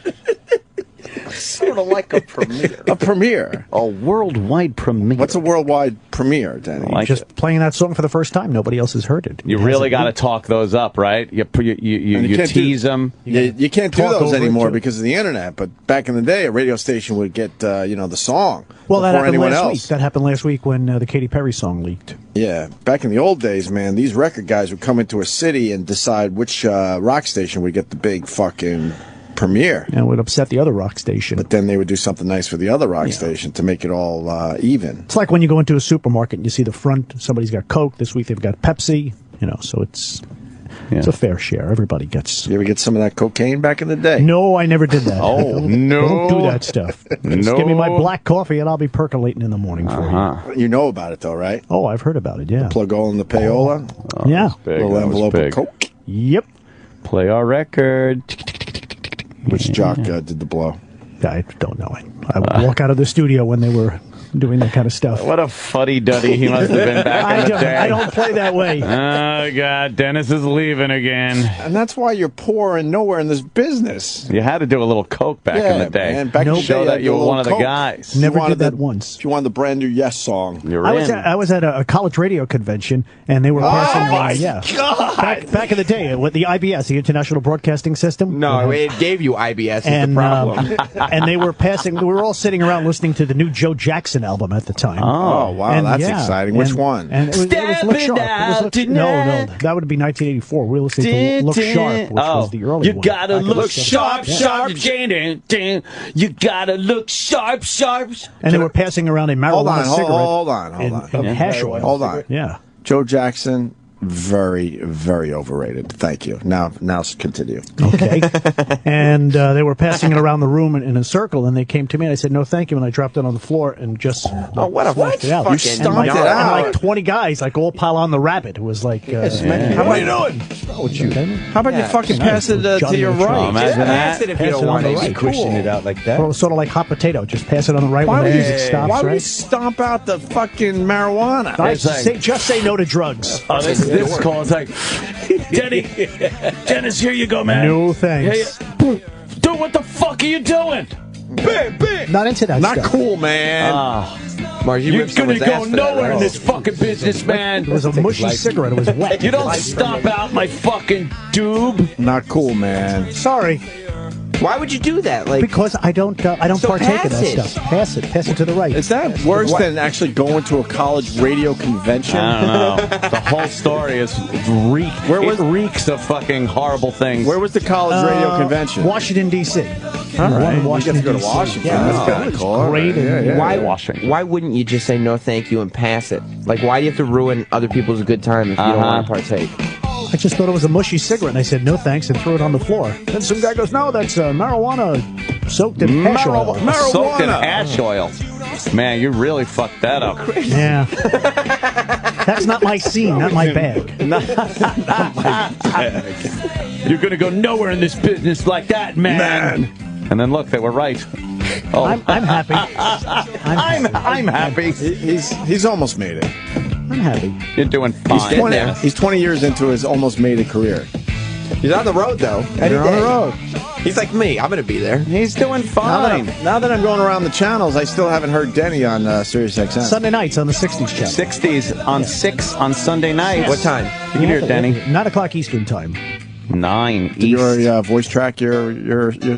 Speaker 12: Sort of like a premiere.
Speaker 4: A premiere.
Speaker 3: A worldwide premiere.
Speaker 4: What's a worldwide premiere, Danny?
Speaker 3: Like
Speaker 19: Just playing that song for the first time. Nobody else has heard it.
Speaker 3: You really got to talk those up, right? You tease them.
Speaker 4: You can't do
Speaker 19: Talk
Speaker 4: those
Speaker 19: over it,
Speaker 4: anymore
Speaker 19: too.
Speaker 4: because of the internet. But back in the day, a radio station would get the song
Speaker 19: Well, that
Speaker 4: before
Speaker 19: happened
Speaker 4: anyone
Speaker 19: last
Speaker 4: else.
Speaker 19: week. That happened last week when the Katy Perry song leaked.
Speaker 4: Yeah, back in the old days, man, these record guys would come into a city and decide which rock station would get the big fucking premiere.
Speaker 19: And it would upset the other rock station.
Speaker 4: But then they would do something nice for the other rock station to make it all even.
Speaker 19: It's like when you go into a supermarket and you see the front, somebody's got Coke. This week they've got Pepsi. So it's It's a fair share. Everybody gets.
Speaker 4: You ever get some of that cocaine back in the day?
Speaker 19: No, I never did that.
Speaker 3: No.
Speaker 19: Don't do that stuff. Just give me my black coffee and I'll be percolating in the morning for you.
Speaker 4: You know about it, though, right?
Speaker 19: Oh, I've heard about it, yeah.
Speaker 4: The plug-hole and the payola?
Speaker 19: Yeah.
Speaker 4: Little envelope of coke?
Speaker 19: Yep.
Speaker 3: Play our record.
Speaker 4: Which jock did the blow?
Speaker 19: I don't know. I would walk out of the studio when they were doing that kind of stuff.
Speaker 3: What a fuddy-duddy he must have been back in the day.
Speaker 19: I don't play that way.
Speaker 3: Oh, God, Dennis is leaving again.
Speaker 4: And that's why you're poor and nowhere in this business.
Speaker 3: You had to do a little coke back in the day.
Speaker 4: Man, back in the
Speaker 3: show
Speaker 4: day,
Speaker 3: that you were one of the
Speaker 4: Coke.
Speaker 3: guys.
Speaker 19: Never did that once.
Speaker 4: If you wanted the brand new Yes song,
Speaker 3: you're
Speaker 19: I was at a college radio convention, and they were passing.
Speaker 4: God!
Speaker 19: Back in the day, with the IBS, the International Broadcasting System.
Speaker 10: No, it gave you IBS. Is
Speaker 19: And
Speaker 10: the problem.
Speaker 19: and they were passing. We were all sitting around listening to the new Joe Jackson album at the time.
Speaker 4: Oh, wow,
Speaker 19: And,
Speaker 4: that's exciting. Which one?
Speaker 19: And it was Look Sharp. No, that would be 1984. We were listening to Look Sharp, which was the early one.
Speaker 3: You gotta look sharp,
Speaker 19: sharp,
Speaker 3: You gotta look sharp, sharp.
Speaker 19: And they were passing around a marijuana cigarette.
Speaker 4: Hold on.
Speaker 19: And hash oil.
Speaker 4: Hold on.
Speaker 19: Yeah.
Speaker 4: Joe Jackson, very, very overrated. Thank you. Now continue.
Speaker 19: Okay. And they were passing it around the room in a circle, and they came to me, and I said, no, thank you, and I dropped it on the floor and just
Speaker 10: what a
Speaker 19: flushed it out.
Speaker 10: fucking
Speaker 19: You
Speaker 4: stomped it out.
Speaker 19: And like 20 guys, like all pile on the rabbit. It was like...
Speaker 4: How about you doing? How about you fucking pass it to your right?
Speaker 3: Imagine that.
Speaker 10: Pass it if you don't want it.
Speaker 18: Right. Pushing it out like that.
Speaker 19: Well, sort of like hot potato. Just pass it on the right
Speaker 4: Why
Speaker 19: when
Speaker 4: would
Speaker 19: the
Speaker 4: you
Speaker 19: music stops,
Speaker 4: Why would
Speaker 19: right?
Speaker 4: you stomp out the fucking marijuana?
Speaker 19: Just say no to drugs.
Speaker 3: Oh, this call is like, Dennis, here you go, man.
Speaker 19: No thanks.
Speaker 3: Dude, what the fuck are you doing?
Speaker 19: Not into that
Speaker 4: Not
Speaker 19: stuff.
Speaker 4: cool, man.
Speaker 10: Marge,
Speaker 3: You're gonna go nowhere in this fucking business, man.
Speaker 19: It was a mushy cigarette. It was wet.
Speaker 3: You don't stomp out my fucking doob.
Speaker 4: Not cool, man.
Speaker 19: Sorry.
Speaker 10: Why would you do that? Like,
Speaker 19: Because I don't partake in that stuff. Pass it to the right.
Speaker 4: Is that worse than actually going to a college radio convention?
Speaker 3: I don't know. The whole story is reeks of fucking horrible things.
Speaker 4: Where was the college radio convention?
Speaker 19: Washington, D.C.
Speaker 4: All right.
Speaker 19: In Washington,
Speaker 4: you get to go to
Speaker 19: D.C.
Speaker 4: Washington.
Speaker 19: Yeah,
Speaker 4: That's kind of cool.
Speaker 19: Great.
Speaker 10: why wouldn't you just say no thank you and pass it? Like, why do you have to ruin other people's good time if you don't want to partake?
Speaker 19: I just thought it was a mushy cigarette, and I said no thanks and threw it on the floor. Then some guy goes, no, that's marijuana soaked in hash oil.
Speaker 3: Soaked in hash oil. Man, you really fucked that up.
Speaker 19: Yeah. That's not my scene, not my bag.
Speaker 3: Not my bag. You're going to go nowhere in this business like that, man. And then look, they were right. Oh.
Speaker 19: I'm happy.
Speaker 3: I'm happy.
Speaker 4: He's almost made it.
Speaker 19: I'm happy.
Speaker 3: You're doing fine.
Speaker 4: He's 20 years into his almost made it career.
Speaker 10: He's on the road, though.
Speaker 4: You're on the road.
Speaker 10: He's like me. I'm going to be there.
Speaker 3: He's doing fine.
Speaker 4: Now that I'm going around the channels, I still haven't heard Denny on Sirius XM.
Speaker 19: Sunday nights on the 60s channel.
Speaker 3: 60s on 6 on Sunday night.
Speaker 10: What time?
Speaker 3: You can hear Denny.
Speaker 19: 9 o'clock Eastern time.
Speaker 3: 9
Speaker 4: Do your voice track your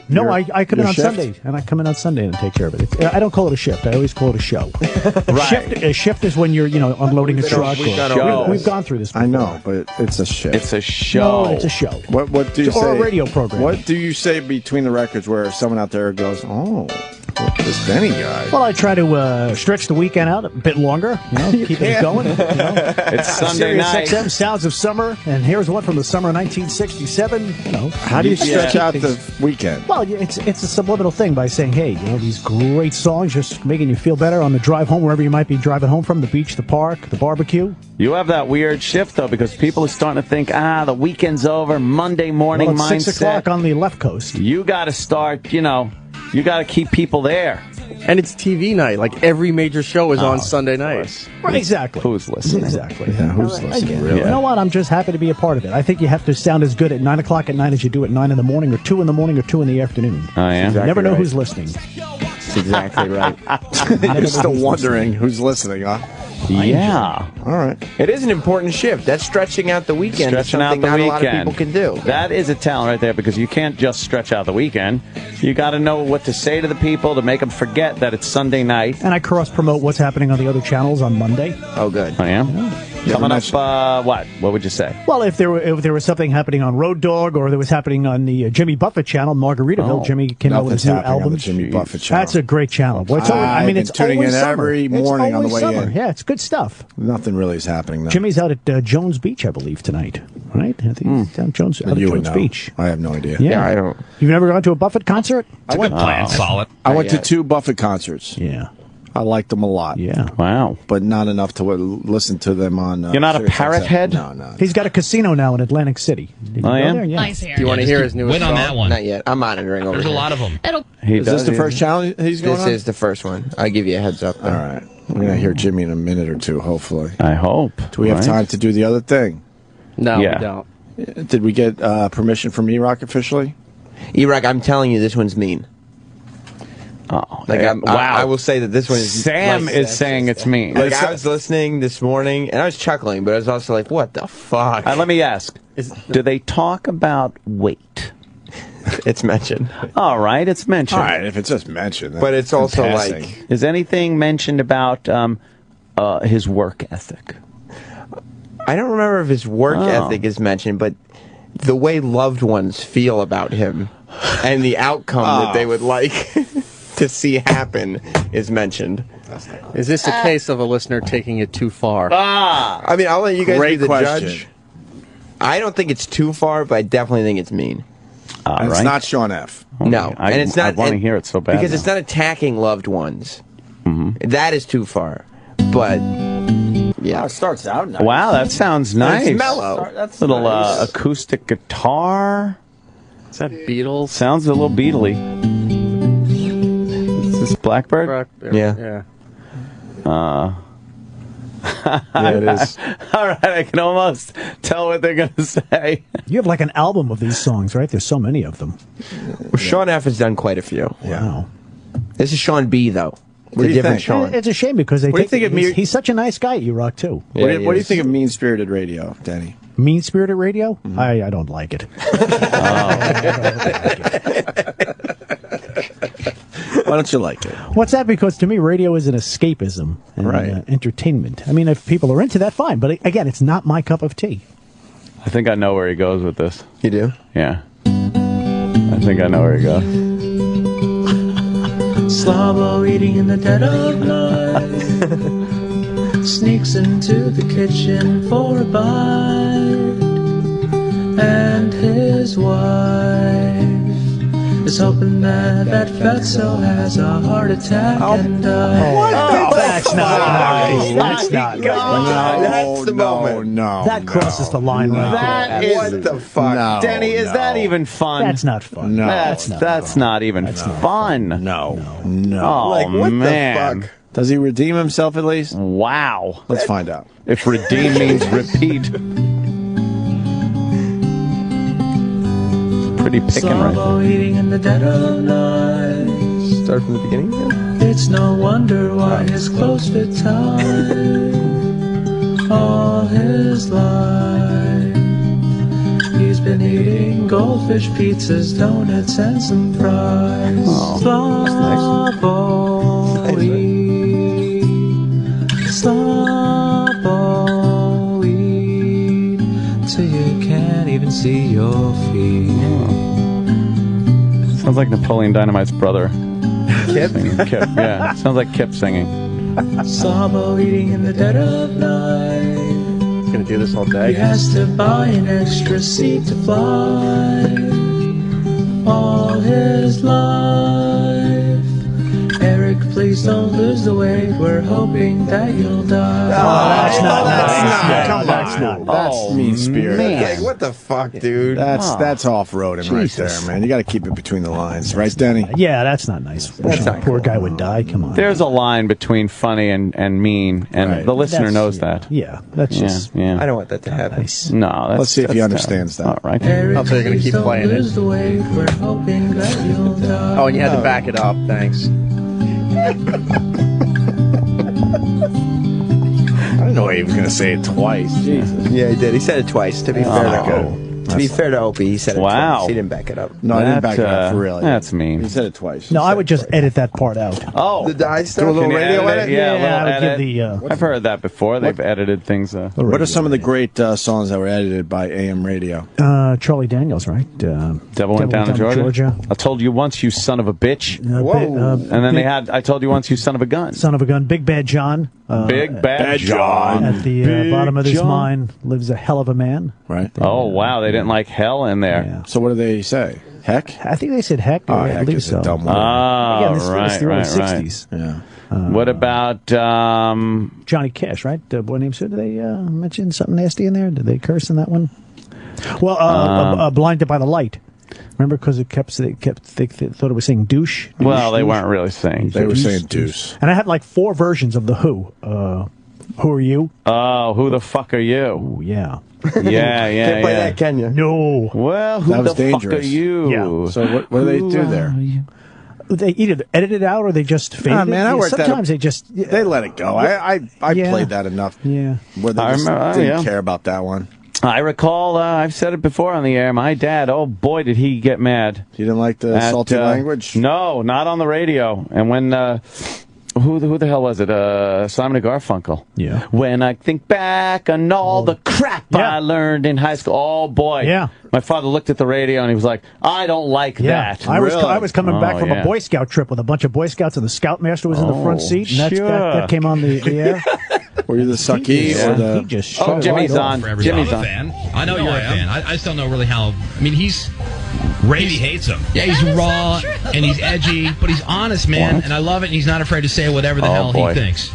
Speaker 19: No, I come in on
Speaker 4: shift?
Speaker 19: Sunday, and I come in on Sunday and take care of it. I don't call it a shift. I always call it a show. A shift is when you're, unloading a truck. We've gone through this before.
Speaker 4: I know, but it's a shift.
Speaker 3: It's a show.
Speaker 19: No, it's a show.
Speaker 4: What do you say?
Speaker 19: Or a radio program.
Speaker 4: What do you say between the records where someone out there goes, oh, this Denny guy?
Speaker 19: Well, I try to stretch the weekend out a bit longer, keep it going.
Speaker 3: It's Sunday
Speaker 19: Sirius
Speaker 3: night.
Speaker 19: XM Sounds of Summer, and here's one from the summer of 1967.
Speaker 4: How do you stretch out the weekend?
Speaker 19: Well, it's a subliminal thing by saying, hey, these great songs just making you feel better on the drive home, wherever you might be driving home from, the beach, the park, the barbecue.
Speaker 3: You have that weird shift, though, because people are starting to think, the weekend's over, Monday morning
Speaker 19: it's
Speaker 3: mindset.
Speaker 19: 6 o'clock on the left coast.
Speaker 3: You got to start, you got to keep people there.
Speaker 12: And it's TV night. Like every major show is on Sunday night.
Speaker 19: Right, exactly.
Speaker 3: Who's listening?
Speaker 19: Exactly.
Speaker 4: Yeah, who's listening? Really?
Speaker 19: You know what? I'm just happy to be a part of it. I think you have to sound as good at 9 o'clock at night as you do at 9 in the morning, or 2 in the morning, or 2 in the afternoon.
Speaker 3: Oh, yeah?
Speaker 19: You never know who's listening.
Speaker 10: That's exactly right.
Speaker 4: You're still wondering who's listening, huh?
Speaker 3: Yeah.
Speaker 4: All right.
Speaker 10: It is an important shift. That's stretching out the weekend.
Speaker 3: Stretching out
Speaker 10: something
Speaker 3: the
Speaker 10: not
Speaker 3: weekend.
Speaker 10: a lot of people can do.
Speaker 3: That is a talent right there, because you can't just stretch out the weekend. You got to know what to say to the people to make them forget that it's Sunday night.
Speaker 19: And I cross-promote what's happening on the other channels on Monday.
Speaker 10: Oh, good.
Speaker 3: I am. Coming up, what? What would you say?
Speaker 19: Well, if there was something happening on Road Dogg or there was happening on the Jimmy Buffett channel, Margaritaville, Jimmy came out with his new album.
Speaker 4: On the Jimmy Buffett channel.
Speaker 19: That's a great channel. Boy, it's
Speaker 4: tuning
Speaker 19: always
Speaker 4: in
Speaker 19: summer.
Speaker 4: every morning on the way
Speaker 19: summer.
Speaker 4: in.
Speaker 19: Yeah, it's good stuff.
Speaker 4: Nothing really is happening now.
Speaker 19: Jimmy's out at Jones Beach, I believe, tonight. Right? I think he's down Jones Beach.
Speaker 4: I have no idea.
Speaker 19: Yeah,
Speaker 10: I don't.
Speaker 19: You've never gone to a Buffett concert?
Speaker 20: It's a good plan. Solid.
Speaker 4: I went to 2 Buffett concerts.
Speaker 19: Yeah.
Speaker 4: I liked them a lot.
Speaker 19: Yeah.
Speaker 3: Wow.
Speaker 4: But not enough to listen to them on...
Speaker 3: You're not a parrot head?
Speaker 4: No.
Speaker 19: He's got a casino now in Atlantic City. Did you go there? Yeah.
Speaker 17: Nice hair.
Speaker 12: Do you want to hear his newest
Speaker 20: Win on
Speaker 12: song?
Speaker 20: that one.
Speaker 10: Not yet. I'm monitoring over
Speaker 20: There's a
Speaker 10: here.
Speaker 20: lot of them.
Speaker 4: Is this the first challenge he's going on?
Speaker 10: This is the first one. I'll give you a heads up.
Speaker 4: All right. We're going to hear Jimmy in a minute or two, hopefully.
Speaker 3: I hope.
Speaker 4: Do we have time to do the other thing?
Speaker 12: No,
Speaker 3: Yeah.
Speaker 12: we don't.
Speaker 4: Did we get permission from E-Rock officially?
Speaker 10: E-Rock, I'm telling you, this one's mean.
Speaker 3: Oh,
Speaker 10: Like
Speaker 3: wow.
Speaker 10: I will say that this one is.
Speaker 3: Sam is saying it's mean.
Speaker 10: Like I was listening this morning and I was chuckling, but I was also like, "What the fuck?"
Speaker 3: Let me ask: do they talk about weight?
Speaker 10: It's mentioned.
Speaker 3: All right, it's mentioned.
Speaker 4: All right, if it's just mentioned.
Speaker 10: But it's also
Speaker 4: passing.
Speaker 10: like,
Speaker 3: is anything mentioned about his work ethic?
Speaker 10: I don't remember if his work ethic is mentioned, but the way loved ones feel about him and the outcome that they would like to see happen is mentioned.
Speaker 12: Is this a case of a listener taking it too far?
Speaker 10: I mean, I'll let you guys
Speaker 4: Great
Speaker 10: be the
Speaker 4: question.
Speaker 10: judge. I don't think it's too far, but I definitely think it's mean.
Speaker 4: And it's not Sean F.
Speaker 10: No, and it's not.
Speaker 3: I want to hear it so bad
Speaker 10: because
Speaker 3: now.
Speaker 10: it's not attacking loved ones. That is too far. But yeah,
Speaker 5: it starts out nice.
Speaker 3: Wow, that sounds nice.
Speaker 10: It's mellow.
Speaker 5: That's
Speaker 3: little
Speaker 5: nice.
Speaker 3: acoustic guitar.
Speaker 12: Is that Beatles?
Speaker 3: Sounds a little Beatley. Is this Blackbird?
Speaker 10: Yeah.
Speaker 3: Yeah,
Speaker 4: it is.
Speaker 3: All right, I can almost tell what they're going to say.
Speaker 19: You have like an album of these songs, right? There's so many of them.
Speaker 10: Well, Sean F has done quite a few.
Speaker 19: Wow.
Speaker 10: This is Sean B, though.
Speaker 4: What do you
Speaker 10: different
Speaker 4: think?
Speaker 10: Sean.
Speaker 19: It's a shame because
Speaker 4: What do you think of
Speaker 19: he's such a nice guy, E-Rock, too.
Speaker 4: What do you think of mean-spirited radio, Danny?
Speaker 19: Mean-spirited radio? I don't like it.
Speaker 4: Why don't you like it?
Speaker 19: What's that? Because to me, radio is an escapism and entertainment. I mean, if people are into that, fine. But again, it's not my cup of tea.
Speaker 3: I think I know where he goes with this.
Speaker 10: You do?
Speaker 3: Yeah. I think I know where he goes.
Speaker 9: Slobber eating in the dead of night. Sneaks into the kitchen for a bite. And his wife is hoping that Fatso has a heart attack and dies.
Speaker 19: That's not nice. That's not nice.
Speaker 10: That's the moment.
Speaker 4: No.
Speaker 19: That crosses the line right
Speaker 3: That
Speaker 19: there.
Speaker 3: is
Speaker 10: What the fuck?
Speaker 4: No,
Speaker 3: Danny, is that even fun?
Speaker 19: That's not fun.
Speaker 4: No.
Speaker 3: That's not even fun.
Speaker 4: No.
Speaker 3: Oh,
Speaker 10: Like, what
Speaker 3: man.
Speaker 10: the fuck?
Speaker 4: Does he redeem himself at least?
Speaker 3: Wow.
Speaker 4: Let's find out.
Speaker 3: If redeem means repeat. Pretty picking right
Speaker 9: Slobber
Speaker 3: there.
Speaker 9: eating in the dead of night.
Speaker 10: Start from the beginning again?
Speaker 9: It's no wonder why his clothes fit tight. All his life he's been eating goldfish pizzas, donuts, and some fries. Slobber eat till you can't even see your feet.
Speaker 3: Sounds like Napoleon Dynamite's brother.
Speaker 10: Kip?
Speaker 3: Kip, yeah. Sounds like Kip singing.
Speaker 9: Slobber eating in the dead of night.
Speaker 12: He's going to do this all
Speaker 9: He
Speaker 12: day.
Speaker 9: has to buy an extra seat to fly all his life. Eric, please don't lose the weight. We're hoping that you'll die.
Speaker 19: That's not nice.
Speaker 4: Come on. That's mean-spirited.
Speaker 10: Like, what the fuck, dude?
Speaker 4: That's off-roading right there, man. You got to keep it between the lines. Right, Danny?
Speaker 19: Yeah, that's not nice. Poor guy would die. Come on.
Speaker 3: There's a line between funny and mean, and
Speaker 4: Right.
Speaker 3: the listener knows that.
Speaker 19: Yeah, that's just.
Speaker 3: Yeah.
Speaker 10: I don't want that to happen.
Speaker 19: Nice.
Speaker 3: No, that's,
Speaker 4: Let's see if he
Speaker 3: that's
Speaker 4: understands that.
Speaker 3: All right.
Speaker 9: Eric,
Speaker 12: Oh, so you're gonna
Speaker 9: please
Speaker 12: keep
Speaker 9: don't
Speaker 12: playing it.
Speaker 9: lose the weight. We're hoping that you'll die.
Speaker 12: Oh, and you had to back it up. Thanks.
Speaker 4: I didn't know he was going to say it twice. Jesus.
Speaker 10: Yeah, he did. He said it twice, to be fair.
Speaker 4: Oh.
Speaker 10: To be fair to Opie, he said it
Speaker 3: Wow.
Speaker 10: twice. He didn't back it up.
Speaker 4: No, I didn't back it up for real.
Speaker 3: That's mean.
Speaker 4: He said it twice.
Speaker 19: No, I would just edit that part out.
Speaker 3: Oh,
Speaker 10: the die stuff.
Speaker 4: Do a little radio edit.
Speaker 3: Yeah, a little
Speaker 19: I would
Speaker 3: edit.
Speaker 19: give the.
Speaker 3: I've heard that before. They've edited things.
Speaker 4: What are some of the great songs that were edited by AM radio?
Speaker 19: Charlie Daniels, right?
Speaker 3: Devil Went Down to Georgia. I told you once, you son of a bitch. And then they had I told you once, you son of a gun.
Speaker 19: Son of a gun. Big Bad John.
Speaker 3: Big Bad John.
Speaker 19: At the bottom of this mine lives a hell of a man.
Speaker 4: Right.
Speaker 3: Oh, wow. They didn't like hell in there.
Speaker 19: Yeah.
Speaker 4: So what do they say? Heck?
Speaker 19: I think they said heck.
Speaker 4: Oh,
Speaker 19: I
Speaker 4: heck
Speaker 19: believe
Speaker 4: is
Speaker 19: so.
Speaker 4: a dumb word.
Speaker 3: Oh,
Speaker 19: This
Speaker 3: right,
Speaker 19: is the early
Speaker 3: right,
Speaker 19: 60s.
Speaker 4: Yeah.
Speaker 3: What about
Speaker 19: Johnny Cash, right? Boy named Sue. Did they mention something nasty in there? Did they curse in that one? Well, Blinded by the Light. Remember, because they thought it was saying douche.
Speaker 3: Well, they weren't really saying.
Speaker 4: They were saying deuce.
Speaker 19: And I had like 4 versions of the Who. Who are you?
Speaker 3: Oh, who the fuck are you?
Speaker 19: Oh, yeah.
Speaker 3: Yeah.
Speaker 10: Can't play that, can you?
Speaker 19: No.
Speaker 3: Well, who
Speaker 4: That was
Speaker 3: the
Speaker 4: dangerous.
Speaker 3: fuck are you?
Speaker 19: Yeah.
Speaker 4: So what do they do there?
Speaker 19: They either edit it out or they just fade
Speaker 4: man,
Speaker 19: it.
Speaker 4: I worked that
Speaker 19: Sometimes
Speaker 4: up.
Speaker 19: they just
Speaker 4: They let it go. I
Speaker 19: Yeah.
Speaker 4: played that enough.
Speaker 19: Yeah.
Speaker 4: Where they
Speaker 3: I
Speaker 4: just
Speaker 3: remember-
Speaker 4: didn't
Speaker 3: yeah.
Speaker 4: care about that one.
Speaker 3: I recall, I've said it before on the air, my dad, oh boy, did he get mad.
Speaker 4: You didn't like the salty language?
Speaker 3: No, not on the radio. And when, who the hell was it? Simon and Garfunkel.
Speaker 19: Yeah.
Speaker 3: When I think back on all the crap I learned in high school, oh boy.
Speaker 19: Yeah.
Speaker 3: My father looked at the radio and he was like, I don't like that.
Speaker 19: I was coming back from
Speaker 3: yeah.
Speaker 19: a Boy Scout trip with a bunch of Boy Scouts, and the Scoutmaster was in the front seat, and
Speaker 3: sure.
Speaker 19: that came on the air.
Speaker 4: Were you the sucky or the...
Speaker 19: He just
Speaker 3: Oh, Jimmy's on. Jimmy's
Speaker 20: I'm a
Speaker 3: on.
Speaker 20: fan. I know you're a fan. I just don't know really how. I mean, Brady hates him. Yeah, he's raw and he's edgy, but he's honest, man, and I love it. And he's not afraid to say whatever the hell he thinks.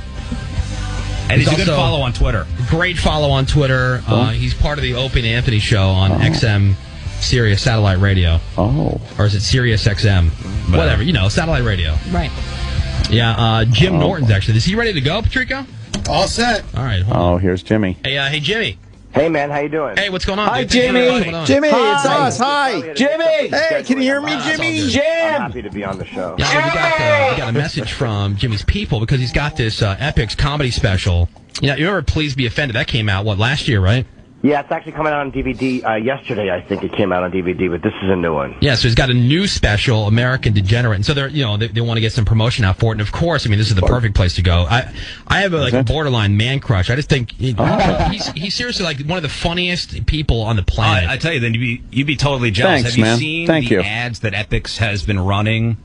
Speaker 20: And he's a good follow on Twitter. Great follow on Twitter. He's part of the Opie and Anthony show on XM Sirius Satellite Radio.
Speaker 3: Oh.
Speaker 20: Or is it Sirius XM? Whatever, satellite radio.
Speaker 15: Right.
Speaker 20: Yeah, Jim Norton's actually. Is he ready to go, Patrico?
Speaker 17: All set.
Speaker 20: All right.
Speaker 3: Oh, here's Jimmy.
Speaker 20: Hey, Jimmy.
Speaker 6: Hey, man, how you doing?
Speaker 20: Hey, what's going on?
Speaker 3: Hi,
Speaker 20: dude?
Speaker 3: Jimmy.
Speaker 4: Jimmy,
Speaker 3: Hi.
Speaker 4: it's us. Hi.
Speaker 3: Jimmy.
Speaker 4: Hey, can you hear me, Jimmy?
Speaker 6: I'm
Speaker 3: Jim.
Speaker 6: happy to be on the show.
Speaker 20: Yeah, we got a message from Jimmy's people because he's got this Epics comedy special. You remember Please Be Offended? That came out, last year, right?
Speaker 6: Yeah, it's actually coming out on DVD yesterday. I think it came out on DVD, but this is a new one.
Speaker 20: Yeah, so he's got a new special, American Degenerate, and so they're they want to get some promotion out for it. And of course, I mean, this is the perfect place to go. I have a borderline man crush. I just think he's seriously like one of the funniest people on the planet.
Speaker 21: I tell you, then you'd be totally jealous.
Speaker 3: Thanks,
Speaker 21: Have you
Speaker 3: man.
Speaker 21: seen
Speaker 3: Thank you.
Speaker 21: ads that Epics has been running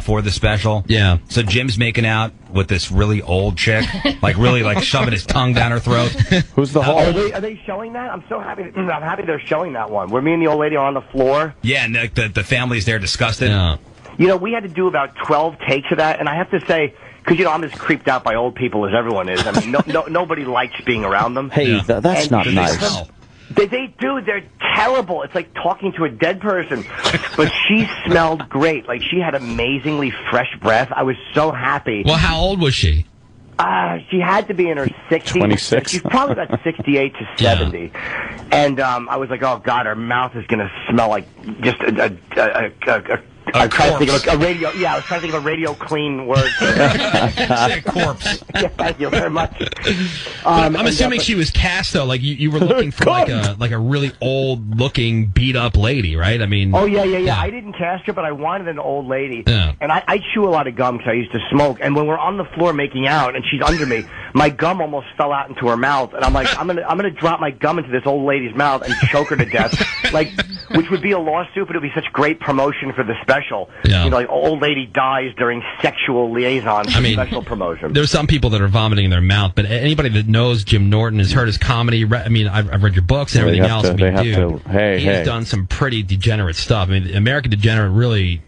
Speaker 21: for the special?
Speaker 20: Yeah.
Speaker 21: So Jim's making out with this really old chick, really shoving his tongue down her throat.
Speaker 3: Who's the whole?
Speaker 6: Are they showing that? I'm so happy. I'm happy they're showing that one. Where me and the old lady are on the floor.
Speaker 21: Yeah, and the family's there disgusted.
Speaker 20: Yeah.
Speaker 6: We had to do about 12 takes of that, and I have to say, because I'm as creeped out by old people as everyone is. I mean, nobody likes being around them.
Speaker 3: Hey, that's not nice.
Speaker 6: They do. They're terrible. It's like talking to a dead person. But she smelled great. Like, she had amazingly fresh breath. I was so happy.
Speaker 20: Well, how old was she?
Speaker 6: She had to be in her 60s.
Speaker 3: 26.
Speaker 6: She's probably about 68 to 70. Yeah. And I was like, oh, God, her mouth is going to smell like just I was trying to think of a radio. Yeah, I was trying to think of a radio clean word.
Speaker 20: Say corpse.
Speaker 6: Yeah, thank you very much.
Speaker 20: I'm assuming she was cast though. Like you were looking for like a really old looking beat up lady, right? I mean.
Speaker 6: Oh yeah. I didn't cast her, but I wanted an old lady.
Speaker 20: Yeah.
Speaker 6: And I chew a lot of gum because I used to smoke. And when we're on the floor making out, and she's under me, my gum almost fell out into her mouth. And I'm like, I'm gonna drop my gum into this old lady's mouth and choke her to death. Which would be a lawsuit, but it would be such great promotion for the special.
Speaker 20: Yeah.
Speaker 6: Old lady dies during sexual liaison for special promotion.
Speaker 20: There's some people that are vomiting in their mouth, but anybody that knows Jim Norton has heard his comedy. I mean, I've read your books and everything else. He's done some pretty degenerate stuff. I mean, American Degenerate really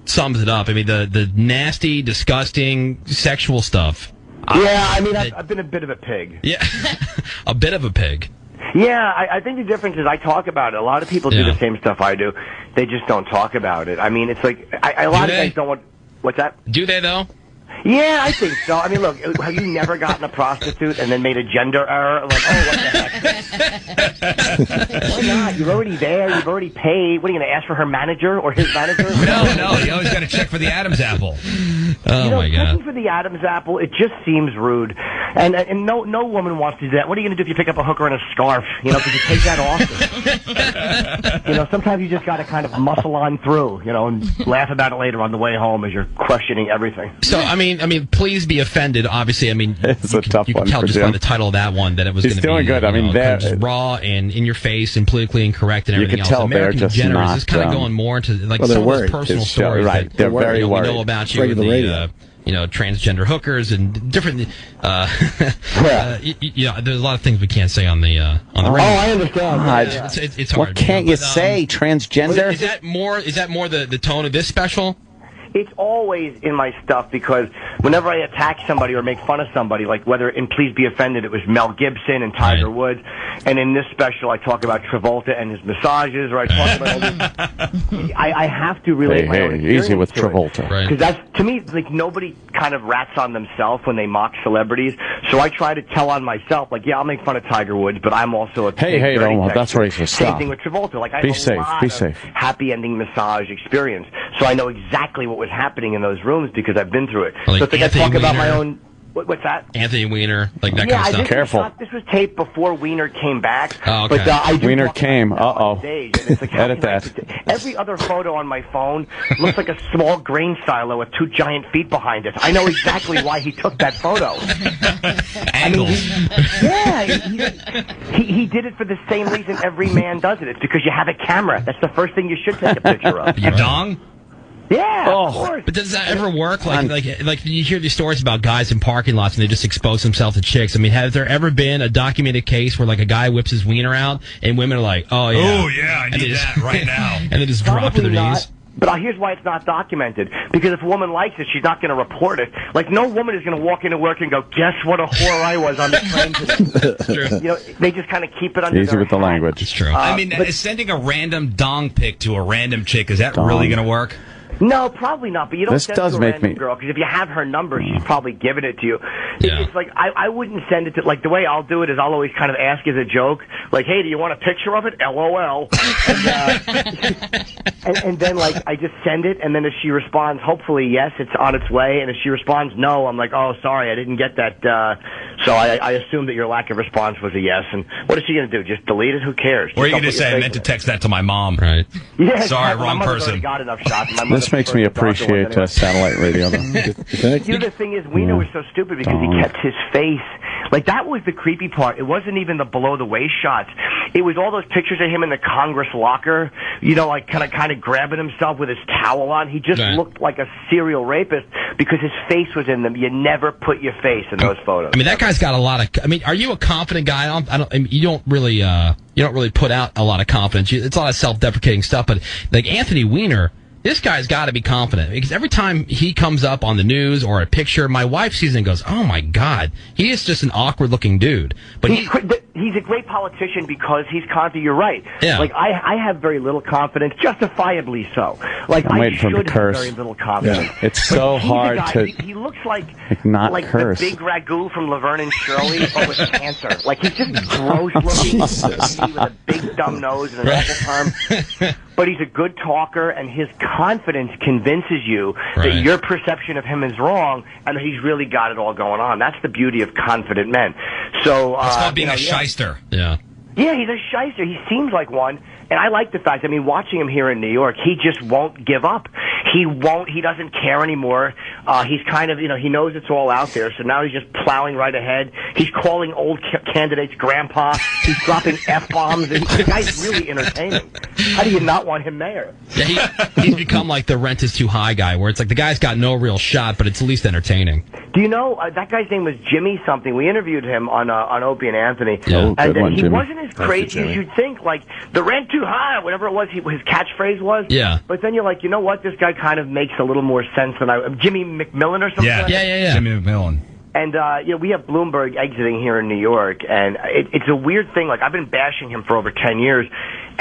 Speaker 20: sums it up. I mean, the nasty, disgusting, sexual stuff.
Speaker 6: Yeah, I mean, I've been a bit of a pig.
Speaker 20: Yeah, a bit of a pig.
Speaker 6: Yeah, I think the difference is I talk about it. A lot of people do the same stuff I do. They just don't talk about it. I mean, it's like, a lot of guys don't want... What's that?
Speaker 20: Do they, though?
Speaker 6: Yeah, I think so. I mean, look, have you never gotten a prostitute and then made a gender error? Like, oh, what the heck? Why not? You're already there. You've already paid. What, are you going to ask for her manager or his manager?
Speaker 21: No. You always got to check for the Adam's apple.
Speaker 20: Oh, my God.
Speaker 6: Checking for the Adam's apple, it just seems rude. And no woman wants to do that. What are you going to do if you pick up a hooker in a scarf? You know, because you take that off. You know, sometimes you just got to kind of muscle on through, you know, and laugh about it later on the way home as you're questioning everything.
Speaker 20: So, I mean, please be offended. Obviously, I mean,
Speaker 3: it's a tough
Speaker 20: you
Speaker 3: one
Speaker 20: can tell
Speaker 3: for
Speaker 20: just
Speaker 3: Jim.
Speaker 20: by the title of that one that it was going to be
Speaker 3: doing good. I mean,
Speaker 20: kind of just raw and in your face and politically incorrect and
Speaker 3: You
Speaker 20: everything
Speaker 3: can
Speaker 20: else.
Speaker 3: tell they're
Speaker 20: American
Speaker 3: just
Speaker 20: Degenerate
Speaker 3: not,
Speaker 20: is kind of going more into like some of those personal stories.
Speaker 3: Right,
Speaker 20: that,
Speaker 3: they're very
Speaker 20: we
Speaker 3: worried.
Speaker 20: know about you with the, transgender hookers and different. You know, there's a lot of things we can't say on the radio.
Speaker 6: Oh, I understand.
Speaker 20: It's hard.
Speaker 3: What can't you say? Transgender?
Speaker 20: Is that more the tone of this special?
Speaker 6: It's always in my stuff because whenever I attack somebody or make fun of somebody, like whether in Please Be Offended, it was Mel Gibson and Tiger Woods, and in this special I talk about Travolta and his massages, or I talk about all these. I have to relate my own experience
Speaker 3: easy with
Speaker 6: to
Speaker 3: Travolta.
Speaker 6: Because that's, to me, like nobody kind of rats on themselves when they mock celebrities. So I try to tell on myself, like, yeah, I'll make fun of Tiger Woods, but I'm also a
Speaker 3: Hey, don't, that's racist.
Speaker 6: Same
Speaker 3: Stop.
Speaker 6: thing with Travolta. Like, I
Speaker 3: Be
Speaker 6: have
Speaker 3: safe,
Speaker 6: a lot
Speaker 3: be
Speaker 6: of
Speaker 3: safe.
Speaker 6: happy ending massage experience, so I know exactly what was happening in those rooms because I've been through it.
Speaker 20: Like
Speaker 6: so it's like I
Speaker 20: Anthony
Speaker 6: talk about my
Speaker 20: Weiner.
Speaker 6: own. What's that?
Speaker 20: Anthony Weiner, like that
Speaker 6: Yeah,
Speaker 20: kind of stuff.
Speaker 3: Careful.
Speaker 6: This was taped before Weiner came back.
Speaker 20: Oh, okay.
Speaker 6: But I do
Speaker 3: Weiner
Speaker 6: talk
Speaker 3: came.
Speaker 6: on stage, and it's like, how
Speaker 3: Edit
Speaker 6: can I-
Speaker 3: that.
Speaker 6: Every other photo on my phone looks like a small grain silo with two giant feet behind it. I know exactly why he took that photo.
Speaker 20: Angles.
Speaker 6: He did it for the same reason every man does it. It's because you have a camera. That's the first thing you should take a picture of.
Speaker 20: Your dong?
Speaker 6: Yeah, of course.
Speaker 20: But does that ever work? Like you hear these stories about guys in parking lots and they just expose themselves to chicks. I mean, has there ever been a documented case where like a guy whips his wiener out and women are like, oh yeah,
Speaker 21: I need that right now.
Speaker 20: and they just drop to their knees?
Speaker 6: But here's why it's not documented. Because if a woman likes it, she's not going to report it. Like, no woman is going to walk into work and go, guess what a whore I was on the train today.
Speaker 20: It's true.
Speaker 6: You know, they just kind of keep it under
Speaker 3: Easy
Speaker 6: their
Speaker 3: with the
Speaker 6: hat.
Speaker 3: language.
Speaker 20: It's true.
Speaker 21: I mean, sending a random dong pic to a random chick, is that really going to work?
Speaker 6: No, probably not. But you don't
Speaker 3: This
Speaker 6: send
Speaker 3: does
Speaker 6: it to a
Speaker 3: make
Speaker 6: random
Speaker 3: me-
Speaker 6: girl, because if you have her number, she's probably giving it to you.
Speaker 20: Yeah.
Speaker 6: It's like, I wouldn't send it to, like, the way I'll do it is I'll always kind of ask as a joke, like, hey, do you want a picture of it? LOL. And then, like, I just send it, and then if she responds, hopefully, yes, it's on its way, and if she responds no, I'm like, oh, sorry, I didn't get that, so I assume that your lack of response was a yes, and what is she going to do? Just delete it? Who cares?
Speaker 21: Or you can
Speaker 6: Just
Speaker 21: just
Speaker 6: don't
Speaker 21: say,
Speaker 6: put
Speaker 21: I
Speaker 6: your
Speaker 21: meant to
Speaker 6: face
Speaker 21: text that to my mom.
Speaker 20: Right.
Speaker 6: in it. Yeah,
Speaker 21: Sorry,
Speaker 6: exactly.
Speaker 21: wrong
Speaker 6: My mother's
Speaker 21: person.
Speaker 6: already got enough shots. My
Speaker 3: This makes me appreciate satellite radio, though.
Speaker 6: You know, the thing is, Weiner was so stupid because he kept his face. Like, that was the creepy part. It wasn't even the below-the-waist shots. It was all those pictures of him in the Congress locker, you know, like kind of grabbing himself with his towel on. He just looked like a serial rapist because his face was in them. You never put your face in those photos.
Speaker 20: I mean, that guy's got a lot of. I mean, are you a confident guy? I mean, you don't really put out a lot of confidence. It's a lot of self-deprecating stuff. But like Anthony Weiner, this guy's got to be confident because every time he comes up on the news or a picture, my wife sees it and goes, "Oh my God, he is just an awkward-looking dude." But
Speaker 6: he's a great politician because he's confident. You're right.
Speaker 20: Yeah.
Speaker 6: Like I have very little confidence, justifiably so. Like
Speaker 3: I'm waiting for him to
Speaker 6: should have
Speaker 3: curse.
Speaker 6: very little confidence.
Speaker 3: Yeah. It's so
Speaker 6: He's a
Speaker 3: hard
Speaker 6: guy-
Speaker 3: to
Speaker 6: He looks like
Speaker 3: not curse.
Speaker 6: the big ragu from Laverne and Shirley, but with cancer. Like he's just gross looking with a big dumb nose and an awful arm. But he's a good talker, and his confidence convinces you that your perception of him is wrong, and that he's really got it all going on. That's the beauty of confident men. So
Speaker 21: It's called being a shyster.
Speaker 20: Yeah.
Speaker 6: Yeah, he's a shyster. He seems like one, and I like the fact. I mean, watching him here in New York, he just won't give up. He doesn't care anymore. He's kind of, he knows it's all out there, so now he's just plowing right ahead. He's calling old candidates grandpa. He's dropping F-bombs. The guy's really entertaining. How do you not want him mayor?
Speaker 20: Yeah, he's become like the rent is too high guy, where it's like the guy's got no real shot, but it's at least entertaining.
Speaker 6: Do you know, that guy's name was Jimmy something. We interviewed him on Opie and Anthony.
Speaker 3: Oh,
Speaker 6: and
Speaker 3: good one,
Speaker 6: he
Speaker 3: Jimmy.
Speaker 6: wasn't as crazy as you'd think. Like, the rent too high, whatever it was, his catchphrase was.
Speaker 20: Yeah.
Speaker 6: But then you're like, you know what? This guy kind of makes a little more sense than Jimmy McMillan or something.
Speaker 21: Yeah,
Speaker 6: like that?
Speaker 21: Jimmy McMillan.
Speaker 6: And, we have Bloomberg exiting here in New York, and it's a weird thing. Like, I've been bashing him for over 10 years,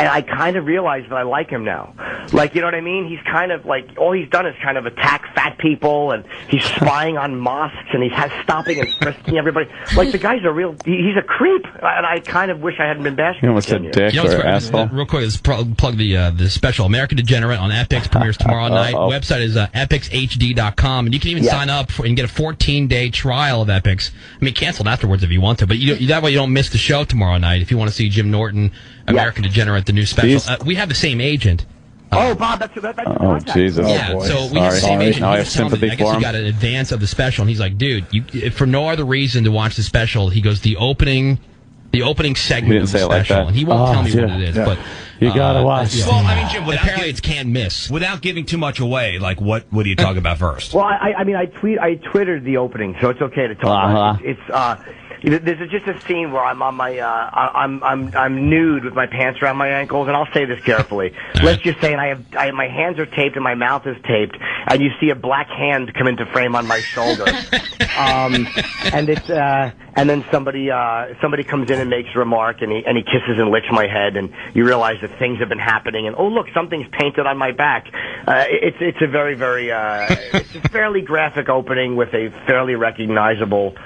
Speaker 6: And I kind of realized that I like him now. Like, you know what I mean? He's kind of like, all he's done is kind of attack fat people, and he's spying on mosques, and he's stopping and frisking everybody. Like, the guy's he's a creep, and I kind of wish I hadn't been bashing him.
Speaker 3: You almost said dick or asshole.
Speaker 20: Real quick, let's plug the special American Degenerate on Epix, premieres tomorrow night. Website is epixhd.com, and you can even sign up and get a 14-day trial of Epix. I mean, canceled afterwards if you want to, but that way you don't miss the show tomorrow night if you want to see Jim Norton, American Degenerate, the new special. We have the same agent.
Speaker 6: Bob, that's
Speaker 3: Jesus.
Speaker 20: Yeah, so we have the same agent. Now I have sympathy for him. He got an advance of the special, and he's like, dude, for no other reason to watch the special, he goes, the opening segment of the special, and he won't tell me what it is, but
Speaker 19: you gotta watch.
Speaker 21: Well, I mean, Jim,
Speaker 20: apparently it's can't miss.
Speaker 21: Without giving too much away, like what do you talk about first?
Speaker 6: Well, I twittered the opening, so it's okay to talk about it. There's just a scene where I'm on my I'm nude with my pants around my ankles, and I'll say this carefully. Let's just say, and I have my hands are taped and my mouth is taped, and you see a black hand come into frame on my shoulder, and then somebody comes in and makes a remark, and he kisses and licks my head, and you realize that things have been happening, and oh look, something's painted on my back. It's a very it's a fairly graphic opening with a fairly recognizable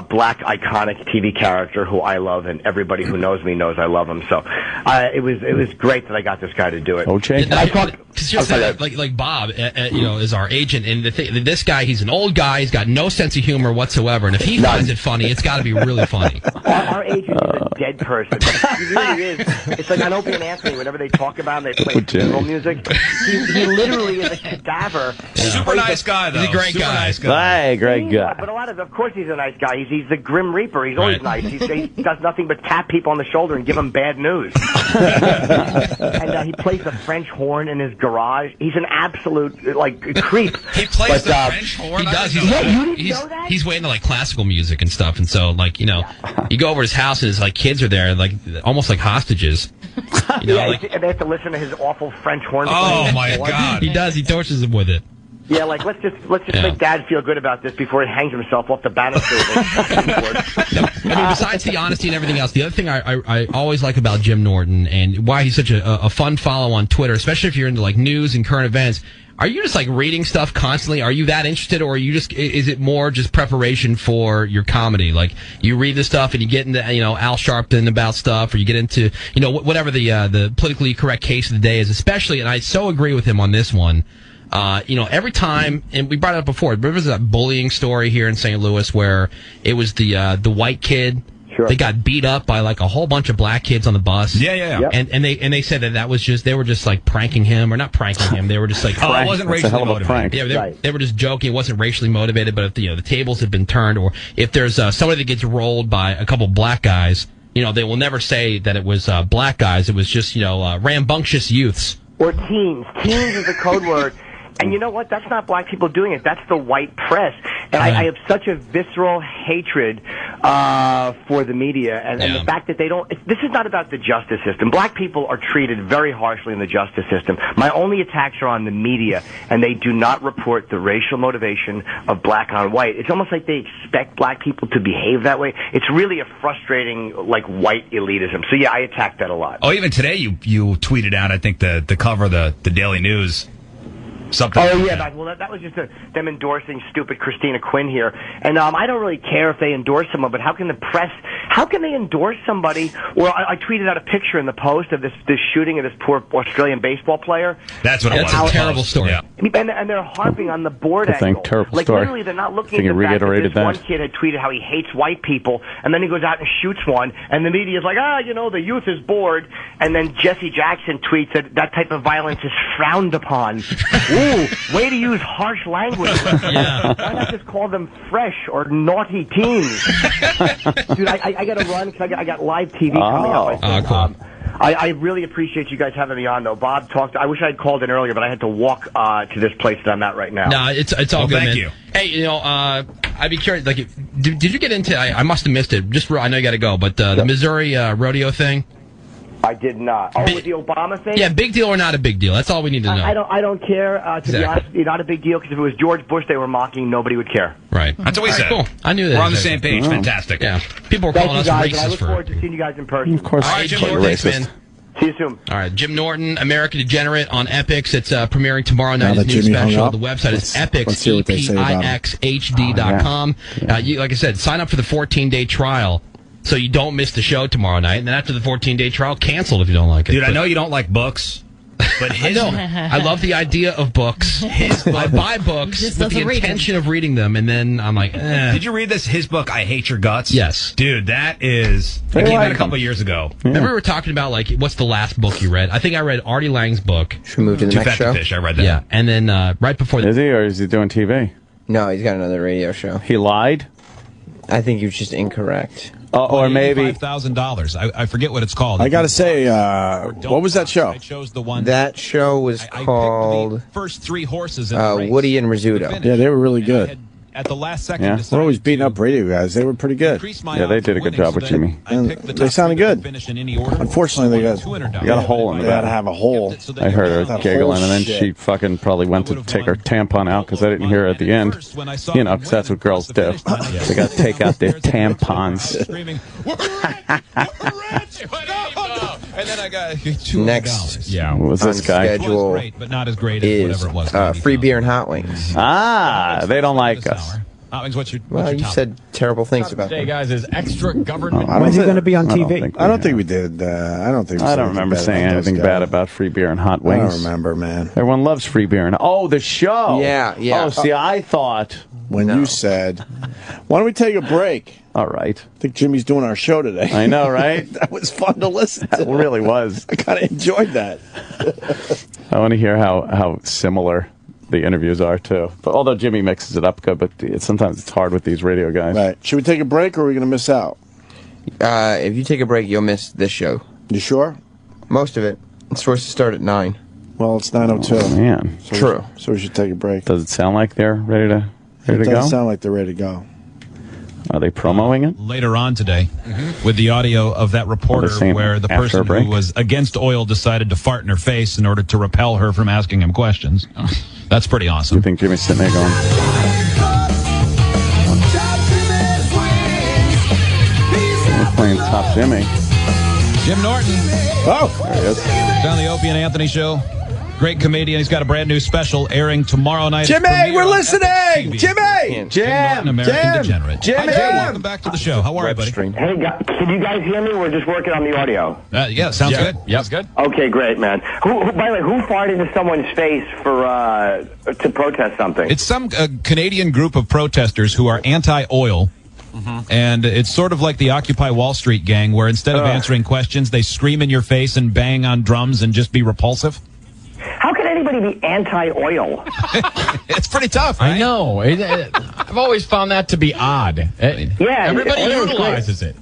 Speaker 6: black iconic TV character who I love, and everybody who knows me knows I love him. So it was great that I got this guy to do it.
Speaker 20: Like Bob, is our agent, and this guy, he's an old guy. He's got no sense of humor whatsoever, and if he finds it funny, it's got to be really funny.
Speaker 6: Our agent is a dead person. He really is. It's like on Opie and Anthony. Whenever they talk about him, they play funeral music. He literally is a cadaver.
Speaker 21: Super nice guy, though.
Speaker 20: He's a great guy.
Speaker 21: Nice guy.
Speaker 3: Hey, great guy.
Speaker 6: But of course, he's a nice guy. He's the Grim Reaper. He's always nice. He does nothing but tap people on the shoulder and give them bad news. And he plays the French horn in his garage. He's an absolute creep.
Speaker 20: He plays the French horn. He does. He's way into classical music and stuff. And so you go over his house and his kids are there, almost like hostages.
Speaker 6: And they have to listen to his awful French horn.
Speaker 20: Oh my God! He does. He tortures them with it.
Speaker 6: Yeah, let's just make Dad feel good about this before he hangs himself off the banister.
Speaker 20: Besides the honesty and everything else, the other thing I always like about Jim Norton and why he's such a fun follow on Twitter, especially if you're into news and current events. Are you just reading stuff constantly? Are you that interested, or are you is it more just preparation for your comedy? You read the stuff and you get into Al Sharpton about stuff, or you get into whatever the politically correct case of the day is, especially. And I so agree with him on this one. Every time, and we brought it up before, remember that bullying story here in St. Louis where it was the white kid? Sure. They got beat up by a whole bunch of black kids on the bus.
Speaker 21: Yeah. Yep.
Speaker 20: And they said that was just, they were just pranking him, or not pranking him. They were just
Speaker 21: it wasn't racially motivated.
Speaker 20: Yeah, they were just joking. It wasn't racially motivated, but if the tables had been turned, or if there's somebody that gets rolled by a couple black guys, they will never say that it was black guys. It was just rambunctious youths.
Speaker 6: Or teens. Teens is a code word. And you know what? That's not black people doing it. That's the white press. And I have such a visceral hatred for the media and the fact that they don't. This is not about the justice system. Black people are treated very harshly in the justice system. My only attacks are on the media, and they do not report the racial motivation of black on white. It's almost like they expect black people to behave that way. It's really a frustrating, white elitism. So, yeah, I attack that a lot.
Speaker 21: Oh, even today you tweeted out, I think, the cover of the Daily News. Something.
Speaker 6: Oh, yeah. That was just them endorsing stupid Christina Quinn here. And I don't really care if they endorse someone, but how can they endorse somebody? Well, I tweeted out a picture in the Post of this shooting of this poor Australian baseball player.
Speaker 21: That's what it was.
Speaker 20: That's a terrible story.
Speaker 6: Yeah. And they're harping on the board angle.
Speaker 3: Terrible story.
Speaker 6: Literally, they're not looking at the fact that this one kid had tweeted how he hates white people, and then he goes out and shoots one, and the media's like, the youth is bored. And then Jesse Jackson tweets that type of violence is frowned upon. Ooh, way to use harsh language. Yeah. Why not just call them fresh or naughty teens? Dude, I got to run because I got live TV coming up.
Speaker 20: Cool.
Speaker 6: I really appreciate you guys having me on, though. Bob talked. I wish I had called in earlier, but I had to walk to this place that I'm at right now.
Speaker 20: No, it's all good,
Speaker 21: thank
Speaker 20: man.
Speaker 21: You.
Speaker 20: Hey, I'd be curious. Did you get into? I must have missed it. I know you got to go, but the Missouri rodeo thing.
Speaker 6: I did not. With the Obama thing?
Speaker 20: Yeah, big deal or not a big deal? That's all we need to know.
Speaker 6: I don't care. To be honest, not a big deal, because if it was George Bush they were mocking, nobody would care.
Speaker 20: Right.
Speaker 21: That's what we said.
Speaker 20: Cool. I knew that.
Speaker 21: We're on the same page. Fantastic.
Speaker 20: Yeah. People were calling us racist.
Speaker 6: I look forward to seeing you guys in person.
Speaker 3: Of course.
Speaker 21: All right, Jim,
Speaker 20: thanks, man.
Speaker 6: See you soon.
Speaker 20: All right, Jim Norton, American Degenerate on Epix. It's premiering tomorrow night.
Speaker 4: Now
Speaker 20: His
Speaker 4: that
Speaker 20: new
Speaker 4: Jimmy hung
Speaker 20: special.
Speaker 4: up,
Speaker 20: The website is Epix,
Speaker 4: let's see what they say about him.
Speaker 20: EPIXHD.com. Like I said, sign up for the 14-day trial so you don't miss the show tomorrow night. And then after the 14-day trial, cancel if you don't like it.
Speaker 21: Dude, I know you don't like books. But
Speaker 20: I love the idea of books. I buy books with the intention of reading them, and then I'm like,
Speaker 21: Did you read his book, I Hate Your Guts?
Speaker 20: Yes.
Speaker 21: Dude, that came out a couple years ago.
Speaker 20: Remember we were talking about, like, what's the last book you read? I think I read Artie Lang's book.
Speaker 10: Should we move to the
Speaker 21: Too
Speaker 10: next
Speaker 21: Fat
Speaker 10: show?
Speaker 21: to Fish, I read that.
Speaker 20: Yeah, and then right before
Speaker 3: Is he, or is he doing TV?
Speaker 10: No, he's got another radio show.
Speaker 3: He lied?
Speaker 10: I think he was just incorrect.
Speaker 3: Or maybe
Speaker 21: $5,000. I forget what it's called.
Speaker 4: I got to say, what was that show?
Speaker 21: I chose the one.
Speaker 10: That show was called
Speaker 21: First 3 horses in the race.
Speaker 10: Woody and Rizzuto.
Speaker 4: Yeah, they were really good.
Speaker 21: At the last second,
Speaker 3: Yeah.
Speaker 4: We're always beating up radio guys. They were pretty good.
Speaker 3: Yeah, they did a good job with Jimmy.
Speaker 4: And they sounded good. Unfortunately, they got
Speaker 3: a hole in the
Speaker 4: They had
Speaker 3: back.
Speaker 4: to have a hole.
Speaker 3: I heard her
Speaker 4: That
Speaker 3: giggling,
Speaker 4: whole
Speaker 3: and then
Speaker 4: shit.
Speaker 3: she fucking probably went to take her tampon out because I didn't hear her at the end. You know, because that's what girls do. They got to take out their tampons.
Speaker 21: And then I got
Speaker 10: Next
Speaker 21: Yeah.
Speaker 3: What was this guy?
Speaker 10: schedule
Speaker 21: great, but not as great as
Speaker 10: is
Speaker 21: whatever it was.
Speaker 10: free beer and hot wings.
Speaker 3: Ah, they don't like us.
Speaker 21: Hot wings, what's your
Speaker 10: Well, you
Speaker 21: topic?
Speaker 10: said terrible things about
Speaker 21: Today,
Speaker 10: them.
Speaker 21: guys, is extra government.
Speaker 19: When's he going to be on TV?
Speaker 4: I don't think we did. I don't think.
Speaker 3: I don't remember saying anything bad about free beer and hot
Speaker 4: I
Speaker 3: wings.
Speaker 4: don't remember, man.
Speaker 3: Everyone loves free beer and the show.
Speaker 10: Yeah.
Speaker 3: Oh, see, I thought
Speaker 4: when you said, "Why don't we take a break?"
Speaker 3: All right.
Speaker 4: I think Jimmy's doing our show today.
Speaker 3: I know, right?
Speaker 4: That was fun to listen to.
Speaker 3: It really was.
Speaker 4: I kind of enjoyed that.
Speaker 3: I want to hear how similar the interviews are too. But although Jimmy mixes it up good, but sometimes it's hard with these radio guys.
Speaker 4: Right. Should we take a break, or are we going to miss out?
Speaker 10: If you take a break, you'll miss this show.
Speaker 4: You sure?
Speaker 10: Most of it. It's supposed to start at 9.
Speaker 4: Well, it's 9:02.
Speaker 3: Oh, man.
Speaker 4: So
Speaker 10: True.
Speaker 4: So we should take a break.
Speaker 3: Does it sound like they're ready to
Speaker 4: It
Speaker 3: go?
Speaker 4: doesn't sound like they're ready to go.
Speaker 3: Are they promoting it?
Speaker 21: Later on today, with the audio of that reporter
Speaker 3: saying
Speaker 21: where the
Speaker 3: after a
Speaker 21: person
Speaker 3: break?
Speaker 21: who was against oil decided to fart in her face in order to repel her from asking him questions. That's pretty
Speaker 3: You
Speaker 21: awesome.
Speaker 3: think Jimmy's sitting there going, we're playing Top Jimmy.
Speaker 21: Jim Norton,
Speaker 4: Oh,
Speaker 3: There he is.
Speaker 21: down the Opie and Anthony show. Great comedian. He's got a brand new special airing tomorrow night.
Speaker 4: Jimmy,
Speaker 21: Premiere
Speaker 4: we're
Speaker 21: on
Speaker 4: listening!
Speaker 21: Epix TV.
Speaker 4: Jimmy!
Speaker 21: Jim Norton, American Degenerate.
Speaker 3: Jimmy!
Speaker 21: Hi, Jim. Welcome back to the show. How are you, buddy?
Speaker 6: Hey, can you guys hear me? We're just working on the audio.
Speaker 21: Yeah, sounds good. Yep. Good.
Speaker 6: Okay, great, man. Who, by the way, who farted into someone's face for to protest something?
Speaker 21: It's some Canadian group of protesters who are anti-oil. And it's sort of like the Occupy Wall Street gang, where instead of answering questions, they scream in your face and bang on drums and just be repulsive.
Speaker 6: How can anybody be anti-oil?
Speaker 21: It's pretty tough, right?
Speaker 8: I know. I've always found that to be odd.
Speaker 6: Yeah,
Speaker 8: Everybody
Speaker 6: oil is
Speaker 8: utilizes it.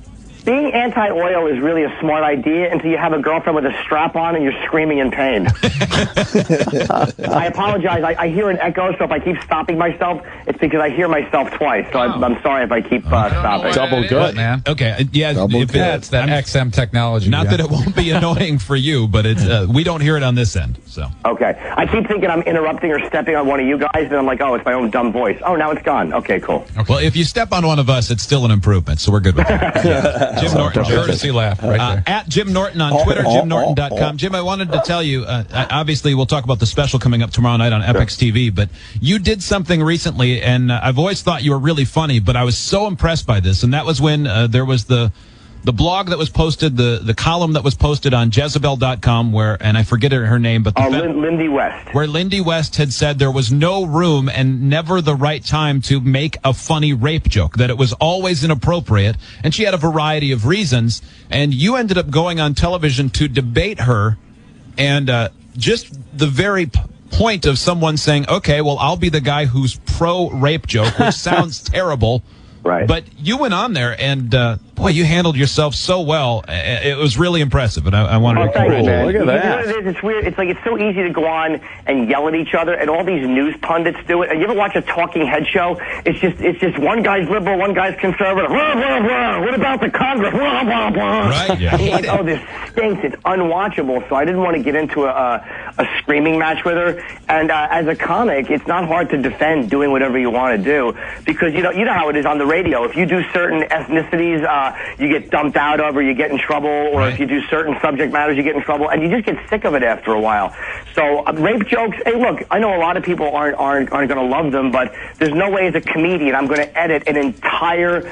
Speaker 6: Being anti-oil is really a smart idea until you have a girlfriend with a strap on and you're screaming in pain. I apologize. I hear an echo, so if I keep stopping myself, it's because I hear myself twice. So I'm sorry if I keep stopping.
Speaker 3: Double good,
Speaker 21: man. Okay, yeah,
Speaker 8: That's that XM technology.
Speaker 21: Not that it won't be annoying for you, but it's we don't hear it on this end. So
Speaker 6: Okay. I keep thinking I'm interrupting or stepping on one of you guys, and I'm like, oh, it's my own dumb voice. Oh, now it's gone. Okay, cool.
Speaker 21: well, if you step on one of us, it's still an improvement. So we're good with that. Jim Norton,
Speaker 8: Courtesy laugh right there.
Speaker 21: at Jim Norton on Twitter, JimNorton.com. Jim, I wanted to tell you, obviously we'll talk about the special coming up tomorrow night on Epix TV, but you did something recently, and I've always thought you were really funny, but I was so impressed by this, and that was when there was the blog that was posted, the column that was posted on Jezebel.com, where, and I forget her name, but
Speaker 6: Lindy West.
Speaker 21: where Lindy West had said there was no room and never the right time to make a funny rape joke, that it was always inappropriate, and she had a variety of reasons, and you ended up going on television to debate her, and just the very point of someone saying, okay, well, I'll be the guy who's pro-rape joke, which sounds terrible.
Speaker 6: Right.
Speaker 21: But you went on there, and boy, you handled yourself so well. It was really impressive, and I wanted to
Speaker 6: thank you, man.
Speaker 3: Look at
Speaker 6: You know
Speaker 3: that.
Speaker 6: what it is? It's weird. It's like it's so easy to go on and yell at each other, and all these news pundits do it. And you ever watch a talking head show? It's just one guy's liberal, one guy's conservative. Blah, blah, blah. What about the Congress? Blah, blah, blah.
Speaker 21: Right, yeah.
Speaker 6: And you're like, oh, this stinks. It's unwatchable. So I didn't want to get into a screaming match with her. And as a comic, it's not hard to defend doing whatever you want to do, because you know how it is on the radio. If you do certain ethnicities you get dumped out of, or you get in trouble, or if you do certain subject matters, you get in trouble, and you just get sick of it after a while. So rape jokes, hey, look, I know a lot of people aren't going to love them, but there's no way as a comedian I'm going to edit an entire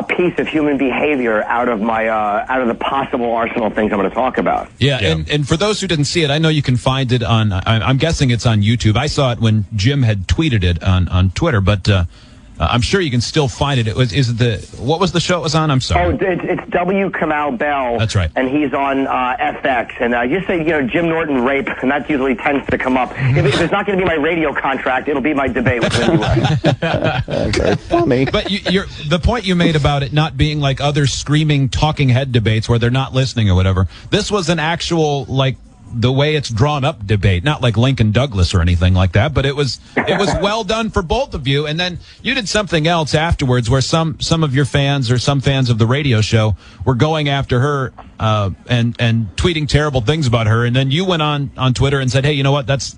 Speaker 6: piece of human behavior out of the possible arsenal of things I'm going to talk about.
Speaker 21: Yeah, and for those who didn't see it, I know you can find it on, I'm guessing it's on YouTube. I saw it when Jim had tweeted it on Twitter, but I'm sure you can still find it. What was the show it was on? I'm sorry.
Speaker 6: Oh, it's W. Kamau Bell.
Speaker 21: That's right.
Speaker 6: And he's on FX. And just say, Jim Norton rape, and that usually tends to come up. If it's not going to be my radio contract, it'll be my debate with Lindy West.
Speaker 3: Very funny.
Speaker 21: But the point you made about it not being like other screaming talking head debates where they're not listening or whatever, this was an actual, like, the way it's drawn up debate, not like Lincoln Douglas or anything like that, but it was well done for both of you. And then you did something else afterwards where some of your fans or some fans of the radio show were going after her and tweeting terrible things about her, and then you went on Twitter and said, hey, you know what, that's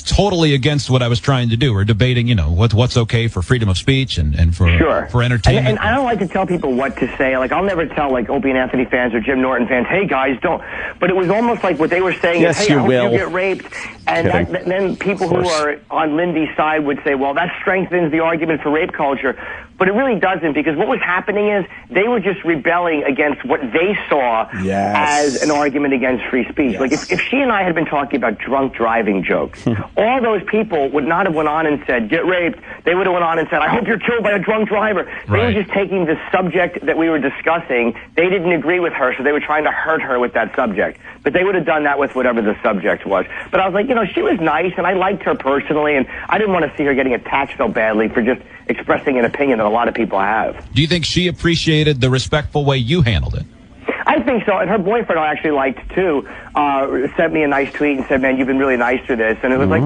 Speaker 21: totally against what I was trying to do. We're debating, what's okay for freedom of speech and for entertainment.
Speaker 6: And I don't like to tell people what to say. Like, I'll never tell, like, Opie and Anthony fans or Jim Norton fans, hey, guys, don't. But it was almost like what they were saying is, hey, I hope you get raped. And then people who are on Lindy's side would say, well, that strengthens the argument for rape culture. But it really doesn't, because what was happening is they were just rebelling against what they saw as an argument against free speech. Yes. Like, if she and I had been talking about drunk driving jokes, all those people would not have went on and said, get raped. They would have went on and said, I hope you're killed by a drunk driver. They were just taking the subject that we were discussing. They didn't agree with her, so they were trying to hurt her with that subject. But they would have done that with whatever the subject was. But I was like, she was nice, and I liked her personally, and I didn't want to see her getting attacked so badly for just expressing an opinion that a lot of people have.
Speaker 21: Do you think she appreciated the respectful way you handled it?
Speaker 6: I think so, and her boyfriend I actually liked too. Sent me a nice tweet and said, "Man, you've been really nice for this." And it was like,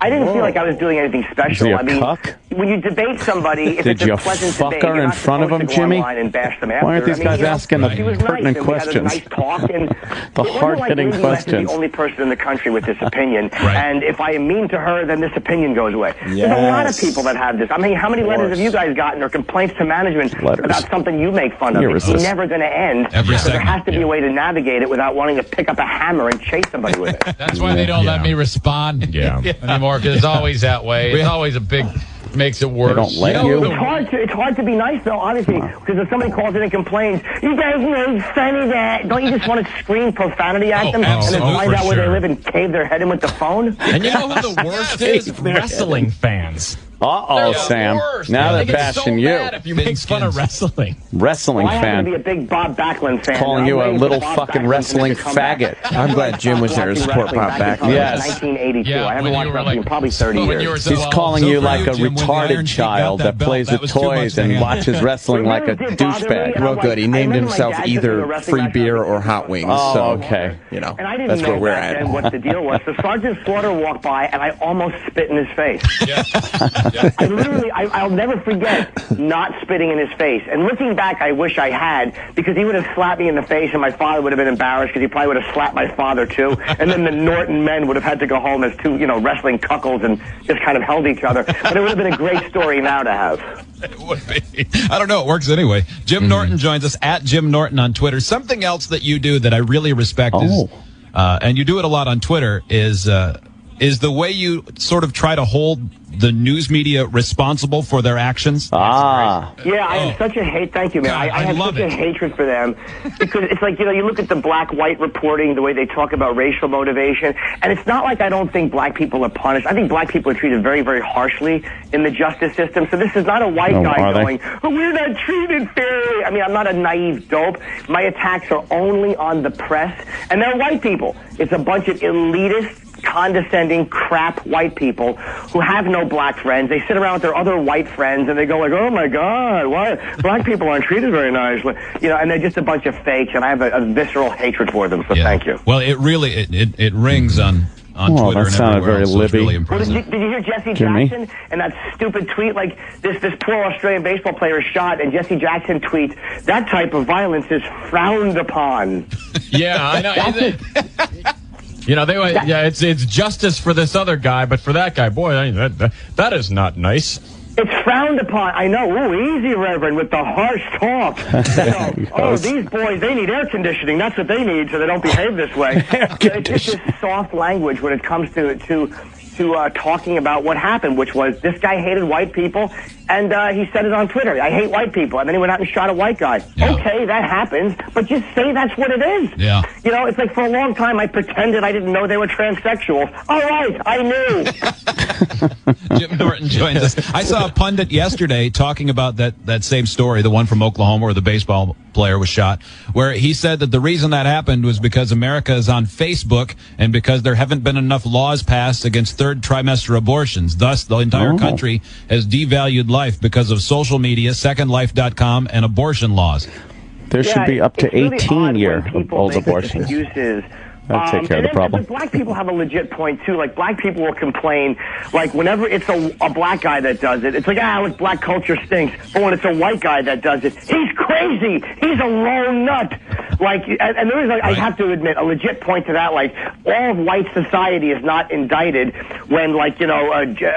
Speaker 6: I didn't feel like I was doing anything special.
Speaker 3: Was he a cuck?
Speaker 6: When you debate somebody, if it's a pleasant debate,
Speaker 3: her in front of him, Jimmy?
Speaker 6: And bash them after.
Speaker 3: Why aren't these guys asking the pertinent questions?
Speaker 6: Nice talk, and
Speaker 3: the hard-hitting questions.
Speaker 6: Lindy West is the only person in the country with this opinion, and if I am mean to her, then this opinion goes away. There's a lot of people that have this. I mean, how many letters have you guys gotten or complaints to management about something you make fun of? It's never going to end. So there has to be a way to navigate it without wanting to pick up a hammer and chase somebody with it.
Speaker 8: That's why they don't let me respond anymore, because it's always that way. It's always a big... makes it worse.
Speaker 3: They don't let you.
Speaker 6: It's hard to be nice, though, obviously, because if somebody calls in and complains, you guys know it's funny that, don't you just want to scream profanity at them and then find out where they live and cave their head in with the phone?
Speaker 8: And you know who the worst is? Wrestling fans.
Speaker 3: Uh-oh, Sam. Now they're bashing you.
Speaker 8: If you make fun of wrestling.
Speaker 3: Wrestling fan.
Speaker 6: I happen to be a big Bob Backlund fan.
Speaker 3: Calling you a little fucking wrestling faggot.
Speaker 5: I'm glad Jim was there to support Bob Backlund.
Speaker 3: Yes.
Speaker 6: 1982. I haven't watched wrestling in probably 30 years.
Speaker 3: He's calling you like a retarded child that plays with toys and watches wrestling like a douchebag.
Speaker 5: Real good. He named himself either free beer or hot wings.
Speaker 3: Oh, okay.
Speaker 6: And I didn't know back then what the deal was. So Sergeant Slaughter walked by, and I almost spit in his face. I literally, I'll never forget not spitting in his face. And looking back, I wish I had, because he would have slapped me in the face, and my father would have been embarrassed, because he probably would have slapped my father, too. And then the Norton men would have had to go home as two, wrestling cuckolds and just kind of held each other. But it would have been a great story now to have.
Speaker 21: It would be. I don't know. It works anyway. Jim Norton joins us at Jim Norton on Twitter. Something else that you do that I really respect is, and you do it a lot on Twitter, is the way you sort of try to hold the news media responsible for their actions.
Speaker 6: Yeah, I have such a hate. Thank you, man. I have such a hatred for them, because it's like, you look at the black-white reporting, the way they talk about racial motivation, and it's not like I don't think black people are punished. I think black people are treated very, very harshly in the justice system. So this is not a white guy going, we're not treated fairly. I mean, I'm not a naive dope. My attacks are only on the press, and they're white people. It's a bunch of elitist, condescending crap white people who have no black friends. They sit around with their other white friends and they go like, oh my God, why black people aren't treated very nicely, and they're just a bunch of fakes, and I have a visceral hatred for them. So thank you.
Speaker 21: Well, it really it rings on Twitter.
Speaker 3: That sounded very Libby.
Speaker 21: Really
Speaker 6: did you hear Jesse Jackson and that stupid tweet? Like this poor Australian baseball player is shot, and Jesse Jackson tweets, that type of violence is frowned upon.
Speaker 8: Yeah, I know. It's justice for this other guy, but for that guy, boy, that is not nice.
Speaker 6: It's frowned upon. I know. Ooh, easy, Reverend, with the harsh talk. These boys, they need air conditioning. That's what they need, so they don't behave this way. It's just this soft language when it comes to talking about what happened, which was this guy hated white people, and he said it on Twitter. I hate white people, and then he went out and shot a white guy. Yeah. Okay, that happens, but just say that's what it is.
Speaker 21: Yeah.
Speaker 6: You know, it's like for a long time I pretended I didn't know they were transsexuals. All right, I knew.
Speaker 21: Jim Norton joins us. I saw a pundit yesterday talking about that same story, the one from Oklahoma where the baseball player was shot, where he said that the reason that happened was because America is on Facebook and because there haven't been enough laws passed against third trimester abortions. Thus, the entire country has devalued life because of social media, SecondLife.com, and abortion laws.
Speaker 3: There should be up to 18-year-old abortions. That'd take care of the problem.
Speaker 6: But black people have a legit point, too. Like, black people will complain, like, whenever it's a black guy that does it, it's like, look, black culture stinks. But when it's a white guy that does it, he's crazy. He's a lone nut. Like, and there is, I have to admit, a legit point to that. Like, all of white society is not indicted when, like, you know,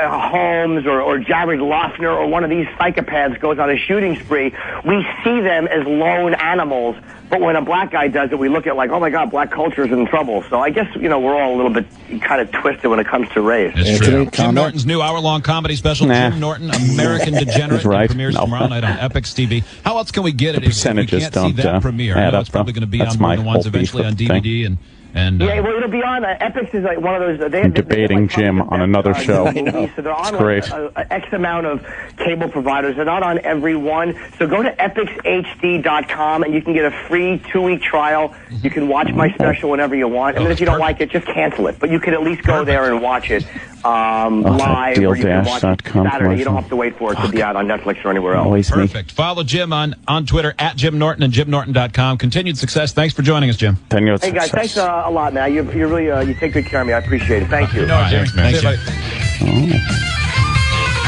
Speaker 6: Holmes or Jared Loughner or one of these psychopaths goes on a shooting spree. We see them as lone animals. But when a black guy does it, we look at like, oh my God, black culture is in trouble. So I guess, you know, we're all a little bit kind of twisted when it comes to race.
Speaker 21: It's true. Jim Norton's new hour-long comedy special, Jim Norton, American Degenerate, premieres tomorrow night on Epix TV. How else can we get it if we can't see that premiere? I know it's probably going to be on one of the ones eventually on DVD and
Speaker 6: yeah, well, it'll be on. Epix is like one of those.
Speaker 3: I'm debating Jim on another show.
Speaker 6: I know. So they're on
Speaker 3: great.
Speaker 6: X amount of cable providers. They're not on every one. So go to epixhd.com and you can get a free 2-week trial. You can watch my special whenever you want. And then if you don't like it, just cancel it. But you can at least go there and watch it live. Or you can watch it Saturday. You don't have to wait for it to be out on Netflix or anywhere else.
Speaker 21: Perfect. Follow Jim on Twitter at Jim Norton and JimNorton.com. Continued success. Thanks for joining us, Jim.
Speaker 6: Hey guys, thanks a lot, man. You really you take good care of me. I appreciate it. Thank you.
Speaker 21: Thanks, man.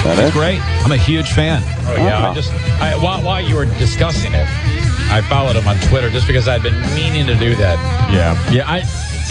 Speaker 21: That's great. I'm a huge fan.
Speaker 8: Oh yeah. While you were discussing it, I followed him on Twitter just because I'd been meaning to do that.
Speaker 11: Yeah.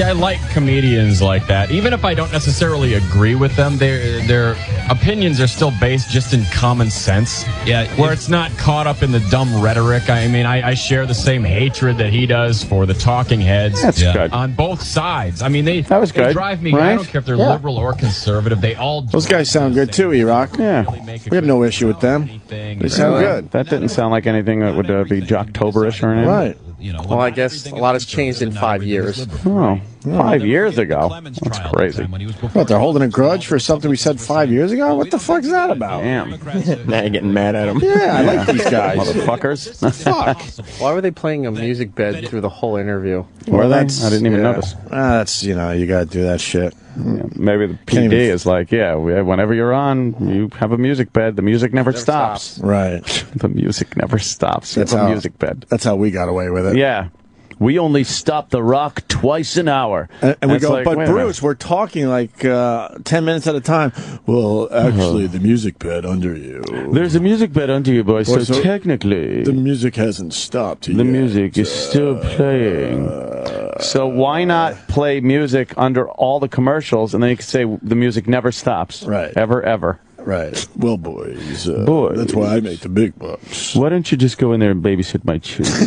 Speaker 11: I like comedians like that. Even if I don't necessarily agree with them, their opinions are still based just in common sense.
Speaker 21: Yeah,
Speaker 11: where it's not caught up in the dumb rhetoric. I mean, I share the same hatred that he does for the talking heads.
Speaker 3: That's good.
Speaker 11: On both sides. I mean, they drive me.
Speaker 3: Right?
Speaker 11: I don't care if they're liberal or conservative. They all.
Speaker 4: Those guys sound good too, E-Rock.
Speaker 3: Yeah,
Speaker 4: we have no issue with them. They sound good.
Speaker 3: That didn't sound like anything that would be Jocktober-ish or anything.
Speaker 4: Right.
Speaker 12: Well, I guess a lot has changed in 5 years.
Speaker 3: Oh, 5 years ago? That's crazy.
Speaker 4: What, they're holding a grudge for something we said 5 years ago? What the fuck's that about?
Speaker 3: Damn.
Speaker 12: Now you're getting mad at them.
Speaker 4: Yeah, I like these guys.
Speaker 3: Motherfuckers.
Speaker 4: Fuck.
Speaker 12: Why were they playing a music bed through the whole interview?
Speaker 3: Were they? I didn't even notice.
Speaker 4: That's, you gotta do that shit.
Speaker 3: Yeah, maybe the PD is like, whenever you're on, you have a music bed. The music never stops.
Speaker 4: Right.
Speaker 3: The music never stops. That's a music bed.
Speaker 4: That's how we got away with it.
Speaker 3: Yeah. We only stop the rock twice an hour.
Speaker 4: And we go, like, but Bruce, we're talking like 10 minutes at a time. Well, actually, the music bed under you.
Speaker 3: There's a music bed under you, boys. So technically,
Speaker 4: the music hasn't stopped yet.
Speaker 3: The music is still playing. So why not play music under all the commercials, and then you can say the music never stops.
Speaker 4: Right.
Speaker 3: Ever.
Speaker 4: Right. Well, boys. That's why I make the big bucks.
Speaker 3: Why don't you just go in there and babysit my children?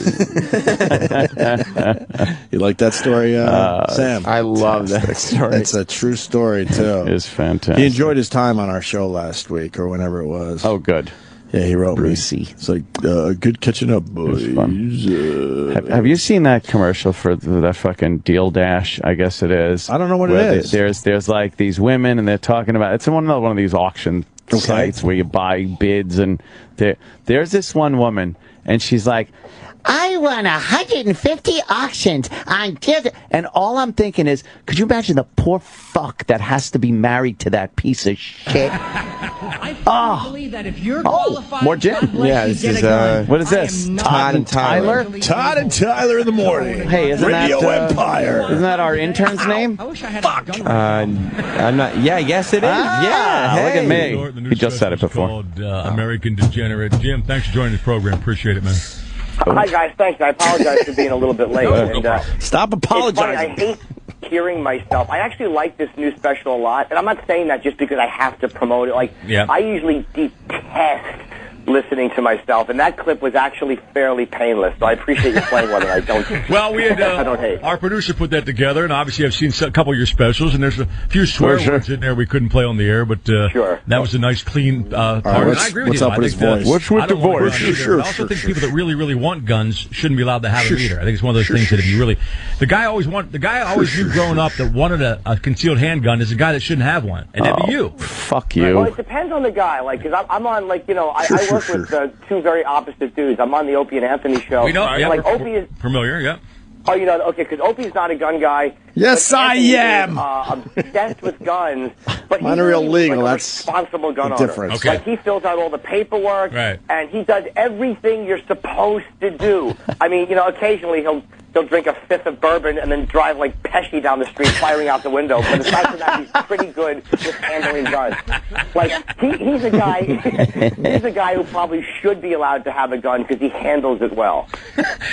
Speaker 4: You like that story, Sam?
Speaker 12: I love that story.
Speaker 4: It's a true story, too.
Speaker 3: It's fantastic.
Speaker 4: He enjoyed his time on our show last week, or whenever it was.
Speaker 3: Oh, good.
Speaker 4: Yeah, he wrote
Speaker 3: Brucey.
Speaker 4: me. It's like, good catching up, boys.
Speaker 3: Have you seen that commercial for that fucking Deal Dash, I guess it is?
Speaker 4: I don't know what it is.
Speaker 3: There's like these women, and they're talking about, it's one of these auction sites where you buy bids, and there's this one woman, and she's like, I won 150 auctions on Deal Dash. And all I'm thinking is, could you imagine the poor fuck that has to be married to that piece of shit?
Speaker 22: I believe that if you're qualified,
Speaker 3: more Jim.
Speaker 10: Yeah, this is
Speaker 3: what is this?
Speaker 10: Todd and Tyler.
Speaker 4: Todd and Tyler in the morning.
Speaker 3: Hey, isn't
Speaker 4: Radio Empire.
Speaker 3: Isn't that our intern's name?
Speaker 22: I wish I had
Speaker 4: Fuck.
Speaker 10: I'm not. Yeah, yes, it is.
Speaker 3: Look at me. He just said it before.
Speaker 23: Called American Degenerate. Jim, thanks for joining this program. Appreciate it, man.
Speaker 6: Hi guys, thanks. I apologize for being a little bit late.
Speaker 4: Stop apologizing.
Speaker 6: hearing myself. I actually like this new special a lot, and I'm not saying that just because I have to promote it. Like, I usually detest listening to myself, and that clip was actually fairly painless, so I appreciate you playing one, and I don't
Speaker 23: Well, we had
Speaker 6: I don't hate.
Speaker 23: our producer put that together, and obviously I've seen a couple of your specials, and there's a few swear words in there we couldn't play on the air, but that was a nice, clean part. And I agree with
Speaker 4: what's
Speaker 23: you.
Speaker 4: up with his voice? What's with the voice?
Speaker 23: But I also think people that really, really want guns shouldn't be allowed to have them either. I think it's one of those things that if you really... The guy I always knew growing up that wanted a concealed handgun is a guy that shouldn't have one, and that'd be you.
Speaker 3: Fuck you.
Speaker 6: Right, well, it depends on the guy, like, because I'm on, like, you know, I work with two very opposite dudes. I'm on the Opie and Anthony show.
Speaker 23: We know,
Speaker 6: like, Opie is...
Speaker 23: Familiar, yeah.
Speaker 6: Oh, you know, okay, because Opie's not a gun guy.
Speaker 4: Yes, I am.
Speaker 6: Obsessed with guns, but he's
Speaker 4: Mine are illegal.
Speaker 6: like a
Speaker 4: That's
Speaker 6: responsible gun
Speaker 4: difference.
Speaker 6: owner.
Speaker 23: Okay.
Speaker 6: Like, he fills out all the paperwork, and he does everything you're supposed to do. I mean, you know, occasionally he'll drink a fifth of bourbon and then drive like Pesci down the street, firing out the window. But aside from that, he's pretty good with handling guns. Like, he's a guy. He's a guy who probably should be allowed to have a gun because he handles it well.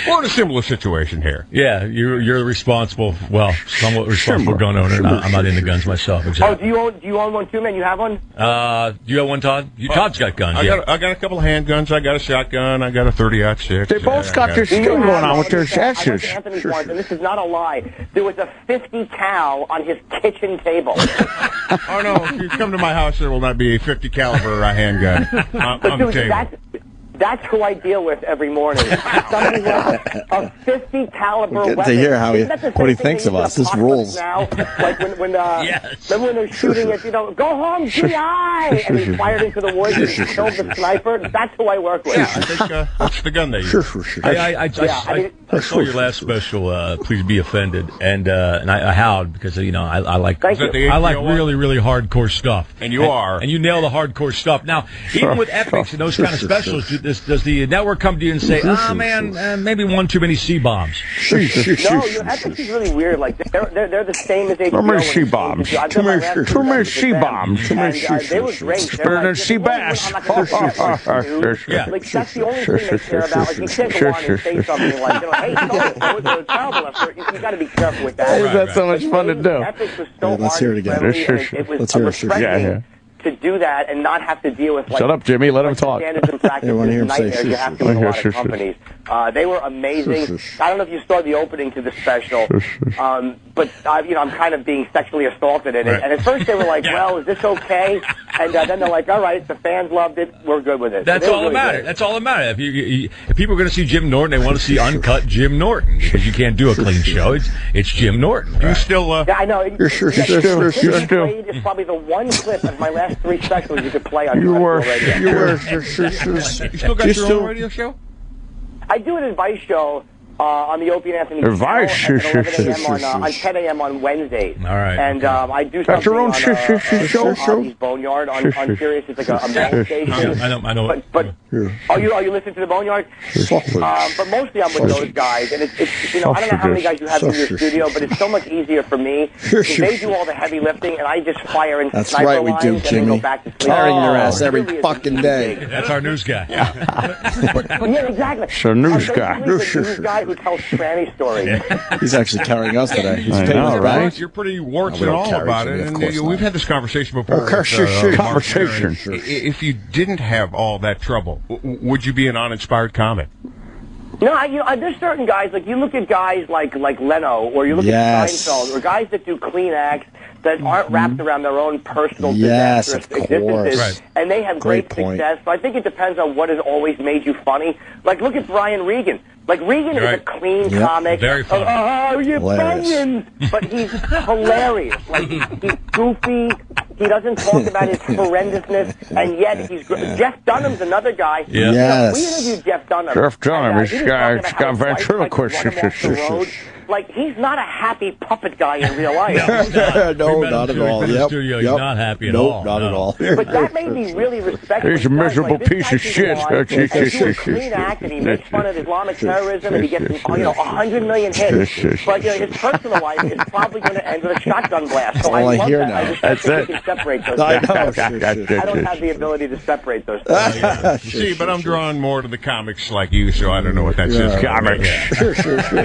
Speaker 23: We're in a similar situation here. Yeah, you're responsible. Well, somewhat responsible gun owner. I'm not into guns myself. Exactly.
Speaker 6: Oh, do you own one too, man? You have one?
Speaker 23: Do you have one, Todd? Todd's got guns. I got a couple of handguns. I got a shotgun. I got a 30-06.
Speaker 3: They both got their skin going on with their ashes.
Speaker 6: Anthony's once, and this is not a lie. There was a 50 cal on his kitchen table.
Speaker 23: Oh no! If you come to my house, there will not be a 50 caliber handgun on the table.
Speaker 6: That's who I deal with every morning. Somebody who has a 50 caliber
Speaker 4: We're
Speaker 6: weapon.
Speaker 4: to hear how what he
Speaker 6: thing
Speaker 4: thinks of us. This rules.
Speaker 6: Now, like when remember when they're shooting at, you know, go home, GI, and he fired into the woods and killed the sniper. That's who I work with.
Speaker 23: Yeah, I think that's the gun they use. I saw your last special, Please Be Offended, and I howled because I like really, really hardcore stuff. And you are. And you nail the hardcore stuff. Now, even with epics and those kind of specials, does the network come to you and say, man, maybe one too many C-bombs?
Speaker 6: No, epics is really weird. Like, they're the same as HBO.
Speaker 3: Too many C-bombs. Too many C-bombs.
Speaker 6: They were great.
Speaker 3: Better than C-bass.
Speaker 6: Like, that's the only thing they care about. Like, you can't go on and say something like, hey, they're terrible. You got to be careful with that.
Speaker 3: That's so much fun to do.
Speaker 6: Epics was so
Speaker 4: let's hear it again.
Speaker 6: It was refreshing to do that and not have to deal with, like,
Speaker 3: shut up, Jimmy. Let him talk.
Speaker 6: Standards and practices, nightmares you have to with a lot of companies. They were amazing. I don't know if you saw the opening to the special, but I'm kind of being sexually assaulted in it. And at first they were like, "Well, is this okay?" And then they're like, "All right, the fans loved it. We're good with it."
Speaker 23: That's all that matters. That's all that matters. If people are going to see Jim Norton, they want to see uncut Jim Norton because you can't do a clean show. It's Jim Norton. Right? You still?
Speaker 6: Yeah, I know.
Speaker 3: You're still.
Speaker 6: It's probably the one clip of my last 3 specials you could play on radio.
Speaker 23: You still got your own radio show?
Speaker 6: I do an advice show on the Opie and Anthony
Speaker 3: Advice
Speaker 6: channel at 11 a.m. on 10 a.m. on Wednesdays.
Speaker 23: All right.
Speaker 6: And I do something
Speaker 3: your own
Speaker 6: on Ollie's Boneyard on Sirius. It's like a metal station.
Speaker 23: I know.
Speaker 6: But are you listening to the Boneyard? But mostly I'm with those guys, and it's I don't know how many guys you have in your studio, but it's so much easier for me because they do all the heavy lifting, and I just fire into
Speaker 4: That's
Speaker 6: sniper
Speaker 4: right, we
Speaker 6: lines
Speaker 4: do,
Speaker 6: and
Speaker 4: Jimmy.
Speaker 6: then go back to sleep.
Speaker 4: Carrying your ass
Speaker 6: It
Speaker 4: every
Speaker 6: really is
Speaker 4: fucking day.
Speaker 23: That's our news guy.
Speaker 6: Yeah, exactly.
Speaker 3: So news guy.
Speaker 6: The news guy who tells tranny stories.
Speaker 4: He's actually carrying us today. He's
Speaker 3: I
Speaker 4: paying
Speaker 3: know,
Speaker 4: us
Speaker 3: right?
Speaker 4: back.
Speaker 23: You're pretty warts
Speaker 4: No, we
Speaker 23: and
Speaker 4: don't
Speaker 23: all
Speaker 4: carry
Speaker 23: about
Speaker 4: Jimmy,
Speaker 23: it.
Speaker 4: of
Speaker 23: And
Speaker 4: course
Speaker 23: we've
Speaker 4: not.
Speaker 23: had this conversation before.
Speaker 3: Conversation.
Speaker 23: If you didn't have all that trouble, would you be an uninspired comic?
Speaker 6: No, there's certain guys, like you look at guys like Leno, or you look at Seinfeld, or guys that do clean acts that aren't wrapped around their own personal disastrous existences, and they have great success. So I think it depends on what has always made you funny. Like, look at Brian Regan. Like, Regan is a clean comic.
Speaker 23: Very funny.
Speaker 6: Oh, you bunions! But he's hilarious. Like, he's goofy. He doesn't talk about his horrendousness, and yet he's Jeff Dunham's another guy.
Speaker 23: Yeah.
Speaker 4: Yes.
Speaker 6: We interviewed Jeff Dunham.
Speaker 3: Jeff Dunham,
Speaker 6: he's
Speaker 3: got ventriloquist.
Speaker 6: Like, he's not a happy puppet guy in real life.
Speaker 4: No, not at all.
Speaker 23: In the studio, he's not happy at all.
Speaker 4: Not at all.
Speaker 6: But that made me really respect him.
Speaker 3: He's a miserable piece of shit.
Speaker 6: He do a clean act, and he makes fun of Islamic terrorism, and he gets 100 million hits. But his personal life is probably going to end with a shotgun blast. So I
Speaker 4: all I
Speaker 6: love
Speaker 4: hear
Speaker 6: that.
Speaker 4: now.
Speaker 6: I just
Speaker 3: That's
Speaker 6: think
Speaker 3: it.
Speaker 6: we can separate those
Speaker 4: I
Speaker 6: things.
Speaker 4: know.
Speaker 6: I don't have the ability to separate those things.
Speaker 23: See, but I'm drawn more to the comics like you, so I don't know what that says.
Speaker 3: Comics.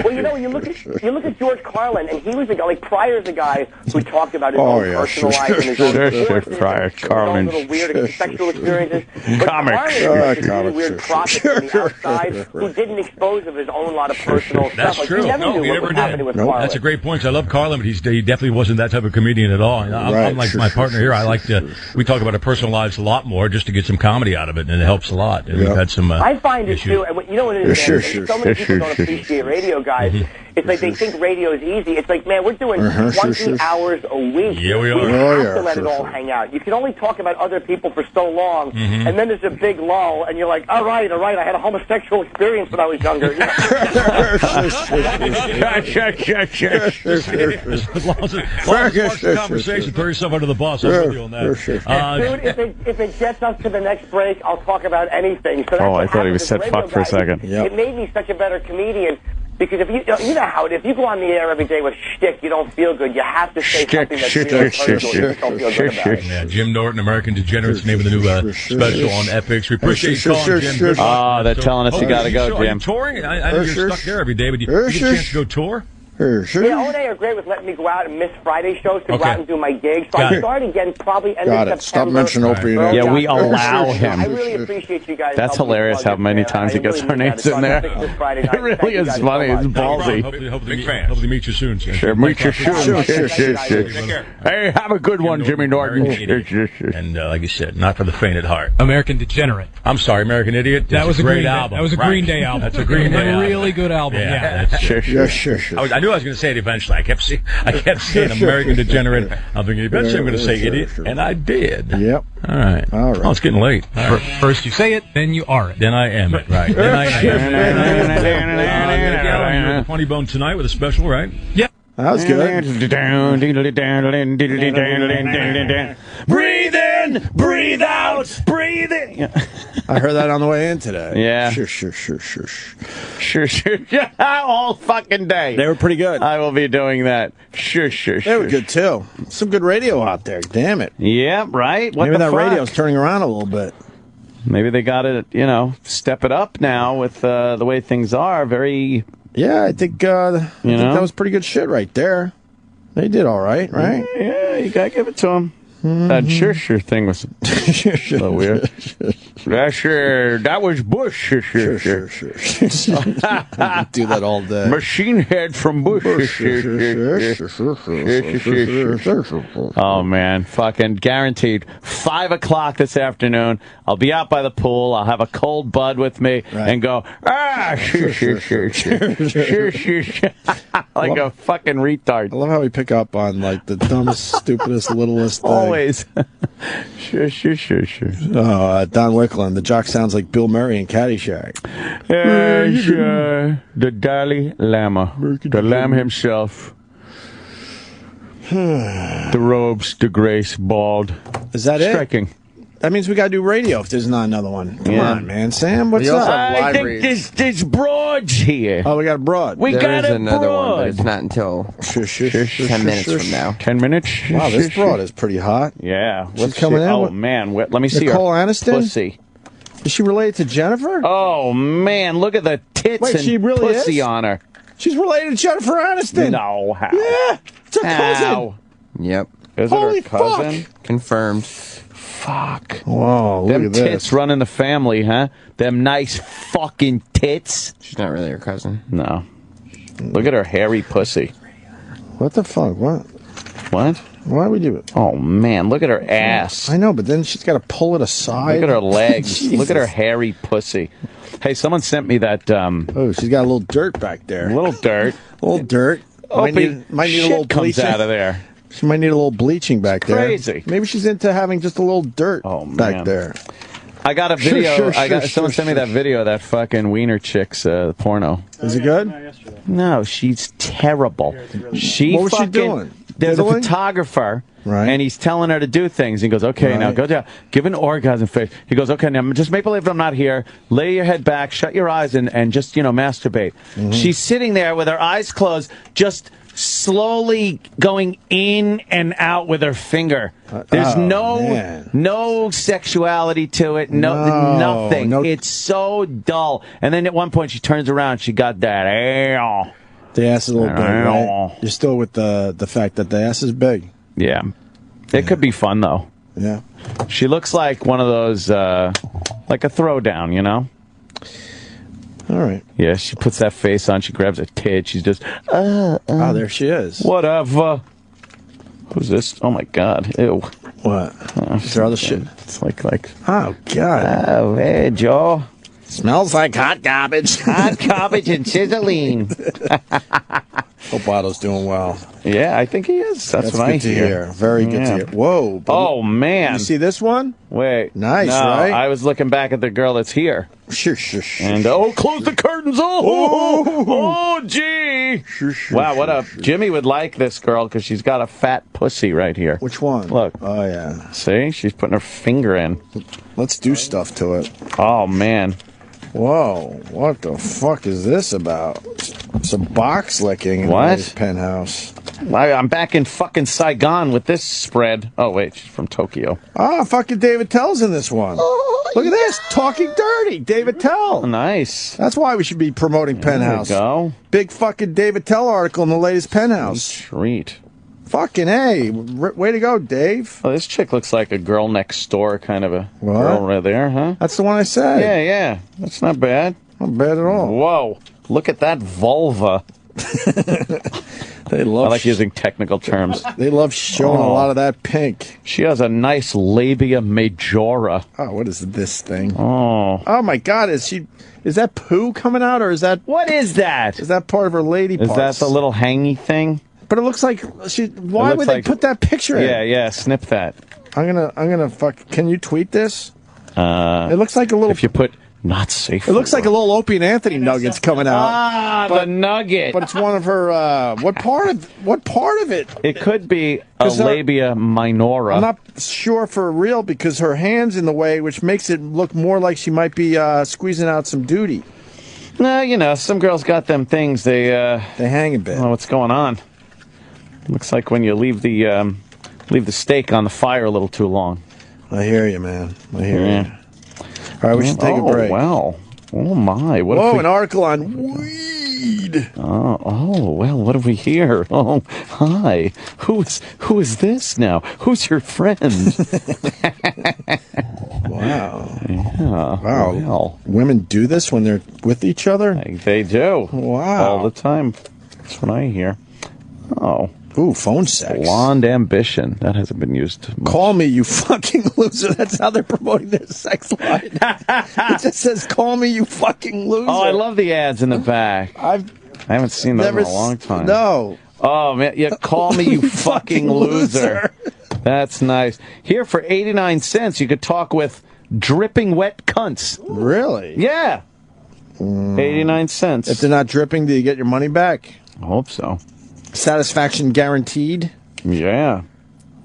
Speaker 6: Well, you know, when you look at you look at George Carlin, and he was the guy, like Pryor's the guy who talked about his own personal life and his own
Speaker 3: Pryor, Carlin.
Speaker 6: little weird sexual experiences. But Carlin was this really weird prophet from the outside who didn't expose of his own lot of personal stuff.
Speaker 23: That's
Speaker 6: like,
Speaker 23: true.
Speaker 6: You never knew what was happening with Carlin.
Speaker 23: That's a great point. I love Carlin, but he definitely wasn't that type of comedian at all. I'm like my partner here. I like to. We talk about our personal lives a lot more just to get some comedy out of it, and it helps a lot. And we've had some.
Speaker 6: I find
Speaker 23: issues.
Speaker 6: it too. And you know what it is? So many people don't appreciate radio, guys. It's like they think radio is easy. It's like, man, we're doing 20 hours a week.
Speaker 23: Yeah, we are.
Speaker 6: We have to let it all hang out. You can only talk about other people for so long, and then there's a big lull, and you're like, all right, I had a homosexual experience when I was younger. You know?
Speaker 23: As long as it sparks the conversation, throw yourself under the bus. I'm with you on that.
Speaker 6: Dude, if it gets us to the next break, I'll talk about anything. So that's
Speaker 3: I thought he was said fuck for a second.
Speaker 6: It made me such a better comedian. Because if you know how it is, if you go on the air every day with shtick, you don't feel good. You have to say something that's real personal. You just don't feel good about it.
Speaker 23: Yeah, Jim Norton, American Degenerate, is the name of the new special on Epix. We appreciate you calling, Jim.
Speaker 3: They're telling us you got to go, Jim.
Speaker 23: Are you touring? I know you're stuck there every day, but you get a chance to go tour?
Speaker 6: Yeah, O&A are great with letting me go out and miss Friday shows to go out and do my gigs. So I start again probably end of September.
Speaker 4: Stop mentioning Opie.
Speaker 3: Yeah, we allow him.
Speaker 6: I really appreciate you guys.
Speaker 3: That's hilarious how many times he gets our names in there. It really is funny. It's ballsy.
Speaker 23: Hopefully meet you soon.
Speaker 3: Sure, meet you soon. Hey, have a good one, Jimmy Norton.
Speaker 23: And like you said, not for the faint at heart.
Speaker 13: American Degenerate.
Speaker 23: I'm sorry, American Idiot.
Speaker 13: That was a
Speaker 23: great
Speaker 13: Green
Speaker 23: album.
Speaker 13: That was a Green Day album.
Speaker 23: That's a Green Day album.
Speaker 13: Really good album. Yeah.
Speaker 23: I knew I was going to say it eventually. I kept saying American Degenerate. I'm thinking eventually I'm going to say idiot, and I did.
Speaker 4: Yep.
Speaker 23: All right. Oh, it's getting late.
Speaker 13: First you say it, then you are it.
Speaker 23: Then I am it. Right. Then I am. Funny Bone tonight with a special, right?
Speaker 13: Yep.
Speaker 4: That was good.
Speaker 3: Breathe in, breathe out, breathe in.
Speaker 4: I heard that on the way in today.
Speaker 3: Yeah.
Speaker 4: Sure.
Speaker 3: All fucking day.
Speaker 4: They were pretty good.
Speaker 3: I will be doing that. Sure.
Speaker 4: They were good too. Some good radio out there. Damn it.
Speaker 3: Yeah, right.
Speaker 4: Maybe that radio's turning around a little bit.
Speaker 3: Maybe they got to, step it up now with the way things are. Very.
Speaker 4: Yeah, I think that was pretty good shit right there. They did all right?
Speaker 3: Yeah, you gotta give it to them. That sure thing was a little weird. That was Bush. Sure.
Speaker 4: Do that all day.
Speaker 3: Machine Head from Bush. Oh man, fucking guaranteed. 5 o'clock this afternoon. I'll be out by the pool. I'll have a cold bud with me and go sure. Like a fucking retard.
Speaker 4: I love how we pick up on like the dumbest, stupidest, littlest thing.
Speaker 3: Always. Sure.
Speaker 4: Don Wickland. The jock sounds like Bill Murray in Caddyshack.
Speaker 3: Sure. The Dalai Lama. The Lamb himself. The robes, the grace, bald.
Speaker 4: Is that
Speaker 3: Striking.
Speaker 4: That means we got to do radio if there's not another one. Come on, man. Sam, what's up?
Speaker 3: I think there's broads here.
Speaker 4: Oh, we got a broad.
Speaker 10: There is another one, but it's not until 10 minutes from now.
Speaker 3: 10 minutes?
Speaker 4: Wow, this broad is pretty hot.
Speaker 3: Yeah.
Speaker 4: She's coming in.
Speaker 3: Oh, man. Let me see her.
Speaker 4: Nicole Aniston?
Speaker 3: Pussy.
Speaker 4: Is she related to Jennifer?
Speaker 3: Oh, man. Look at the tits and
Speaker 4: she really
Speaker 3: pussy
Speaker 4: is?
Speaker 3: on her.
Speaker 4: She's related to Jennifer Aniston.
Speaker 3: No, how?
Speaker 4: Yeah. It's her cousin.
Speaker 10: Yep.
Speaker 3: Is
Speaker 4: Holy
Speaker 3: it her cousin?
Speaker 4: fuck.
Speaker 10: Confirmed.
Speaker 3: Fuck.
Speaker 4: Whoa, look
Speaker 3: Them
Speaker 4: at this.
Speaker 3: tits running the family, huh? Them nice fucking tits.
Speaker 10: She's not really her cousin.
Speaker 3: No. Look at her hairy pussy.
Speaker 4: What the fuck? What?
Speaker 3: What?
Speaker 4: Why would we do it?
Speaker 3: Oh, man. Look at her ass.
Speaker 4: I know, but then she's got to pull it aside.
Speaker 3: Look at her legs. Look at her hairy pussy. Hey, someone sent me that.
Speaker 4: Oh, she's got a little dirt back there.
Speaker 3: A little dirt.
Speaker 4: A little dirt. Might need a little
Speaker 3: comes
Speaker 4: bleaching.
Speaker 3: out of there.
Speaker 4: She might need a little bleaching back there.
Speaker 3: Crazy.
Speaker 4: Maybe she's into having just a little dirt back there.
Speaker 3: I got a video. Someone sent me that video of that fucking wiener chick's porno.
Speaker 4: Is it good?
Speaker 3: No, she's terrible.
Speaker 4: What was she doing?
Speaker 3: There's
Speaker 4: Diddling?
Speaker 3: a photographer,
Speaker 4: Right.
Speaker 3: and he's telling her to do things. He goes, okay, now go down. Give an orgasm face. He goes, okay, now just make believe I'm not here. Lay your head back, shut your eyes, and just, masturbate.
Speaker 4: Mm-hmm.
Speaker 3: She's sitting there with her eyes closed, just slowly going in and out with her finger. There's no sexuality to it, nothing. It's so dull. And then at one point she turns around, she got that
Speaker 4: The ass is a little big, right? You're still with the fact that the ass is big.
Speaker 3: Yeah. It could be fun, though.
Speaker 4: Yeah.
Speaker 3: She looks like one of those, like a throwdown, you know?
Speaker 4: All right.
Speaker 3: Yeah, she puts that face on. She grabs a tit. She's just,
Speaker 4: Oh, there she is.
Speaker 3: whatever. Who's this? Oh, my God. Ew.
Speaker 4: What? Is there other shit?
Speaker 3: It's like.
Speaker 4: Oh, God.
Speaker 3: Oh, hey, Joe.
Speaker 4: Smells like hot garbage.
Speaker 3: Hot garbage and sizzling.
Speaker 4: Hope Otto's doing well.
Speaker 3: Yeah, I think he is. That's what
Speaker 4: good
Speaker 3: I
Speaker 4: to hear. Very good to hear. Whoa.
Speaker 3: Oh, man.
Speaker 4: You see this one?
Speaker 3: Wait.
Speaker 4: Nice,
Speaker 3: no,
Speaker 4: right?
Speaker 3: I was looking back at the girl that's here.
Speaker 4: Sure.
Speaker 3: And, close the curtains. Oh, gee. Wow, what up? Jimmy would like this girl because she's got a fat pussy right here.
Speaker 4: Which one?
Speaker 3: Look.
Speaker 4: Oh, yeah.
Speaker 3: See? She's putting her finger in.
Speaker 4: Let's do stuff to it.
Speaker 3: Oh, man.
Speaker 4: Whoa, what the fuck is this about? Some box licking in this penthouse.
Speaker 3: I'm back in fucking Saigon with this spread. Oh, wait, she's from Tokyo.
Speaker 4: Ah, fucking David Tell's in this one. Look at this, Talking Dirty, David Tell.
Speaker 3: Nice.
Speaker 4: That's why we should be promoting Penthouse.
Speaker 3: There you go.
Speaker 4: Big fucking David Tell article in the latest Penthouse.
Speaker 3: Treat.
Speaker 4: Fucking A. Way to go, Dave.
Speaker 3: Oh, this chick looks like a girl next door kind of a girl right there, huh?
Speaker 4: That's the one I said.
Speaker 3: Yeah. That's not bad.
Speaker 4: Not bad at all.
Speaker 3: Whoa. Look at that vulva.
Speaker 4: They love
Speaker 3: I like using technical terms.
Speaker 4: They love showing a lot of that pink.
Speaker 3: She has a nice labia majora.
Speaker 4: Oh, what is this thing?
Speaker 3: Oh
Speaker 4: my God, is that poo coming out, or is that...
Speaker 3: What is that?
Speaker 4: Is that part of her lady parts?
Speaker 3: Is that the little hangy thing?
Speaker 4: But it looks like why would they put that picture in?
Speaker 3: Yeah, snip that.
Speaker 4: I'm gonna can you tweet this? It looks like a little...
Speaker 3: If you put not safe.
Speaker 4: It looks like a little Opie and Anthony nuggets coming out.
Speaker 3: The nugget.
Speaker 4: But it's one of her, what part of it?
Speaker 3: It could be a labia minora.
Speaker 4: I'm not sure for real because her hand's in the way, which makes it look more like she might be squeezing out some duty.
Speaker 3: No, some girls got them things. They
Speaker 4: hang a bit.
Speaker 3: I don't know what's going on. Looks like when you leave the steak on the fire a little too long.
Speaker 4: I hear you, man. I hear you. All right, we should take a break.
Speaker 3: Oh, wow. Oh, my.
Speaker 4: An article on weed.
Speaker 3: Oh, well, what have we here? Oh, hi. Who is this now? Who's your friend?
Speaker 4: Wow.
Speaker 3: Yeah.
Speaker 4: Wow.
Speaker 3: Well.
Speaker 4: Women do this when they're with each other?
Speaker 3: They do.
Speaker 4: Wow.
Speaker 3: All the time. That's what I hear. Oh.
Speaker 4: Ooh, phone sex.
Speaker 3: Blonde ambition. That hasn't been used much.
Speaker 4: Call me, you fucking loser. That's how they're promoting their sex line. It just says, call me, you fucking loser.
Speaker 3: Oh, I love the ads in the back. I haven't seen those in a long time.
Speaker 4: No.
Speaker 3: Oh, man. Yeah, call me, you fucking loser. That's nice. Here for 89 cents, you could talk with dripping wet cunts.
Speaker 4: Really?
Speaker 3: Yeah. 89 cents.
Speaker 4: If they're not dripping, do you get your money back?
Speaker 3: I hope so.
Speaker 4: Satisfaction guaranteed?
Speaker 3: Yeah.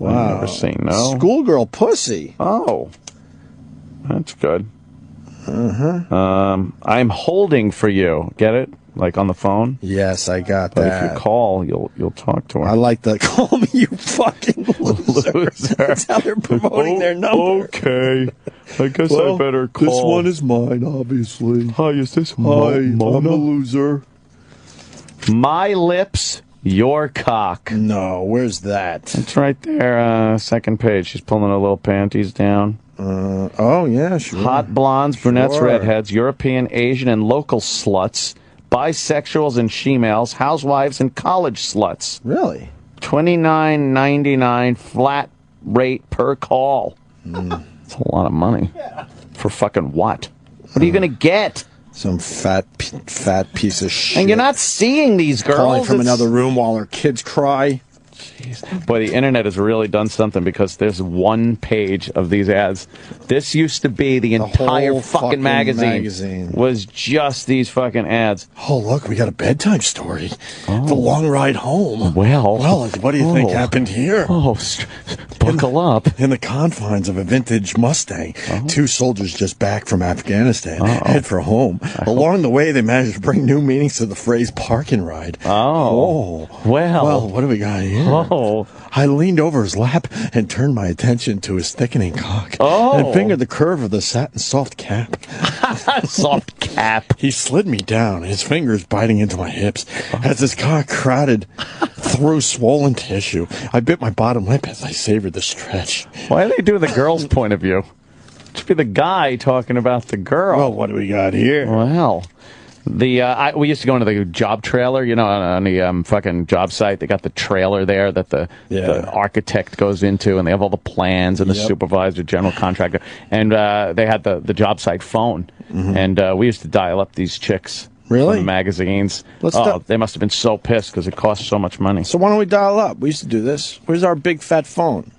Speaker 4: Wow.
Speaker 3: I've never seen no.
Speaker 4: Schoolgirl pussy.
Speaker 3: Oh. That's good.
Speaker 4: Uh-huh.
Speaker 3: I'm holding for you. Get it? Like on the phone?
Speaker 4: Yes, I got
Speaker 3: but
Speaker 4: that.
Speaker 3: If you call, you'll talk to her.
Speaker 4: I like the call me, you fucking loser. That's how they're promoting their number.
Speaker 3: Okay. I guess I better call.
Speaker 4: This one is mine, obviously.
Speaker 3: Hi, is this
Speaker 4: Hi,
Speaker 3: Mona?
Speaker 4: I'm a loser.
Speaker 3: My lips, your cock.
Speaker 4: No, where's that?
Speaker 3: It's right there, second page. She's pulling her little panties down.
Speaker 4: Oh, yeah, sure.
Speaker 3: Hot blondes, brunettes,
Speaker 4: Sure.
Speaker 3: redheads, European, Asian, and local sluts, bisexuals and she-males, housewives, and college sluts.
Speaker 4: Really?
Speaker 3: $29.99 flat rate per call. That's a lot of money. For fucking what? What are you going to get?
Speaker 4: Some fat piece of shit.
Speaker 3: And you're not seeing these girls.
Speaker 4: Calling from another room while her kids cry.
Speaker 3: Jeez. Boy, the internet has really done something because there's one page of these ads. This used to be the entire
Speaker 4: whole
Speaker 3: fucking magazine. Was just these fucking ads.
Speaker 4: Oh, look, we got a bedtime story. The long ride home.
Speaker 3: Well,
Speaker 4: what do you think happened here?
Speaker 3: Buckle up.
Speaker 4: In the confines of a vintage Mustang, two soldiers just back from Afghanistan head for home. Along the way, they managed to bring new meanings to the phrase parking ride.
Speaker 3: Well,
Speaker 4: what do we got here? I leaned over his lap and turned my attention to his thickening cock and fingered the curve of the satin soft cap.
Speaker 3: Soft cap. app.
Speaker 4: He slid me down, his fingers biting into my hips as his cock crowded through swollen tissue. I bit my bottom lip as I savored the stretch.
Speaker 3: Why do they do the girl's point of view? It should be the guy talking about the girl.
Speaker 4: Well, what do we got here?
Speaker 3: Well, we used to go into the job trailer, on the fucking job site. They got the trailer there that the architect goes into, and they have all the plans and the supervisor, general contractor, and they had the job site phone, and we used to dial up these chicks.
Speaker 4: Really?
Speaker 3: From the magazines. They must have been so pissed because it cost so much money.
Speaker 4: So why don't we dial up? We used to do this. Where's our big fat phone?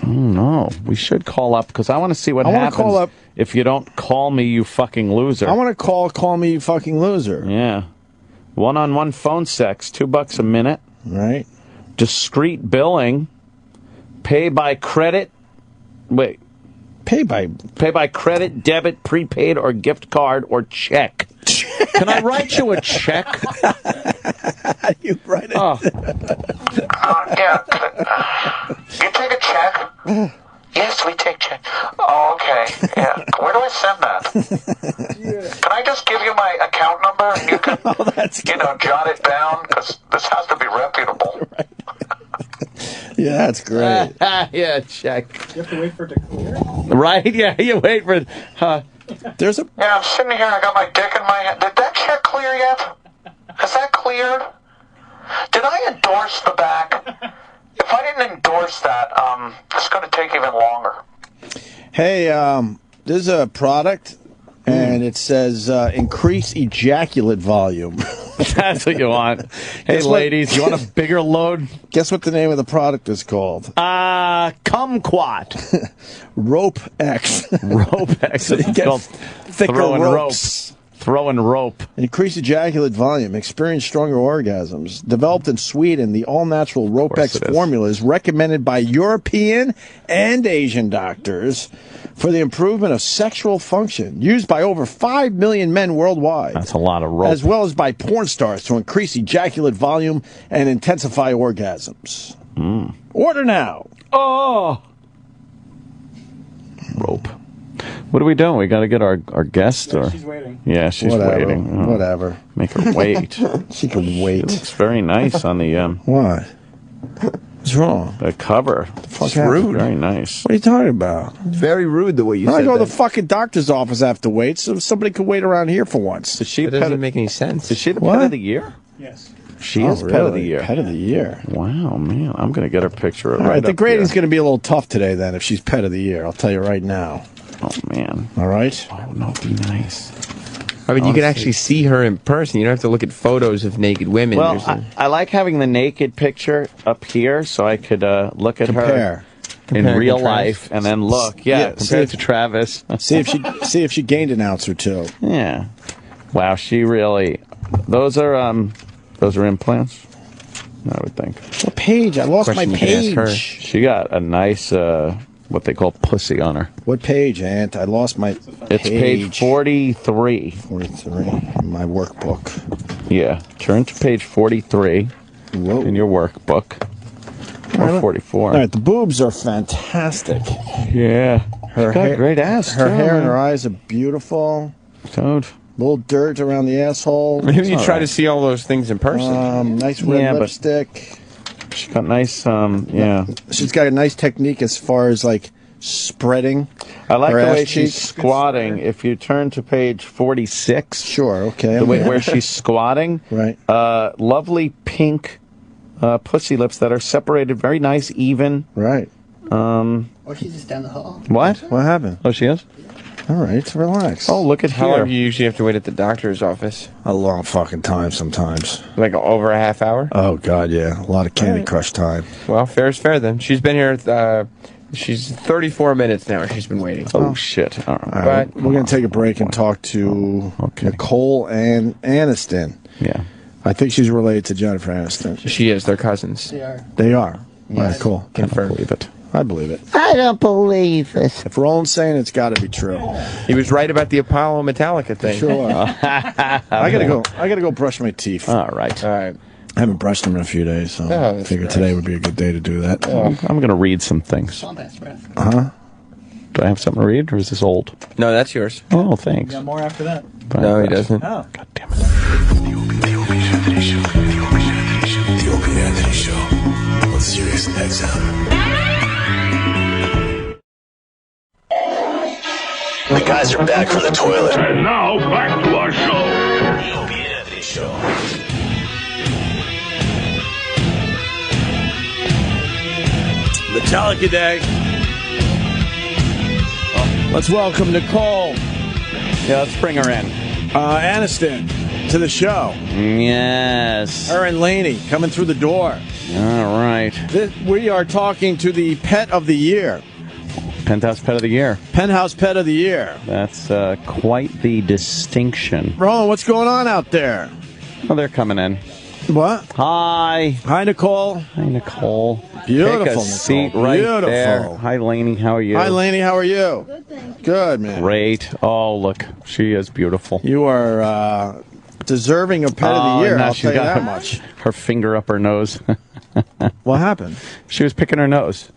Speaker 3: No, we should call up because I want to see what happens
Speaker 4: call up.
Speaker 3: if you don't call me, you fucking loser.
Speaker 4: I want to call me, you fucking loser.
Speaker 3: Yeah. One-on-one phone sex, $2 a minute.
Speaker 4: Right.
Speaker 3: Discreet billing. Pay by credit. Wait.
Speaker 4: Pay by
Speaker 3: credit, debit, prepaid, or gift card, or check. Can I write you a check?
Speaker 4: You write it.
Speaker 7: Yeah. You take a check? Yes, we take check. Oh, okay. Yeah. Where do I send that? Can I just give you my account number and you can, jot it down? Because this has to be reputable.
Speaker 4: Yeah, that's great.
Speaker 3: Yeah, check.
Speaker 19: You have to wait for it to clear?
Speaker 3: Right? Yeah, you wait for it.
Speaker 4: There's a...
Speaker 7: Yeah, I'm sitting here. I got my dick in my hand. Did that check clear yet? Has that cleared? Did I endorse the back? If I didn't endorse that, it's going to take even longer.
Speaker 4: Hey, there's a product, and it says increase ejaculate volume.
Speaker 3: That's what you want. Hey, ladies, you want a bigger load?
Speaker 4: Guess what the name of the product is called?
Speaker 3: Kumquat.
Speaker 4: Rope X.
Speaker 3: Rope X.
Speaker 4: So you get thicker ropes.
Speaker 3: Throwing rope.
Speaker 4: Increase ejaculate volume. Experience stronger orgasms. Developed in Sweden, the all-natural Rope X formula is recommended by European and Asian doctors for the improvement of sexual function. Used by over 5 million men worldwide.
Speaker 3: That's a lot of rope.
Speaker 4: As well as by porn stars to increase ejaculate volume and intensify orgasms. Order now.
Speaker 3: Oh! Rope. What are we doing? We got to get our guest?
Speaker 19: Yeah, she's waiting.
Speaker 3: Yeah, she's waiting. Oh.
Speaker 4: Whatever.
Speaker 3: Make her wait.
Speaker 4: She can wait.
Speaker 3: She looks very nice on the...
Speaker 4: What? What's wrong?
Speaker 3: The cover.
Speaker 4: It's rude.
Speaker 3: Very nice.
Speaker 4: What are you talking about?
Speaker 10: It's very rude the way you said
Speaker 4: I go to
Speaker 10: that.
Speaker 4: the fucking doctor's office, I have to wait, so somebody could wait around here for once.
Speaker 10: It doesn't make any sense.
Speaker 3: Is she the pet of the year?
Speaker 19: Yes.
Speaker 3: She is pet of the year.
Speaker 4: Pet of the year.
Speaker 3: Wow, man. I'm going to get her picture.
Speaker 4: All right, the grading's going to be a little tough today, then, if she's pet of the year. I'll tell you right now.
Speaker 3: Oh, man.
Speaker 4: All right?
Speaker 3: Oh, no, be nice.
Speaker 10: I mean, you can actually see her in person. You don't have to look at photos of naked women.
Speaker 3: Well, I like having the naked picture up here so I could look at her in real life and then look. Yeah, compared to Travis.
Speaker 4: see if she gained an ounce or two.
Speaker 3: Yeah. Wow, she really... Those are implants, I would think.
Speaker 4: What page? I lost my page.
Speaker 3: She got a nice... what they call pussy on her.
Speaker 4: What page, Ant? I lost my
Speaker 3: It's page 43.
Speaker 4: 43, my workbook.
Speaker 3: Yeah, turn to page 43 in your workbook. Or 44.
Speaker 4: All right, the boobs are fantastic.
Speaker 3: Yeah. Her got great ass,
Speaker 4: Her
Speaker 3: too,
Speaker 4: hair and
Speaker 3: man.
Speaker 4: her eyes are beautiful.
Speaker 3: Dude.
Speaker 4: Little dirt around the asshole.
Speaker 10: Maybe you try to see all those things in person.
Speaker 4: Nice red lipstick.
Speaker 3: She's got nice, yeah.
Speaker 4: She's got a nice technique as far as, like, spreading.
Speaker 3: I like
Speaker 4: her
Speaker 3: the way
Speaker 4: ass
Speaker 3: she's
Speaker 4: cheeks.
Speaker 3: squatting. If you turn to page 46.
Speaker 4: Sure, okay.
Speaker 3: The way where she's squatting.
Speaker 4: Right.
Speaker 3: Lovely pink pussy lips that are separated very nice, even.
Speaker 4: Right.
Speaker 17: Or she's just down the hall.
Speaker 3: What?
Speaker 4: What happened?
Speaker 3: Oh, she is?
Speaker 4: All right, relax.
Speaker 3: Oh, look at
Speaker 10: How
Speaker 3: here.
Speaker 10: long do you usually have to wait at the doctor's office?
Speaker 4: A long fucking time sometimes.
Speaker 10: Like over a half hour?
Speaker 4: Oh, God, yeah. A lot of Candy Crush time.
Speaker 10: Well, fair's fair then. She's been here, she's 34 minutes now. She's been waiting.
Speaker 3: Oh, shit. All right.
Speaker 4: But we're going to take a break and talk to Nicole Aniston.
Speaker 3: Yeah.
Speaker 4: I think she's related to Jennifer Aniston.
Speaker 10: She is. They're cousins.
Speaker 17: They are.
Speaker 4: They are. All right, cool.
Speaker 10: Confirmed.
Speaker 3: I believe it.
Speaker 4: I believe it.
Speaker 17: I don't believe it.
Speaker 4: If Roland's saying it's got to be true.
Speaker 10: He was right about the Apollo Metallica thing.
Speaker 4: Sure. I gotta go brush my teeth.
Speaker 3: All right.
Speaker 10: All right.
Speaker 4: I haven't brushed them in a few days, so I figured today would be a good day to do that.
Speaker 3: I'm going to read some things.
Speaker 4: Uh-huh.
Speaker 3: Do I have something to read, or is this old?
Speaker 10: No, that's yours.
Speaker 3: Oh, thanks.
Speaker 19: Got more after that.
Speaker 3: But
Speaker 10: No, he doesn't.
Speaker 19: Oh.
Speaker 3: God damn it.
Speaker 2: The Opie and Anthony Show. The Opie and Anthony Show. The Opie and Anthony Show. On Sirius XM. The guys are back from the toilet. And now, back to our show. The Opie and Anthony Show.
Speaker 4: Metallica Day. Let's welcome Nicole
Speaker 3: Yeah, let's bring her in.
Speaker 4: Aniston to the show.
Speaker 3: Yes.
Speaker 4: Her and Laney coming through the door.
Speaker 3: All right.
Speaker 4: We are talking to the Pet of the Year.
Speaker 3: Penthouse Pet of the Year.
Speaker 4: Penthouse Pet of the Year.
Speaker 3: That's quite the distinction.
Speaker 4: Roland, what's going on out there?
Speaker 3: Oh, they're coming in.
Speaker 4: What?
Speaker 3: Hi.
Speaker 4: Hi, Nicole.
Speaker 3: Hi, Nicole.
Speaker 4: Beautiful,
Speaker 3: Take a
Speaker 4: Nicole.
Speaker 3: seat right
Speaker 4: Beautiful.
Speaker 3: there. Hi, Laney. How are you?
Speaker 4: Hi, Laney. How are you? Good, thank you. Good, man.
Speaker 3: Great. Oh, look. She is beautiful.
Speaker 4: You are deserving of Pet of the Year,
Speaker 3: now
Speaker 4: I'll
Speaker 3: she's
Speaker 4: tell you
Speaker 3: got
Speaker 4: that much.
Speaker 3: Her finger up her nose.
Speaker 4: What happened?
Speaker 3: She was picking her nose.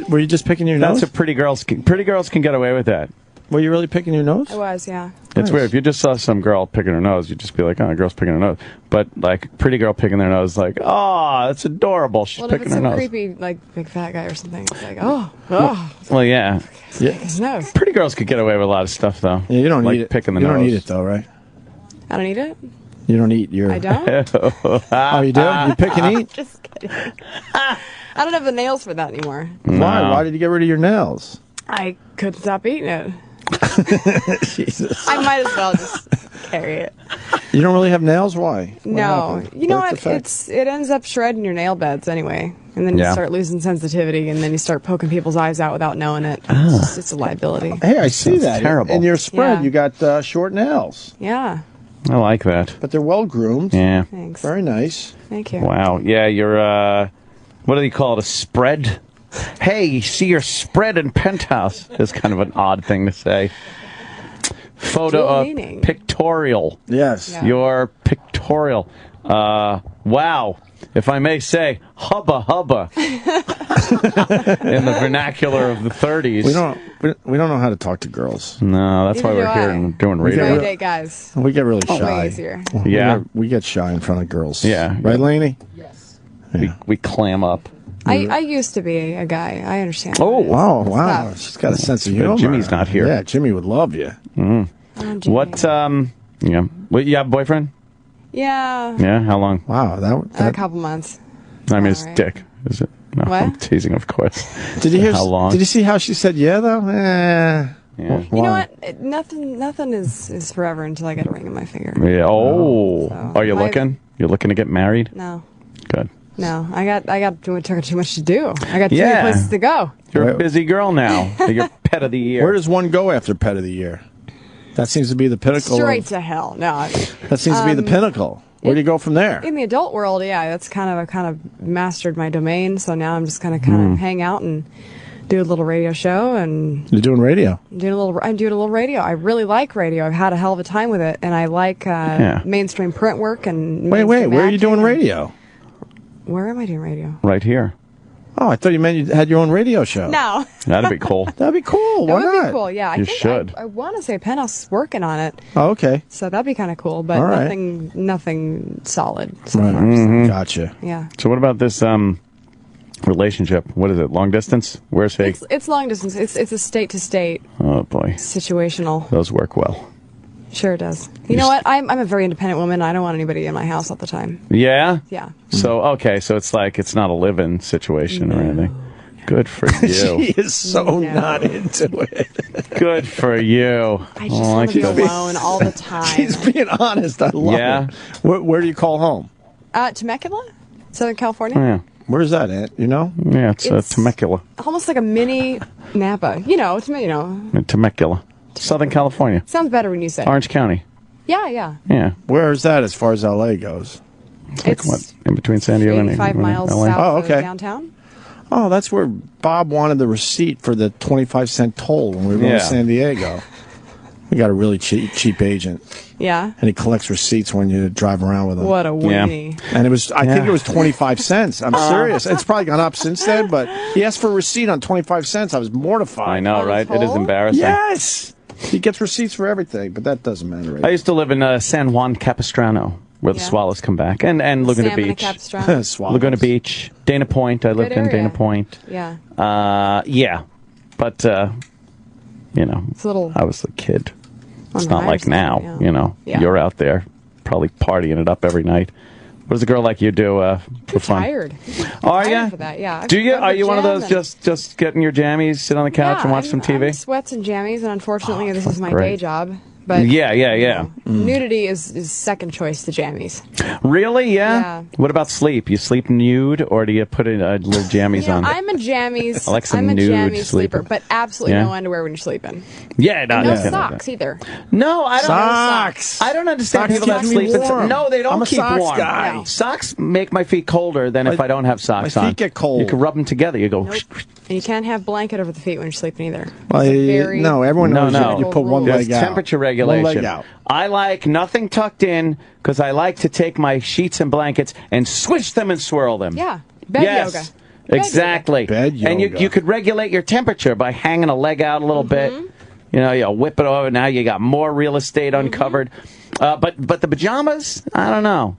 Speaker 4: Were you just picking your nose?
Speaker 3: That's what pretty girls can get away with that.
Speaker 4: Were you really picking your nose?
Speaker 1: I was, yeah.
Speaker 3: It's weird. If you just saw some girl picking her nose, you'd just be like, oh, a girl's picking her nose. But, like, pretty girl picking their nose, like, oh, that's adorable. She's
Speaker 1: Well, if
Speaker 3: picking
Speaker 1: it's
Speaker 3: her
Speaker 1: a
Speaker 3: nose.
Speaker 1: creepy, like, big fat guy or something, it's like,
Speaker 3: Well, yeah.
Speaker 1: his nose.
Speaker 3: Pretty girls could get away with a lot of stuff, though.
Speaker 4: Yeah, you don't
Speaker 3: like
Speaker 4: need it.
Speaker 3: Picking the
Speaker 4: you
Speaker 3: nose.
Speaker 4: don't need it, though, right?
Speaker 1: I don't eat it?
Speaker 4: You don't eat your...
Speaker 1: I don't?
Speaker 4: Oh, you do? You pick and eat?
Speaker 1: Just kidding. I don't have the nails for that anymore.
Speaker 4: Why? Why did you get rid of your nails?
Speaker 1: I couldn't stop eating it.
Speaker 4: Jesus.
Speaker 1: I might as well just carry it.
Speaker 4: You don't really have nails? Why?
Speaker 1: No.
Speaker 4: happened?
Speaker 1: You know
Speaker 4: Birth
Speaker 1: what?
Speaker 4: defect?
Speaker 1: It ends up shredding your nail beds anyway. And then you
Speaker 4: Yeah.
Speaker 1: start losing sensitivity, and then you start poking people's eyes out without knowing it. It's a liability.
Speaker 4: Hey, I see that.
Speaker 3: terrible.
Speaker 4: In your spread,
Speaker 1: Yeah.
Speaker 4: you got short nails.
Speaker 1: Yeah.
Speaker 3: I like that.
Speaker 4: But they're well groomed.
Speaker 3: Yeah.
Speaker 1: Thanks.
Speaker 4: Very nice.
Speaker 1: Thank you.
Speaker 3: Wow. Yeah, you're, what do they call it? A spread? Hey, see your spread in Penthouse. Is kind of an odd thing to say. Photo
Speaker 1: Dual
Speaker 3: of
Speaker 1: meaning.
Speaker 3: pictorial.
Speaker 4: Yes.
Speaker 1: Yeah.
Speaker 3: Your pictorial. Wow. If I may say, hubba hubba. In the vernacular of the 30s.
Speaker 4: We don't know how to talk to girls.
Speaker 3: No, that's why
Speaker 1: Neither
Speaker 3: we're
Speaker 1: do
Speaker 3: here
Speaker 1: I.
Speaker 3: and doing
Speaker 1: Try to
Speaker 3: radio.
Speaker 1: date guys.
Speaker 4: We get really
Speaker 1: Way
Speaker 4: shy.
Speaker 1: easier.
Speaker 3: Yeah.
Speaker 4: We get shy in front of girls.
Speaker 3: Yeah.
Speaker 4: Right, Laney?
Speaker 3: We clam up.
Speaker 1: I used to be a guy. I understand.
Speaker 3: Oh,
Speaker 4: wow, wow.
Speaker 1: Tough.
Speaker 4: She's got a sense of
Speaker 3: But
Speaker 4: humor.
Speaker 3: Jimmy's not here.
Speaker 4: Yeah, Jimmy would love you.
Speaker 3: Mm.
Speaker 1: Oh, Jimmy.
Speaker 3: What, yeah. What, you have a boyfriend?
Speaker 1: Yeah.
Speaker 3: Yeah, how long?
Speaker 4: Wow,
Speaker 1: A couple months.
Speaker 3: I mean, it's
Speaker 1: All right.
Speaker 3: dick, is it? No,
Speaker 1: What?
Speaker 3: I'm teasing, of course.
Speaker 4: Did you hear?
Speaker 3: How long?
Speaker 4: Did you see how she said yeah though?
Speaker 3: Yeah.
Speaker 1: You know what? Nothing is forever until I get a ring on my finger.
Speaker 3: Yeah. Oh.
Speaker 1: So,
Speaker 3: Are you
Speaker 1: my-
Speaker 3: looking? You're looking to get married?
Speaker 1: No.
Speaker 3: Good.
Speaker 1: No. I got too much to do. I got too
Speaker 3: Yeah.
Speaker 1: many places to go.
Speaker 3: You're a busy girl now. You're Pet of the Year.
Speaker 4: Where does one go after Pet of the Year? That seems to be the pinnacle.
Speaker 1: Straight to hell. No.
Speaker 4: That seems to be the pinnacle. Where do you go from there?
Speaker 1: In the adult world, yeah, that's I kind of mastered my domain. So now I'm just kind of hang out and do a little radio show and
Speaker 4: You're doing radio.
Speaker 1: I'm doing a little radio. I really like radio. I've had a hell of a time with it, and I like mainstream print work and.
Speaker 4: Wait,
Speaker 1: mainstream
Speaker 4: where are you
Speaker 1: acting
Speaker 4: doing
Speaker 1: and-
Speaker 4: radio?
Speaker 1: Where am I doing radio?
Speaker 3: Right here.
Speaker 4: Oh, I thought you meant you had your own radio show.
Speaker 1: No.
Speaker 3: That'd be cool.
Speaker 4: That'd be cool.
Speaker 1: That
Speaker 4: Why
Speaker 1: would
Speaker 4: not?
Speaker 1: be cool. Yeah, I
Speaker 3: You
Speaker 1: think
Speaker 3: should.
Speaker 1: I want to say Penthouse is working on it,
Speaker 4: Oh, okay.
Speaker 1: so that'd be kind of cool. But
Speaker 4: All right.
Speaker 1: nothing solid. So
Speaker 4: Right.
Speaker 1: far,
Speaker 3: Mhm.
Speaker 4: Gotcha.
Speaker 1: Yeah.
Speaker 3: So what about this relationship? What is it? Long distance? Where's he?
Speaker 1: It's long distance. It's a state to state
Speaker 3: Oh boy.
Speaker 1: situational.
Speaker 3: Those work well.
Speaker 1: Sure it does. You know what? I'm a very independent woman. I don't want anybody in my house all the time.
Speaker 3: Yeah?
Speaker 1: Yeah.
Speaker 3: So, okay, so it's like it's not a live-in situation or anything. Good for you.
Speaker 4: She is so not into it.
Speaker 3: Good for you.
Speaker 1: I just want to be alone all the time.
Speaker 4: She's being honest. I love
Speaker 3: Yeah?
Speaker 4: it. Where do you call home?
Speaker 1: Temecula, Southern California.
Speaker 3: Yeah.
Speaker 4: Where's that at? You know?
Speaker 3: Yeah, it's
Speaker 1: It's-
Speaker 3: Temecula.
Speaker 1: Almost like a mini Napa.
Speaker 3: Temecula. Southern California.
Speaker 1: Sounds better when you say it.
Speaker 3: Orange County.
Speaker 1: Yeah, yeah.
Speaker 3: Yeah.
Speaker 4: Where is that as far as LA goes?
Speaker 1: It's
Speaker 3: What, in between San Diego and
Speaker 1: 85 miles
Speaker 3: LA?
Speaker 1: south
Speaker 4: Oh,
Speaker 1: of
Speaker 4: okay.
Speaker 1: downtown.
Speaker 4: Oh, that's where Bob wanted the receipt for the 25-cent toll when we were going
Speaker 3: Yeah.
Speaker 4: to San Diego. We got a really cheap agent,
Speaker 1: Yeah.
Speaker 4: and he collects receipts when you drive around with him.
Speaker 1: What a weenie.
Speaker 4: And I think
Speaker 3: Yeah.
Speaker 4: it was 25 cents. I'm serious. It's probably gone up since then, but he asked for a receipt on 25 cents. I was mortified.
Speaker 3: I know, right? It is embarrassing.
Speaker 4: Yes. He gets receipts for everything, but that doesn't matter. Right?
Speaker 3: I used to live in San Juan Capistrano, where the Swallows come back, and Laguna
Speaker 1: Salmon
Speaker 3: Beach.
Speaker 1: Capistrano.
Speaker 3: Laguna Beach, Dana Point. I lived
Speaker 1: Good
Speaker 3: in
Speaker 1: area.
Speaker 3: Dana Point.
Speaker 1: Yeah.
Speaker 3: Yeah, but you know,
Speaker 1: It's a little
Speaker 3: I was a kid. It's
Speaker 1: on the
Speaker 3: not
Speaker 1: higher
Speaker 3: like
Speaker 1: side,
Speaker 3: now.
Speaker 1: yeah.
Speaker 3: You know,
Speaker 1: Yeah.
Speaker 3: you're out there probably partying it up every night. What does a girl like you do for fun?
Speaker 1: Tired.
Speaker 3: Are
Speaker 1: Tired
Speaker 3: you?
Speaker 1: for that, yeah.
Speaker 3: Do you?
Speaker 1: Go to
Speaker 3: Are
Speaker 1: the
Speaker 3: you one of
Speaker 1: gym
Speaker 3: those
Speaker 1: and-
Speaker 3: just getting your jammies, sit on the couch
Speaker 1: Yeah,
Speaker 3: and watch some TV?
Speaker 1: I'm sweats and jammies, and unfortunately, this is my
Speaker 3: great.
Speaker 1: day job. But
Speaker 3: Yeah.
Speaker 1: nudity is second choice to jammies.
Speaker 3: Really? Yeah?
Speaker 1: Yeah.
Speaker 3: What about sleep? You sleep nude, or do you put in little jammies on?
Speaker 1: I'm a jammies.
Speaker 3: I like some
Speaker 1: I'm a
Speaker 3: nude
Speaker 1: jammies sleeper,
Speaker 3: sleeper.
Speaker 1: but absolutely
Speaker 3: Yeah.
Speaker 1: no underwear when you're sleeping.
Speaker 3: Yeah,
Speaker 1: And no
Speaker 3: yeah.
Speaker 1: socks either.
Speaker 3: No, I don't.
Speaker 4: Socks.
Speaker 3: I don't understand
Speaker 4: Socks
Speaker 3: people that
Speaker 4: keep me
Speaker 3: sleep.
Speaker 4: warm.
Speaker 3: No, they don't
Speaker 4: I'm a
Speaker 3: keep
Speaker 4: socks
Speaker 3: warm.
Speaker 4: guy.
Speaker 1: No.
Speaker 3: Socks make my feet colder than if I don't have socks on.
Speaker 4: My feet get cold.
Speaker 3: You can rub them together. You go.
Speaker 1: Nope. And you can't have blanket over the feet when you're sleeping either.
Speaker 4: Well,
Speaker 1: It's a very
Speaker 4: no, everyone knows
Speaker 3: No.
Speaker 4: you put one
Speaker 3: There's
Speaker 4: leg out.
Speaker 3: temperature
Speaker 4: One
Speaker 3: regulation.
Speaker 4: leg out.
Speaker 3: I like nothing tucked in because I like to take my sheets and blankets and switch them and swirl them.
Speaker 1: Yeah. Bed
Speaker 3: yes.
Speaker 1: yoga. Bed
Speaker 3: Exactly.
Speaker 4: Bed
Speaker 3: And
Speaker 4: yoga.
Speaker 3: you could regulate your temperature by hanging a leg out a little bit. You know, you whip it over. Now you got more real estate uncovered. But the pajamas, I don't know.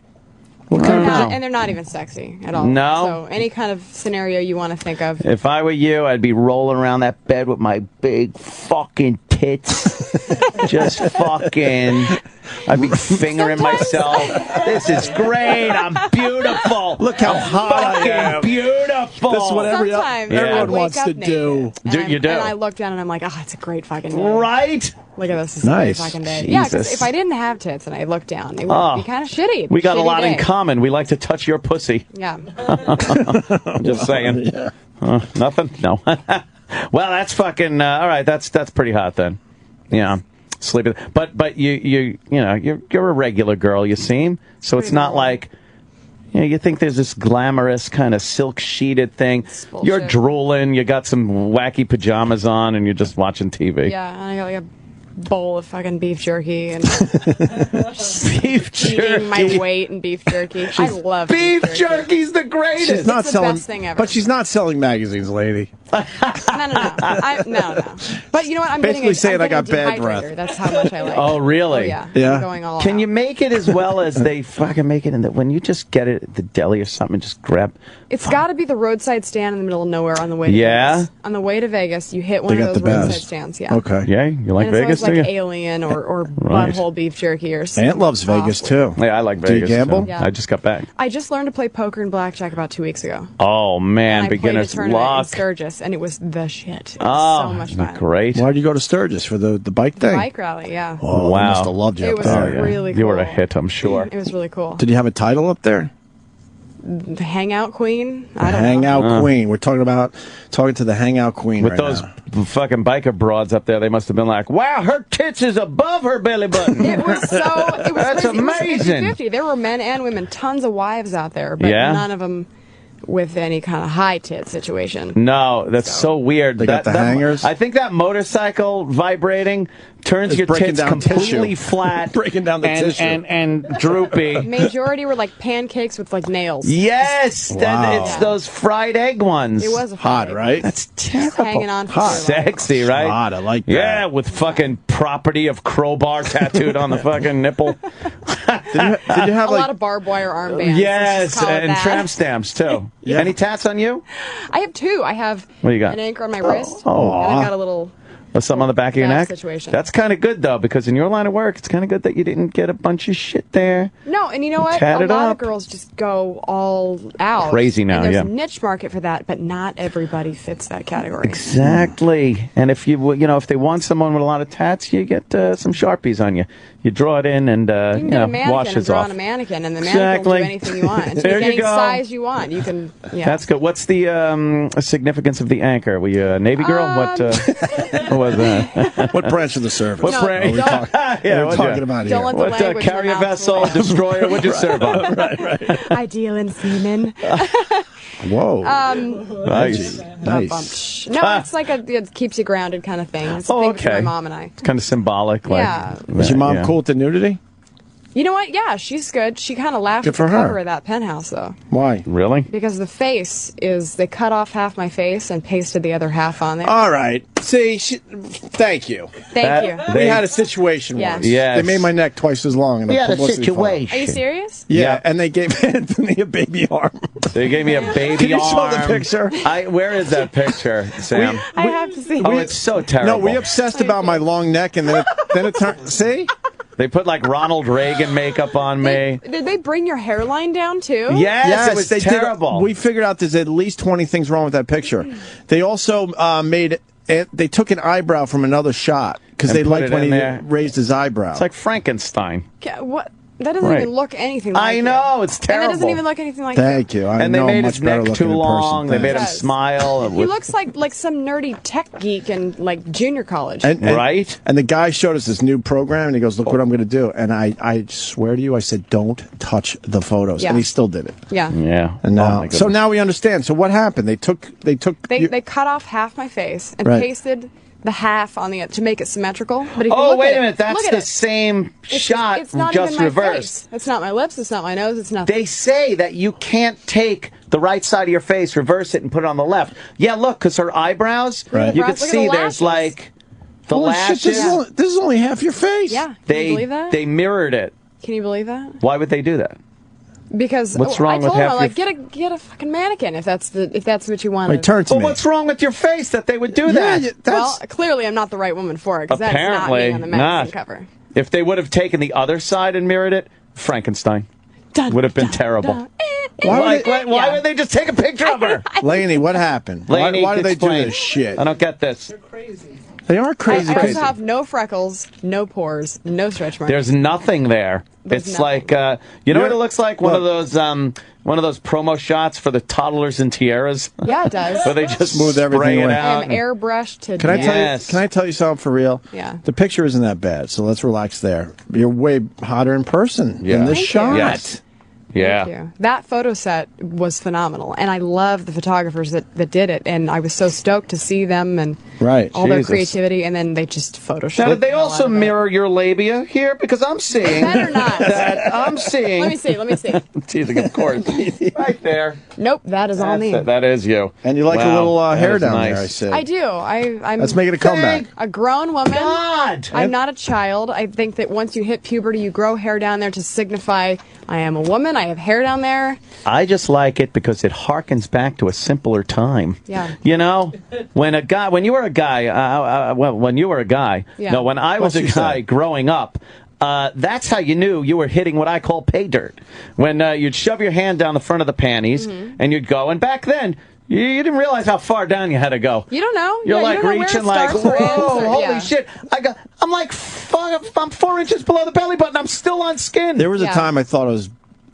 Speaker 1: And they're not even sexy at all.
Speaker 3: No?
Speaker 1: So any kind of scenario you want to think of.
Speaker 3: If I were you, I'd be rolling around that bed with my big fucking tits. Just fucking. I'd be fingering myself. This is great. I'm beautiful.
Speaker 4: Look how hot I
Speaker 3: fucking
Speaker 4: am.
Speaker 3: beautiful.
Speaker 4: This is what
Speaker 1: Sometimes I
Speaker 4: everyone
Speaker 1: wake
Speaker 4: wants
Speaker 1: up
Speaker 4: to
Speaker 1: naked,
Speaker 4: do.
Speaker 3: You do.
Speaker 1: And I look down and I'm like, oh, it's a great fucking day.
Speaker 3: Right?
Speaker 1: Look at this. It's
Speaker 4: Nice.
Speaker 1: a great fucking day. Yeah, because
Speaker 3: Jesus.
Speaker 1: if I didn't have tits and I looked down, it would be kind of shitty. It'd
Speaker 3: We
Speaker 1: be
Speaker 3: got a
Speaker 1: shitty
Speaker 3: lot
Speaker 1: day.
Speaker 3: in common. We like to touch your pussy.
Speaker 1: Yeah.
Speaker 3: I'm just saying. Nothing? No. Well, that's fucking all right. That's pretty hot then. Yeah, sleeping. But you're a regular girl. You seem so. It's not like you think there's this glamorous kind of silk sheeted thing. You're drooling. You got some wacky pajamas on, and you're just watching TV.
Speaker 1: Yeah, and I got like a bowl of fucking beef jerky and
Speaker 3: Beef jerky.
Speaker 1: eating my weight in beef jerky. I love
Speaker 3: Beef
Speaker 1: jerky.
Speaker 3: jerky's the greatest.
Speaker 4: She's not
Speaker 1: It's the
Speaker 4: selling,
Speaker 1: best thing ever.
Speaker 4: but she's not selling magazines, lady.
Speaker 1: No. No. But you know what? I'm
Speaker 4: Basically
Speaker 1: getting
Speaker 4: saying
Speaker 1: I'm
Speaker 4: I got
Speaker 1: getting
Speaker 4: bad
Speaker 1: dehydrator.
Speaker 4: breath.
Speaker 1: That's how much I like.
Speaker 3: Oh, really?
Speaker 1: Oh, yeah.
Speaker 4: Yeah.
Speaker 1: I'm going all
Speaker 3: Can
Speaker 1: out.
Speaker 3: you make it as well as they fucking make it in when you just get it at the deli or something and just grab?
Speaker 1: It's got to be the roadside stand in the middle of nowhere on the way to
Speaker 3: Yeah?
Speaker 1: Vegas. On the way to Vegas, you hit one
Speaker 4: They
Speaker 1: of
Speaker 4: got
Speaker 1: those
Speaker 4: the
Speaker 1: roadside
Speaker 4: best.
Speaker 1: stands. Yeah.
Speaker 4: Okay.
Speaker 3: Yeah, you like
Speaker 1: And it's
Speaker 3: Vegas,
Speaker 1: always
Speaker 3: do
Speaker 1: like
Speaker 3: you?
Speaker 1: Alien or
Speaker 3: Right.
Speaker 1: butthole beef jerky or something.
Speaker 4: Aunt loves Vegas too.
Speaker 3: Yeah, I like
Speaker 4: Do you
Speaker 3: Vegas.
Speaker 4: gamble?
Speaker 3: too.
Speaker 1: Yeah.
Speaker 3: I just got back.
Speaker 1: I just learned to play poker and blackjack about 2 weeks ago.
Speaker 3: Oh man,
Speaker 1: And I played a
Speaker 3: beginner's
Speaker 1: tournament in
Speaker 3: luck.
Speaker 1: Sturgis, and it was the shit. It was so much fun.
Speaker 3: Great.
Speaker 4: Why'd you go to Sturgis for the bike thing?
Speaker 1: Bike rally, yeah.
Speaker 4: Oh,
Speaker 3: Wow.
Speaker 4: they must have loved you
Speaker 1: It
Speaker 4: up
Speaker 1: was
Speaker 4: there.
Speaker 1: really
Speaker 3: You were a
Speaker 1: cool.
Speaker 3: hit, I'm sure.
Speaker 1: It was really cool.
Speaker 4: Did you have a title up there?
Speaker 1: The Hangout Queen? I don't
Speaker 4: Hangout
Speaker 1: know.
Speaker 4: Queen. We're talking to the Hangout Queen
Speaker 3: With
Speaker 4: right
Speaker 3: those
Speaker 4: now.
Speaker 3: fucking biker broads up there, they must have been like, "Wow, her tits is above her belly button."
Speaker 1: It was so. It was
Speaker 3: That's
Speaker 1: crazy.
Speaker 3: amazing.
Speaker 1: It was 50-50. There were men and women, tons of wives out there, but
Speaker 3: Yeah?
Speaker 1: none of them with any kind of high tit situation.
Speaker 3: No, that's so weird.
Speaker 4: They got the hangers?
Speaker 3: I think that motorcycle vibrating turns
Speaker 4: It's
Speaker 3: your
Speaker 4: breaking
Speaker 3: tits
Speaker 4: down
Speaker 3: completely
Speaker 4: tissue.
Speaker 3: flat,
Speaker 4: Breaking down the
Speaker 3: and,
Speaker 4: tissue.
Speaker 3: and droopy.
Speaker 1: Majority were like pancakes with like nails.
Speaker 3: Yes,
Speaker 4: Wow.
Speaker 3: it's those fried egg ones.
Speaker 1: It was a
Speaker 4: Hot,
Speaker 1: fight.
Speaker 4: right?
Speaker 3: That's
Speaker 1: Just
Speaker 3: terrible.
Speaker 1: hanging on for
Speaker 4: Hot.
Speaker 1: dear life.
Speaker 3: Sexy, right?
Speaker 4: Hot, I like that.
Speaker 3: Yeah, with fucking property of crowbar tattooed on the fucking nipple.
Speaker 4: Did you have
Speaker 1: A lot of barbed wire armbands. let's
Speaker 3: Yes,
Speaker 1: just call it
Speaker 3: and
Speaker 1: that.
Speaker 3: tramp stamps too.
Speaker 4: Yeah.
Speaker 3: Any tats on you?
Speaker 1: I have two. I have
Speaker 3: What do you got?
Speaker 1: an anchor on my wrist,
Speaker 3: Oh.
Speaker 1: and I've got a little.
Speaker 3: Or something on the back of your
Speaker 1: Back
Speaker 3: neck?
Speaker 1: situation.
Speaker 3: That's kind of good, though, because in your line of work, it's kind of good that you didn't get a bunch of shit there.
Speaker 1: No, and you know what?
Speaker 3: Tat
Speaker 1: A
Speaker 3: it
Speaker 1: lot
Speaker 3: up.
Speaker 1: of girls just go all out.
Speaker 3: Crazy now,
Speaker 1: and there's
Speaker 3: yeah.
Speaker 1: a niche market for that, but not everybody fits that category.
Speaker 3: Exactly. And if if they want someone with a lot of tats, you get some Sharpies on you. You draw it in and,
Speaker 1: You can get a mannequin and
Speaker 3: washes
Speaker 1: draw
Speaker 3: off.
Speaker 1: on a mannequin, and the mannequin will do anything you want. And
Speaker 3: There
Speaker 1: pick
Speaker 3: you
Speaker 1: any
Speaker 3: go.
Speaker 1: size you want. You can. Yeah.
Speaker 3: That's good. What's the significance of the anchor? Were you a Navy girl? What was that?
Speaker 4: What branch of the service?
Speaker 3: What
Speaker 1: No,
Speaker 3: branch?
Speaker 1: don't-
Speaker 3: Yeah,
Speaker 4: we're
Speaker 3: what'd
Speaker 4: talking
Speaker 3: you-
Speaker 4: about
Speaker 1: Don't
Speaker 4: here.
Speaker 1: let the
Speaker 3: What
Speaker 1: language
Speaker 3: carrier
Speaker 1: in your mouth
Speaker 3: vessel,
Speaker 1: away.
Speaker 3: destroyer, what'd you serve on?
Speaker 1: Ideal and semen.
Speaker 4: Whoa.
Speaker 3: Nice.
Speaker 4: Nice.
Speaker 1: No, it's like it keeps you grounded kind of thing. It's a
Speaker 3: Oh,
Speaker 1: thing for
Speaker 3: okay.
Speaker 1: my mom and I.
Speaker 3: It's kind of symbolic. Like,
Speaker 1: Yeah.
Speaker 4: Was your mom
Speaker 3: yeah.
Speaker 4: cool with the nudity?
Speaker 1: You know what? Yeah, she's good. She kind of laughed
Speaker 4: Good
Speaker 1: at
Speaker 4: for
Speaker 1: the
Speaker 4: her.
Speaker 1: cover of that Penthouse, though.
Speaker 4: Why?
Speaker 3: Really?
Speaker 1: Because the face is, they cut off half my face and pasted the other half on there.
Speaker 4: All right. See, thank you.
Speaker 1: Thank you.
Speaker 4: We had a situation
Speaker 1: Yeah.
Speaker 4: once.
Speaker 3: Yes.
Speaker 4: They made my neck twice as long. In
Speaker 5: We
Speaker 4: a
Speaker 5: had a
Speaker 4: publicity photo.
Speaker 5: situation.
Speaker 1: Are you serious?
Speaker 4: Yeah, and they gave Anthony a baby arm.
Speaker 3: They gave me a baby
Speaker 4: Can you
Speaker 3: arm.
Speaker 4: show the picture?
Speaker 3: Where is that picture, Sam?
Speaker 1: I have to see.
Speaker 3: Oh, it's so terrible.
Speaker 4: No, we obsessed about my long neck, and then it turned. See?
Speaker 3: They put like Ronald Reagan makeup on me.
Speaker 1: Did they bring your hairline down, too?
Speaker 3: Yes, it was
Speaker 4: they
Speaker 3: terrible.
Speaker 4: We figured out there's at least 20 things wrong with that picture. They also they took an eyebrow from another shot because
Speaker 3: And
Speaker 4: they
Speaker 3: put
Speaker 4: liked
Speaker 3: it
Speaker 4: when
Speaker 3: in
Speaker 4: he
Speaker 3: there.
Speaker 4: raised his eyebrow.
Speaker 3: It's like Frankenstein.
Speaker 1: What? That doesn't
Speaker 3: Right.
Speaker 1: even look anything like
Speaker 3: I
Speaker 1: you.
Speaker 3: know, it's
Speaker 1: And that doesn't
Speaker 3: terrible.
Speaker 1: even look anything like
Speaker 4: Thank you. I
Speaker 3: And they
Speaker 4: know
Speaker 3: made
Speaker 4: much
Speaker 3: his
Speaker 4: better
Speaker 3: neck
Speaker 4: looking
Speaker 3: too
Speaker 4: in
Speaker 3: long. They
Speaker 4: person.
Speaker 3: made him
Speaker 1: Yes.
Speaker 3: smile.
Speaker 1: He looks like some nerdy tech geek in like junior college.
Speaker 3: Right?
Speaker 4: And the guy showed us this new program, and he goes, "Look what I'm going to do." And I swear to you, I said, "Don't touch the photos,"
Speaker 1: Yeah.
Speaker 4: and he still did it.
Speaker 1: Yeah.
Speaker 3: Yeah.
Speaker 4: And
Speaker 3: Oh,
Speaker 4: now,
Speaker 3: my
Speaker 4: so
Speaker 3: goodness.
Speaker 4: now we understand. So what happened? They took.
Speaker 1: They cut off half my face and
Speaker 4: Right.
Speaker 1: pasted the half on the to make it symmetrical. But if you
Speaker 3: Oh,
Speaker 1: look
Speaker 3: wait
Speaker 1: at
Speaker 3: a minute. That's
Speaker 1: look at
Speaker 3: the
Speaker 1: it.
Speaker 3: same shot,
Speaker 1: It's not
Speaker 3: just
Speaker 1: even my
Speaker 3: reversed.
Speaker 1: face. It's not my lips. It's not my nose. It's nothing.
Speaker 3: They say that you can't take the right side of your face, reverse it, and put it on the left. Yeah, look, because her eyebrows,
Speaker 4: Right.
Speaker 3: you
Speaker 1: Look
Speaker 3: could
Speaker 1: at the
Speaker 3: see
Speaker 1: lashes.
Speaker 3: there's like the
Speaker 4: Holy
Speaker 3: lashes.
Speaker 4: shit! This is only half your face.
Speaker 1: Yeah. Can you
Speaker 3: They
Speaker 1: believe that?
Speaker 3: they mirrored it.
Speaker 1: Can you believe that?
Speaker 3: Why would they do that?
Speaker 1: Because
Speaker 3: What's wrong
Speaker 1: I
Speaker 3: with
Speaker 1: told him,
Speaker 3: half
Speaker 1: I'm like,
Speaker 3: your
Speaker 1: get a fucking mannequin if that's what you want.
Speaker 4: Wait, turn to
Speaker 3: Well,
Speaker 4: me.
Speaker 3: what's wrong with your face that they would do that?
Speaker 1: Well, clearly I'm not the right woman for it because that's not
Speaker 3: Apparently
Speaker 1: me on the magazine
Speaker 3: not.
Speaker 1: cover.
Speaker 3: If they would have taken the other side and mirrored it, Frankenstein would have been terrible. Why would they just take a picture of her?
Speaker 4: Lainey, what happened?
Speaker 3: Lainey,
Speaker 4: why do they
Speaker 3: explain.
Speaker 4: do this shit?
Speaker 3: I don't get this.
Speaker 4: They are crazy.
Speaker 1: I also have no freckles, no pores, no stretch marks.
Speaker 3: There's nothing there.
Speaker 1: There's
Speaker 3: It's
Speaker 1: nothing.
Speaker 3: like you know what it looks like? One of those promo shots for the toddlers and tiaras.
Speaker 1: Yeah, it does.
Speaker 3: Where they just
Speaker 4: Smooth everything
Speaker 3: spray it
Speaker 4: away.
Speaker 3: out.
Speaker 1: I'm airbrushed to
Speaker 4: Can I
Speaker 1: death.
Speaker 4: tell you? Can I tell you something for real?
Speaker 1: Yeah.
Speaker 4: The picture isn't that bad, so let's relax there. You're way hotter in person
Speaker 3: Yeah.
Speaker 4: in this
Speaker 1: Thank
Speaker 4: shot.
Speaker 1: you.
Speaker 3: Yes. Yeah.
Speaker 1: Thank you. That photo set was phenomenal, and I love the photographers that did it, and I was so stoked to see them and
Speaker 4: Right.
Speaker 1: all their
Speaker 3: Jesus.
Speaker 1: creativity, and then they just photoshopped.
Speaker 3: Now, did they
Speaker 1: the hell
Speaker 3: also
Speaker 1: out of it.
Speaker 3: mirror your labia here? Because I'm seeing
Speaker 1: Better not.
Speaker 3: that I'm seeing.
Speaker 1: Let me see. Let me see.
Speaker 3: Teasing, of course. Right there.
Speaker 1: Nope, that is all me.
Speaker 3: That is you.
Speaker 4: And you like a
Speaker 3: Wow,
Speaker 4: little
Speaker 3: that
Speaker 4: hair
Speaker 3: is
Speaker 4: down
Speaker 3: nice.
Speaker 4: there, I said.
Speaker 1: I do. I'm.
Speaker 4: Let's make it a comeback.
Speaker 1: A grown woman.
Speaker 3: God.
Speaker 1: I'm not a child. I think that once you hit puberty, you grow hair down there to signify I am a woman. I have hair down there.
Speaker 3: I just like it because it harkens back to a simpler time.
Speaker 1: Yeah.
Speaker 3: You know, when you were a guy, when you were a guy,
Speaker 1: Yeah.
Speaker 3: no, when I was
Speaker 4: What's
Speaker 3: a
Speaker 4: she
Speaker 3: guy
Speaker 4: say?
Speaker 3: growing up, that's how you knew you were hitting what I call pay dirt. When you'd shove your hand down the front of the panties and you'd go, and back then, you didn't realize how far down you had to go.
Speaker 1: You don't know.
Speaker 3: You're
Speaker 1: Yeah,
Speaker 3: like
Speaker 1: you don't know where
Speaker 3: reaching
Speaker 1: it
Speaker 3: like,
Speaker 1: starts or ends
Speaker 3: whoa,
Speaker 1: or-
Speaker 3: holy
Speaker 1: yeah.
Speaker 3: shit. I'm like, I'm 4 inches below the belly button. I'm still on skin.
Speaker 4: There was a
Speaker 1: Yeah.
Speaker 4: time I thought it was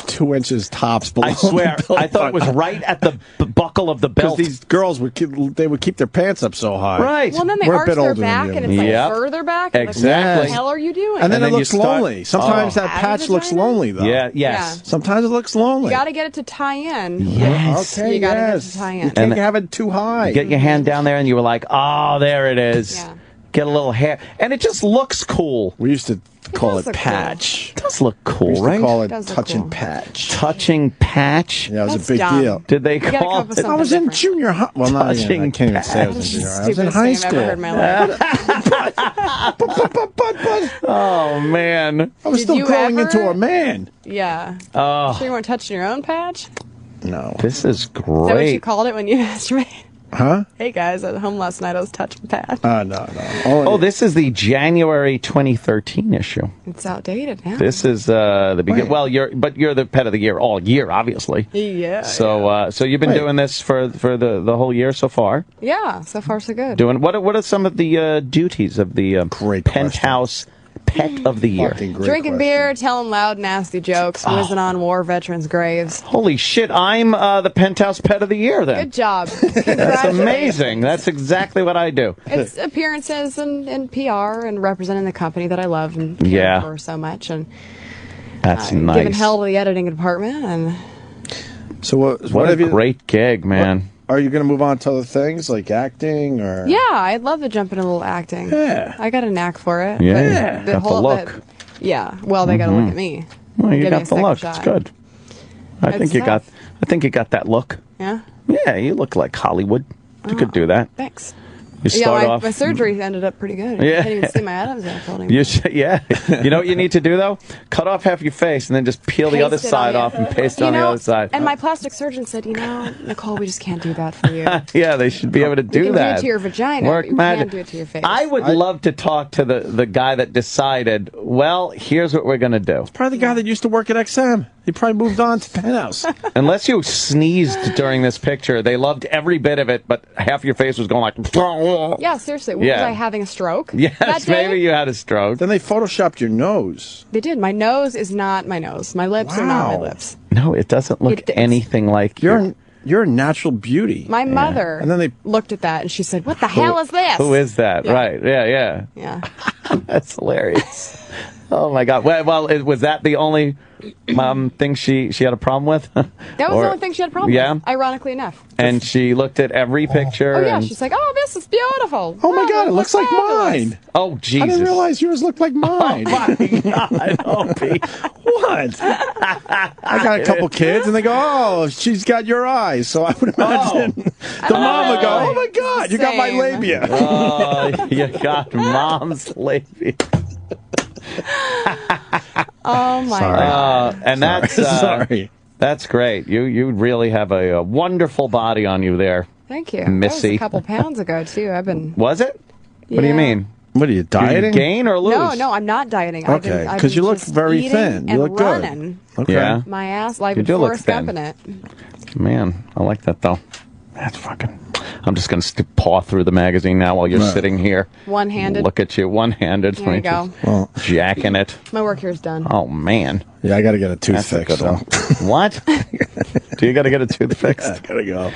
Speaker 4: 2 inches tops below.
Speaker 3: I swear,
Speaker 4: the belt
Speaker 3: I thought it was
Speaker 4: button.
Speaker 3: right at the buckle of the
Speaker 4: Because
Speaker 3: belt.
Speaker 4: these girls would keep their pants up so high.
Speaker 3: Right.
Speaker 1: Well, then they
Speaker 4: We're a
Speaker 1: arch
Speaker 4: bit
Speaker 1: their
Speaker 4: older than
Speaker 1: back,
Speaker 4: you.
Speaker 1: and it's like
Speaker 3: Yep.
Speaker 1: further back. And
Speaker 3: Exactly.
Speaker 1: Like, what the hell are you doing?
Speaker 4: And then it
Speaker 3: then you
Speaker 4: looks
Speaker 3: start-
Speaker 4: lonely. Sometimes
Speaker 3: Oh.
Speaker 4: that
Speaker 1: Have a
Speaker 4: patch looks
Speaker 1: vagina?
Speaker 4: lonely, though.
Speaker 3: Yeah, yes.
Speaker 4: Sometimes it looks lonely.
Speaker 1: You got to get it to tie in.
Speaker 3: Yes.
Speaker 4: Okay,
Speaker 1: You gotta get it
Speaker 4: yes.
Speaker 1: to tie in.
Speaker 4: You can't have it too high.
Speaker 3: Get your hand down there, and you were like, "Oh, there it is."
Speaker 1: Yeah.
Speaker 3: Get a little hair, and it just looks cool.
Speaker 4: We used to call
Speaker 1: does
Speaker 4: it
Speaker 1: look
Speaker 4: patch.
Speaker 3: It does look
Speaker 4: We
Speaker 3: cool,
Speaker 4: used
Speaker 3: right?
Speaker 4: to call it
Speaker 1: does look
Speaker 4: touch
Speaker 1: cool.
Speaker 4: and patch.
Speaker 3: Touching patch.
Speaker 4: Yeah, it was
Speaker 1: That's
Speaker 4: a big
Speaker 1: dumb.
Speaker 4: deal.
Speaker 3: Did they
Speaker 1: You gotta come
Speaker 3: call
Speaker 1: up with
Speaker 3: it?
Speaker 1: something
Speaker 4: I was in
Speaker 1: different.
Speaker 4: junior high. Well, not even. I
Speaker 3: Touching
Speaker 4: can't even say I was in
Speaker 1: That's the
Speaker 4: junior high. I was in
Speaker 1: stupidest
Speaker 4: high
Speaker 1: thing I've
Speaker 4: school.
Speaker 1: ever heard in my life.
Speaker 3: Oh man!
Speaker 4: I was
Speaker 1: Did
Speaker 4: still
Speaker 1: you
Speaker 4: growing
Speaker 1: ever-
Speaker 4: into a man.
Speaker 1: Yeah.
Speaker 3: Oh,
Speaker 1: Sure you weren't touching your own patch? Is
Speaker 4: No.
Speaker 3: this is
Speaker 1: that what you
Speaker 3: great.
Speaker 1: called it when you masturbated?
Speaker 4: Huh?
Speaker 1: Hey guys, at home last night I was touching patch.
Speaker 4: No.
Speaker 3: Oh, this is the January 2013 issue.
Speaker 1: It's outdated now.
Speaker 3: This is the beginning.
Speaker 4: Wait.
Speaker 3: Well, you're the pet of the year all year, obviously.
Speaker 1: Yeah.
Speaker 3: So you've been
Speaker 4: Wait.
Speaker 3: doing this for the whole year so far.
Speaker 1: Yeah, so far so good.
Speaker 3: Doing what are some of the duties of the
Speaker 4: Great
Speaker 3: Penthouse Pet of the Year?
Speaker 4: Fucking great
Speaker 1: Drinking
Speaker 4: question.
Speaker 1: beer, telling loud, nasty jokes, whizzing on war veterans' graves.
Speaker 3: Holy shit! I'm the Penthouse Pet of the Year. Then
Speaker 1: Good job.
Speaker 3: that's amazing. That's exactly what I do.
Speaker 1: It's appearances and PR and representing the company that I love and care
Speaker 3: Yeah.
Speaker 1: for so much, and
Speaker 3: That's
Speaker 1: giving
Speaker 3: nice.
Speaker 1: hell to the editing department. And
Speaker 4: So what
Speaker 3: What a
Speaker 4: have you?
Speaker 3: great gig, man.
Speaker 4: Are you going to move on to other things like acting or?
Speaker 1: yeah, I'd love to jump into a little acting.
Speaker 4: Yeah.
Speaker 1: I got a knack for it.
Speaker 3: Yeah,
Speaker 1: but
Speaker 3: got the look.
Speaker 1: Yeah. Well, they got to look at me.
Speaker 3: Well, you
Speaker 1: Give me
Speaker 3: got
Speaker 1: a
Speaker 3: the
Speaker 1: second
Speaker 3: look.
Speaker 1: shot.
Speaker 3: It's good. I think you got that look.
Speaker 1: Yeah.
Speaker 3: Yeah, you look like Hollywood. You could do that.
Speaker 1: Thanks.
Speaker 3: You start off.
Speaker 1: My surgery ended up pretty good.
Speaker 3: Yeah.
Speaker 1: I can't even see my Adam's apple anymore.
Speaker 3: Yeah. You know what you need to do, though? Cut off half your face and then just peel the other
Speaker 1: Paste it
Speaker 3: side
Speaker 1: on
Speaker 3: off and paste it on the other side.
Speaker 1: And my plastic surgeon said, Nicole, we just can't do that for you.
Speaker 3: Yeah, they should be able to do
Speaker 1: you can
Speaker 3: that.
Speaker 1: do it to your vagina,
Speaker 3: Work
Speaker 1: but you
Speaker 3: magic.
Speaker 1: can't do it to your face.
Speaker 3: I would love to talk to the guy that decided, well, here's what we're going to do.
Speaker 4: Probably the guy that used to work at XM. He probably moved on to Penthouse.
Speaker 3: Unless you sneezed during this picture, they loved every bit of it, but half your face was going like...
Speaker 1: Yeah, seriously. Was I having a stroke?
Speaker 3: Yes,
Speaker 1: that day?
Speaker 3: maybe you had a stroke.
Speaker 4: Then they photoshopped your nose.
Speaker 1: They did. My nose is not my nose. My lips are not my lips.
Speaker 3: No, it doesn't look anything like
Speaker 4: you're a natural beauty.
Speaker 1: My mother
Speaker 4: And then they
Speaker 1: looked at that and she said, what the hell is this?
Speaker 3: Who is that?
Speaker 1: Yeah.
Speaker 3: Right. Yeah.
Speaker 1: Yeah.
Speaker 3: That's hilarious. Oh, my God. Well, was that the only thing she had a problem with?
Speaker 1: That was the only thing she had a problem with, ironically enough.
Speaker 3: And she looked at every picture.
Speaker 1: Oh, yeah.
Speaker 3: and...
Speaker 1: She's like, oh, this is beautiful.
Speaker 4: Oh, my God. It looks like
Speaker 1: fabulous.
Speaker 4: mine.
Speaker 3: Oh, Jesus.
Speaker 4: I didn't realize yours looked like mine.
Speaker 3: Oh, my God. Opie.
Speaker 4: What? I got a couple kids, and they go, oh, she's got your eyes. So I would imagine the mom would go, oh, my God, you got my labia.
Speaker 3: Oh, you got mom's labia.
Speaker 1: Oh, my God.
Speaker 3: And that's...
Speaker 4: Sorry.
Speaker 3: That's great. You really have a wonderful body on you there.
Speaker 1: Thank you.
Speaker 3: Missy.
Speaker 1: That was a couple pounds ago, too. I've been...
Speaker 3: Was it? What do you mean?
Speaker 4: What are you, dieting?
Speaker 3: Did you gain or lose?
Speaker 1: No, I'm not dieting.
Speaker 4: Okay, because you look very thin. You look
Speaker 1: running
Speaker 4: good. Okay.
Speaker 3: Yeah.
Speaker 1: my ass like
Speaker 3: You do look
Speaker 1: Forrest Gump
Speaker 3: thin.
Speaker 1: in it.
Speaker 3: Man, I like that, though. That's fucking... I'm just going to paw through the magazine now while you're sitting here.
Speaker 1: One-handed.
Speaker 3: Look at you, one-handed.
Speaker 1: There you go.
Speaker 4: Well,
Speaker 3: jacking it.
Speaker 1: My work here is done.
Speaker 3: Oh, man.
Speaker 4: Yeah, I got to get a tooth
Speaker 3: That's a
Speaker 4: fixed.
Speaker 3: good one. What? Do you got to get a tooth fixed?
Speaker 4: I got to go.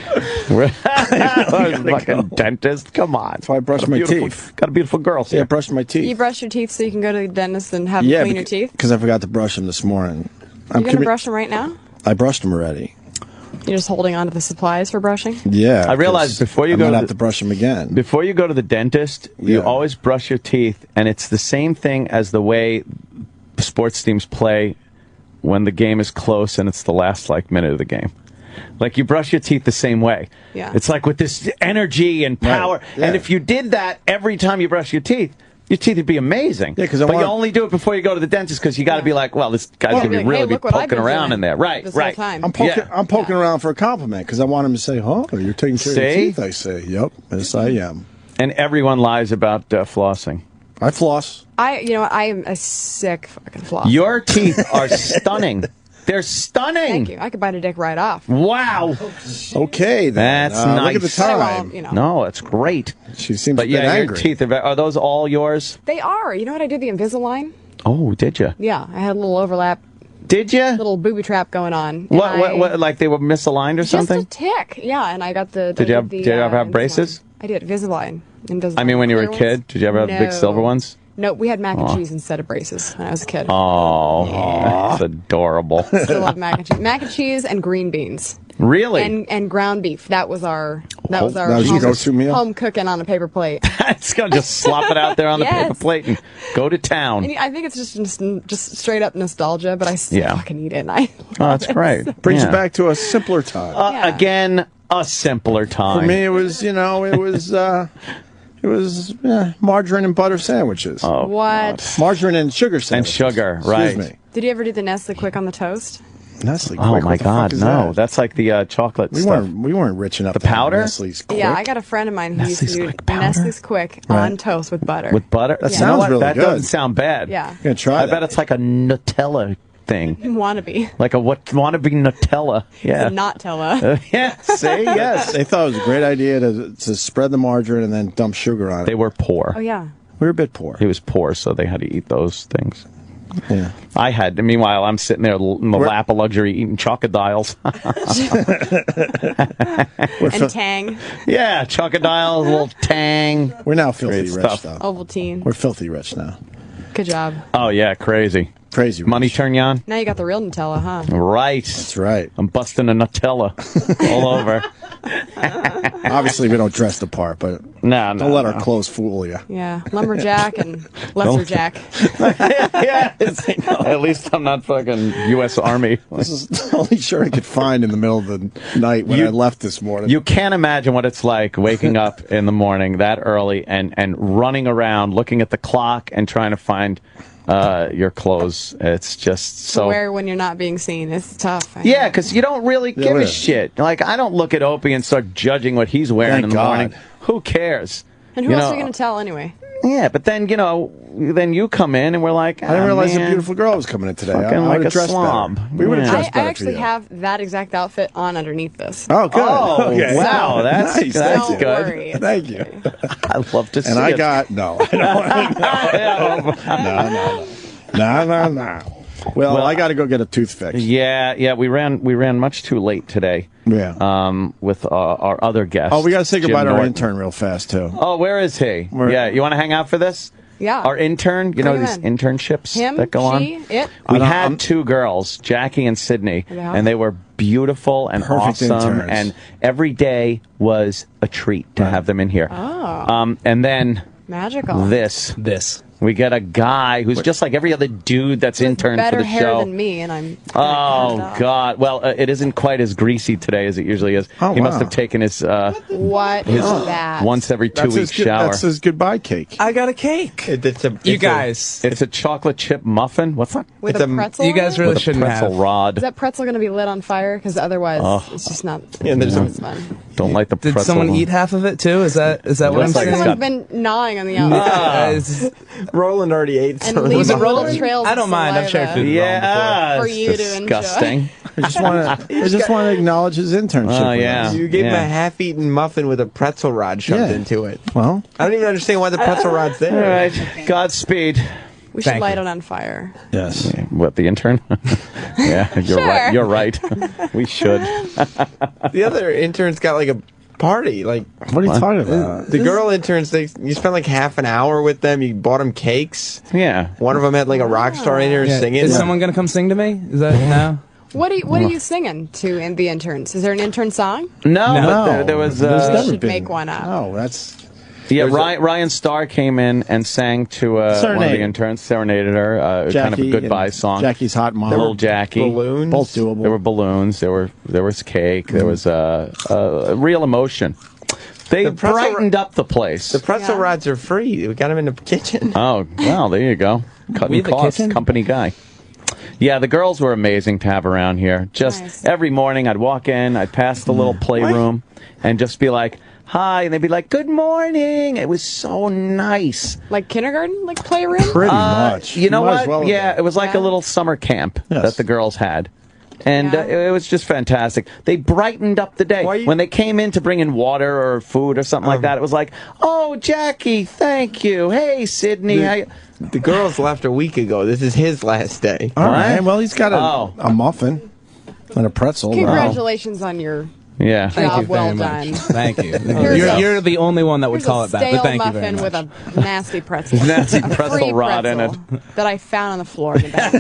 Speaker 3: Fucking dentist? Come on.
Speaker 4: That's why I brush my teeth.
Speaker 3: Got a beautiful girl.
Speaker 4: Yeah, I brushed my teeth.
Speaker 1: You brush your teeth so you can go to the dentist and have them clean your teeth?
Speaker 4: because I forgot to brush them this morning.
Speaker 1: You're going to brush them right now?
Speaker 4: I brushed them already.
Speaker 1: You're just holding on to the supplies for brushing?
Speaker 4: Yeah.
Speaker 3: I realized before you
Speaker 4: I'm
Speaker 3: go
Speaker 4: gonna
Speaker 3: to
Speaker 4: have to brush them again.
Speaker 3: Before you go to the dentist, you always brush your teeth, and it's the same thing as the way sports teams play when the game is close and it's the last minute of the game. Like you brush your teeth the same way.
Speaker 1: Yeah.
Speaker 3: It's like with this energy and power.
Speaker 4: Right. Yeah.
Speaker 3: And if you did that every time you brush your teeth would be amazing.
Speaker 4: Yeah,
Speaker 3: but you only do it before you go to the dentist because you got to be like, well, this guy's going to really be poking around in there. Right,
Speaker 1: this
Speaker 3: right.
Speaker 1: whole time.
Speaker 4: I'm poking around for a compliment because I want him to say, "Huh, you're taking care of your
Speaker 3: See?
Speaker 4: teeth." I say, "Yep, yes, I am."
Speaker 3: And everyone lies about flossing.
Speaker 4: I floss.
Speaker 1: I am a sick fucking flosser.
Speaker 3: Your teeth are stunning. They're stunning.
Speaker 1: Thank you. I could bite a dick right off.
Speaker 3: Wow.
Speaker 4: Okay, then.
Speaker 3: That's nice.
Speaker 4: Look at the time.
Speaker 3: No, it's great.
Speaker 4: She seems
Speaker 3: but
Speaker 4: a bit angry.
Speaker 3: Your teeth are those all yours?
Speaker 1: They are. You know what I did? The Invisalign?
Speaker 3: Oh, did you?
Speaker 1: Yeah, I had a little overlap.
Speaker 3: Did you?
Speaker 1: Little booby trap going on.
Speaker 3: What? Like they were misaligned or something?
Speaker 1: Just a tick. Yeah, and I got the.
Speaker 3: Did you ever have braces?
Speaker 1: I did. Invisalign.
Speaker 3: I mean, when you were a kid, did you ever have the big silver ones?
Speaker 1: No, we had mac and cheese instead of braces when I was a kid.
Speaker 3: Oh, that's adorable.
Speaker 1: Still love mac and cheese. Mac and cheese and green beans.
Speaker 3: Really?
Speaker 1: And ground beef. That was our
Speaker 4: your go-to meal?
Speaker 1: Home cooking on a paper plate.
Speaker 3: It's gonna just slop it out there on the paper plate and go to town.
Speaker 1: And I think it's just straight up nostalgia, but I still fucking eat it. And I
Speaker 3: that's great.
Speaker 4: Brings you back to a simpler time.
Speaker 3: Again, a simpler time.
Speaker 4: For me, it was It was margarine and butter sandwiches.
Speaker 3: Oh,
Speaker 1: what?
Speaker 3: God.
Speaker 4: Margarine and sugar sandwiches.
Speaker 3: And sugar, right.
Speaker 4: Excuse me.
Speaker 1: Did you ever do the Nestle Quick on the toast?
Speaker 4: Nestle Quick?
Speaker 3: Oh,
Speaker 4: what
Speaker 3: my
Speaker 4: the
Speaker 3: God,
Speaker 4: fuck is
Speaker 3: no.
Speaker 4: that?
Speaker 3: That's like the chocolate stuff.
Speaker 4: We weren't rich enough
Speaker 3: the
Speaker 4: to have
Speaker 3: powder?
Speaker 4: Nestle's Quick.
Speaker 1: Yeah, I got a friend of mine who used to do Nestle's Quick on toast with butter.
Speaker 3: With butter?
Speaker 4: That sounds really
Speaker 3: that
Speaker 4: good.
Speaker 3: That doesn't sound bad.
Speaker 1: Yeah.
Speaker 4: I'm going to try
Speaker 3: I bet it's like a Nutella thing.
Speaker 1: Wannabe.
Speaker 3: Like a wannabe Nutella. Yeah.
Speaker 1: It's a Nutella.
Speaker 3: Yeah, see? Yes.
Speaker 4: They thought it was a great idea to spread the margarine and then dump sugar on it.
Speaker 3: They were poor.
Speaker 1: Oh, yeah.
Speaker 4: We were a bit poor.
Speaker 3: He was poor, so they had to eat those things.
Speaker 4: Yeah.
Speaker 3: I had. Meanwhile, I'm sitting there in the lap of luxury eating chocodiles.
Speaker 1: And Tang.
Speaker 3: Yeah, chocodiles, a little Tang.
Speaker 4: We're now filthy
Speaker 3: Great
Speaker 4: rich,
Speaker 3: stuff.
Speaker 4: though.
Speaker 1: Ovaltine.
Speaker 4: We're filthy rich now.
Speaker 1: Good job.
Speaker 3: Oh, yeah, crazy.
Speaker 4: Crazy rich.
Speaker 3: Money turn you on?
Speaker 1: Now you got the real Nutella, huh?
Speaker 3: Right.
Speaker 4: That's right.
Speaker 3: I'm busting a Nutella all over.
Speaker 4: Obviously, we don't dress the part, but
Speaker 3: no,
Speaker 4: don't let our clothes fool you.
Speaker 1: Yeah, lumberjack and lesser jack.
Speaker 3: At least I'm not fucking U.S. Army.
Speaker 4: This is the only shirt I could find in the middle of the night when I left this morning.
Speaker 3: You can't imagine what it's like waking up in the morning that early and running around looking at the clock and trying to find your clothes. It's just
Speaker 1: To
Speaker 3: so...
Speaker 1: wear when you're not being seen. It's tough.
Speaker 3: Yeah, because you don't really give a
Speaker 4: really.
Speaker 3: shit. Like, I don't look at Opie and start judging what he's wearing
Speaker 4: Thank
Speaker 3: in the
Speaker 4: God.
Speaker 3: morning. Who cares?
Speaker 1: And who else are you going to tell anyway?
Speaker 3: Yeah, but then, then you come in and we're like,
Speaker 4: I didn't realize
Speaker 3: man,
Speaker 4: a beautiful girl was coming in today.
Speaker 3: fucking
Speaker 4: I
Speaker 3: like
Speaker 4: would've
Speaker 3: a
Speaker 4: dressed
Speaker 3: slob.
Speaker 4: better. We would have
Speaker 3: Yeah.
Speaker 4: dressed
Speaker 1: I
Speaker 4: better
Speaker 1: actually
Speaker 4: for you.
Speaker 1: have that exact outfit on underneath this.
Speaker 4: Oh, good.
Speaker 3: Oh,
Speaker 4: Okay.
Speaker 3: wow, that's
Speaker 4: nice.
Speaker 3: that's
Speaker 1: Don't
Speaker 3: good.
Speaker 1: worry.
Speaker 4: Thank you.
Speaker 3: I'd love to see
Speaker 4: And I
Speaker 3: it.
Speaker 4: got no. No. Well, I got to go get a tooth fixed.
Speaker 3: Yeah, we ran much too late today.
Speaker 4: Yeah.
Speaker 3: With our other guest.
Speaker 4: Oh, we got to say
Speaker 3: Jim
Speaker 4: goodbye to our
Speaker 3: Norton.
Speaker 4: intern real fast too.
Speaker 3: Oh, where is he? Yeah, you want to hang out for this?
Speaker 1: Yeah.
Speaker 3: Our intern, you
Speaker 1: Bring
Speaker 3: know
Speaker 1: him
Speaker 3: these
Speaker 1: in.
Speaker 3: internships
Speaker 1: Him,
Speaker 3: that go
Speaker 1: she,
Speaker 3: on?
Speaker 1: it.
Speaker 3: We had two girls, Jackie and Sydney,
Speaker 1: Yeah.
Speaker 3: and they were beautiful and
Speaker 4: Perfect
Speaker 3: awesome,
Speaker 4: interns.
Speaker 3: and every day was a treat to have them in here.
Speaker 1: Oh.
Speaker 3: And then
Speaker 1: Magical.
Speaker 3: this. We get a guy who's just like every other dude that's interned for
Speaker 1: Better
Speaker 3: the
Speaker 1: hair
Speaker 3: show.
Speaker 1: than me, and I'm.
Speaker 3: Oh, God. Well, it isn't quite as greasy today as it usually is.
Speaker 4: Oh,
Speaker 3: he must
Speaker 4: wow.
Speaker 3: have taken his
Speaker 1: What is that?
Speaker 3: once every 2 week shower.
Speaker 4: That's his goodbye cake.
Speaker 10: I got a cake.
Speaker 14: You guys.
Speaker 3: It's a chocolate chip muffin. What's that?
Speaker 1: With a pretzel?
Speaker 14: You
Speaker 1: on
Speaker 14: guys
Speaker 1: it?
Speaker 14: really
Speaker 3: With a
Speaker 14: shouldn't
Speaker 3: pretzel
Speaker 14: have.
Speaker 3: rod.
Speaker 1: Is that pretzel going to be lit on fire? Because otherwise,
Speaker 3: Oh.
Speaker 1: it's just not.
Speaker 10: Yeah, there's
Speaker 1: it's fun.
Speaker 3: Don't like the
Speaker 14: Did
Speaker 3: pretzel.
Speaker 14: someone eat half of it too? Is that what I'm
Speaker 3: Looks like
Speaker 14: saying?
Speaker 3: it's
Speaker 1: Someone's
Speaker 3: got-
Speaker 1: been gnawing on the outside.
Speaker 10: Roland already ate
Speaker 1: And
Speaker 10: some. of
Speaker 1: leave
Speaker 14: Was it
Speaker 10: the
Speaker 14: Roland?
Speaker 10: muffin.
Speaker 1: trails
Speaker 14: I
Speaker 1: of
Speaker 14: don't mind. I've shared
Speaker 1: saliva
Speaker 14: food.
Speaker 3: Yeah,
Speaker 1: For
Speaker 3: it's
Speaker 1: you to
Speaker 3: disgusting.
Speaker 4: I just want to acknowledge his internship.
Speaker 3: Oh,
Speaker 4: with
Speaker 3: yeah.
Speaker 4: us.
Speaker 10: You gave him
Speaker 3: Yeah.
Speaker 10: a half-eaten muffin with a pretzel rod shoved
Speaker 4: Yeah.
Speaker 10: into it.
Speaker 4: Well,
Speaker 10: I don't even understand why the pretzel rod's there.
Speaker 3: All right. Godspeed.
Speaker 1: We should
Speaker 14: Thank
Speaker 1: light
Speaker 14: you.
Speaker 1: it on fire.
Speaker 4: yes.
Speaker 3: What, the intern? Yeah, you're
Speaker 1: Sure.
Speaker 3: right. You're right. We should.
Speaker 10: The other interns got like a party. Like,
Speaker 4: What are you talking about?
Speaker 10: the girl interns, you spent like half an hour with them. You bought them cakes.
Speaker 3: Yeah.
Speaker 10: One of them had like a rock star in here
Speaker 14: Yeah.
Speaker 10: singing.
Speaker 14: Is someone gonna come sing to me? Is that no?
Speaker 1: What are you singing to in the interns? Is there an intern song?
Speaker 3: No,
Speaker 4: No,
Speaker 3: but there was...
Speaker 4: there's
Speaker 1: We
Speaker 4: never
Speaker 1: should
Speaker 4: been.
Speaker 1: make one up.
Speaker 4: Oh, that's
Speaker 3: Yeah, Ryan Starr came in and sang to one of the
Speaker 4: Serenade.
Speaker 3: interns, serenaded her, kind of a
Speaker 4: Jackie
Speaker 3: goodbye
Speaker 4: and
Speaker 3: song.
Speaker 4: Jackie's hot mom.
Speaker 3: Little Jackie.
Speaker 10: balloons.
Speaker 4: Both doable.
Speaker 3: There were balloons. There was cake. There was real emotion. They
Speaker 10: The pretzel
Speaker 3: brightened up the place.
Speaker 10: The pretzel rods are free. We got them in the kitchen.
Speaker 3: Oh, well, there you go.
Speaker 14: We
Speaker 3: Cutting
Speaker 14: have a
Speaker 3: costs,
Speaker 14: kitchen?
Speaker 3: company guy. Yeah, the girls were amazing to have around here. Just
Speaker 1: Nice.
Speaker 3: every morning I'd walk in, I'd pass the little playroom and just be like, hi, and they'd be like, good morning. It was so nice.
Speaker 1: Like kindergarten, like playroom.
Speaker 4: pretty much.
Speaker 3: You know
Speaker 4: might
Speaker 3: what?
Speaker 4: as well
Speaker 3: Yeah,
Speaker 4: have
Speaker 3: it was like
Speaker 1: Yeah.
Speaker 3: a little summer camp
Speaker 4: Yes.
Speaker 3: that the girls had. And
Speaker 1: Yeah.
Speaker 3: it was just fantastic. They brightened up the day. When they came in to bring in water or food or something like that, it was like, oh, Jackie, thank you. Hey, Sydney. how you-"
Speaker 10: The girls left a week ago. This is his last day.
Speaker 4: All right. Well, he's got
Speaker 3: Oh.
Speaker 4: a muffin and a pretzel.
Speaker 1: Congratulations on your
Speaker 3: Yeah.
Speaker 1: job well done.
Speaker 14: Thank you.
Speaker 1: Here's
Speaker 14: You're the only one that would
Speaker 1: Here's
Speaker 14: call
Speaker 1: a
Speaker 14: it that.
Speaker 1: stale
Speaker 14: But thank you very
Speaker 1: muffin
Speaker 14: much.
Speaker 1: with a nasty pretzel.
Speaker 3: Nasty
Speaker 1: A
Speaker 3: pretzel
Speaker 1: free
Speaker 3: rod in
Speaker 1: pretzel that I found on the floor in the men's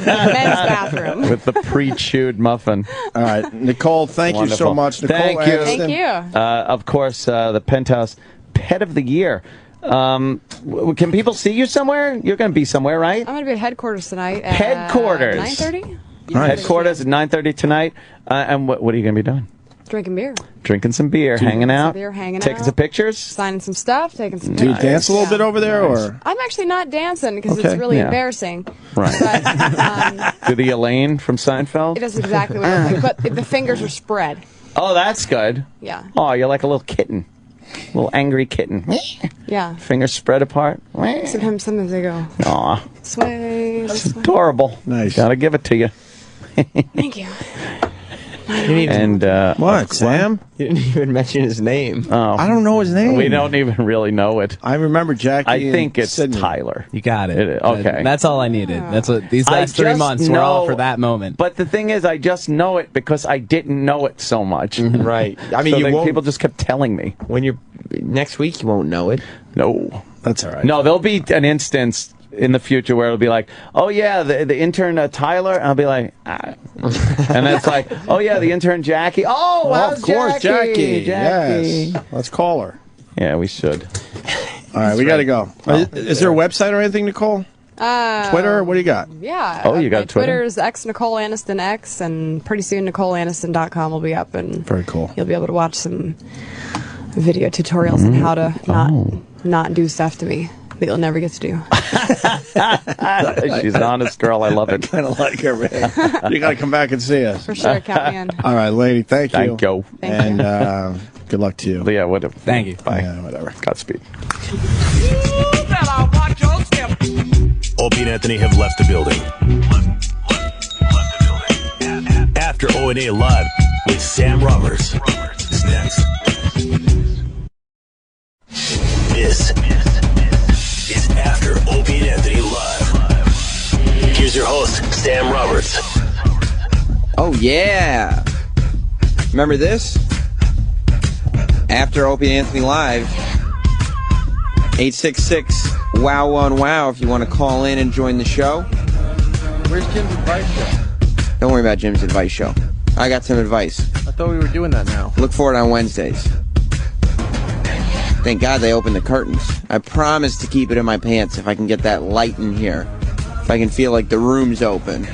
Speaker 1: bathroom.
Speaker 3: With the pre-chewed muffin.
Speaker 4: All right. Nicole, thank you so
Speaker 3: Wonderful.
Speaker 4: much. Nicole
Speaker 3: Thank you.
Speaker 4: Aniston.
Speaker 1: Thank you.
Speaker 3: Of course, the Penthouse Pet of the Year. Can people see you somewhere? You're going to be somewhere, right?
Speaker 1: I'm going to be at headquarters tonight at
Speaker 3: Headquarters.
Speaker 1: 9:30.
Speaker 3: Headquarters at 9:30 tonight. And what are you going to be doing?
Speaker 1: Drinking beer.
Speaker 3: Drinking some beer, hanging out,
Speaker 1: Some beer, hanging
Speaker 3: taking
Speaker 1: out.
Speaker 3: some pictures.
Speaker 1: Signing some stuff, taking some
Speaker 4: Do you
Speaker 1: pictures.
Speaker 4: dance a little bit over there, or?
Speaker 1: I'm actually not dancing because
Speaker 4: Okay.
Speaker 1: it's really
Speaker 3: Yeah.
Speaker 1: embarrassing.
Speaker 3: Right.
Speaker 1: But
Speaker 3: Do the Elaine from Seinfeld?
Speaker 1: it is exactly what it looks like. But the fingers are spread.
Speaker 3: Oh, that's good.
Speaker 1: Yeah.
Speaker 3: Oh, you're like a little kitten. Little angry kitten.
Speaker 1: Yeah.
Speaker 3: Fingers spread apart.
Speaker 1: Sometimes they go
Speaker 3: Aw.
Speaker 1: sway.
Speaker 3: It's adorable.
Speaker 4: Nice.
Speaker 3: Gotta give it to you.
Speaker 1: Thank you.
Speaker 3: And
Speaker 4: What, Sam?
Speaker 10: You didn't even mention his name.
Speaker 3: Oh,
Speaker 4: I don't know his name.
Speaker 3: we don't even really know it.
Speaker 4: I remember Jackie.
Speaker 3: I think
Speaker 4: and
Speaker 3: it's
Speaker 4: Sydney.
Speaker 3: Tyler.
Speaker 11: You got it.
Speaker 3: Okay.
Speaker 11: That's all I needed. That's what these
Speaker 3: I
Speaker 11: last 3
Speaker 3: just
Speaker 11: months were all
Speaker 3: know-
Speaker 11: for that moment.
Speaker 3: But the thing is, I just know it because I didn't know it so much.
Speaker 10: Right. I mean,
Speaker 3: So
Speaker 10: you
Speaker 3: then
Speaker 10: won't.
Speaker 3: people just kept telling me.
Speaker 10: When you're next week, you won't know it.
Speaker 3: No.
Speaker 4: That's all right.
Speaker 3: No, there'll be an instance in the future where it'll be like, oh yeah, the intern Tyler, and I'll be like, ah. And it's like, oh yeah, the intern Jackie. Oh,
Speaker 4: of course, Jackie.
Speaker 3: Jackie.
Speaker 4: Yes. Let's call her.
Speaker 3: Yeah, we should.
Speaker 4: All right, we got to go. Is there a website or anything, Nicole? Twitter? What do you got?
Speaker 1: Yeah.
Speaker 3: Oh, you got Twitter?
Speaker 1: Twitter's X Nicole Aniston X, and pretty soon NicoleAniston.com will be up, and
Speaker 4: very cool.
Speaker 1: You'll be able to watch some video tutorials on how to not do stuff to me that you'll never get to do.
Speaker 3: She's an honest girl. I love it.
Speaker 4: I kind of like her, man. You got to come back and see us.
Speaker 1: For sure, count me in.
Speaker 4: All right, lady, thank you.
Speaker 3: Thank you.
Speaker 1: Thank you.
Speaker 4: And good luck to you.
Speaker 3: Yeah, whatever.
Speaker 14: Thank you.
Speaker 3: Bye.
Speaker 4: Yeah, whatever.
Speaker 3: Godspeed.
Speaker 2: Opie and Anthony have left the building. After O&A Live with Sam Roberts. Is next. This is After Opie and Anthony Live. Here's your host, Sam Roberts.
Speaker 10: Oh, yeah. Remember this? After Opie and Anthony Live, 866-WOW-1-WOW if you want to call in and join the show.
Speaker 12: Where's Jim's advice show?
Speaker 10: Don't worry about Jim's advice show. I got some advice.
Speaker 12: I thought we were doing that now.
Speaker 10: Look for it on Wednesdays. Thank God they opened the curtains. I promise to keep it in my pants if I can get that light in here. If I can feel like the room's open.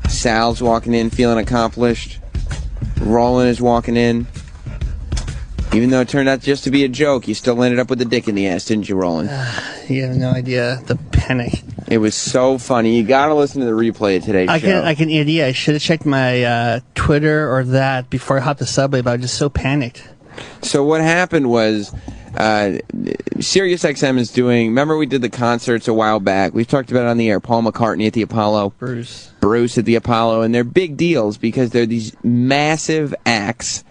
Speaker 10: Sal's walking in feeling accomplished. Roland is walking in. Even though it turned out just to be a joke, you still ended up with a dick in the ass, didn't you, Roland?
Speaker 17: You have no idea the panic.
Speaker 10: It was so funny. You gotta listen to the replay of today's show.
Speaker 17: I can idea. I should have checked my Twitter or that before I hopped the subway, but I was just so panicked.
Speaker 10: So what happened was, SiriusXM is doing, remember we did the concerts a while back? We've talked about it on the air. Paul McCartney at the Apollo. Bruce at the Apollo. And they're big deals because they're these massive acts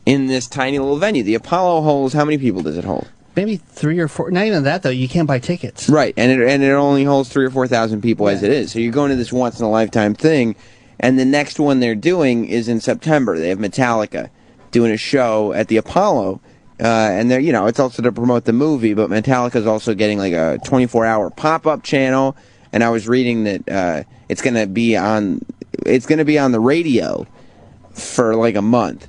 Speaker 10: in this tiny little venue. The Apollo holds, how many people does it hold?
Speaker 17: Maybe 3 or 4. Not even that, though. You can't buy tickets.
Speaker 10: Right, and it only holds 3,000 or 4,000 people as it is. So you're going to this once-in-a-lifetime thing, and the next one they're doing is in September. They have Metallica doing a show at the Apollo, and they're, it's also to promote the movie, but Metallica's also getting like a 24-hour pop-up channel, and I was reading that it's going to be on the radio for like a month.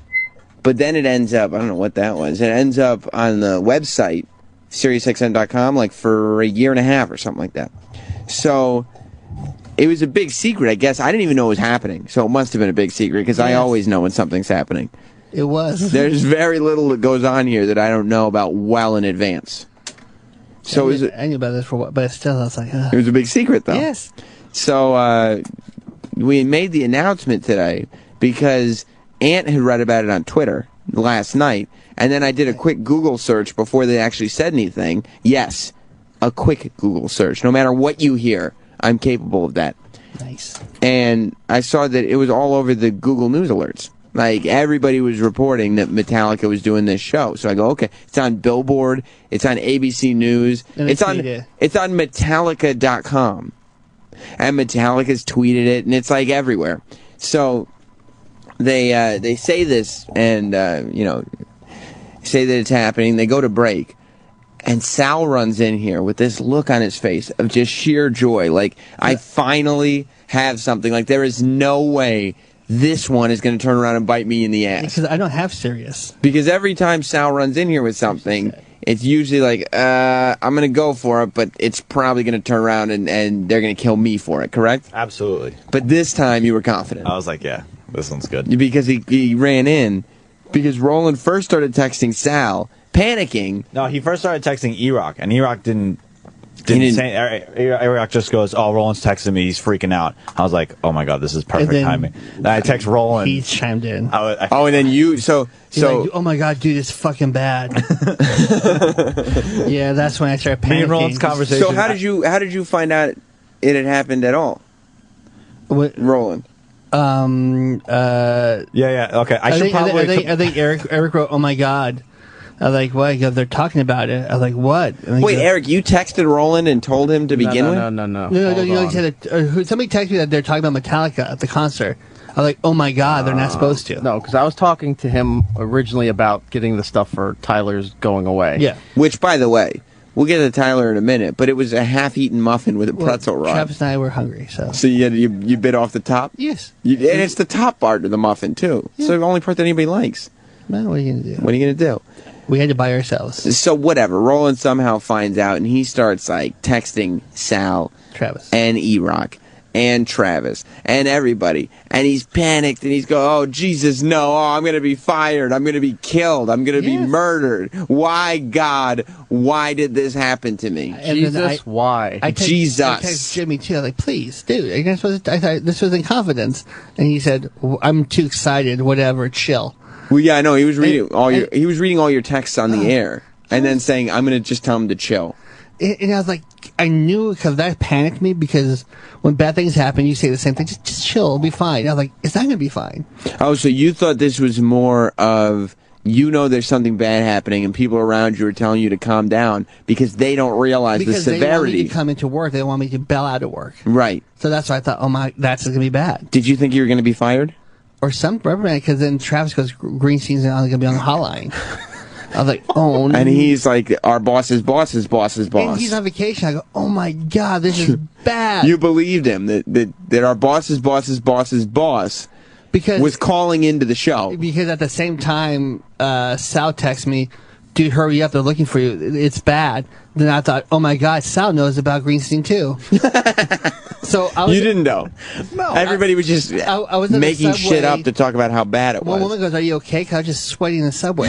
Speaker 10: But then it ends up, I don't know what that was, it ends up on the website, SiriusXM.com, like for a year and a half or something like that. So it was a big secret, I guess. I didn't even know it was happening, so it must have been a big secret, because I always know when something's happening.
Speaker 17: It was.
Speaker 10: There's very little that goes on here that I don't know about well in advance. So
Speaker 17: I knew about this for a while, but still, I was like,
Speaker 10: it was a big secret, though.
Speaker 17: Yes.
Speaker 10: So we made the announcement today because Ant had read about it on Twitter last night, and then I did a quick Google search before they actually said anything. Yes, a quick Google search. No matter what you hear, I'm capable of that.
Speaker 17: Nice.
Speaker 10: And I saw that it was all over the Google News alerts. Like, everybody was reporting that Metallica was doing this show. So I go, okay, it's on Billboard, it's on ABC News, it's on Metallica.com. And Metallica's tweeted it, and it's like everywhere. So they say this and say that it's happening. They go to break, and Sal runs in here with this look on his face of just sheer joy. Like, I finally have something. Like, there is no way this one is going to turn around and bite me in the ass.
Speaker 17: Because I don't have Sirius.
Speaker 10: Because every time Sal runs in here with something, it's usually like, I'm going to go for it, but it's probably going to turn around and they're going to kill me for it, correct?
Speaker 9: Absolutely.
Speaker 10: But this time you were confident.
Speaker 9: I was like, yeah, this one's good.
Speaker 10: Because he ran in. Because Roland first started texting Sal, panicking.
Speaker 9: No, he first started texting E-Rock, and E-Rock didn't say. E-Rock just goes, "Oh, Roland's texting me. He's freaking out." I was like, "Oh my god, this is perfect timing." Then I text Roland.
Speaker 17: He chimed in.
Speaker 10: And then you so
Speaker 17: like, oh my god, dude, it's fucking bad. Yeah, that's when I started panicking.
Speaker 9: Me and Roland's conversation.
Speaker 10: So how did you find out it had happened at all?
Speaker 17: What,
Speaker 10: Roland?
Speaker 9: Yeah. Okay. I
Speaker 17: think Eric wrote, "Oh my god." I was like, what? They're talking about it. I was like, what?
Speaker 10: Wait, Eric, you texted Roland and told him to begin with?
Speaker 17: No. You said somebody texted me that they're talking about Metallica at the concert. I was like, oh my god, they're not supposed to.
Speaker 12: No, because I was talking to him originally about getting the stuff for Tyler's going away.
Speaker 17: Yeah.
Speaker 10: Which, by the way, We'll get to Tyler in a minute, but it was a half-eaten muffin with a pretzel rod.
Speaker 17: Travis and I were hungry, so.
Speaker 10: So you bit off the top?
Speaker 17: Yes.
Speaker 10: And it's the top part of the muffin, too. Yeah. So the only part that anybody likes.
Speaker 17: Man, what are you going to do?
Speaker 10: What are you going to do?
Speaker 17: We had to buy ourselves.
Speaker 10: So whatever. Roland somehow finds out, and he starts, like, texting Sal.
Speaker 17: Travis.
Speaker 10: And E-Rock. And Travis. And everybody. And he's panicked, and he's going, oh, Jesus, no. Oh, I'm going to be fired. I'm going to be killed. I'm going to be murdered. Why, God? Why did this happen to me?
Speaker 12: Jesus, why?
Speaker 17: I text Jimmy, too. I was like, please, dude. Are you not supposed to, I thought this was in confidence. And he said, I'm too excited. Whatever. Chill.
Speaker 10: Well, yeah, I know. He was reading he was reading all your texts on the air. And then saying, I'm going to just tell him to chill.
Speaker 17: And I was like, I knew, because that panicked me, because when bad things happen, you say the same thing, just chill, it'll be fine. I was like, it's not going to be fine.
Speaker 10: Oh, so you thought this was more of, there's something bad happening, and people around you are telling you to calm down, because they don't realize the severity.
Speaker 17: They want me to come into work, they want me to bail out of work.
Speaker 10: Right.
Speaker 17: So that's why I thought, that's going to be bad.
Speaker 10: Did you think you were going to be fired?
Speaker 17: Or some reprimand, because then Travis goes, Greenstein's going to be on the hotline. I was like, oh no.
Speaker 10: And he's like, our boss's boss's boss's boss.
Speaker 17: And he's on vacation. I go, oh my God, this is bad.
Speaker 10: You believed him that our boss's boss's boss's boss was calling into the show.
Speaker 17: Because at the same time, Sal texts me, dude, hurry up, they're looking for you. It's bad. Then I thought, oh my God, Sal knows about Greenstein too. So
Speaker 10: you didn't know.
Speaker 17: No.
Speaker 10: Everybody was just
Speaker 17: I was
Speaker 10: making shit up to talk about how bad it was.
Speaker 17: One woman goes, are you okay? Because I was just sweating in the subway.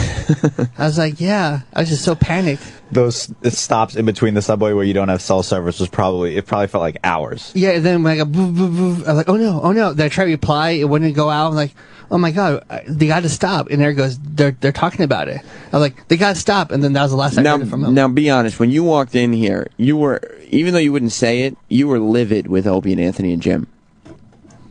Speaker 17: I was like, yeah. I was just so panicked.
Speaker 9: Those stops in between the subway where you don't have cell service it probably felt like hours.
Speaker 17: Yeah, and then when I go, boo, boo, boo, I was like, oh no. Then I tried to reply, it wouldn't go out. I'm like, oh my God, they got to stop. And there it goes, they're talking about it. I was like, they got to stop. And then that was the last I heard from him.
Speaker 10: Now, be honest, when you walked in here, you were, even though you wouldn't say it, you were livid with Opie and Anthony and Jim.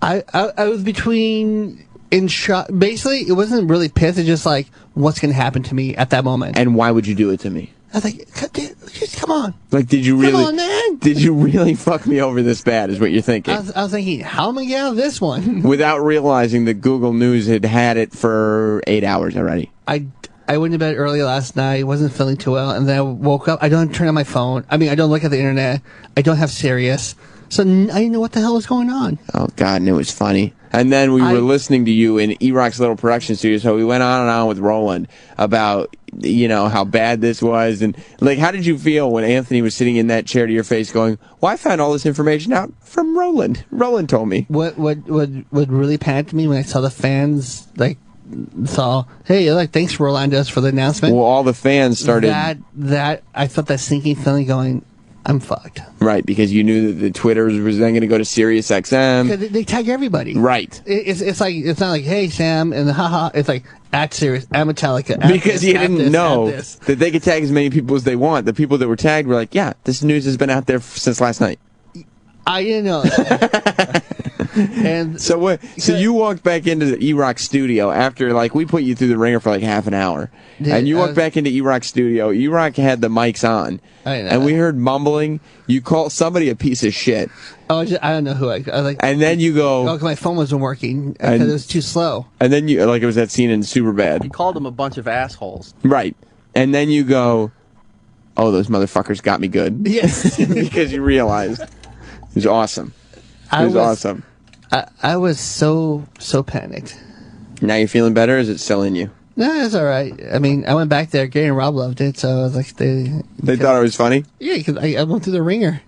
Speaker 17: I was between in shock. Basically, it wasn't really pissed. It's just like, what's going to happen to me at that moment?
Speaker 10: And why would you do it to me?
Speaker 17: I was like, dude, just come on.
Speaker 10: Like, did you really?
Speaker 17: Come on, man.
Speaker 10: Did you really fuck me over this bad? Is what you're thinking?
Speaker 17: I was thinking, how am I getting out of this one?
Speaker 10: Without realizing that Google News had it for 8 hours already.
Speaker 17: I went to bed early last night. Wasn't feeling too well, and then I woke up. I don't turn on my phone. I mean, I don't look at the internet. I don't have Sirius, so I didn't know what the hell was going on.
Speaker 10: Oh God, and it was funny. And then we were listening to you in E-Rock's little production studio, so we went on and on with Roland about, how bad this was. And, like, how did you feel when Anthony was sitting in that chair to your face going, well, I found all this information out from Roland. Roland told me.
Speaker 17: What really panicked me when I saw the fans, hey, thanks, Roland, for the announcement.
Speaker 10: Well, all the fans started.
Speaker 17: That I felt that sinking feeling going, I'm fucked.
Speaker 10: Right, because you knew that the Twitter was then going to go to Sirius XM.
Speaker 17: Because they tag everybody.
Speaker 10: Right.
Speaker 17: It's not like, hey, Sam, and haha. It's like, at Sirius, at Metallica.
Speaker 10: Because you didn't know that they could tag as many people as they want. The people that were tagged were like, yeah, this news has been out there since last night.
Speaker 17: I didn't know that. And
Speaker 10: so you walked back into the E-Rock studio after, we put you through the ringer for half an hour. And you walked back into E-Rock studio. E-Rock had the mics on. And we heard mumbling. You called somebody a piece of shit.
Speaker 17: Oh, I don't know who I was like.
Speaker 10: And then you go.
Speaker 17: Oh, my phone wasn't working because it was too slow.
Speaker 10: And then you, it was that scene in Superbad.
Speaker 12: You called them a bunch of assholes.
Speaker 10: Right. And then you go, oh, those motherfuckers got me good.
Speaker 17: Yes.
Speaker 10: Because you realized. It was awesome. It was awesome.
Speaker 17: I was so panicked.
Speaker 10: Now you're feeling better, or is it still in you?
Speaker 17: No, it's all right. I mean, I went back there. Gary and Rob loved it, so I was like, they
Speaker 10: thought it was funny.
Speaker 17: Yeah, because I went through the ringer.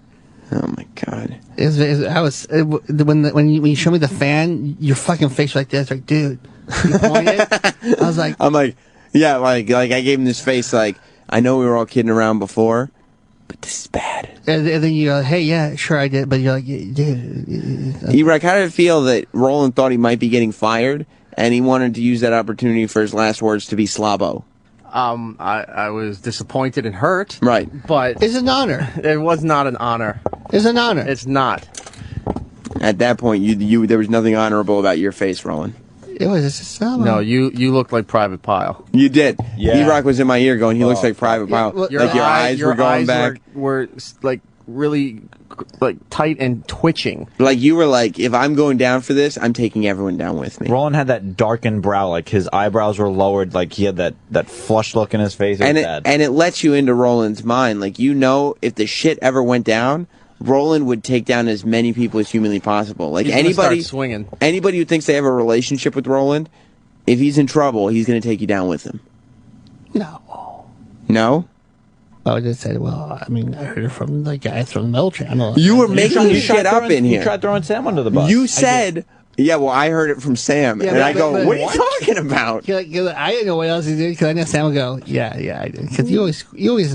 Speaker 10: Oh my God!
Speaker 17: When you show me the fan, your fucking face was like this, like, dude. You pointed. I was like,
Speaker 10: I'm like, yeah, like I gave him this face, like, I know we were all kidding around before, but this is bad.
Speaker 17: And then you go, hey, yeah, sure I did, but you're like, dude.
Speaker 10: E-Rock, how did it feel that Roland thought he might be getting fired, and he wanted to use that opportunity for his last words to be slobbo?
Speaker 12: I was disappointed and hurt.
Speaker 10: Right.
Speaker 12: But
Speaker 17: it's an honor.
Speaker 12: It was not an honor.
Speaker 17: It's an honor.
Speaker 12: It's not.
Speaker 10: At that point, there was nothing honorable about your face, Roland.
Speaker 17: It was just a slobbo.
Speaker 12: No, you looked like Private Pile.
Speaker 10: You did.
Speaker 9: Yeah.
Speaker 10: E-Rock was in my ear going, he looks like Private Pile.
Speaker 12: Well,
Speaker 10: your eyes were going back.
Speaker 12: Were like really like tight and twitching.
Speaker 10: Like you were like, if I'm going down for this, I'm taking everyone down with me.
Speaker 9: Roland had that darkened brow, like his eyebrows were lowered, like he had that flushed look in his face.
Speaker 10: And it lets you into Roland's mind. Like, you know, if the shit ever went down, Roland would take down as many people as humanly possible. Like,
Speaker 12: He's gonna start swinging.
Speaker 10: Anybody who thinks they have a relationship with Roland, if he's in trouble, he's going to take you down with him. No?
Speaker 17: I just said, well, I mean, I heard it from the guys from the Mel Channel.
Speaker 10: You were making shit up in here.
Speaker 9: You tried throwing Sam under the bus.
Speaker 10: You said, yeah, well, I heard it from Sam.
Speaker 17: Yeah,
Speaker 10: and I go,
Speaker 17: but
Speaker 10: what are you talking about?
Speaker 17: I didn't know what else he did, because I know Sam would go, yeah, I did. Because you always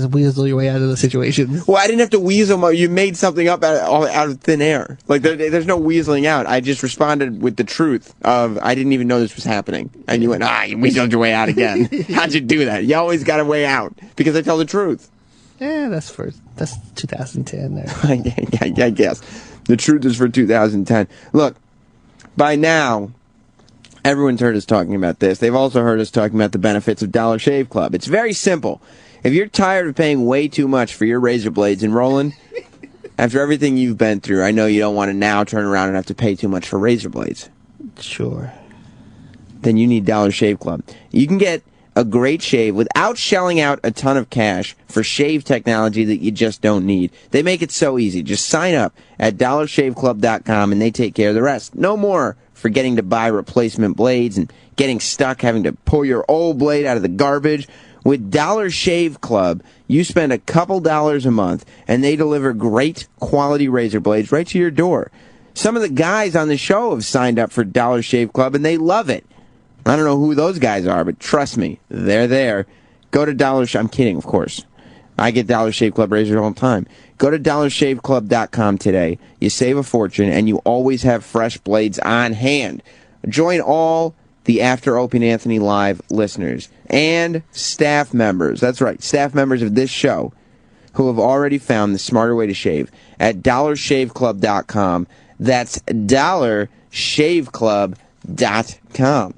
Speaker 17: weasel your way out of the situation.
Speaker 10: Well, I didn't have to weasel. You made something up out of thin air. Like, there's no weaseling out. I just responded with the truth of, I didn't even know this was happening. And you went, you weaseled your way out again. How'd you do that? You always got a way out. Because I tell the truth.
Speaker 17: Yeah, that's 2010 there.
Speaker 10: I guess. The truth is for 2010. Look, by now, everyone's heard us talking about this. They've also heard us talking about the benefits of Dollar Shave Club. It's very simple. If you're tired of paying way too much for your razor blades, and Roland, after everything you've been through, I know you don't want to now turn around and have to pay too much for razor blades.
Speaker 17: Sure.
Speaker 10: Then you need Dollar Shave Club. You can get a great shave without shelling out a ton of cash for shave technology that you just don't need. They make it so easy. Just sign up at dollarshaveclub.com and they take care of the rest. No more forgetting to buy replacement blades and getting stuck having to pull your old blade out of the garbage. With Dollar Shave Club, you spend a couple dollars a month and they deliver great quality razor blades right to your door. Some of the guys on the show have signed up for Dollar Shave Club and they love it. I don't know who those guys are, but trust me, they're there. Go to I'm kidding, of course. I get Dollar Shave Club razors all the time. Go to dollarshaveclub.com today. You save a fortune, and you always have fresh blades on hand. Join all the After Opie and Anthony Live listeners and staff members. That's right, staff members of this show who have already found the smarter way to shave at dollarshaveclub.com. That's dollarshaveclub.com.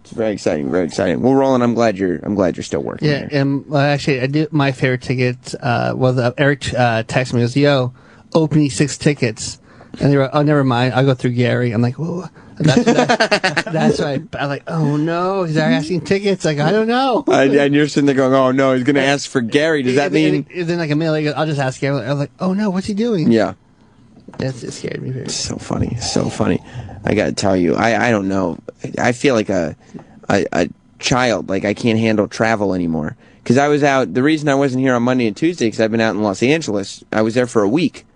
Speaker 10: It's very exciting, very exciting. Well, Roland, I'm glad you're still working.
Speaker 17: Yeah, and actually, I did my favorite ticket. Eric texted me, goes, "Yo, open me 6 tickets," and they were, "Oh, never mind. I'll go through Gary." I'm like, "Whoa." That's right. I'm like, "Oh no, he's asking tickets." Like, I don't know.
Speaker 10: And you're sitting there going, "Oh no, he's going to ask for Gary." Does that mean?
Speaker 17: And then like a minute later, I'll just ask Gary. I was like, "Oh no, what's he doing?"
Speaker 10: Yeah.
Speaker 17: It scared me very much.
Speaker 10: So funny, so funny. I got to tell you, I don't know. I feel like a child. Like I can't handle travel anymore. Because I was out. The reason I wasn't here on Monday and Tuesday because I've been out in Los Angeles. I was there for a week,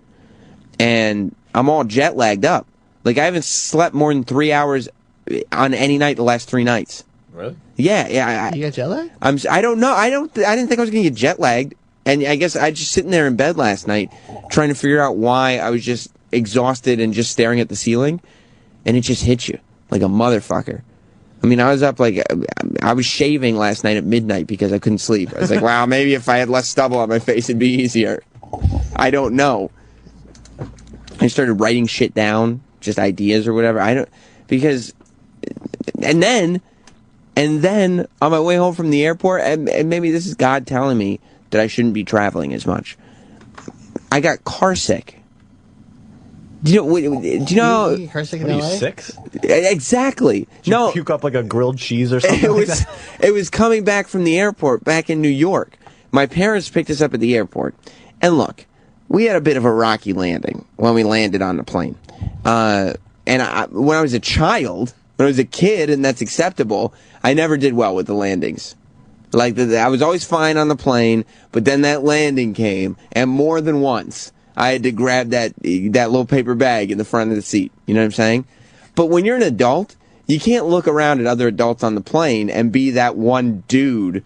Speaker 10: and I'm all jet lagged up. Like I haven't slept more than 3 hours on any night the last 3 nights.
Speaker 23: Really?
Speaker 10: Yeah.
Speaker 17: You got jet lag?
Speaker 10: I don't know. I didn't think I was gonna get jet lagged. And I guess I just sitting there in bed last night trying to figure out why I was just exhausted and just staring at the ceiling. And it just hits you like a motherfucker. I mean, I was up like, I was shaving last night at midnight because I couldn't sleep. I was like, wow, maybe if I had less stubble on my face, it'd be easier. I don't know. I started writing shit down, just ideas or whatever. And then on my way home from the airport, and maybe this is God telling me that I shouldn't be traveling as much. I got car sick. Do you know?
Speaker 17: Car sick in
Speaker 9: What are
Speaker 17: LA?
Speaker 9: you, 6?
Speaker 10: Exactly.
Speaker 9: Did you puke up like a grilled cheese or something?
Speaker 10: It was coming back from the airport back in New York. My parents picked us up at the airport. And look, we had a bit of a rocky landing when we landed on the plane. When I was a child, when I was a kid, and that's acceptable, I never did well with the landings. Like, I was always fine on the plane, but then that landing came, and more than once, I had to grab that little paper bag in the front of the seat. You know what I'm saying? But when you're an adult, you can't look around at other adults on the plane and be that one dude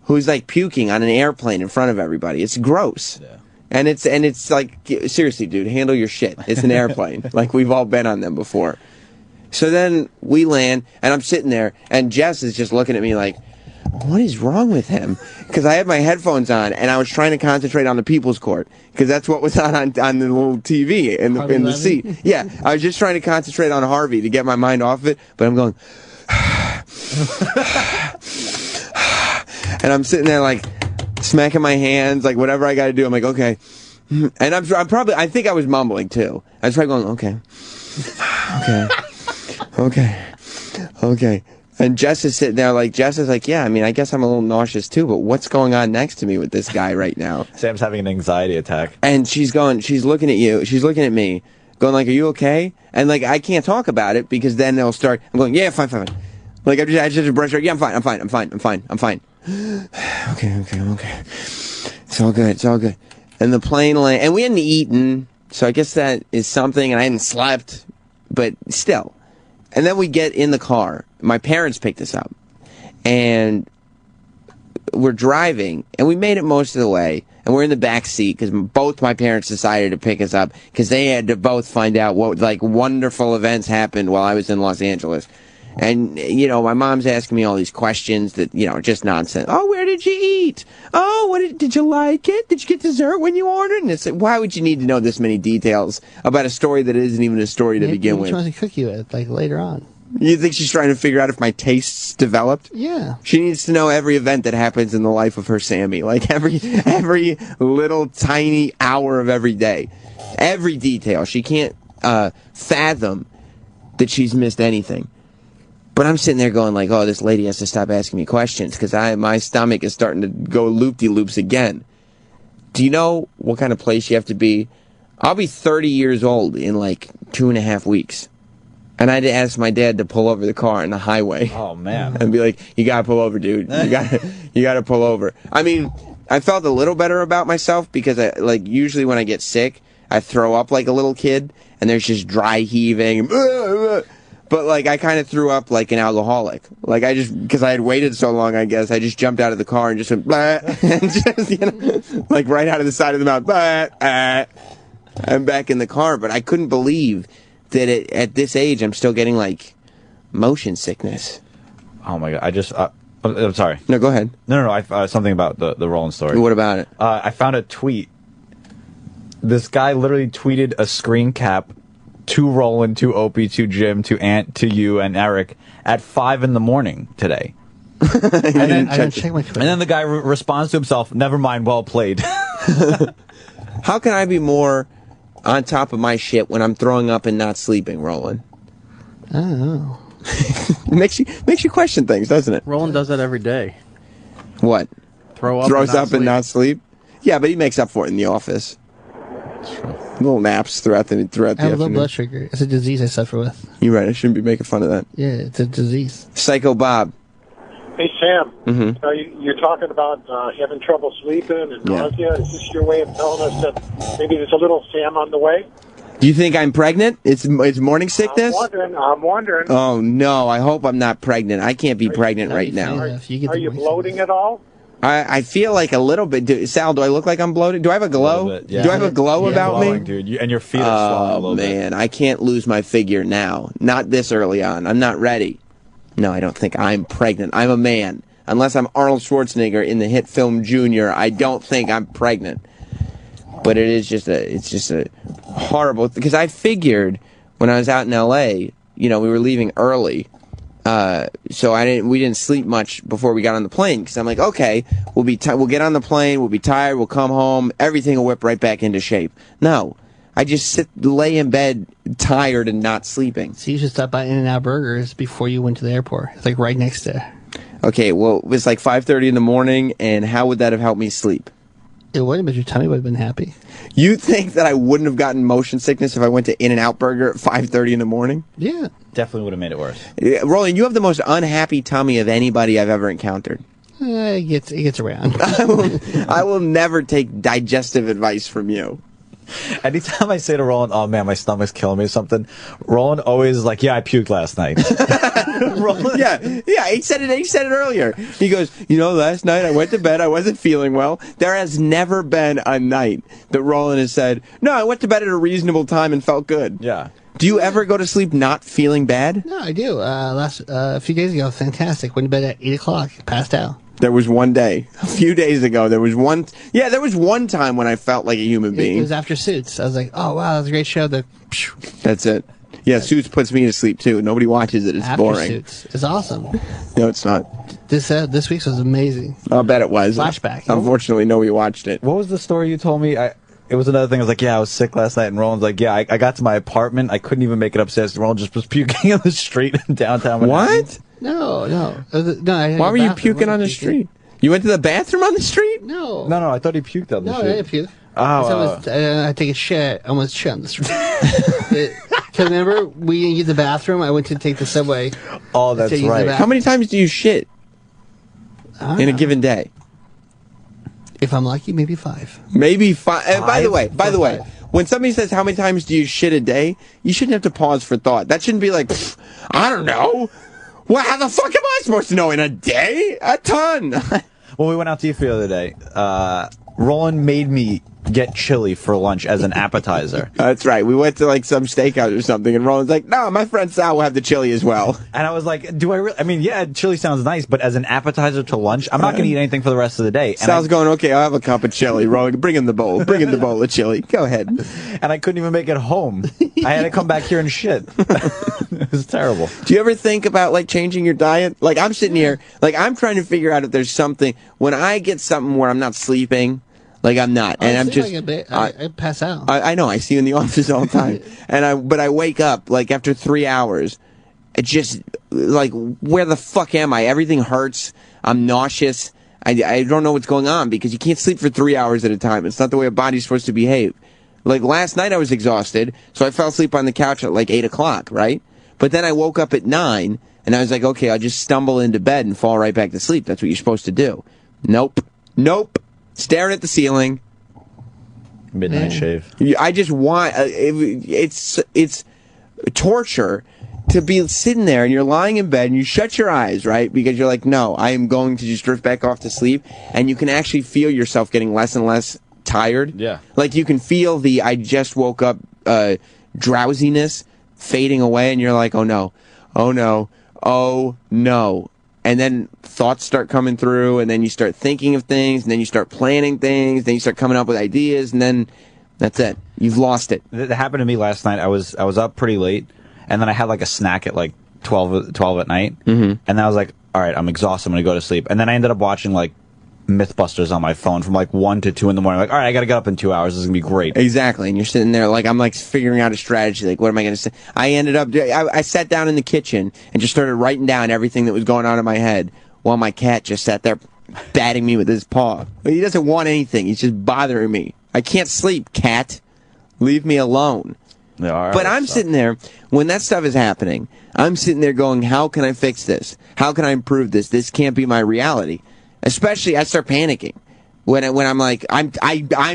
Speaker 10: who's like puking on an airplane in front of everybody. It's gross. Yeah. And it's like, seriously, dude, handle your shit. It's an airplane. Like, we've all been on them before. So then we land, and I'm sitting there, and Jess is just looking at me like, what is wrong with him? Because I had my headphones on, and I was trying to concentrate on the People's Court, because that's what was on the little TV in the seat. Yeah, I was just trying to concentrate on Harvey to get my mind off of it, but I'm going, and I'm sitting there like smacking my hands, like whatever I got to do. I'm like, okay, And I think I was mumbling too. I was probably going, okay. And Jess is sitting there Jess is like, yeah, I mean, I guess I'm a little nauseous too, but what's going on next to me with this guy right now?
Speaker 9: Sam's having an anxiety attack.
Speaker 10: And she's looking at you, she's looking at me, going are you okay? And I can't talk about it because then they'll start, I'm going, yeah, fine. I just brush her, yeah, I'm fine. Okay. It's all good. And the plane landed, and we hadn't eaten, so I guess that is something, and I hadn't slept, but still. And then we get in the car. My parents picked us up, and we're driving, and we made it most of the way, and we're in the back seat because both my parents decided to pick us up because they had to both find out what wonderful events happened while I was in Los Angeles. And, my mom's asking me all these questions that, just nonsense. Oh, where did you eat? Oh, did you like it? Did you get dessert when you ordered? And it's why would you need to know this many details about a story that isn't even a story to begin with?
Speaker 17: She wants to cook you with, later on.
Speaker 10: You think she's trying to figure out if my tastes developed?
Speaker 17: Yeah.
Speaker 10: She needs to know every event that happens in the life of her Sammy. Every little tiny hour of every day. Every detail. She can't fathom that she's missed anything. But I'm sitting there going oh, this lady has to stop asking me questions because my stomach is starting to go loop-de-loops again. Do you know what kind of place you have to be? I'll be 30 years old in 2.5 weeks. And I had to ask my dad to pull over the car on the highway.
Speaker 9: Oh, man.
Speaker 10: And be like, you gotta pull over, dude. You gotta pull over. I mean, I felt a little better about myself because usually when I get sick, I throw up like a little kid and there's just dry heaving. But I kind of threw up like an alcoholic. Because I had waited so long, I guess, I just jumped out of the car and just went, blah, and just, right out of the side of the mouth, blah, I'm back in the car. But I couldn't believe that at this age, I'm still getting, motion sickness.
Speaker 9: Oh, my God. I'm sorry.
Speaker 10: No, go ahead.
Speaker 9: No, something about the Roland story.
Speaker 10: What about it?
Speaker 9: I found a tweet. This guy literally tweeted a screen cap to Roland, to Opie, to Jim, to Ant, to you, and Eric at 5 in the morning today.
Speaker 17: And then
Speaker 9: the guy responds to himself, never mind, well played.
Speaker 10: How can I be more on top of my shit when I'm throwing up and not sleeping, Roland?
Speaker 17: I don't know.
Speaker 10: makes you question things, doesn't it?
Speaker 12: Roland does that every day.
Speaker 10: What?
Speaker 12: Throws up
Speaker 10: and not sleep? Yeah, but he makes up for it in the office. Little naps throughout the afternoon.
Speaker 17: I have low blood sugar. It's a disease I suffer with.
Speaker 10: You're right. I shouldn't be making fun of that.
Speaker 17: Yeah, it's a disease.
Speaker 10: Psycho Bob.
Speaker 15: Hey, Sam.
Speaker 10: Mm-hmm.
Speaker 15: You're talking about having trouble sleeping and nausea. Is this your way of telling us that maybe there's a little Sam on the way?
Speaker 10: Do you think I'm pregnant? It's morning sickness?
Speaker 15: I'm wondering.
Speaker 10: Oh, no. I hope I'm not pregnant. I can't be pregnant right now.
Speaker 15: Are you bloating at all?
Speaker 10: I feel like a little bit. Sal, do I look like I'm bloated? Do I have a glow?
Speaker 9: Yeah.
Speaker 10: Do I have a glow about
Speaker 9: glowing,
Speaker 10: me?
Speaker 9: Dude. And your feet are swelling a little bit.
Speaker 10: Oh, man. I can't lose my figure now. Not this early on. I'm not ready. No, I don't think I'm pregnant. I'm a man. Unless I'm Arnold Schwarzenegger in the hit film Junior, I don't think I'm pregnant. But it's just a horrible, because I figured when I was out in L.A., we were leaving early. So we didn't sleep much before we got on the plane, because I'm like, okay, we'll get on the plane, we'll be tired, we'll come home, everything will whip right back into shape. No, I just lay in bed tired and not sleeping.
Speaker 17: So you should stop by In-N-Out Burgers before you went to the airport. It's right next there.
Speaker 10: Okay, well, it was 5:30 in the morning, and how would that have helped me sleep?
Speaker 17: It wouldn't, but your tummy would have been happy.
Speaker 10: You think that I wouldn't have gotten motion sickness if I went to In-N-Out Burger at 5:30 in the morning?
Speaker 17: Yeah.
Speaker 9: Definitely would have made it worse.
Speaker 10: Yeah, Roland, you have the most unhappy tummy of anybody I've ever encountered.
Speaker 17: It gets around.
Speaker 10: I will never take digestive advice from you.
Speaker 9: Anytime I say to Roland, oh man, my stomach's killing me or something, Roland always is like, yeah, I puked last night.
Speaker 10: Roland? Yeah, he said it earlier. He goes, last night I went to bed, I wasn't feeling well. There has never been a night that Roland has said, no, I went to bed at a reasonable time and felt good.
Speaker 9: Yeah.
Speaker 10: Do you ever go to sleep not feeling bad?
Speaker 17: No, I do. A few days ago, fantastic. Went to bed at 8 o'clock, passed out.
Speaker 10: There was one day, a few days ago, there was one time when I felt like a human being.
Speaker 17: It was after Suits. I was like, oh, wow, that was a great show.
Speaker 10: That's it. Yeah, Suits puts me to sleep, too. Nobody watches it. It's
Speaker 17: after
Speaker 10: boring.
Speaker 17: Suits. It's awesome.
Speaker 10: No, it's not.
Speaker 17: This week's was amazing.
Speaker 10: I'll bet it was.
Speaker 17: Flashback.
Speaker 10: Unfortunately, nobody watched it.
Speaker 9: What was the story you told me? it was another thing. I was like, yeah, I was sick last night, and Roland's like, yeah, I got to my apartment, I couldn't even make it upstairs. Roland just was puking on the street in downtown Manhattan.
Speaker 10: What?
Speaker 17: No.
Speaker 10: Why were you puking on the street? You went to the bathroom on the street?
Speaker 17: No.
Speaker 9: No, I thought he puked on the street.
Speaker 17: No, I didn't puke.
Speaker 9: Oh.
Speaker 17: I take a shit. I almost shit on the street. Because remember, we didn't use the bathroom. I went to take the subway.
Speaker 9: Oh, that's right.
Speaker 10: How many times do you shit in a given day?
Speaker 17: If I'm lucky, maybe 5.
Speaker 10: Maybe 5. By the way, when somebody says how many times do you shit a day, you shouldn't have to pause for thought. That shouldn't be like, I don't know. Well, how the fuck am I supposed to know in a day? A ton.
Speaker 9: Well, we went out to eat the other day. Roland made me get chili for lunch as an appetizer.
Speaker 10: That's right. We went to like some steakhouse or something, and Roland's like, no, my friend Sal will have the chili as well.
Speaker 9: And I was like, do I really? I mean, yeah, chili sounds nice, but as an appetizer to lunch, I'm not going to eat anything for the rest of the day. And
Speaker 10: Sal's going, okay, I'll have a cup of chili. Roland, bring in the bowl. Bring in the bowl of chili. Go ahead.
Speaker 9: And I couldn't even make it home. I had to come back here and shit. It was terrible.
Speaker 10: Do you ever think about like changing your diet? Like I'm sitting here, like I'm trying to figure out if there's something, when I get something where I'm not sleeping, like I'm not, and I'm just,
Speaker 17: I pass out.
Speaker 10: I know, I see you in the office all the time, but I wake up like after 3 hours, it just like, where the fuck am I? Everything hurts. I'm nauseous. I don't know what's going on because you can't sleep for 3 hours at a time. It's not the way a body's supposed to behave. Like last night I was exhausted, so I fell asleep on the couch at like 8 o'clock, right? But then I woke up at 9, and I was like, okay, I'll just stumble into bed and fall right back to sleep. That's what you're supposed to do. Nope. Staring at the ceiling.
Speaker 9: Midnight shave.
Speaker 10: I just want, it's torture to be sitting there and you're lying in bed and you shut your eyes, right? Because you're like, no, I am going to just drift back off to sleep. And you can actually feel yourself getting less and less tired.
Speaker 9: Yeah.
Speaker 10: Like you can feel the I just woke up drowsiness fading away and you're like, oh no. And then thoughts start coming through, and then you start thinking of things, and then you start planning things, then you start coming up with ideas, and then that's it. You've lost it.
Speaker 9: That happened to me last night. I was up pretty late, and then I had like a snack at like 12 at night, and then I was like, all right, I'm exhausted, I'm going to go to sleep. And then I ended up watching like Mythbusters on my phone from like 1 to 2 in the morning. Like, all right, I got to get up in 2 hours. This is going to be great.
Speaker 10: Exactly. And you're sitting there like, I'm like figuring out a strategy. Like, what am I going to say? I sat down in the kitchen and just started writing down everything that was going on in my head while my cat just sat there batting me with his paw. He doesn't want anything. He's just bothering me. I can't sleep, cat. Leave me alone. But I'm sitting there, when that stuff is happening, I'm sitting there going, how can I fix this? How can I improve this? This can't be my reality. Especially, I start panicking when I'm like, I'm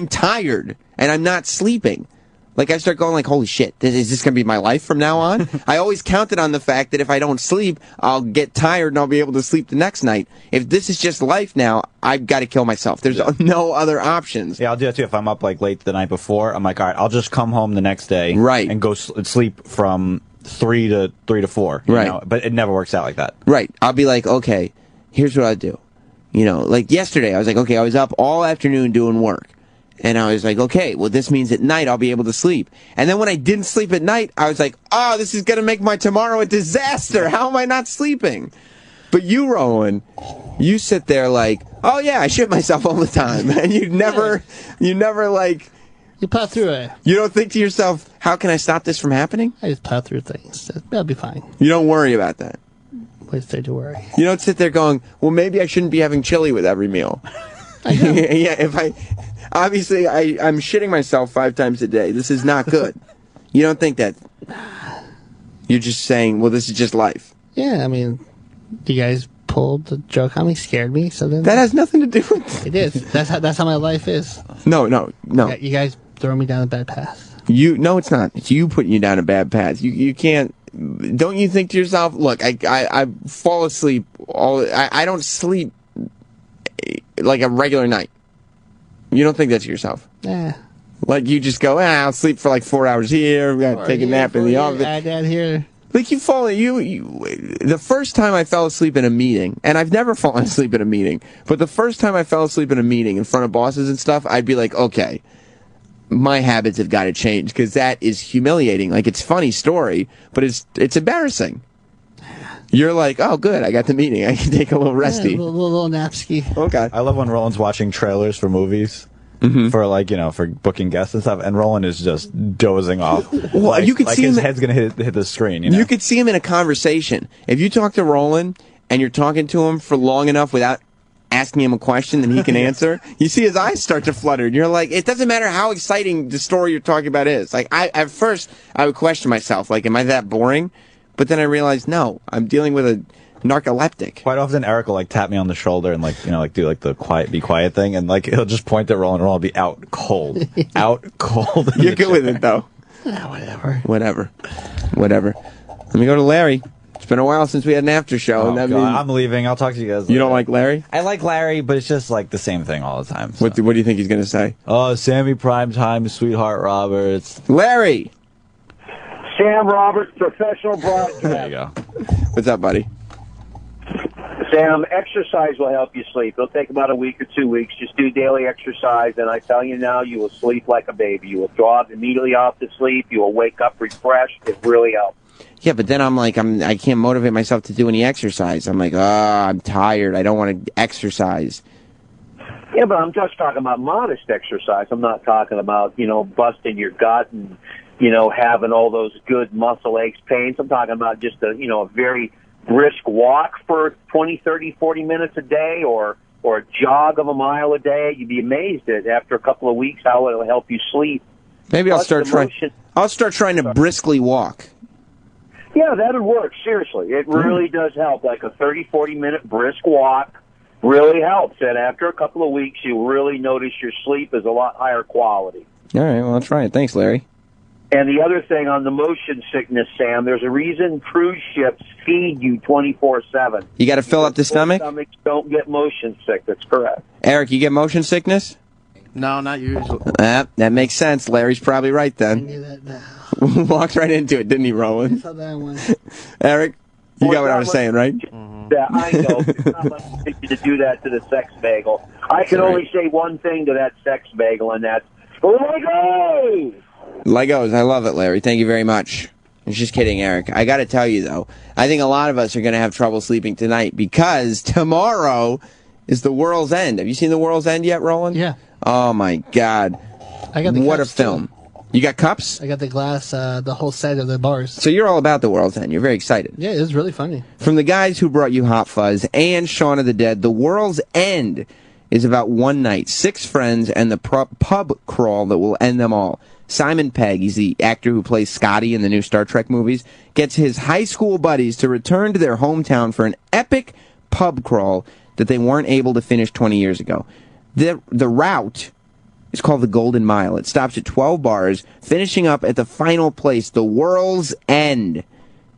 Speaker 10: tired and I'm not sleeping. Like I start going like, holy shit, is this gonna be my life from now on? I always counted on the fact that if I don't sleep, I'll get tired and I'll be able to sleep the next night. If this is just life now, I've got to kill myself. There's no other options.
Speaker 9: Yeah, I'll do that too. If I'm up like late the night before, I'm like, all right, I'll just come home the next day,
Speaker 10: right,
Speaker 9: and go sleep from 3 to 4,
Speaker 10: right?
Speaker 9: Know? But it never works out like that,
Speaker 10: right? I'll be like, okay, here's what I do. You know, like yesterday, I was like, okay, I was up all afternoon doing work. And I was like, okay, well, this means at night I'll be able to sleep. And then when I didn't sleep at night, I was like, oh, this is going to make my tomorrow a disaster. How am I not sleeping? But you, Roland, you sit there like, oh, yeah, I shit myself all the time. And you never like...
Speaker 17: You plow through it.
Speaker 10: You don't think to yourself, how can I stop this from happening?
Speaker 17: I just plow through things. That'll be fine.
Speaker 10: You don't worry about that.
Speaker 17: Wait to worry.
Speaker 10: You don't sit there going, well, maybe I shouldn't be having chili with every meal.
Speaker 17: I know.
Speaker 10: Yeah, obviously, I'm shitting myself 5 times a day. This is not good. You don't think that? You're just saying, well, this is just life.
Speaker 17: Yeah, I mean, you guys pulled the joke on me, scared me, so then...
Speaker 10: That has nothing to do with it.
Speaker 17: It is. That's how my life is.
Speaker 10: No.
Speaker 17: You guys throw me down a bad path.
Speaker 10: No, it's not. It's you putting you down a bad path. You can't... Don't you think to yourself, look, I fall asleep I don't sleep like a regular night. You don't think that to yourself?
Speaker 17: Yeah.
Speaker 10: Like you just go, I'll sleep for like 4 hours here, we gotta take a nap in the office.
Speaker 17: Down here.
Speaker 10: Like you fall, the first time I fell asleep in a meeting, and I've never fallen asleep in a meeting, but the first time I fell asleep in a meeting in front of bosses and stuff, I'd be like, okay, my habits have got to change, because that is humiliating. Like, it's a funny story, but it's embarrassing. You're like, oh, good, I got the meeting. I can take a little resty.
Speaker 17: Yeah, a little napski.
Speaker 10: Okay.
Speaker 9: I love when Roland's watching trailers for movies. for like, for booking guests and stuff, and Roland is just dozing off.
Speaker 10: Well, you could see
Speaker 9: his
Speaker 10: him.
Speaker 9: head's gonna hit the screen.
Speaker 10: You could see him in a conversation. If you talk to Roland and you're talking to him for long enough without asking him a question that he can answer, you see his eyes start to flutter. And you're like, it doesn't matter how exciting the story you're talking about is. Like, at first, I would question myself, like, am I that boring? But then I realized, no, I'm dealing with a narcoleptic.
Speaker 9: Quite often, Eric will like tap me on the shoulder and do like the be quiet thing, and like he'll just point at Roland, and Roland will be out cold, out cold.
Speaker 10: You're good with it though. Whatever. Let me go to Larry. It's been a while since we had an after show.
Speaker 9: Oh,
Speaker 10: and that
Speaker 9: God,
Speaker 10: means
Speaker 9: I'm leaving. I'll talk to you guys later.
Speaker 10: You don't like Larry?
Speaker 9: I like Larry, but it's just like the same thing all the time. So.
Speaker 10: What do you think he's going to say?
Speaker 9: Oh, Sammy Primetime, Sweetheart Roberts.
Speaker 10: Larry!
Speaker 15: Sam Roberts, professional broadcast.
Speaker 9: There you go.
Speaker 10: What's up, buddy?
Speaker 15: Sam, exercise will help you sleep. It'll take about a week or 2 weeks. Just do daily exercise, and I tell you now, you will sleep like a baby. You will drop immediately off to sleep. You will wake up refreshed. It really helps.
Speaker 10: Yeah, but then I'm like, I can't motivate myself to do any exercise. I'm like, I'm tired. I don't want to exercise.
Speaker 15: Yeah, but I'm just talking about modest exercise. I'm not talking about, busting your gut and, having all those good muscle aches, pains. I'm talking about just a very brisk walk for 20, 30, 40 minutes a day or a jog of a mile a day. You'd be amazed at after a couple of weeks how it'll help you sleep.
Speaker 10: Maybe I'll start trying to briskly walk.
Speaker 15: Yeah, that'd work. Seriously. It really does help. Like a 30, 40-minute brisk walk really helps. And after a couple of weeks, you really notice your sleep is a lot higher quality.
Speaker 10: All right, well, I'll try it. Thanks, Larry.
Speaker 15: And the other thing on the motion sickness, Sam, there's a reason cruise ships feed you 24/7.
Speaker 10: You got to fill up the stomach?
Speaker 15: Stomachs don't get motion sick. That's correct.
Speaker 10: Eric, you get motion sickness?
Speaker 12: No, not usually.
Speaker 10: That makes sense. Larry's probably right then. Walked right into it, didn't he, Roland? Eric, you got what I was saying, right?
Speaker 15: Yeah, I know. It's not like you to do that to the sex bagel. I can only say one thing to that sex bagel, and that's Legos!
Speaker 10: Legos, I love it, Larry. Thank you very much. I was just kidding, Eric. I got to tell you, though, I think a lot of us are going to have trouble sleeping tonight because tomorrow is the World's End. Have you seen the World's End yet, Roland?
Speaker 17: Yeah.
Speaker 10: Oh, my God.
Speaker 17: I got the
Speaker 10: What a
Speaker 17: cups,
Speaker 10: film.
Speaker 17: too.
Speaker 10: You got cups?
Speaker 17: I got the glass, the whole set of the bars.
Speaker 10: So you're all about the World's End. You're very excited.
Speaker 17: Yeah, it was really funny.
Speaker 10: From the guys who brought you Hot Fuzz and Shaun of the Dead, the World's End is about one night, 6 friends, and the pub crawl that will end them all. Simon Pegg, he's the actor who plays Scotty in the new Star Trek movies, gets his high school buddies to return to their hometown for an epic pub crawl that they weren't able to finish 20 years ago. The route is called the Golden Mile. It stops at 12 bars, finishing up at the final place, the World's End.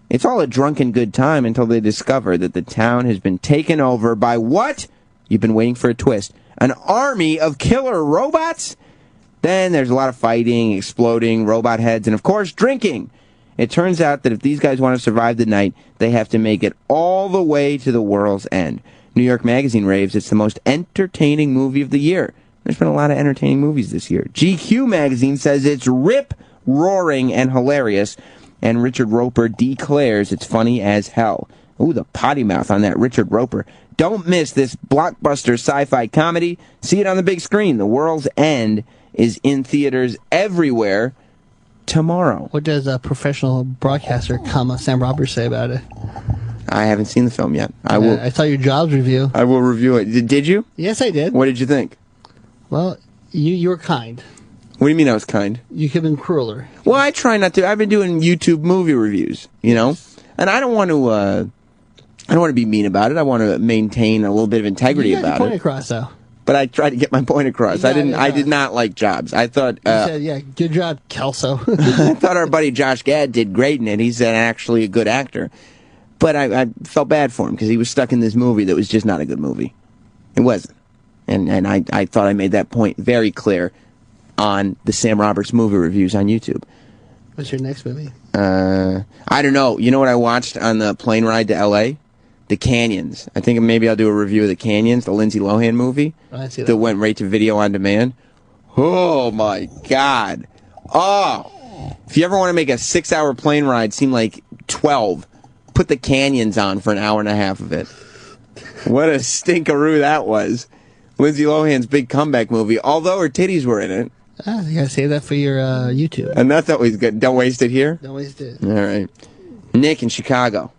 Speaker 10: It's all a drunken good time until they discover that the town has been taken over by what? You've been waiting for a twist. An army of killer robots? Then there's a lot of fighting, exploding, robot heads, and of course, drinking. It turns out that if these guys want to survive the night, they have to make it all the way to the World's End. New York Magazine raves it's the most entertaining movie of the year. There's been a lot of entertaining movies this year. GQ magazine says it's rip-roaring and hilarious, and Richard Roper declares it's funny as hell. Ooh, the potty mouth on that Richard Roper. Don't miss this blockbuster sci-fi comedy. See it on the big screen. The World's End is in theaters everywhere tomorrow.
Speaker 17: What does a professional broadcaster, Sam Roberts, say about it?
Speaker 10: I haven't seen the film yet. I
Speaker 17: saw your Jobs review.
Speaker 10: I will review it. Did you?
Speaker 17: Yes, I did.
Speaker 10: What did you think?
Speaker 17: Well, you were kind.
Speaker 10: What do you mean I was kind?
Speaker 17: You could have been crueler.
Speaker 10: Well, I try not to. I've been doing YouTube movie reviews, and I don't want to be mean about it. I want to maintain a little bit of integrity
Speaker 17: You got
Speaker 10: about
Speaker 17: your point
Speaker 10: it.
Speaker 17: across, though.
Speaker 10: But I tried to get my point across. I did not like Jobs. I thought.
Speaker 17: You said, yeah, good job, Kelso.
Speaker 10: I thought our buddy Josh Gad did great in it. He's actually a good actor. But I felt bad for him because he was stuck in this movie that was just not a good movie. It wasn't. And I thought I made that point very clear on the Sam Roberts movie reviews on YouTube.
Speaker 17: What's your next movie?
Speaker 10: I don't know. You know what I watched on the plane ride to L.A.? The Canyons. I think maybe I'll do a review of The Canyons, the Lindsay Lohan movie.
Speaker 17: I see
Speaker 10: that went right to video on demand. Oh, my God. Oh. If you ever want to make a 6-hour plane ride seem like 12, put The Canyons on for an hour and a half of it. What a stinkaroo that was.
Speaker 16: Lindsay Lohan's big comeback movie, although her titties were in it.
Speaker 17: You gotta save that for your YouTube.
Speaker 16: And that's always good. Don't waste it here?
Speaker 17: Don't waste it.
Speaker 16: All right. Nick in Chicago.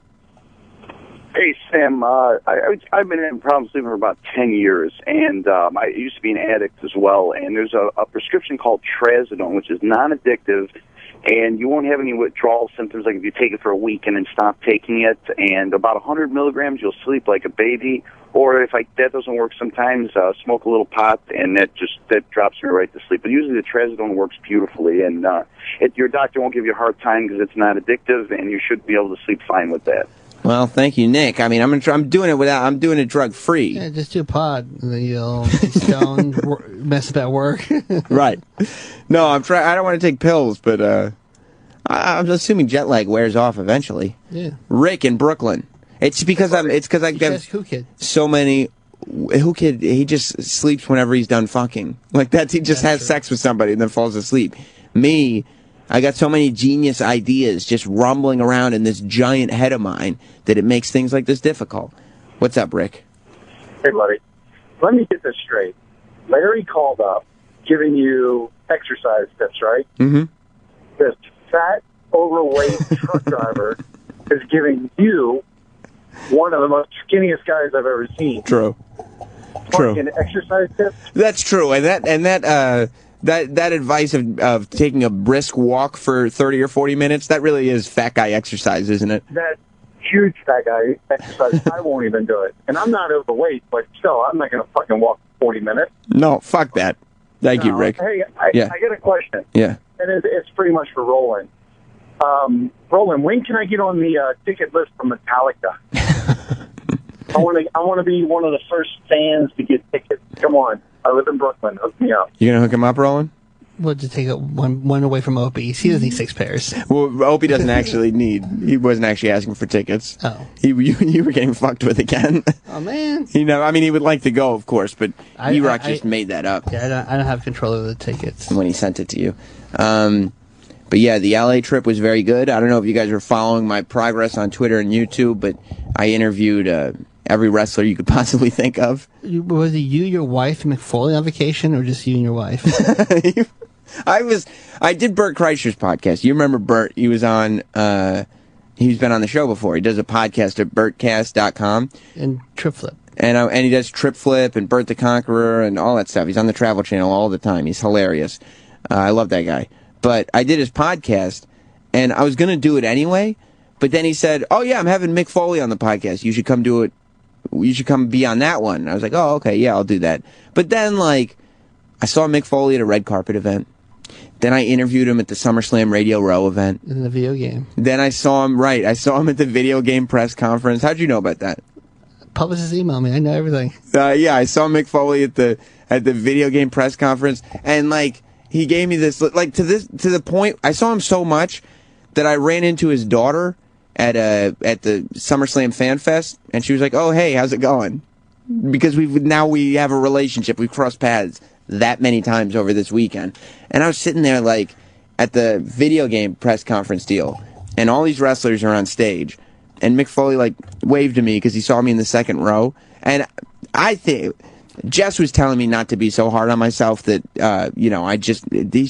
Speaker 18: Hey, Sam. I've been in problem sleeping for about 10 years, and I used to be an addict as well. And there's a prescription called trazodone, which is non-addictive, and you won't have any withdrawal symptoms like if you take it for a week and then stop taking it. And about 100 milligrams, you'll sleep like a baby. Or if that doesn't work, sometimes smoke a little pot, and that drops me right to sleep. But usually the trazodone works beautifully, and your doctor won't give you a hard time because it's not addictive, and you should be able to sleep fine with that.
Speaker 16: Well, thank you, Nick. I mean, I'm doing it drug free.
Speaker 17: Yeah, just do a pod, and then you'll get stoned, mess up at work.
Speaker 16: Right. No, I don't want to take pills, but I'm assuming jet lag wears off eventually.
Speaker 17: Yeah.
Speaker 16: Rick in Brooklyn. It's because I get
Speaker 17: Who Kid?
Speaker 16: so many. Who Kid? He just sleeps whenever he's done fucking. Like that, he just has sex with somebody and then falls asleep. Me, I got so many genius ideas just rumbling around in this giant head of mine that it makes things like this difficult. What's up, Rick?
Speaker 20: Hey, buddy. Let me get this straight. Larry called up giving you exercise tips, right?
Speaker 16: Mm-hmm.
Speaker 20: This fat, overweight truck driver is giving you one of the most skinniest guys I've ever seen.
Speaker 16: True.
Speaker 20: Fucking exercise tips.
Speaker 16: That's true, and that advice of taking a brisk walk for 30 or 40 minutes, that really is fat guy exercise, isn't it?
Speaker 20: That huge fat guy exercise, I won't even do it. And I'm not overweight, but still, I'm not going to fucking walk 40 minutes.
Speaker 16: No, fuck that. Thank you, Rick.
Speaker 20: Hey, I get a question.
Speaker 16: Yeah.
Speaker 20: And it's pretty much for Roland. Roland, when can I get on the ticket list for Metallica? I want to be one of the first fans to get tickets. Come on. I live in Brooklyn. Hook me up.
Speaker 16: You gonna hook him up, Roland?
Speaker 17: We'll just take one away from Opie. He doesn't need 6 pairs.
Speaker 16: Well, Opie doesn't actually he wasn't actually asking for tickets.
Speaker 17: Oh.
Speaker 16: You were getting fucked with again.
Speaker 17: Oh, man.
Speaker 16: I mean, he would like to go, of course, but E-Rock just made that up.
Speaker 17: Yeah, I don't have control over the tickets.
Speaker 16: When he sent it to you. But yeah, the LA trip was very good. I don't know if you guys were following my progress on Twitter and YouTube, but I interviewed every wrestler you could possibly think of.
Speaker 17: Was it you, your wife, and McFoley on vacation, or just you and your wife?
Speaker 16: I did Bert Kreischer's podcast. You remember Bert? He was on. He's been on the show before. He does a podcast at BertCast.com
Speaker 17: and Trip Flip.
Speaker 16: And he does Trip Flip and Bert the Conqueror and all that stuff. He's on the Travel Channel all the time. He's hilarious. I love that guy. But I did his podcast, and I was going to do it anyway. But then he said, "Oh yeah, I'm having Mick Foley on the podcast. You should come do it. You should come be on that one." And I was like, "Oh, okay, yeah, I'll do that." But then, I saw Mick Foley at a red carpet event. Then I interviewed him at the SummerSlam Radio Row event.
Speaker 17: In the video game.
Speaker 16: Then I saw him at the video game press conference. How'd you know about that?
Speaker 17: Publicist email me. I know everything.
Speaker 16: Yeah, I saw Mick Foley at the video game press conference, and he gave me this to the point. I saw him so much that I ran into his daughter at the SummerSlam Fan Fest, and she was like, "Oh, hey, how's it going?" Because we have a relationship. We've crossed paths that many times over this weekend. And I was sitting there at the video game press conference deal, and all these wrestlers are on stage, and Mick Foley waved to me because he saw me in the second row, and I think Jess was telling me not to be so hard on myself that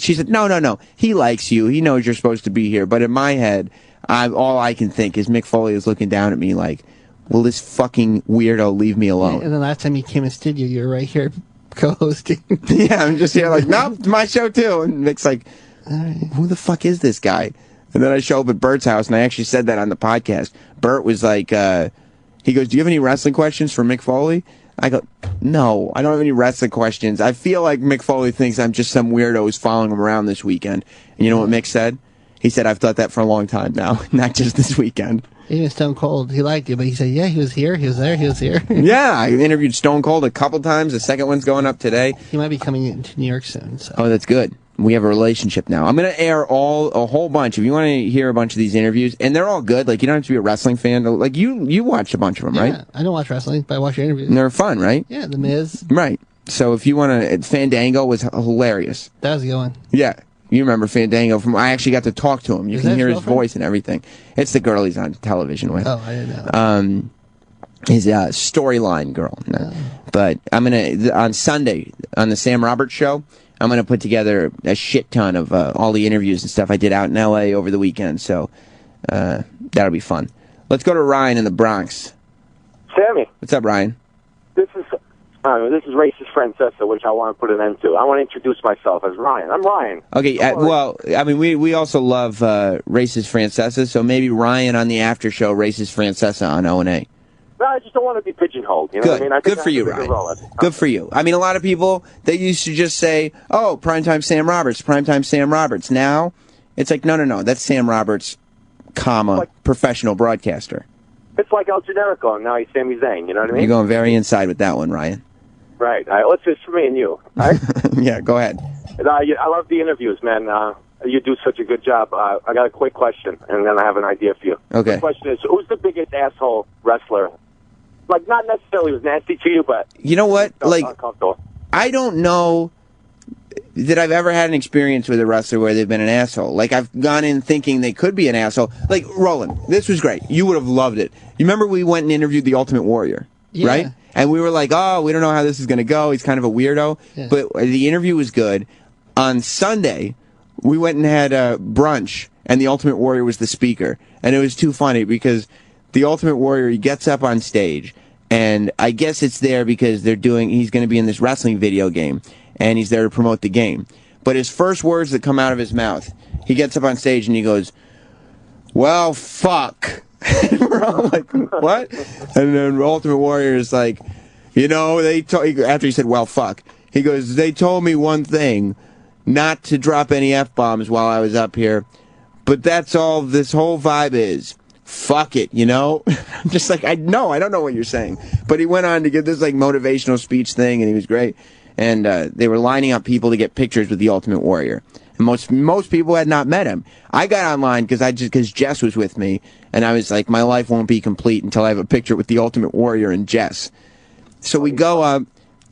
Speaker 16: she said no, he likes you, he knows you're supposed to be here, but in my head all I can think is Mick Foley is looking down at me like, will this fucking weirdo leave me alone?
Speaker 17: And the last time you came in studio, you were right here co-hosting.
Speaker 16: Yeah, I'm just here nope, it's my show too. And Mick's like, who the fuck is this guy? And then I show up at Bert's house, and I actually said that on the podcast. Bert was like, he goes, "Do you have any wrestling questions for Mick Foley?" I go, "No, I don't have any wrestling questions. I feel like Mick Foley thinks I'm just some weirdo who's following him around this weekend." And you know what Mick said? He said, "I've thought that for a long time now, not just this weekend."
Speaker 17: Even Stone Cold, he liked you, but he said, "Yeah, he was here, he was there, he was here."
Speaker 16: Yeah, I interviewed Stone Cold a couple times. The second one's going up today.
Speaker 17: He might be coming into New York soon. So.
Speaker 16: Oh, that's good. We have a relationship now. I'm going to air a whole bunch. If you want to hear a bunch of these interviews, and they're all good. You don't have to be a wrestling fan. You watched a bunch of them, right?
Speaker 17: Yeah, I don't watch wrestling, but I watch your interviews.
Speaker 16: And they're fun, right?
Speaker 17: Yeah, The Miz.
Speaker 16: Right. So if you want to, Fandango was hilarious.
Speaker 17: That was a good one.
Speaker 16: Yeah. You remember Fandango I actually got to talk to him. You can hear his voice and everything. It's the girl he's on television with.
Speaker 17: Oh, I didn't know.
Speaker 16: his storyline girl. No. But I'm gonna on Sunday on the Sam Roberts show. I'm gonna put together a shit ton of all the interviews and stuff I did out in L.A. over the weekend. So that'll be fun. Let's go to Ryan in the Bronx.
Speaker 8: Sammy,
Speaker 16: What's up, Ryan?
Speaker 8: this is racist Francesa, which I want to put an end to. I want to introduce myself as Ryan. I'm Ryan.
Speaker 16: Okay, well, I mean, we also love racist Francesa, so maybe Ryan on the after show, racist Francesa on O&A.
Speaker 8: No, I just don't want to be pigeonholed. You know what I mean? I think
Speaker 16: Good for you, Ryan. Good for you. I mean, a lot of people, they used to just say, oh, primetime Sam Roberts, primetime Sam Roberts. Now, it's like, no, that's Sam Roberts, comma, professional broadcaster.
Speaker 8: It's like El Generico, and now he's Sami Zayn. You know what I mean?
Speaker 16: You're going very inside with that one, Ryan.
Speaker 8: Right. All right. Let's just for me and you. All right?
Speaker 16: Yeah, go ahead.
Speaker 8: I love the interviews, man. You do such a good job. I got a quick question, and then I have an idea for you.
Speaker 16: Okay.
Speaker 8: The question is, who's the biggest asshole wrestler? Like, not necessarily was nasty to you, but
Speaker 16: You know what? Like,
Speaker 8: uncomfortable.
Speaker 16: I don't know that I've ever had an experience with a wrestler where they've been an asshole. Like, I've gone in thinking they could be an asshole. Like, Roland, this was great. You would have loved it. You remember we went and interviewed the Ultimate Warrior, right? And we were like, oh, we don't know how this is going to go. He's kind of a weirdo.
Speaker 17: Yeah.
Speaker 16: But the interview was good. On Sunday, we went and had brunch, and the Ultimate Warrior was the speaker. And it was too funny because the Ultimate Warrior, he gets up on stage, and I guess it's there because he's going to be in this wrestling video game, and he's there to promote the game. But his first words that come out of his mouth, he gets up on stage and he goes, well, fuck. And we're all like, what? And then Ultimate Warrior is like, you know, after he said, well, fuck, he goes, they told me one thing, not to drop any F-bombs while I was up here, but that's all this whole vibe is. Fuck it, you know? I'm just like, I don't know what you're saying. But he went on to give this like motivational speech thing, and he was great. And they were lining up people to get pictures with the Ultimate Warrior. And most people had not met him. I got online because Jess was with me, and I was like, my life won't be complete until I have a picture with the Ultimate Warrior and Jess. So we go up,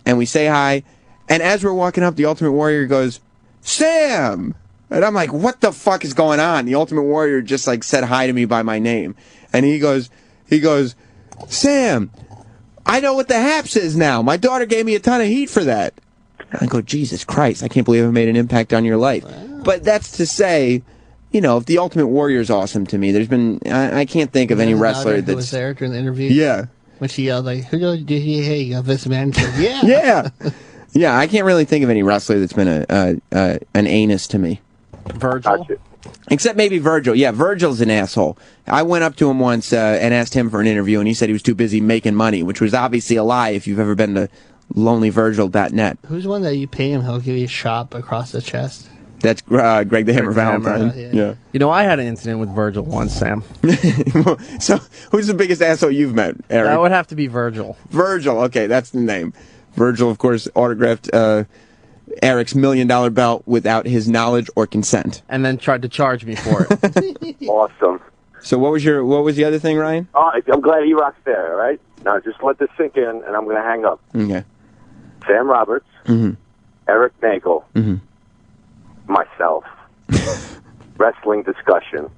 Speaker 16: and we say hi, and as we're walking up, the Ultimate Warrior goes, Sam! And I'm like, what the fuck is going on? The Ultimate Warrior just like said hi to me by my name. And he goes, Sam, I know what the haps is now. My daughter gave me a ton of heat for that. I go, Jesus Christ, I can't believe I made an impact on your life. Wow. But that's to say, you know, if the Ultimate Warrior is awesome to me, there's been, I can't think of any wrestler that
Speaker 17: was there during the interview.
Speaker 16: Yeah.
Speaker 17: When she yelled like, hey, you got this man? Said, yeah.
Speaker 16: Yeah. Yeah, I can't really think of any wrestler that's been an anus to me.
Speaker 12: Virgil?
Speaker 16: Except maybe Virgil. Yeah, Virgil's an asshole. I went up to him once and asked him for an interview, and he said he was too busy making money, which was obviously a lie if you've ever been to lonelyvirgil.net.
Speaker 17: Who's the one that you pay him, he'll give you a shot across the chest?
Speaker 16: That's Greg the Hammer Valentine. Yeah.
Speaker 12: You know, I had an incident with Virgil once, Sam.
Speaker 16: So, who's the biggest asshole you've met, Eric?
Speaker 12: That would have to be Virgil.
Speaker 16: Virgil, okay, that's the name. Virgil, of course, autographed Eric's $1 million belt without his knowledge or consent.
Speaker 12: And then tried to charge me for it.
Speaker 8: Awesome.
Speaker 16: So what was the other thing, Ryan?
Speaker 8: I'm glad E-Rock's there, all right? Now, just let this sink in, and I'm going to hang up.
Speaker 16: Okay.
Speaker 8: Sam Roberts, Eric Nagel, myself, wrestling discussion.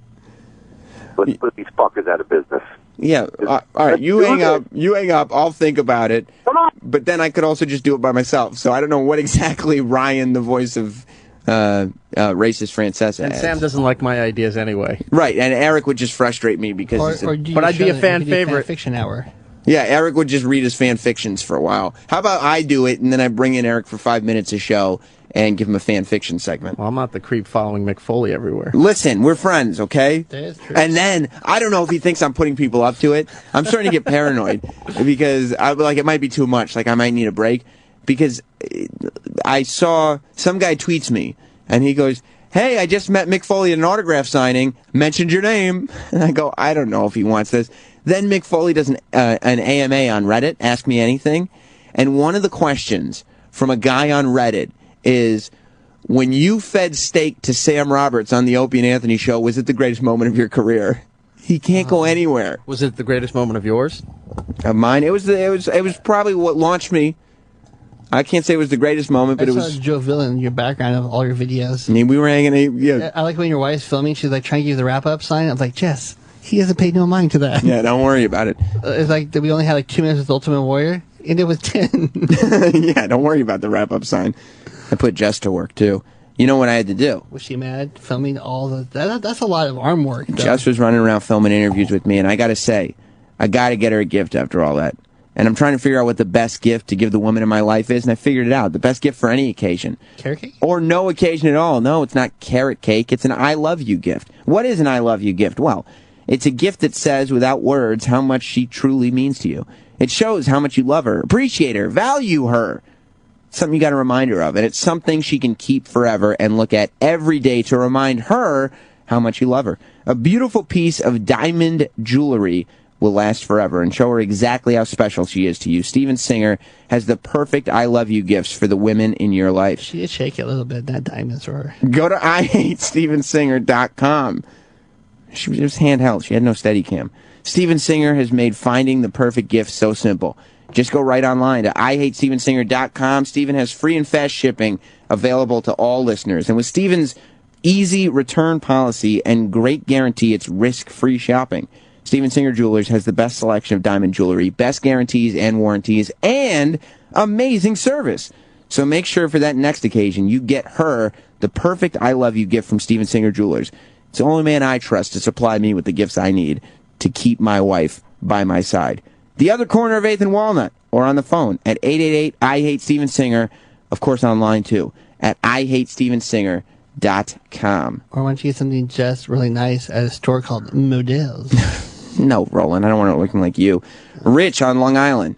Speaker 8: Let's put these fuckers out of business.
Speaker 16: Yeah, all right, you hang up, I'll think about it.
Speaker 8: Come on.
Speaker 16: But then I could also just do it by myself, so I don't know what exactly Ryan, the voice of racist Francesa
Speaker 12: And Sam doesn't like my ideas anyway.
Speaker 16: Right, and Eric would just frustrate me because
Speaker 12: but I'd be a fan favorite.
Speaker 17: Fan fiction hour.
Speaker 16: Yeah, Eric would just read his fan fictions for a while. How about I do it, and then I bring in Eric for 5 minutes a show and give him a fan fiction segment?
Speaker 12: Well, I'm not the creep following Mick Foley everywhere.
Speaker 16: Listen, we're friends, okay?
Speaker 17: That is true.
Speaker 16: And then, I don't know if he thinks I'm putting people up to it. I'm starting to get paranoid because it might be too much. Like, I might need a break. Because I saw some guy tweets me, and he goes, hey, I just met Mick Foley at an autograph signing, mentioned your name. And I go, I don't know if he wants this. Then Mick Foley does an AMA on Reddit, Ask Me Anything. And one of the questions from a guy on Reddit is, when you fed steak to Sam Roberts on the Opie and Anthony show, was it the greatest moment of your career? He can't go anywhere.
Speaker 12: Was it the greatest moment of yours?
Speaker 16: Of mine? It was probably what launched me. I can't say it was the greatest moment, but it was.
Speaker 17: I saw Joe Villain, your background of all your videos.
Speaker 16: I mean, we were hanging. Yeah.
Speaker 17: I like when your wife's filming. She's like trying to give you the wrap up sign. I'm like, Jess, He hasn't paid no mind to that.
Speaker 16: Yeah, don't worry about it.
Speaker 17: It's like we only had like 2 minutes with Ultimate Warrior, and it was 10.
Speaker 16: Yeah, don't worry about the wrap-up sign. I put Jess to work, too. You know what I had to do?
Speaker 17: Was she mad filming all the... That's a lot of arm work, though.
Speaker 16: Jess was running around filming interviews with me, and I got to say, I got to get her a gift after all that. And I'm trying to figure out what the best gift to give the woman in my life is, and I figured it out. The best gift for any occasion.
Speaker 17: Carrot cake?
Speaker 16: Or no occasion at all. No, it's not carrot cake. It's an I love you gift. What is an I love you gift? Well, it's a gift that says without words how much she truly means to you. It shows how much you love her, appreciate her, value her. Something you got to remind her of. And it's something she can keep forever and look at every day to remind her how much you love her. A beautiful piece of diamond jewelry will last forever and show her exactly how special she is to you. Steven Singer has the perfect I love you gifts for the women in your life.
Speaker 17: She did shake it a little bit, that diamonds for her.
Speaker 16: Go to IHateStevenSinger.com. She was handheld. She had no Steadicam. Steven Singer has made finding the perfect gift so simple. Just go right online to IHateStevenSinger.com. Steven has free and fast shipping available to all listeners. And with Steven's easy return policy and great guarantee, it's risk-free shopping. Steven Singer Jewelers has the best selection of diamond jewelry, best guarantees and warranties, and amazing service. So make sure for that next occasion you get her the perfect I love you gift from Steven Singer Jewelers. It's the only man I trust to supply me with the gifts I need to keep my wife by my side. The other corner of 8th and Walnut, or on the phone at 888-I-HATE-STEVEN-SINGER. Of course, online too at IHateStevenSinger.com.
Speaker 17: Or why don't you get something just really nice at a store called Models?
Speaker 16: No, Roland, I don't want it looking like you. Rich on Long Island.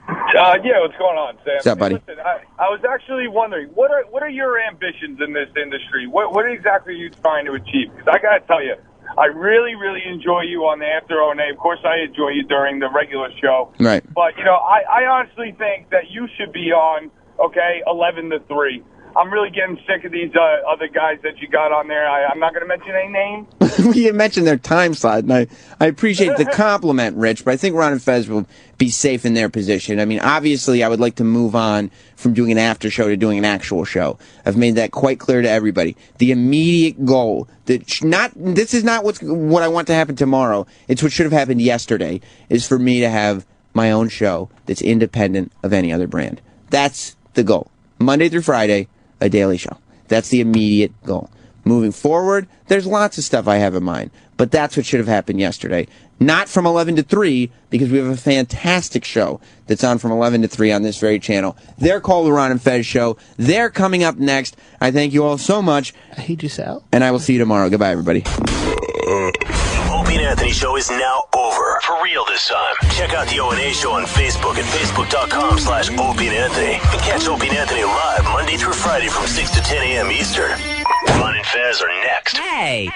Speaker 6: Yeah, what's going on, Sam?
Speaker 16: What's up, buddy?
Speaker 6: Listen, I was actually wondering, what are your ambitions in this industry? What exactly are you trying to achieve? Because I got to tell you, I really, really enjoy you on the After O&A. Of course, I enjoy you during the regular show.
Speaker 16: Right.
Speaker 6: But, I honestly think that you should be on, 11 to 3. I'm really getting sick of these other guys that you got on there. I'm not going to mention any names.
Speaker 16: You mentioned their time slot, and I appreciate the compliment, Rich, but I think Ron and Fez will be safe in their position. I mean, obviously, I would like to move on from doing an after show to doing an actual show. I've made that quite clear to everybody. The immediate goal, this is not what I want to happen tomorrow. It's what should have happened yesterday, is for me to have my own show that's independent of any other brand. That's the goal. Monday through Friday, a daily show. That's the immediate goal. Moving forward, there's lots of stuff I have in mind, but that's what should have happened yesterday. Not from 11 to 3, because we have a fantastic show that's on from 11 to 3 on this very channel. They're called the Ron and Fez Show. They're coming up next. I thank you all so much.
Speaker 17: I hate you, Sal.
Speaker 16: And I will see you tomorrow. Goodbye, everybody.
Speaker 2: The Opie and Anthony Show is now over. For real this time. Check out the O&A Show on Facebook at Facebook.com/Opie and Anthony. And catch Opie and Anthony live Monday through Friday from 6 to 10 a.m. Eastern. Ron and Fez are next.
Speaker 21: Hey!